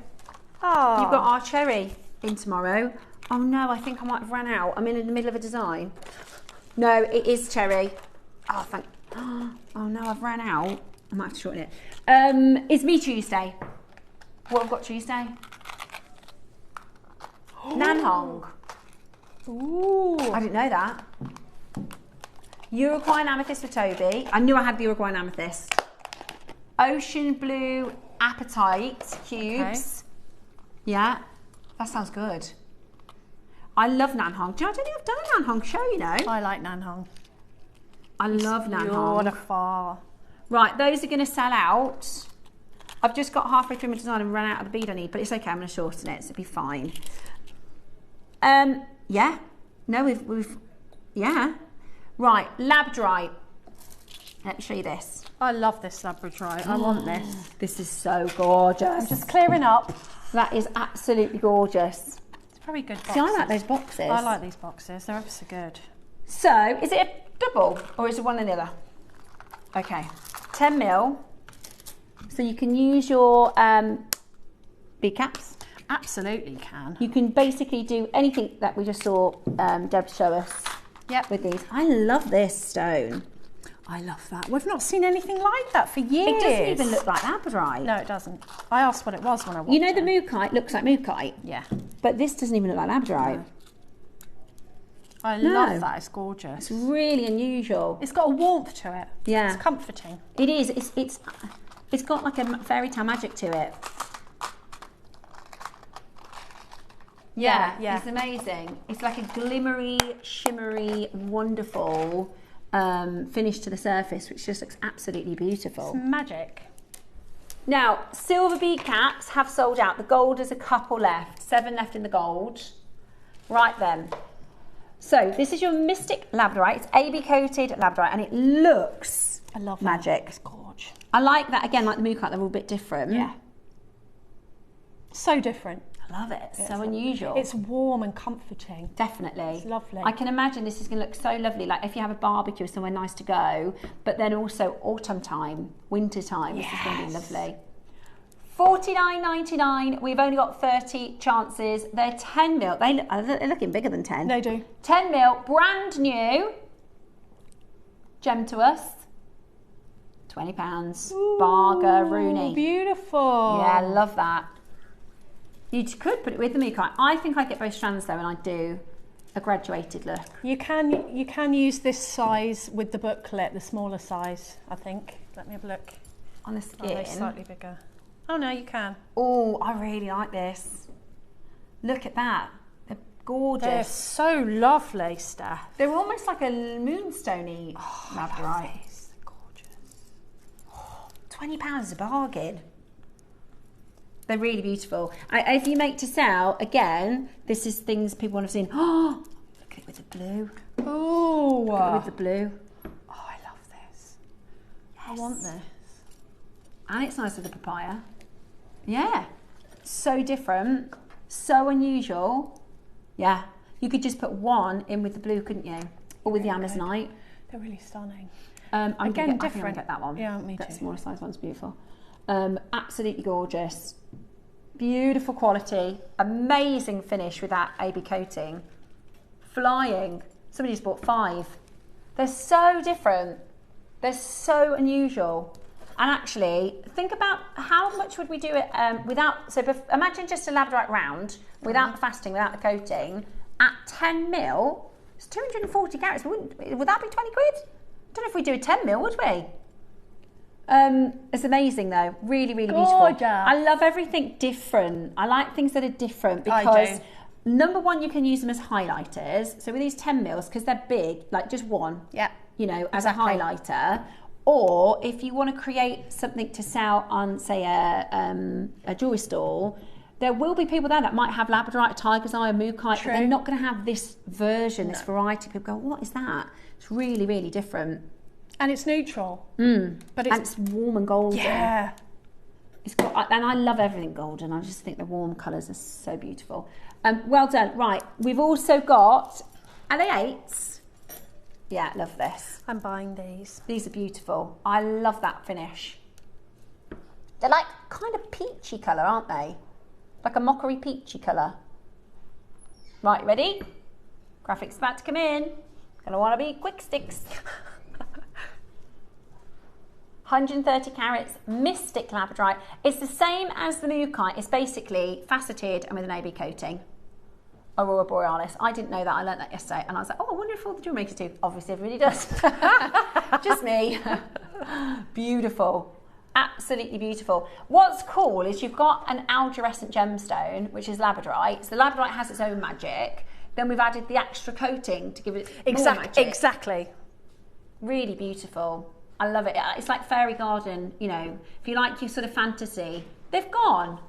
Oh, You've got our cherry in tomorrow. Oh no, I think I might have ran out. I'm in the middle of a design. No, it is cherry. Oh, thank. Oh no, I've ran out. I might have to shorten it. It's me Tuesday. What have got Tuesday? Nan Hong. Ooh. I didn't know that. Uruguayan amethyst for Toby. I knew I had the Uruguayan amethyst. Ocean blue apatite cubes. Okay. Yeah, that sounds good. I love Nan Hong. Do you know, I don't think I've done a Nan Hong show, you know. I like Nan Hong. I love Nan Hong. Beautiful. Right, those are going to sell out. I've just got halfway through my design and run out of the bead I need, but it's okay, I'm going to shorten it, so it'll be fine. Yeah. No, we've yeah. Right, labradorite. Let me show you this. I love this labradorite. I want this. This is so gorgeous. I'm just clearing up. That is absolutely gorgeous. It's very good boxes. See, I like those boxes. I like these boxes. They're ever so good. So, is it a double or is it one and the other? Okay, 10 mil. So you can use your bead caps. Absolutely can. You can basically do anything that we just saw Deb show us. Yep. With these. I love this stone. I love that. We've not seen anything like that for years. It doesn't even look like labradorite. No, it doesn't. I asked what it was when I watched it. You know the mookaite looks like mookaite? Yeah. But this doesn't even look like labradorite. No. I love that. It's gorgeous. It's really unusual. It's got a warmth to it. Yeah. It's comforting. It is. It's got like a fairy tale magic to it. Yeah, it's amazing. It's like a glimmery, shimmery, wonderful finish to the surface, which just looks absolutely beautiful. It's magic. Now, silver bead caps have sold out. The gold is a couple left, 7 left in the gold. Right then. So this is your Mystic Labradorite. It's AB coated Labradorite, and it looks I love magic. That. It's gorgeous. I like that. Again, like the mookaite, they're all a bit different. Yeah. So different. I love it. It's so unusual. It's warm and comforting. Definitely. It's lovely. I can imagine this is going to look so lovely. Like if you have a barbecue or somewhere nice to go, but then also autumn time, winter time, this is going to be lovely. $49.99. We've only got 30 chances. They're 10 mil. They're looking bigger than 10. They do. 10 mil, brand new. Gem to us. £20. Barger Rooney. Beautiful. Yeah, I love that. You could put it with the mookaite. I think I get both strands though, and I do a graduated look. You can use this size with the booklet, the smaller size, I think. Let me have a look. On the Oh, they're skin. slightly bigger. Oh no, you can. Oh, I really like this. Look at that. They're gorgeous. They're so lovely, Steph. They're almost like a moonstony labradorite. Gorgeous. £20 is a bargain. They're really beautiful. If you make to sell, again, this is things people want to have seen. Oh, look at it with the blue. Oh, Look at it with the blue. Oh, I love this. Yes. I want this. And it's nice with the papaya. Yeah. So different. So unusual. Yeah. You could just put one in with the blue, couldn't you? Or with the Amazonite. They're really stunning. Again, different. I think I'm gonna get that one. Yeah, me too. That smaller size one's beautiful. Absolutely gorgeous. Beautiful quality. Amazing finish with that AB coating. Flying. Somebody's bought 5. They're so different. They're so unusual. And actually, think about how much would we do it without, so imagine just a labradorite round, without the fasting, without the coating, at 10 mil, it's 240 carats. Would that be 20 quid? I don't know if we do a 10 mil, would we? It's amazing though, really, really beautiful. I love everything different. I like things that are different because number one, you can use them as highlighters. So with these 10 mils, because they're big, like just one, you know, as a highlighter. Or if you want to create something to sell on, say, a jewellery stall, there will be people there that might have labradorite, tiger's eye, mookaite, but they're not going to have this version, this variety. People go, what is that? It's really, really different. And it's neutral. But it's warm and golden. Yeah. It's got, and I love everything golden. I just think the warm colours are so beautiful. Well done. Right, we've also got, are they 8s? Yeah, love this. I'm buying these. These are beautiful. I love that finish. They're like kind of peachy colour, aren't they? Like a mockery peachy colour. Right, ready? Graphics about to come in. Gonna want to be quick sticks. 130 carats, Mystic Labradorite. It's the same as the mookaite. It's basically faceted and with an AB coating. Aurora Borealis. I didn't know that. I learnt that yesterday, and I was like, oh, I wonder if all the jewellery makers do. Obviously, everybody does. Just me. Beautiful. Absolutely beautiful. What's cool is you've got an algerescent gemstone, which is labradorite. So the labradorite has its own magic. Then we've added the extra coating to give it more magic. Exactly. Really beautiful. I love it. It's like fairy garden, you know. If you like your sort of fantasy. They've gone.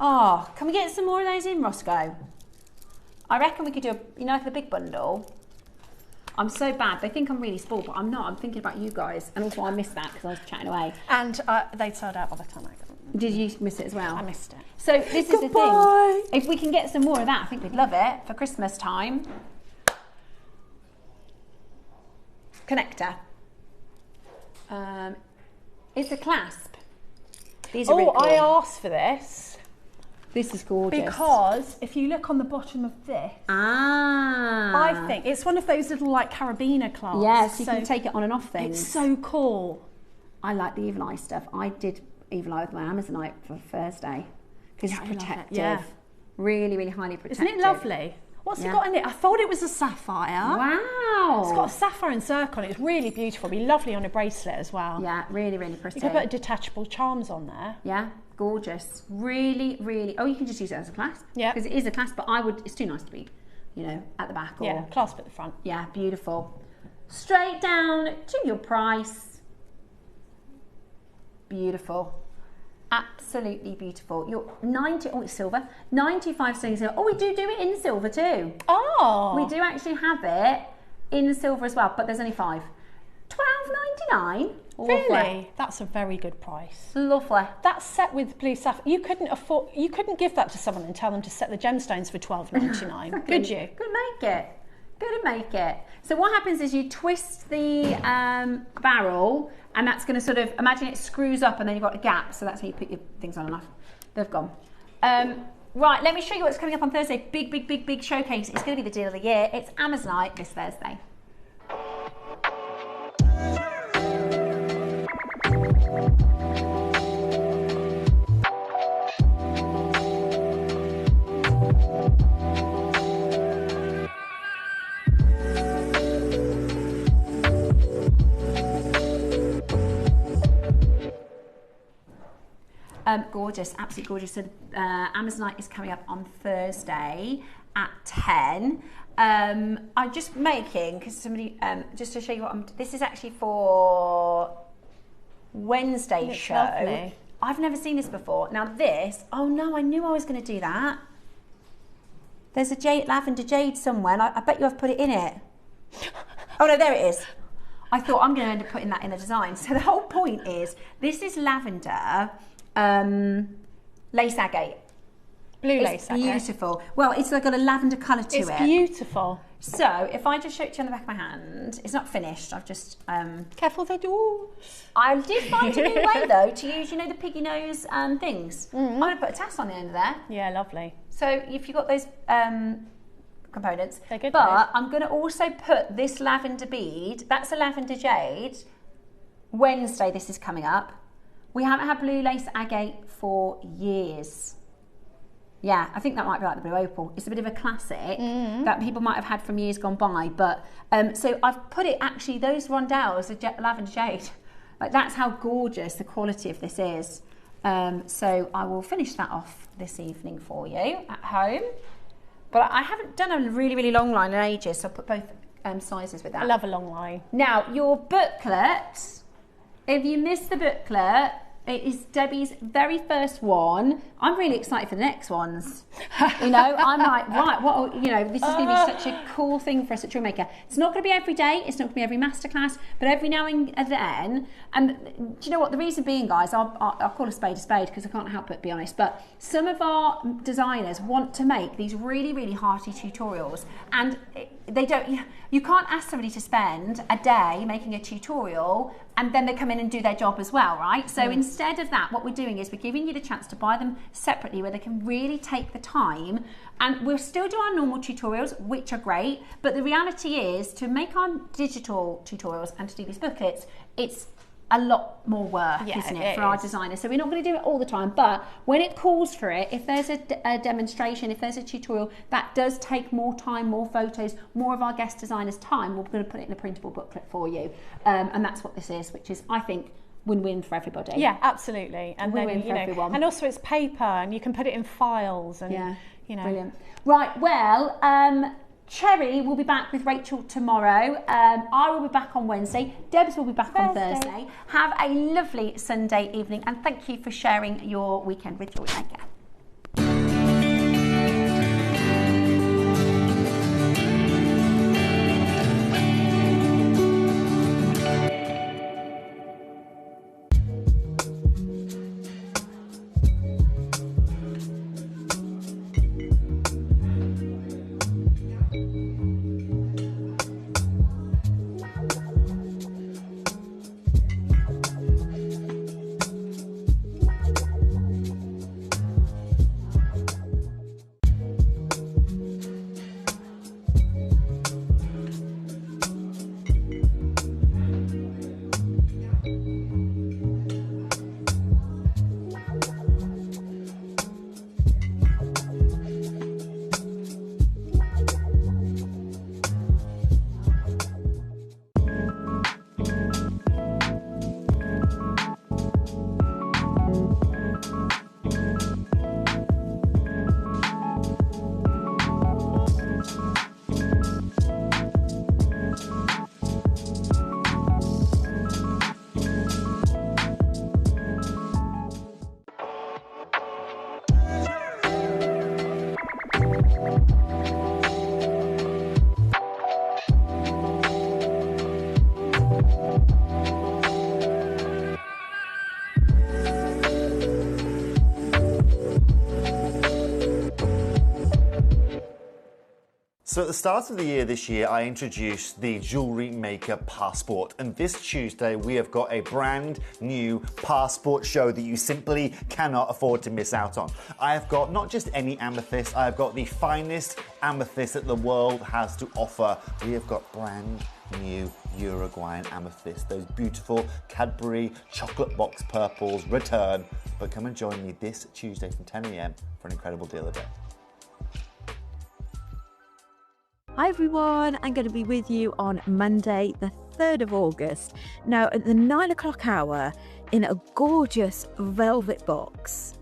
Oh, can we get some more of those in, Roscoe? I reckon we could do, like the big bundle. I'm so bad. They think I'm really spoiled, but I'm not. I'm thinking about you guys. And also I missed that because I was chatting away. And they sold out by the time I got. Did you miss it as well? I missed it. So this is the thing. If we can get some more of that, I think we'd love it for Christmas time. Connector. It's a clasp. These are really cool. I asked for this. This is gorgeous. Because if you look on the bottom of this, I think it's one of those little like carabiner clasps. Yes, you can take it on and off things. It's so cool. I like the evil eye stuff. I did evil eye with my Amazonite for Thursday because it's protective. Yeah. Really, really highly protective. Isn't it lovely? What's it got in it? I thought it was a sapphire. Wow. It's got a sapphire and circle on it. It's really beautiful. It'd be lovely on a bracelet as well. Yeah, really, really pretty. You could put detachable charms on there. Yeah, gorgeous. Really, really. Oh, you can just use it as a clasp. Yeah. Because it is a clasp, but it's too nice to be, at the back. Or clasp at the front. Yeah, beautiful. Straight down to your price. Beautiful. Absolutely beautiful. You're 90, it's silver. 95 silver. Oh, we do it in silver too. Oh. We do actually have it in silver as well, but there's only 5. £12.99. Really? That's a very good price. Lovely. That's set with blue sapphire. You couldn't give that to someone and tell them to set the gemstones for £12.99, could you? Couldn't make it. So what happens is you twist the barrel, and that's going to sort of, imagine it screws up and then you've got a gap, so that's how you put your things on and off. They've gone. Right, let me show you what's coming up on Thursday. Big showcase. It's going to be the deal of the year. It's Amazonite this Thursday. Gorgeous, absolutely gorgeous. So Amazonite is coming up on Thursday at 10. I'm just making, because somebody, just to show you what this is actually for Wednesday's show. Lovely. I've never seen this before. Now this, oh no, I knew I was going to do that. There's a lavender jade somewhere, and I bet you I've put it in it. Oh no, there it is. I thought I'm going to end up putting that in the design. So the whole point is, this is lavender, lace agate. Blue lace It's agate. beautiful. Well, it's got a lavender colour to it. It's beautiful. So if I just show it to you on the back of my hand, it's not finished. I've just Careful the doors. I did find a new way though to use, you know, the piggy nose things. I'm going to put a tass on the end of there. Yeah, lovely. So if you've got those components, They're good, but though. I'm going to also put this lavender bead. That's a lavender jade. Wednesday, this is coming up. We haven't had blue lace agate for years. Yeah, I think that might be like the blue opal. It's a bit of a classic that people might have had from years gone by. But so I've put it actually, those rondelles are lavender jade. Like that's how gorgeous the quality of this is. So I will finish that off this evening for you at home. But I haven't done a really, really long line in ages, so I'll put both sizes with that. I love a long line. Now, your booklet, if you missed the booklet, it is Debbie's very first one. I'm really excited for the next ones. You know, I'm like, right, what, you know, this is going to be such a cool thing for us at JewelleryMaker. It's not going to be every day, it's not going to be every masterclass, but every now and then. And do you know what? The reason being, guys, I'll call a spade because I can't help it, be honest, but some of our designers want to make these really, really hearty tutorials, and they don't, you can't ask somebody to spend a day making a tutorial and then they come in and do their job as well, right? So instead of that, what we're doing is we're giving you the chance to buy them separately where they can really take the time, and we'll still do our normal tutorials, which are great, but the reality is to make our digital tutorials and to do these booklets, it's a lot more work, isn't it, for our designers? So we're not going to do it all the time, but when it calls for it, if there's a demonstration, if there's a tutorial, that does take more time, more photos, more of our guest designers' time, we're going to put it in a printable booklet for you. And that's what this is, which is, I think, win-win for everybody. Yeah, absolutely. And win-win then, for everyone. And also it's paper and you can put it in files and, you know. Brilliant. Right, well, Cherry will be back with Rachel tomorrow. I will be back on Wednesday. Debs will be back on Thursday. Have a lovely Sunday evening, and thank you for sharing your weekend with JewelleryMaker. So at the start of the year this year, I introduced the JewelleryMaker Passport, and this Tuesday we have got a brand new passport show that you simply cannot afford to miss out on. I have got not just any amethyst, I have got the finest amethyst that the world has to offer. We have got brand new Uruguayan amethyst, those beautiful Cadbury chocolate box purples return. But come and join me this Tuesday from 10 AM for an incredible deal of the day. Hi everyone, I'm going to be with you on Monday the 3rd of August. Now at the 9 o'clock hour, in a gorgeous velvet box,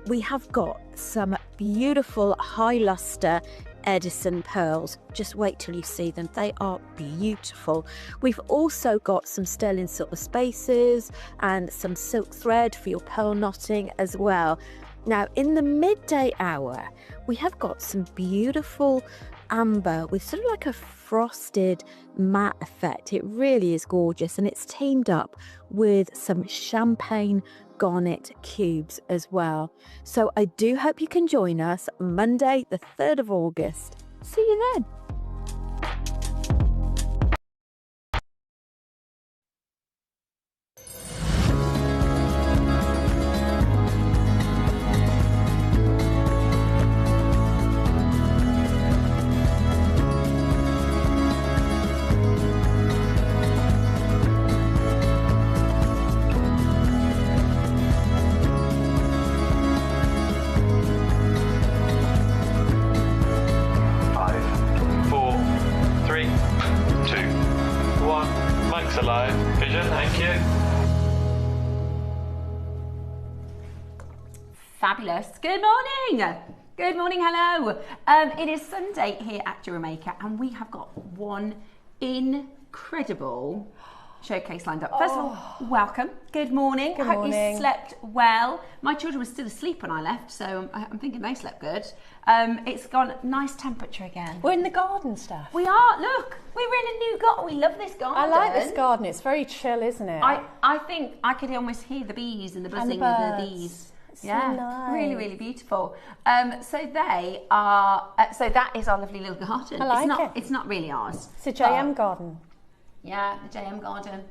we have got some beautiful high luster Edison pearls. Just wait till you see them, they are beautiful. We've also got some sterling silver spaces and some silk thread for your pearl knotting as well. Now in the midday hour, we have got some beautiful amber with sort of like a frosted matte effect. It really is gorgeous, and it's teamed up with some champagne garnet cubes as well. So I do hope you can join us Monday the 3rd of August. See you then. Fabulous. Good morning. Good morning. Hello. It is Sunday here at JewelleryMaker, and we have got one incredible showcase lined up. First of all, welcome. Good morning. Good Hope morning. you slept well. My children were still asleep when I left, so I'm thinking they slept good. It's gone nice temperature again. We're in the garden, Steph. We are. Look, we're in a new garden. We love this garden. I like this garden. It's very chill, isn't it? I think I could almost hear the bees and the buzzing of the bees. It's Yeah, so nice. really, really beautiful. So they are. So that is our lovely little garden. I like it's not, it. It's not really ours. It's a JM garden. Yeah, the JM garden.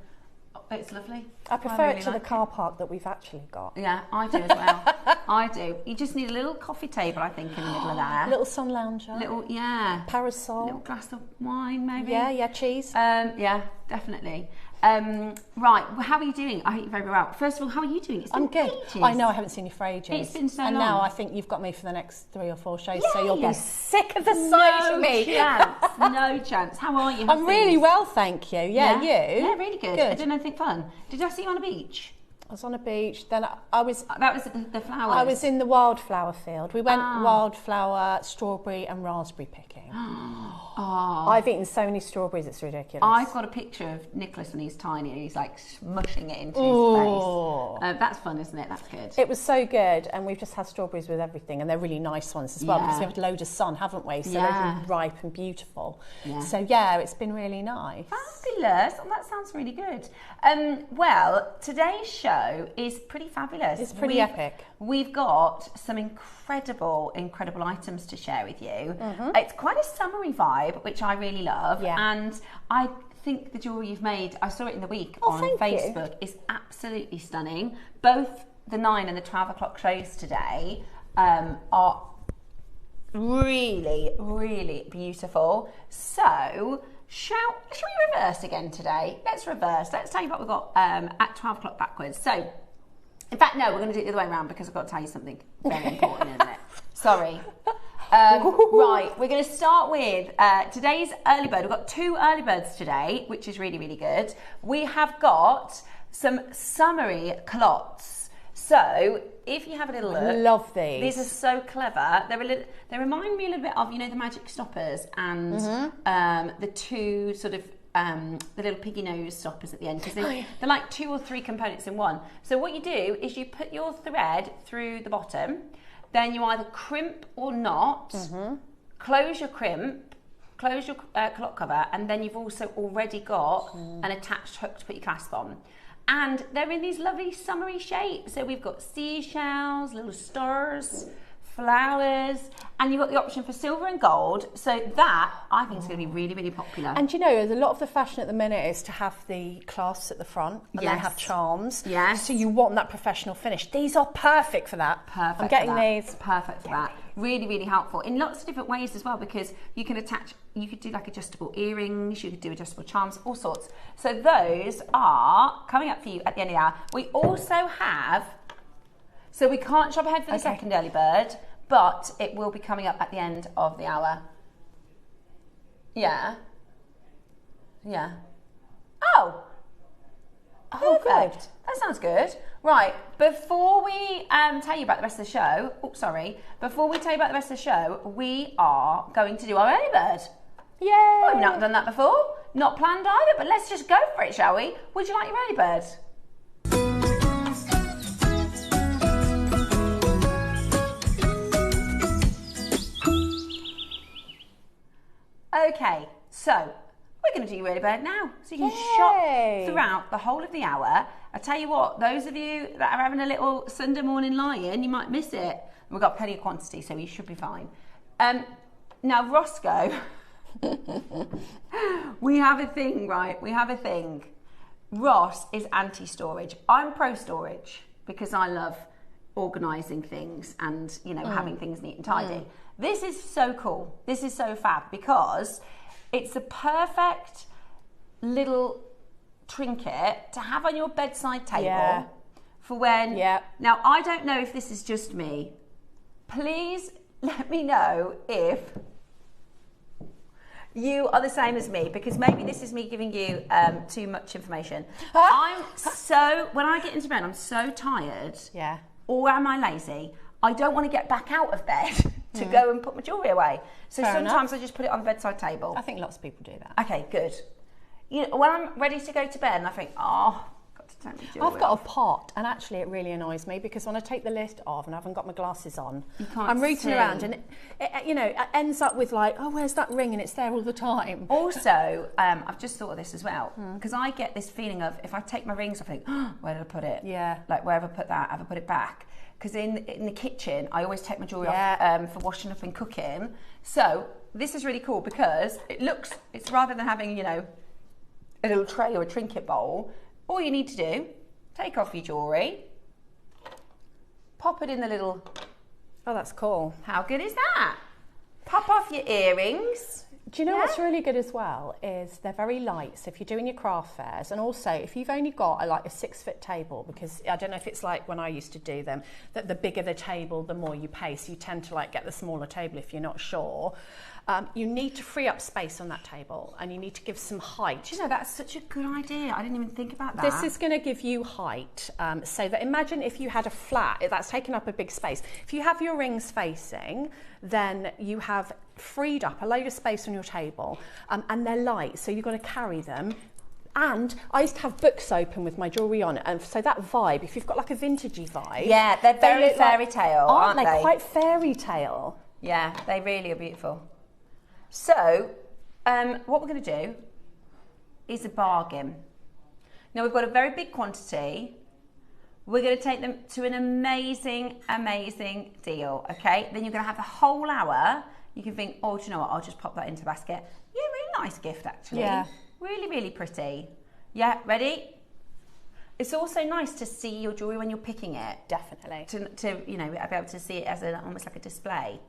Oh, it's lovely. I prefer really it to like the car park that we've actually got. Yeah, I do as well. I do. You just need a little coffee table, I think, in the middle of there. Little sun lounger. Little, yeah. Parasol. Little glass of wine, maybe. Yeah, cheese. Yeah, definitely. Right, well, how are you doing? I hope you're very well. First of all, how are you doing? It's been I'm good. ages. I know I haven't seen you for ages. It's been so and long. now I think you've got me for the next 3 or 4 shows, so Yay. you'll be sick of the sight of me. Chance. No chance. How are you? How's I'm really things? well, thank you. Yeah, you? Yeah, really good. I Good. did anything fun. Did I see you on a beach? I was on a beach, then I was That was the flowers. I was in the wildflower field. We went Ah. wildflower, strawberry and raspberry picking. Oh. I've eaten so many strawberries, it's ridiculous. I've got a picture of Nicholas when he's tiny and he's like smushing it into Ooh. his face. That's fun, isn't it? That's good. It was so good, and we've just had strawberries with everything, and they're really nice ones as well, because we've had loads of sun, haven't we? So they're Yeah. really ripe and beautiful. Yeah. So yeah, it's been really nice. Fabulous. Oh, that sounds really good. Well, today's show is pretty fabulous. It's pretty epic. We've got some incredible items to share with you. It's quite a summery vibe, which I really love. Yeah. And I think the jewellery you've made, I saw it in the week Oh, on thank you. Facebook, is absolutely stunning. Both the 9 and the 12 o'clock shows today are really, really beautiful. So, shall we reverse again today? Let's reverse. Let's tell you what we've got at 12 o'clock backwards. So, in fact, no, we're going to do it the other way around because I've got to tell you something very important in a minute. Sorry. Right, we're going to start with today's early bird. We've got 2 early birds today, which is really, really good. We have got some summery culottes. So, if you have a little look, I love these. These are so clever. They remind me a little bit of, you know, the magic stoppers and the 2 sort of the little piggy nose stoppers at the end, because they're like 2 or 3 components in one. So what you do is you put your thread through the bottom, then you either crimp or knot, close your crimp, close your culotte cover, and then you've also already got an attached hook to put your clasp on. And they're in these lovely summery shapes. So we've got seashells, little stars, flowers, and you've got the option for silver and gold. So that, I think, is going to be really, really popular. And you know, a lot of the fashion at the minute is to have the clasps at the front and then have charms. Yes. So you want that professional finish. These are perfect for that. Perfect. I'm getting for that. these. Perfect for that. Really, really helpful in lots of different ways as well, because you can attach, you could do like adjustable earrings, you could do adjustable charms, all sorts. So those are coming up for you at the end of the hour. We also have, so we can't shop ahead for the second early bird, but it will be coming up at the end of the hour. Yeah. Yeah. Oh. Perfect. That sounds good. Right, before we tell you about the rest of the show, before we tell you about the rest of the show, we are going to do our early bird. Yay! Well, we've not done that before, not planned either, but let's just go for it, shall we? Would you like your early bird? Okay, so we're going to do your early bird now. So you can Yay. shop throughout the whole of the hour. I tell you what, those of you that are having a little Sunday morning lie-in, you might miss it. We've got plenty of quantity, so you should be fine. Now, Roscoe, we have a thing, right? We have a thing. Ross is anti-storage. I'm pro-storage because I love organising things and, you know, having things neat and tidy. This is so cool. This is so fab because it's a perfect little trinket to have on your bedside table for when... Yeah. Now, I don't know if this is just me. Please let me know if you are the same as me, because maybe this is me giving you too much information. When I get into bed, I'm so tired. Yeah. Or am I lazy? I don't want to get back out of bed to go and put my jewellery away. So Fair sometimes enough. I just put it on the bedside table. I think lots of people do that. Okay, good. You know, when I'm ready to go to bed and I think, oh, I've got to take my jewellery I've got off. a pot, and actually it really annoys me because when I take the lid off and I haven't got my glasses on, You can't I'm rooting see. around, and it ends up with like, oh, where's that ring? And it's there all the time. Also, I've just thought of this as well, because I get this feeling of if I take my rings off, I think, oh, where did I put it? Yeah. Like, where have I put that? Have I put it back? Because in the kitchen, I always take my jewellery Yeah. off for washing up and cooking. So this is really cool because it's rather than having, you know, a little tray or a trinket bowl, all you need to do, take off your jewellery, pop it in the little... Oh, that's cool. How good is that? Pop off your earrings. Do you know what's really good as well is they're very light. So if you're doing your craft fairs, and also if you've only got a 6-foot table, because I don't know if it's like when I used to do them, that the bigger the table, the more you pay. So you tend to get the smaller table if you're not sure. You need to free up space on that table, and you need to give some height. Do you know, that's such a good idea. I didn't even think about that. This is going to give you height, so that imagine if you had a flat that's taken up a big space. If you have your rings facing, then you have freed up a load of space on your table, and they're light, so you've got to carry them. And I used to have books open with my jewellery on, and so that vibe, if you've got like a vintagey vibe, Yeah, they're very look like- fairy tale, aren't aren't they? Quite fairy tale. Yeah, they really are beautiful. So, what we're going to do is a bargain. Now, we've got a very big quantity. We're going to take them to an amazing, amazing deal, okay? Then you're going to have the whole hour. You can think, oh, do you know what? I'll just pop that into the basket. Yeah, really nice gift, actually. Yeah. Really, really pretty. Yeah, ready? It's also nice to see your jewellery when you're picking it. Definitely. To you know, be able to see it as almost like a display.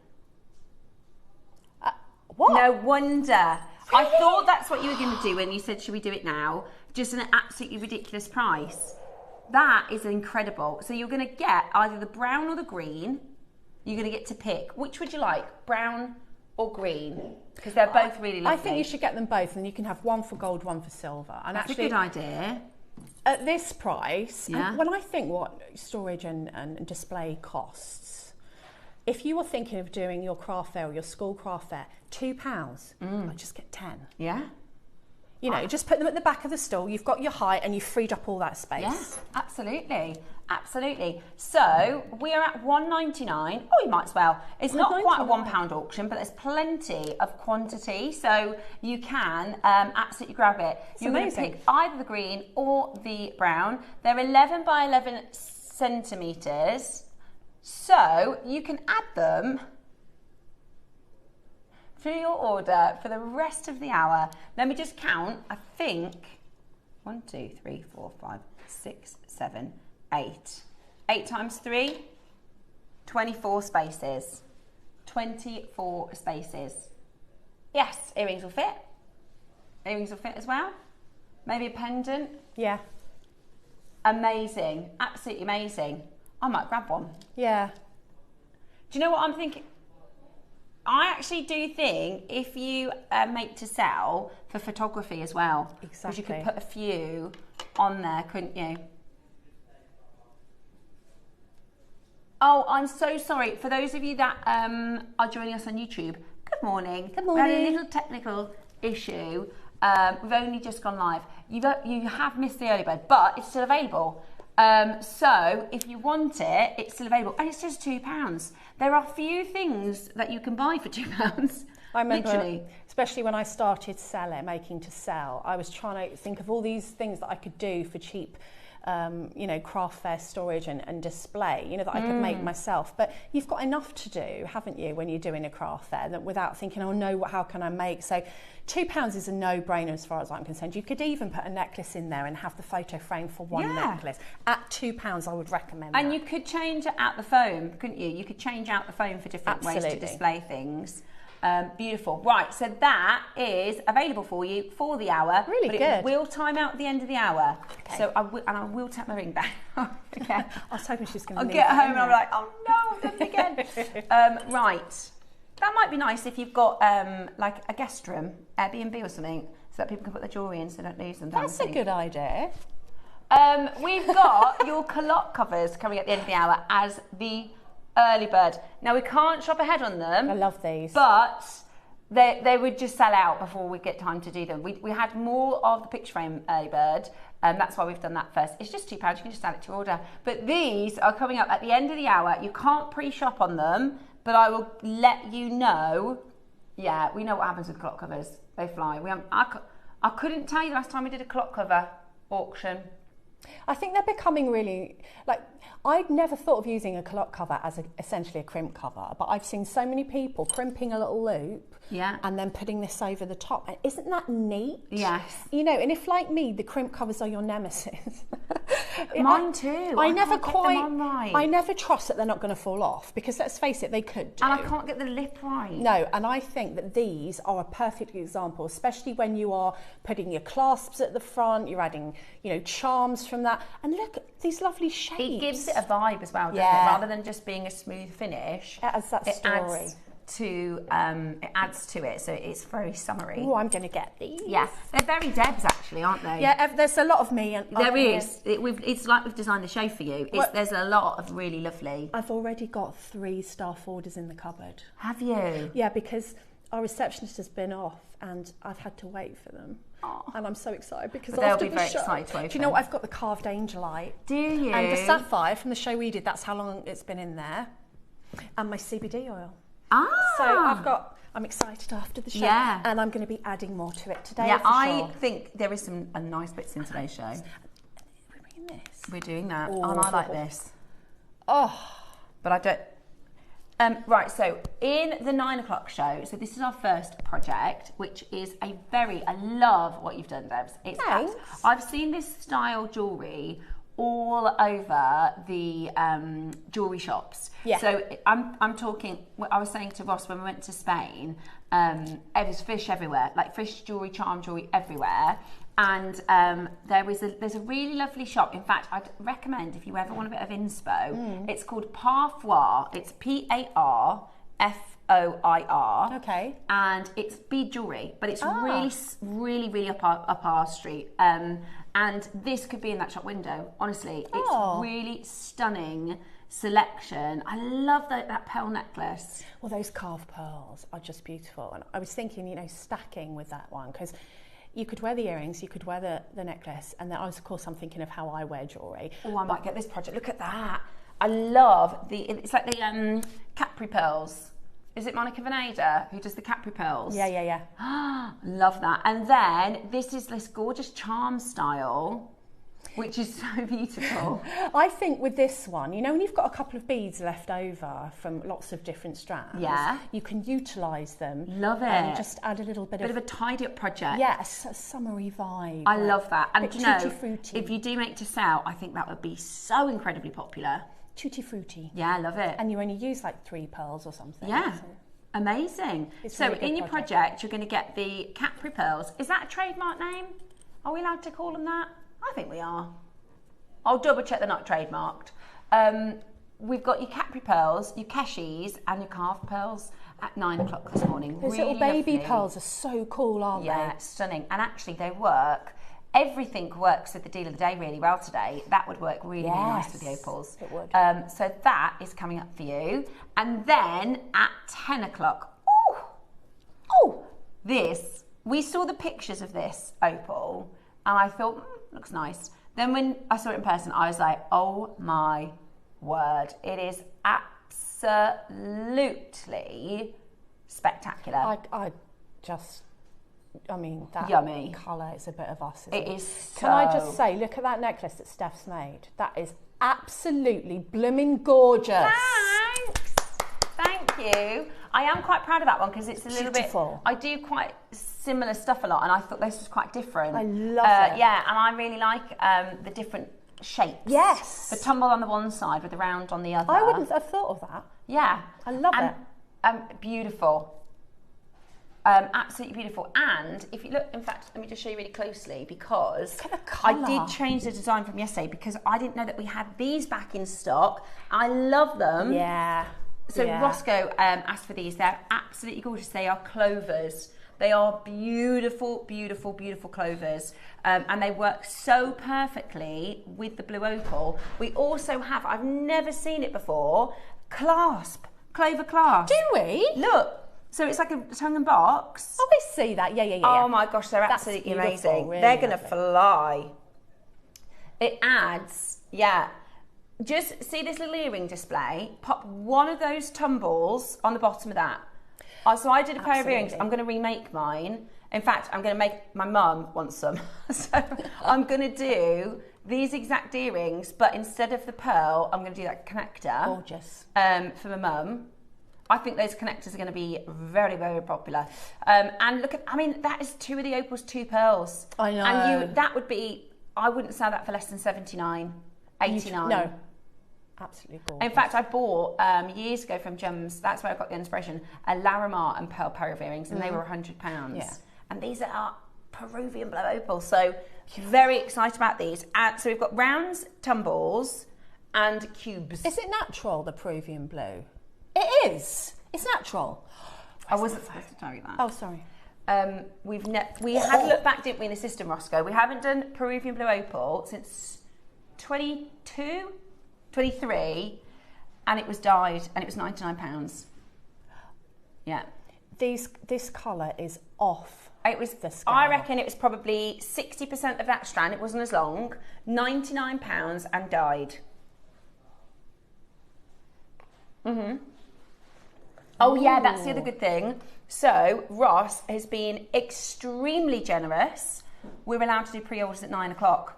What? No wonder. I thought that's what you were going to do when you said, should we do it now? Just an absolutely ridiculous price. That is incredible. So you're going to get either the brown or the green. You're going to get to pick. Which would you like, brown or green? Because they're both really lovely. I think you should get them both, and you can have one for gold, one for silver. And That's actually, a good idea. at this price, Yeah. and when I think what storage and display costs, if you were thinking of doing your craft fair or your school craft fair, £2, I'd just get 10. Yeah? You know, just put them at the back of the stall, you've got your height, and you've freed up all that space. Yeah, absolutely. Absolutely. So we're at $1.99. Oh, you might as well. It's not quite a £1 auction, but there's plenty of quantity, so you can absolutely grab it. You're going to pick either the green or the brown. They're 11 by 11 centimetres, so you can add them to your order for the rest of the hour. Let me just count. I think 1, 2, 3, 4, 5, 6, 7, 8. 8 times 3, 24 spaces. 24 spaces. Yes, earrings will fit. Earrings will fit as well. Maybe a pendant. Yeah. Amazing. Absolutely amazing. I might grab one. Yeah. Do you know what I'm thinking? I actually do think if you make to sell for photography as well, because you could put a few on there, couldn't you? Oh, I'm so sorry. For those of you that are joining us on YouTube, good morning. Good morning. We had a little technical issue. We've only just gone live. You have missed the early bird, but it's still available. So if you want it, it's still available, and it's just £2. There are few things that you can buy for £2. I remember, Literally. especially when I started making to sell, I was trying to think of all these things that I could do for cheap, craft fair storage and display, that I could make myself. But you've got enough to do, haven't you, when you're doing a craft fair, that without thinking, oh no, how can I make? So £2 is a no-brainer as far as I'm concerned. You could even put a necklace in there and have the photo frame for one necklace. At £2, I would recommend And that. you could change out the foam, couldn't you? You could change out the foam for different ways to display things. Beautiful. Right, so that is available for you for the hour. Really but good. It will time out at the end of the hour. Okay. So I will take my ring back. Okay. I was hoping she was going to I'll get home and I'm like, oh no, I've done it again. Right. That might be nice if you've got like a guest room, Airbnb or something, so that people can put their jewellery in so they don't lose them. That's a good idea. We've got your culotte covers coming at the end of the hour as the early bird. Now we can't shop ahead on them. I love these. But they would just sell out before we get time to do them. We had more of the picture frame early bird, and that's why we've done that first. It's just £2, you can just add it to your order. But these are coming up at the end of the hour. You can't pre-shop on them, but I will let you know. Yeah, we know what happens with clock covers. They fly. I couldn't tell you the last time we did a clock cover auction. I think they're becoming really, I'd never thought of using a culotte cover as essentially a crimp cover, but I've seen so many people crimping a little loop and then putting this over the top. And isn't that neat? Yes. And if like me, the crimp covers are your nemesis. Mine too. I never can't get them on right. I never trust that they're not going to fall off, because let's face it, they could do. And I can't get the lip right. No, and I think that these are a perfect example, especially when you are putting your clasps at the front, you're adding, charms from that. And look at these lovely shapes. It gives it a vibe as well, doesn't it? Rather than just being a smooth finish. It adds that story. It adds to it, so it's very summery. Oh, I'm going to get these. Yeah, they're very Debs actually, aren't they? Yeah, there's a lot of me. There is. It's like we've designed the show for you. There's a lot of really lovely. I've already got 3 staff orders in the cupboard. Have you? Yeah, because our receptionist has been off and I've had to wait for them. Oh. And I'm so excited because after the show, excited do you know what? I've got the carved angelite. Do you? And the sapphire from the show we did, that's how long it's been in there. And my CBD oil. So I'm excited after the show, and I'm going to be adding more to it today. Yeah, I think there is some nice bits in today's show. We're bringing this. We're doing that, and I like this. Oh, but I don't. Right, so in the 9 o'clock show, so this is our first project, which is I love what you've done, Debs. Thanks. I've seen this style jewellery all over the jewellery shops. Yeah. So I'm talking, I was saying to Ross when we went to Spain, there was fish everywhere, like fish jewellery, charm jewellery everywhere. And there's a really lovely shop. In fact, I'd recommend if you ever want a bit of inspo, it's called Parfoir. It's Parfoir. Okay. And it's bead jewellery, but it's really up our street. And this could be in that shop window. Honestly, it's really stunning selection. I love that pearl necklace. Well, those carved pearls are just beautiful. And I was thinking, stacking with that one, because you could wear the earrings, you could wear the necklace, and then of course I'm thinking of how I wear jewellery. Oh, I might get this project. Look at that. I love it's like the Capri pearls. Is it Monica Veneda who does the Capri pearls? Yeah. Love that. And then this is this gorgeous charm style, which is so beautiful. I think with this one, when you've got a couple of beads left over from lots of different strands, you can utilise them. Love it. And just add a little bit of a tidy up project. Yes, a summery vibe. I love that. And tutti frutti. If you do make to sell, I think that would be so incredibly popular. Tutti frutti. Yeah, I love it. And you only use like 3 pearls or something. Yeah. So. Amazing. So really in your project, you're going to get the Capri pearls. Is that a trademark name? Are we allowed to call them that? I think we are. I'll double check they're not trademarked. We've got your Capri pearls, your Keshis, and your carved pearls at 9 o'clock this morning. Those little baby pearls are so cool, aren't they? Yeah, stunning. And actually they work. Everything works with the deal of the day really well today. That would work really nice with the opals. It would. So that is coming up for you. And then at 10 o'clock, we saw the pictures of this opal and I thought, looks nice. Then when I saw it in person, I was like, oh my word. It is absolutely spectacular. I mean, that Yummy. colour is a bit of us, isn't It it? is so... Can I just say, look at that necklace that Steph's made. That is absolutely blooming gorgeous. Thank you. I am quite proud of that one because it's a little Beautiful. bit... I do quite similar stuff a lot, and I thought this was quite different. I love it. Yeah, and I really like the different shapes. Yes. The tumble on the one side with the round on the other. I wouldn't have thought of that. Yeah. I love it. Beautiful. Absolutely beautiful. And if you look, in fact, let me just show you really closely because Look at the I colour. did change the design from yesterday because I didn't know that we had these back in stock. I love them. Yeah. So Roscoe asked for these. They're absolutely gorgeous. They are clovers. They are beautiful, beautiful, beautiful clovers. And they work so perfectly with the blue opal. We also have, I've never seen it before, clasp, clover clasp. Do we? Look. So it's like a tongue and box. Oh, I see that. Yeah. Oh my gosh, they're That's absolutely beautiful, amazing. really They're going to lovely. fly. It adds, just see this little earring display? Pop one of those tumbles on the bottom of that. So I did a pair of earrings. I'm going to remake mine. In fact, I'm going to make, my mum wants some. So I'm going to do these exact earrings, but instead of the pearl, I'm going to do that connector. Gorgeous. For my mum. I think those connectors are going to be very, very popular. And look at, I mean, that is 2 of the opals, 2 pearls. I know. And that would be, I wouldn't sell that for less than 79, 89. No. Absolutely gorgeous. In fact, I bought years ago from Jums, that's where I got the inspiration, a Larimar and pearl pair of earrings, and they were £100. Yeah. And these are Peruvian blue opal. So very excited about these. So we've got rounds, tumbles, and cubes. Is it natural, the Peruvian blue? It is. It's natural. I wasn't supposed to tell you that. Oh, sorry. We had a look back, didn't we, in the system, Roscoe? We haven't done Peruvian blue opal since 23, and it was dyed, and it was £99. Yeah. This colour is off. It was the scale. I reckon it was probably 60% of that strand. It wasn't as long. £99 and dyed. Oh yeah, that's the other good thing. So Ross has been extremely generous. We're allowed to do pre-orders at 9 o'clock.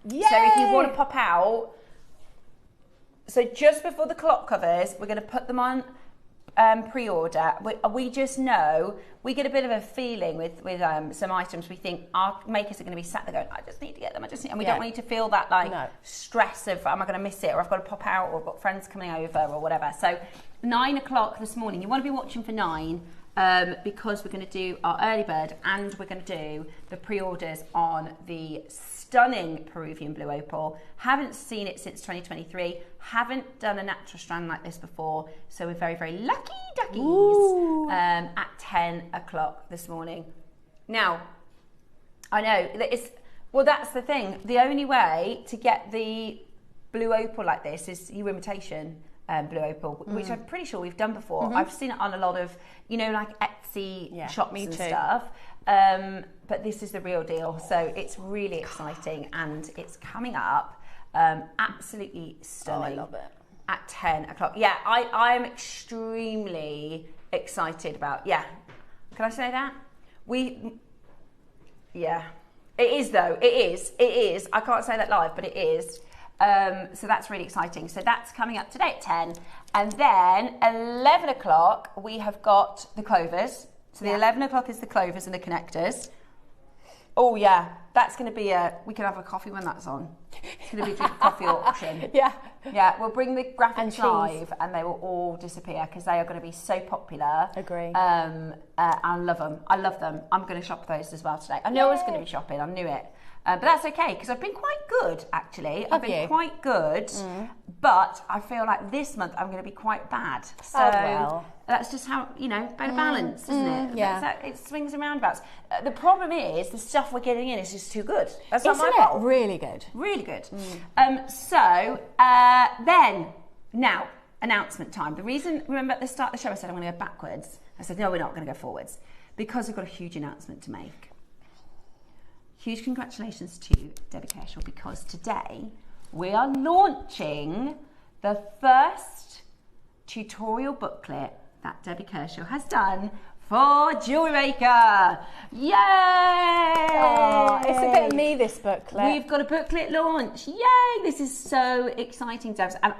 Yay! So if you want to pop out, so just before the clock covers, we're going to put them on pre-order. We just know, we get a bit of a feeling with some items. We think our makers are going to be sat there going, I just need to get them, and we don't want you to feel that stress of, am I going to miss it, or I've got to pop out, or I've got friends coming over, or whatever. So 9 o'clock this morning, you want to be watching for 9, because we're going to do our early bird, and we're going to do the pre-orders on the stunning Peruvian blue opal. Haven't seen it since 2023. Haven't done a natural strand like this before. So we're very, very lucky duckies at 10 o'clock this morning. Now, I know that that's the thing. The only way to get the blue opal like this is your imitation blue opal, which I'm pretty sure we've done before. I've seen it on a lot of, like Etsy shops and stuff. But this is the real deal. So it's really exciting, and it's coming up. Absolutely stunning. Oh, I love it. At 10 o'clock. Yeah, I am extremely excited about, Can I say that? It is though. It is. I can't say that live, but it is. So that's really exciting. So that's coming up today at 10. And then 11 o'clock, we have got the clovers. So the 11 o'clock is the clovers and the connectors. Oh yeah, that's going to be we can have a coffee when that's on. It's going to be a coffee auction. Yeah, we'll bring the graphics live, and they will all disappear because they are going to be so popular. Agree. I love them. I'm going to shop those as well today. I knew I was going to be shopping. I knew it. But that's okay, because I've been quite good, actually. I've been quite good, but I feel like this month I'm going to be quite bad. So that's just how, better balance, isn't it? Yeah. It swings and roundabouts. The problem is the stuff we're getting in is just too good. That's not my Isn't fault. it? Really good. Really good. Then, now, announcement time. The reason, remember at the start of the show I said I'm going to go backwards? I said, no, we're not going to go forwards. Because we've got a huge announcement to make. Huge congratulations to Debbie Kershaw, because today we are launching the first tutorial booklet that Debbie Kershaw has done for JewelleryMaker. Yay! Oh, it's a bit of me, this booklet. We've got a booklet launch. Yay! This is so exciting, Debs. And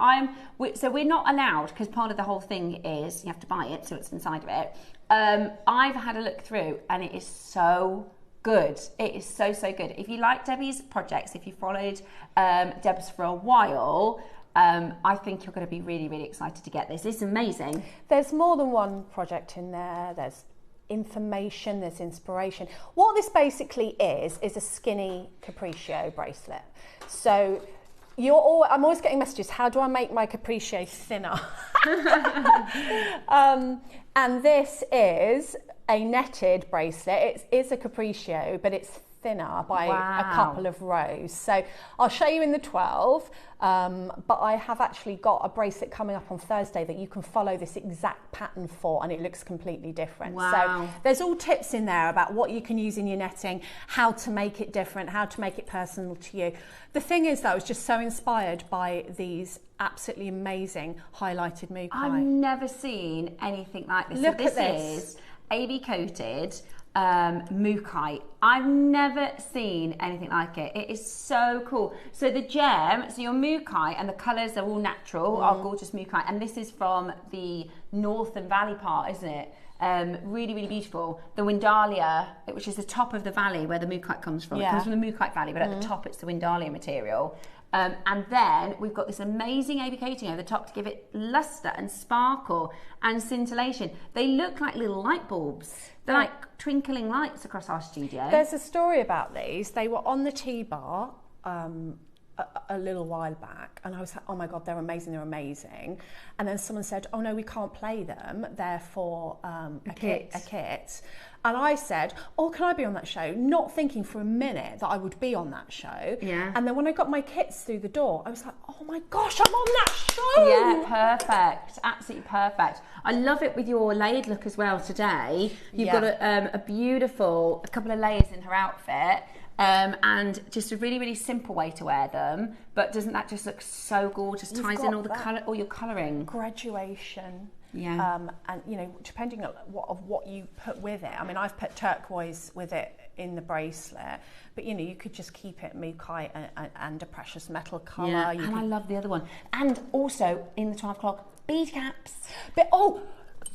so we're not allowed, because part of the whole thing is you have to buy it, so it's inside of it. I've had a look through, and it is so good. It is so, so good. If you like Debbie's projects, if you followed Deb's for a while, I think you're going to be really, really excited to get this. It's amazing. There's more than one project in there. There's information, there's inspiration. What this basically is a skinny capriccio bracelet. So I'm always getting messages, how do I make my capriccio thinner? And this is a netted bracelet. It is a capriccio, but it's thinner by a couple of rows. So I'll show you in the 12, but I have actually got a bracelet coming up on Thursday that you can follow this exact pattern for, and it looks completely different. Wow. So there's all tips in there about what you can use in your netting, how to make it different, how to make it personal to you. The thing is, though, I was just so inspired by these absolutely amazing highlighted mukai. I've never seen anything like this. Look so this at this. is AB coated mukai. I've never seen anything like it. It is so cool. So the gem, so your mukai, and the colours are all natural, are gorgeous mukai, and this is from the Northern Valley part, isn't it? Really, really beautiful. The Windalia, which is the top of the valley where the mukai comes from. It comes from the Mukai Valley, but at the top it's the Windalia material. And then we've got this amazing AB coating over the top to give it luster and sparkle and scintillation. They look like little light bulbs. They're like twinkling lights across our studio. There's a story about these. They were on the T-bar a little while back, and I was like, oh my God, they're amazing, they're amazing. And then someone said, oh no, we can't play them, they're for a kit. And I said, oh, can I be on that show? Not thinking for a minute that I would be on that show. Yeah. And then when I got my kits through the door, I was like, oh my gosh, I'm on that show. Yeah, perfect. Absolutely perfect. I love it with your layered look as well today. You've got a beautiful, a couple of layers in her outfit. And just a really, really simple way to wear them. But doesn't that just look so gorgeous? Ties in all the colour, all your colouring. Graduation. Yeah. And you know, depending on what you put with it. I mean, I've put turquoise with it in the bracelet, but you know, you could just keep it mukai and a precious metal colour. Yeah. And I love the other one. And also in the 12 o'clock, bead caps. But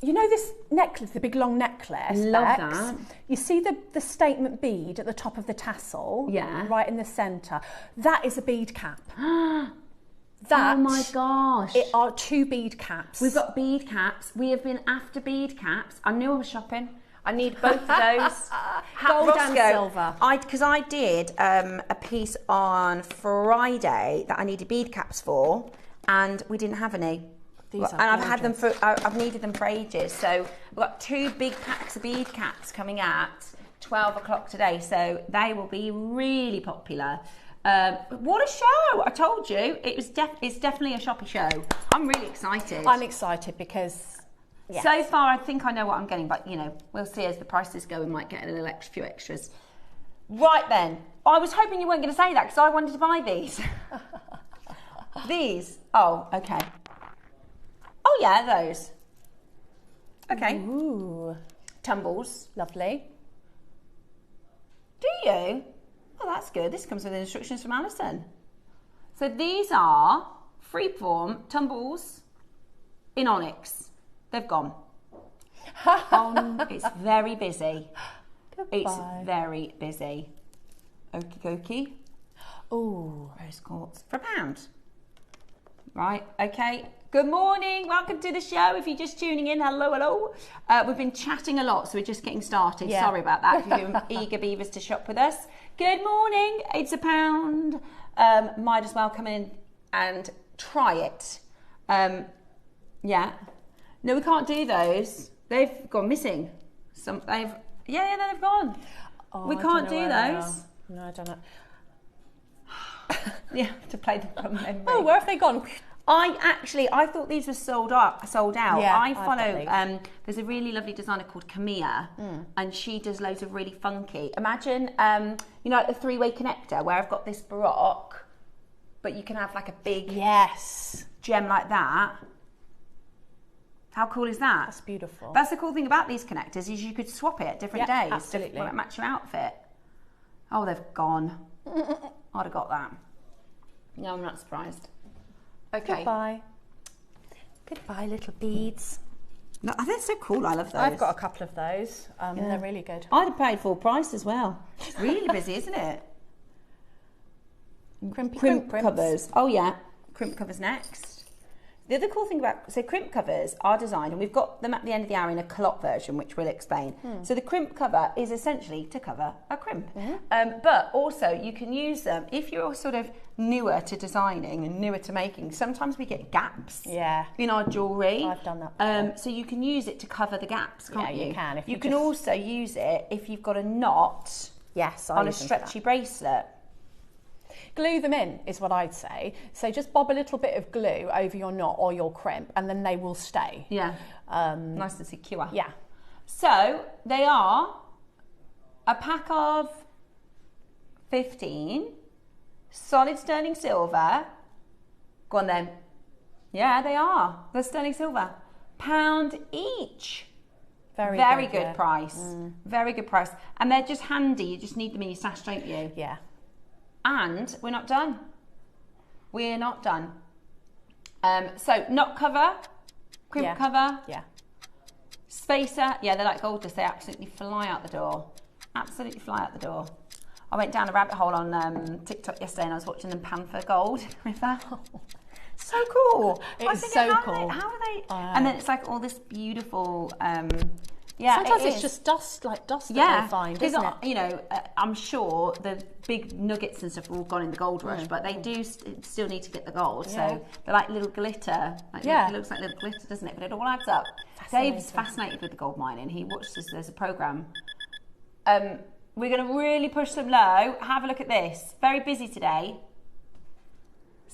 you know this necklace, the big long necklace? Love Bex? that. You see the statement bead at the top of the tassel? Yeah. Right in the centre. That is a bead cap. Oh my gosh. It are 2 bead caps. We've got bead caps. We have been after bead caps. I knew I was shopping. I need both of those. Gold and silver. Because I did a piece on Friday that I needed bead caps for, and we didn't have any. I've needed them for ages. So we've got 2 big packs of bead caps coming at 12 o'clock today. So they will be really popular. What a show! I told you, it's definitely a shoppy show. I'm really excited. I'm excited because so far I think I know what I'm getting, but you know, we'll see as the prices go. We might get a little few extras. Right then, I was hoping you weren't going to say that because I wanted to buy these. These? Oh, okay. Oh yeah, those. Okay. Ooh, Tumbles. lovely. Do you? Oh, that's good. This comes with instructions from Alison. So these are freeform tumbles in onyx. They've gone. It's very busy. Goodbye. It's very busy. Okie dokie. Ooh. Rose quartz for £1. Right, okay. Good morning, welcome to the show. If you're just tuning in, hello. We've been chatting a lot, so we're just getting started. Yeah. Sorry about that, if you're eager beavers to shop with us. Good morning, it's £1. Might as well come in and try it. Yeah. No, we can't do those. They've gone missing. They've gone. Oh, we can't do those. No, I don't know. Yeah, to play them from memory. Oh, where have they gone? I thought these were sold out. Yeah, I I've got follow, there's a really lovely designer called Camilla, and she does loads of really funky. Imagine, you know, like the 3-way connector where I've got this baroque, but you can have like a big Yes. gem like that. How cool is that? That's beautiful. That's the cool thing about these connectors is you could swap it at different days. Absolutely. To match your outfit. Oh, they've gone. I'd have got that. No, I'm not surprised. Okay. Goodbye. Goodbye, little beads. No, I think it's so cool. I love those. I've got a couple of those. They're really good. I'd have paid full price as well. It's really busy, isn't it? Crimp covers. Oh yeah, crimp covers next. The other cool thing about, so crimp covers are designed, and we've got them at the end of the hour in a culotte version, which we'll explain. So the crimp cover is essentially to cover a crimp. But also you can use them, if you're sort of newer to designing and newer to making, sometimes we get gaps in our jewellery. I've done that before. So you can use it to cover the gaps, can't you? Yeah, you can. You can also use it if you've got a knot on a stretchy bracelet. Glue them in is what I'd say. So just bob a little bit of glue over your knot or your crimp and then they will stay. Yeah, nice and secure. Yeah. So they are a pack of 15, solid sterling silver. Go on then. Yeah, they are. They're sterling silver. £1 each. Very good price. Very good price. And they're just handy. You just need them in your stash, don't you? Yeah. And we're not done. We're not done. So knot cover, crimp cover, spacer. Yeah, they're like gold dust. They absolutely fly out the door. Absolutely fly out the door. I went down a rabbit hole on TikTok yesterday and I was watching them pan for gold river. So cool. It's so cool. How are they? And then it's like all this beautiful. Sometimes it's just dust that they find, isn't it? You know, I'm sure the big nuggets and stuff have all gone in the gold rush, but they do still need to get the gold. So they're like little glitter. It looks like little glitter, doesn't it? But it all adds up. Dave's fascinated with the gold mining. He watches. There's a program. We're going to really push them low. Have a look at this. Very busy today.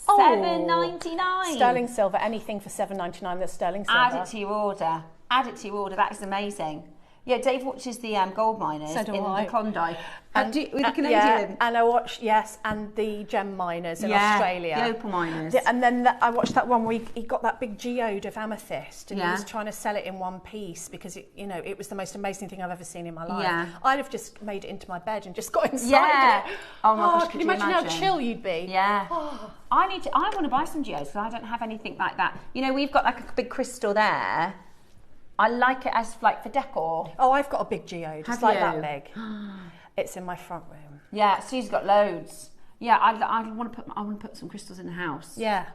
$7.99. Sterling silver. Anything for $7.99 that's sterling silver. Add it to your order. Add it to your order. That is amazing. Yeah, Dave watches the gold miners in the Klondike. And with the Canadian. Yeah, and I watched, and the gem miners in Australia. The opal miners. And then I watched that one where he got that big geode of amethyst and he was trying to sell it in one piece because, it was the most amazing thing I've ever seen in my life. Yeah. I'd have just made it into my bed and just got inside it. Oh my gosh, can you imagine how chill you'd be? Yeah. I want to buy some geodes because I don't have anything like that. We've got like a big crystal there. I like it as like for decor. Oh, I've got a big geode. It's like that big. It's in my front room. Yeah, Sue's got loads. Yeah, I want to put some crystals in the house. Yeah.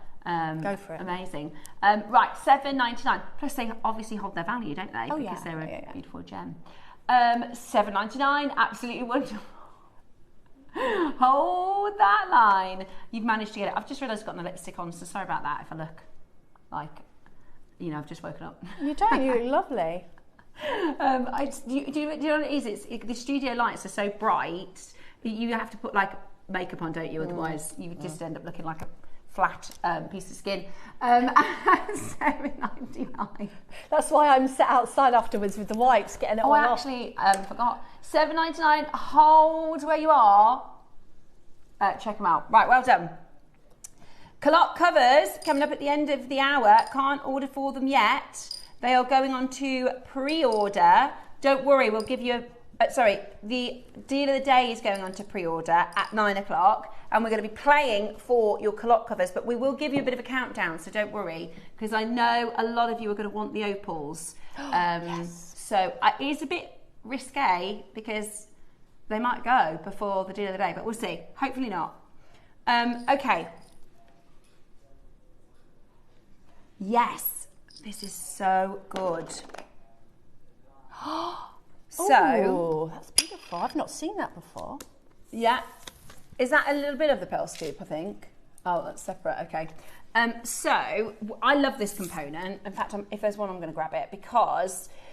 Go for it. Amazing. Right, $7.99. Plus they obviously hold their value, don't they? Oh, because they're a beautiful gem. $7.99. Absolutely wonderful. Hold that line. You've managed to get it. I've just realised I've got my lipstick on, so sorry about that if I look like, I've just woken up. You don't. You look lovely. Do you know what it is? The studio lights are so bright. You have to put like makeup on, don't you? Otherwise, you would just end up looking like a flat piece of skin. $7.99. That's why I'm sat outside afterwards with the wipes, getting it all off. I actually forgot. $7.99. Hold where you are. Check them out. Right, well done. Culotte covers coming up at the end of the hour. Can't order for them yet. They are going on to pre-order. Don't worry, we'll give you the deal of the day is going on to pre-order at 9 o'clock and we're going to be playing for your culotte covers, but we will give you a bit of a countdown, so don't worry, because I know a lot of you are going to want the opals. So it is a bit risque because they might go before the deal of the day, but we'll see. Hopefully not. Okay. Yes, this is so good. So that's beautiful. I've not seen that before. Yeah. Is that a little bit of the pearl scoop, I think? Oh, that's separate. Okay. So I love this component. In fact, if there's one, I'm going to grab it because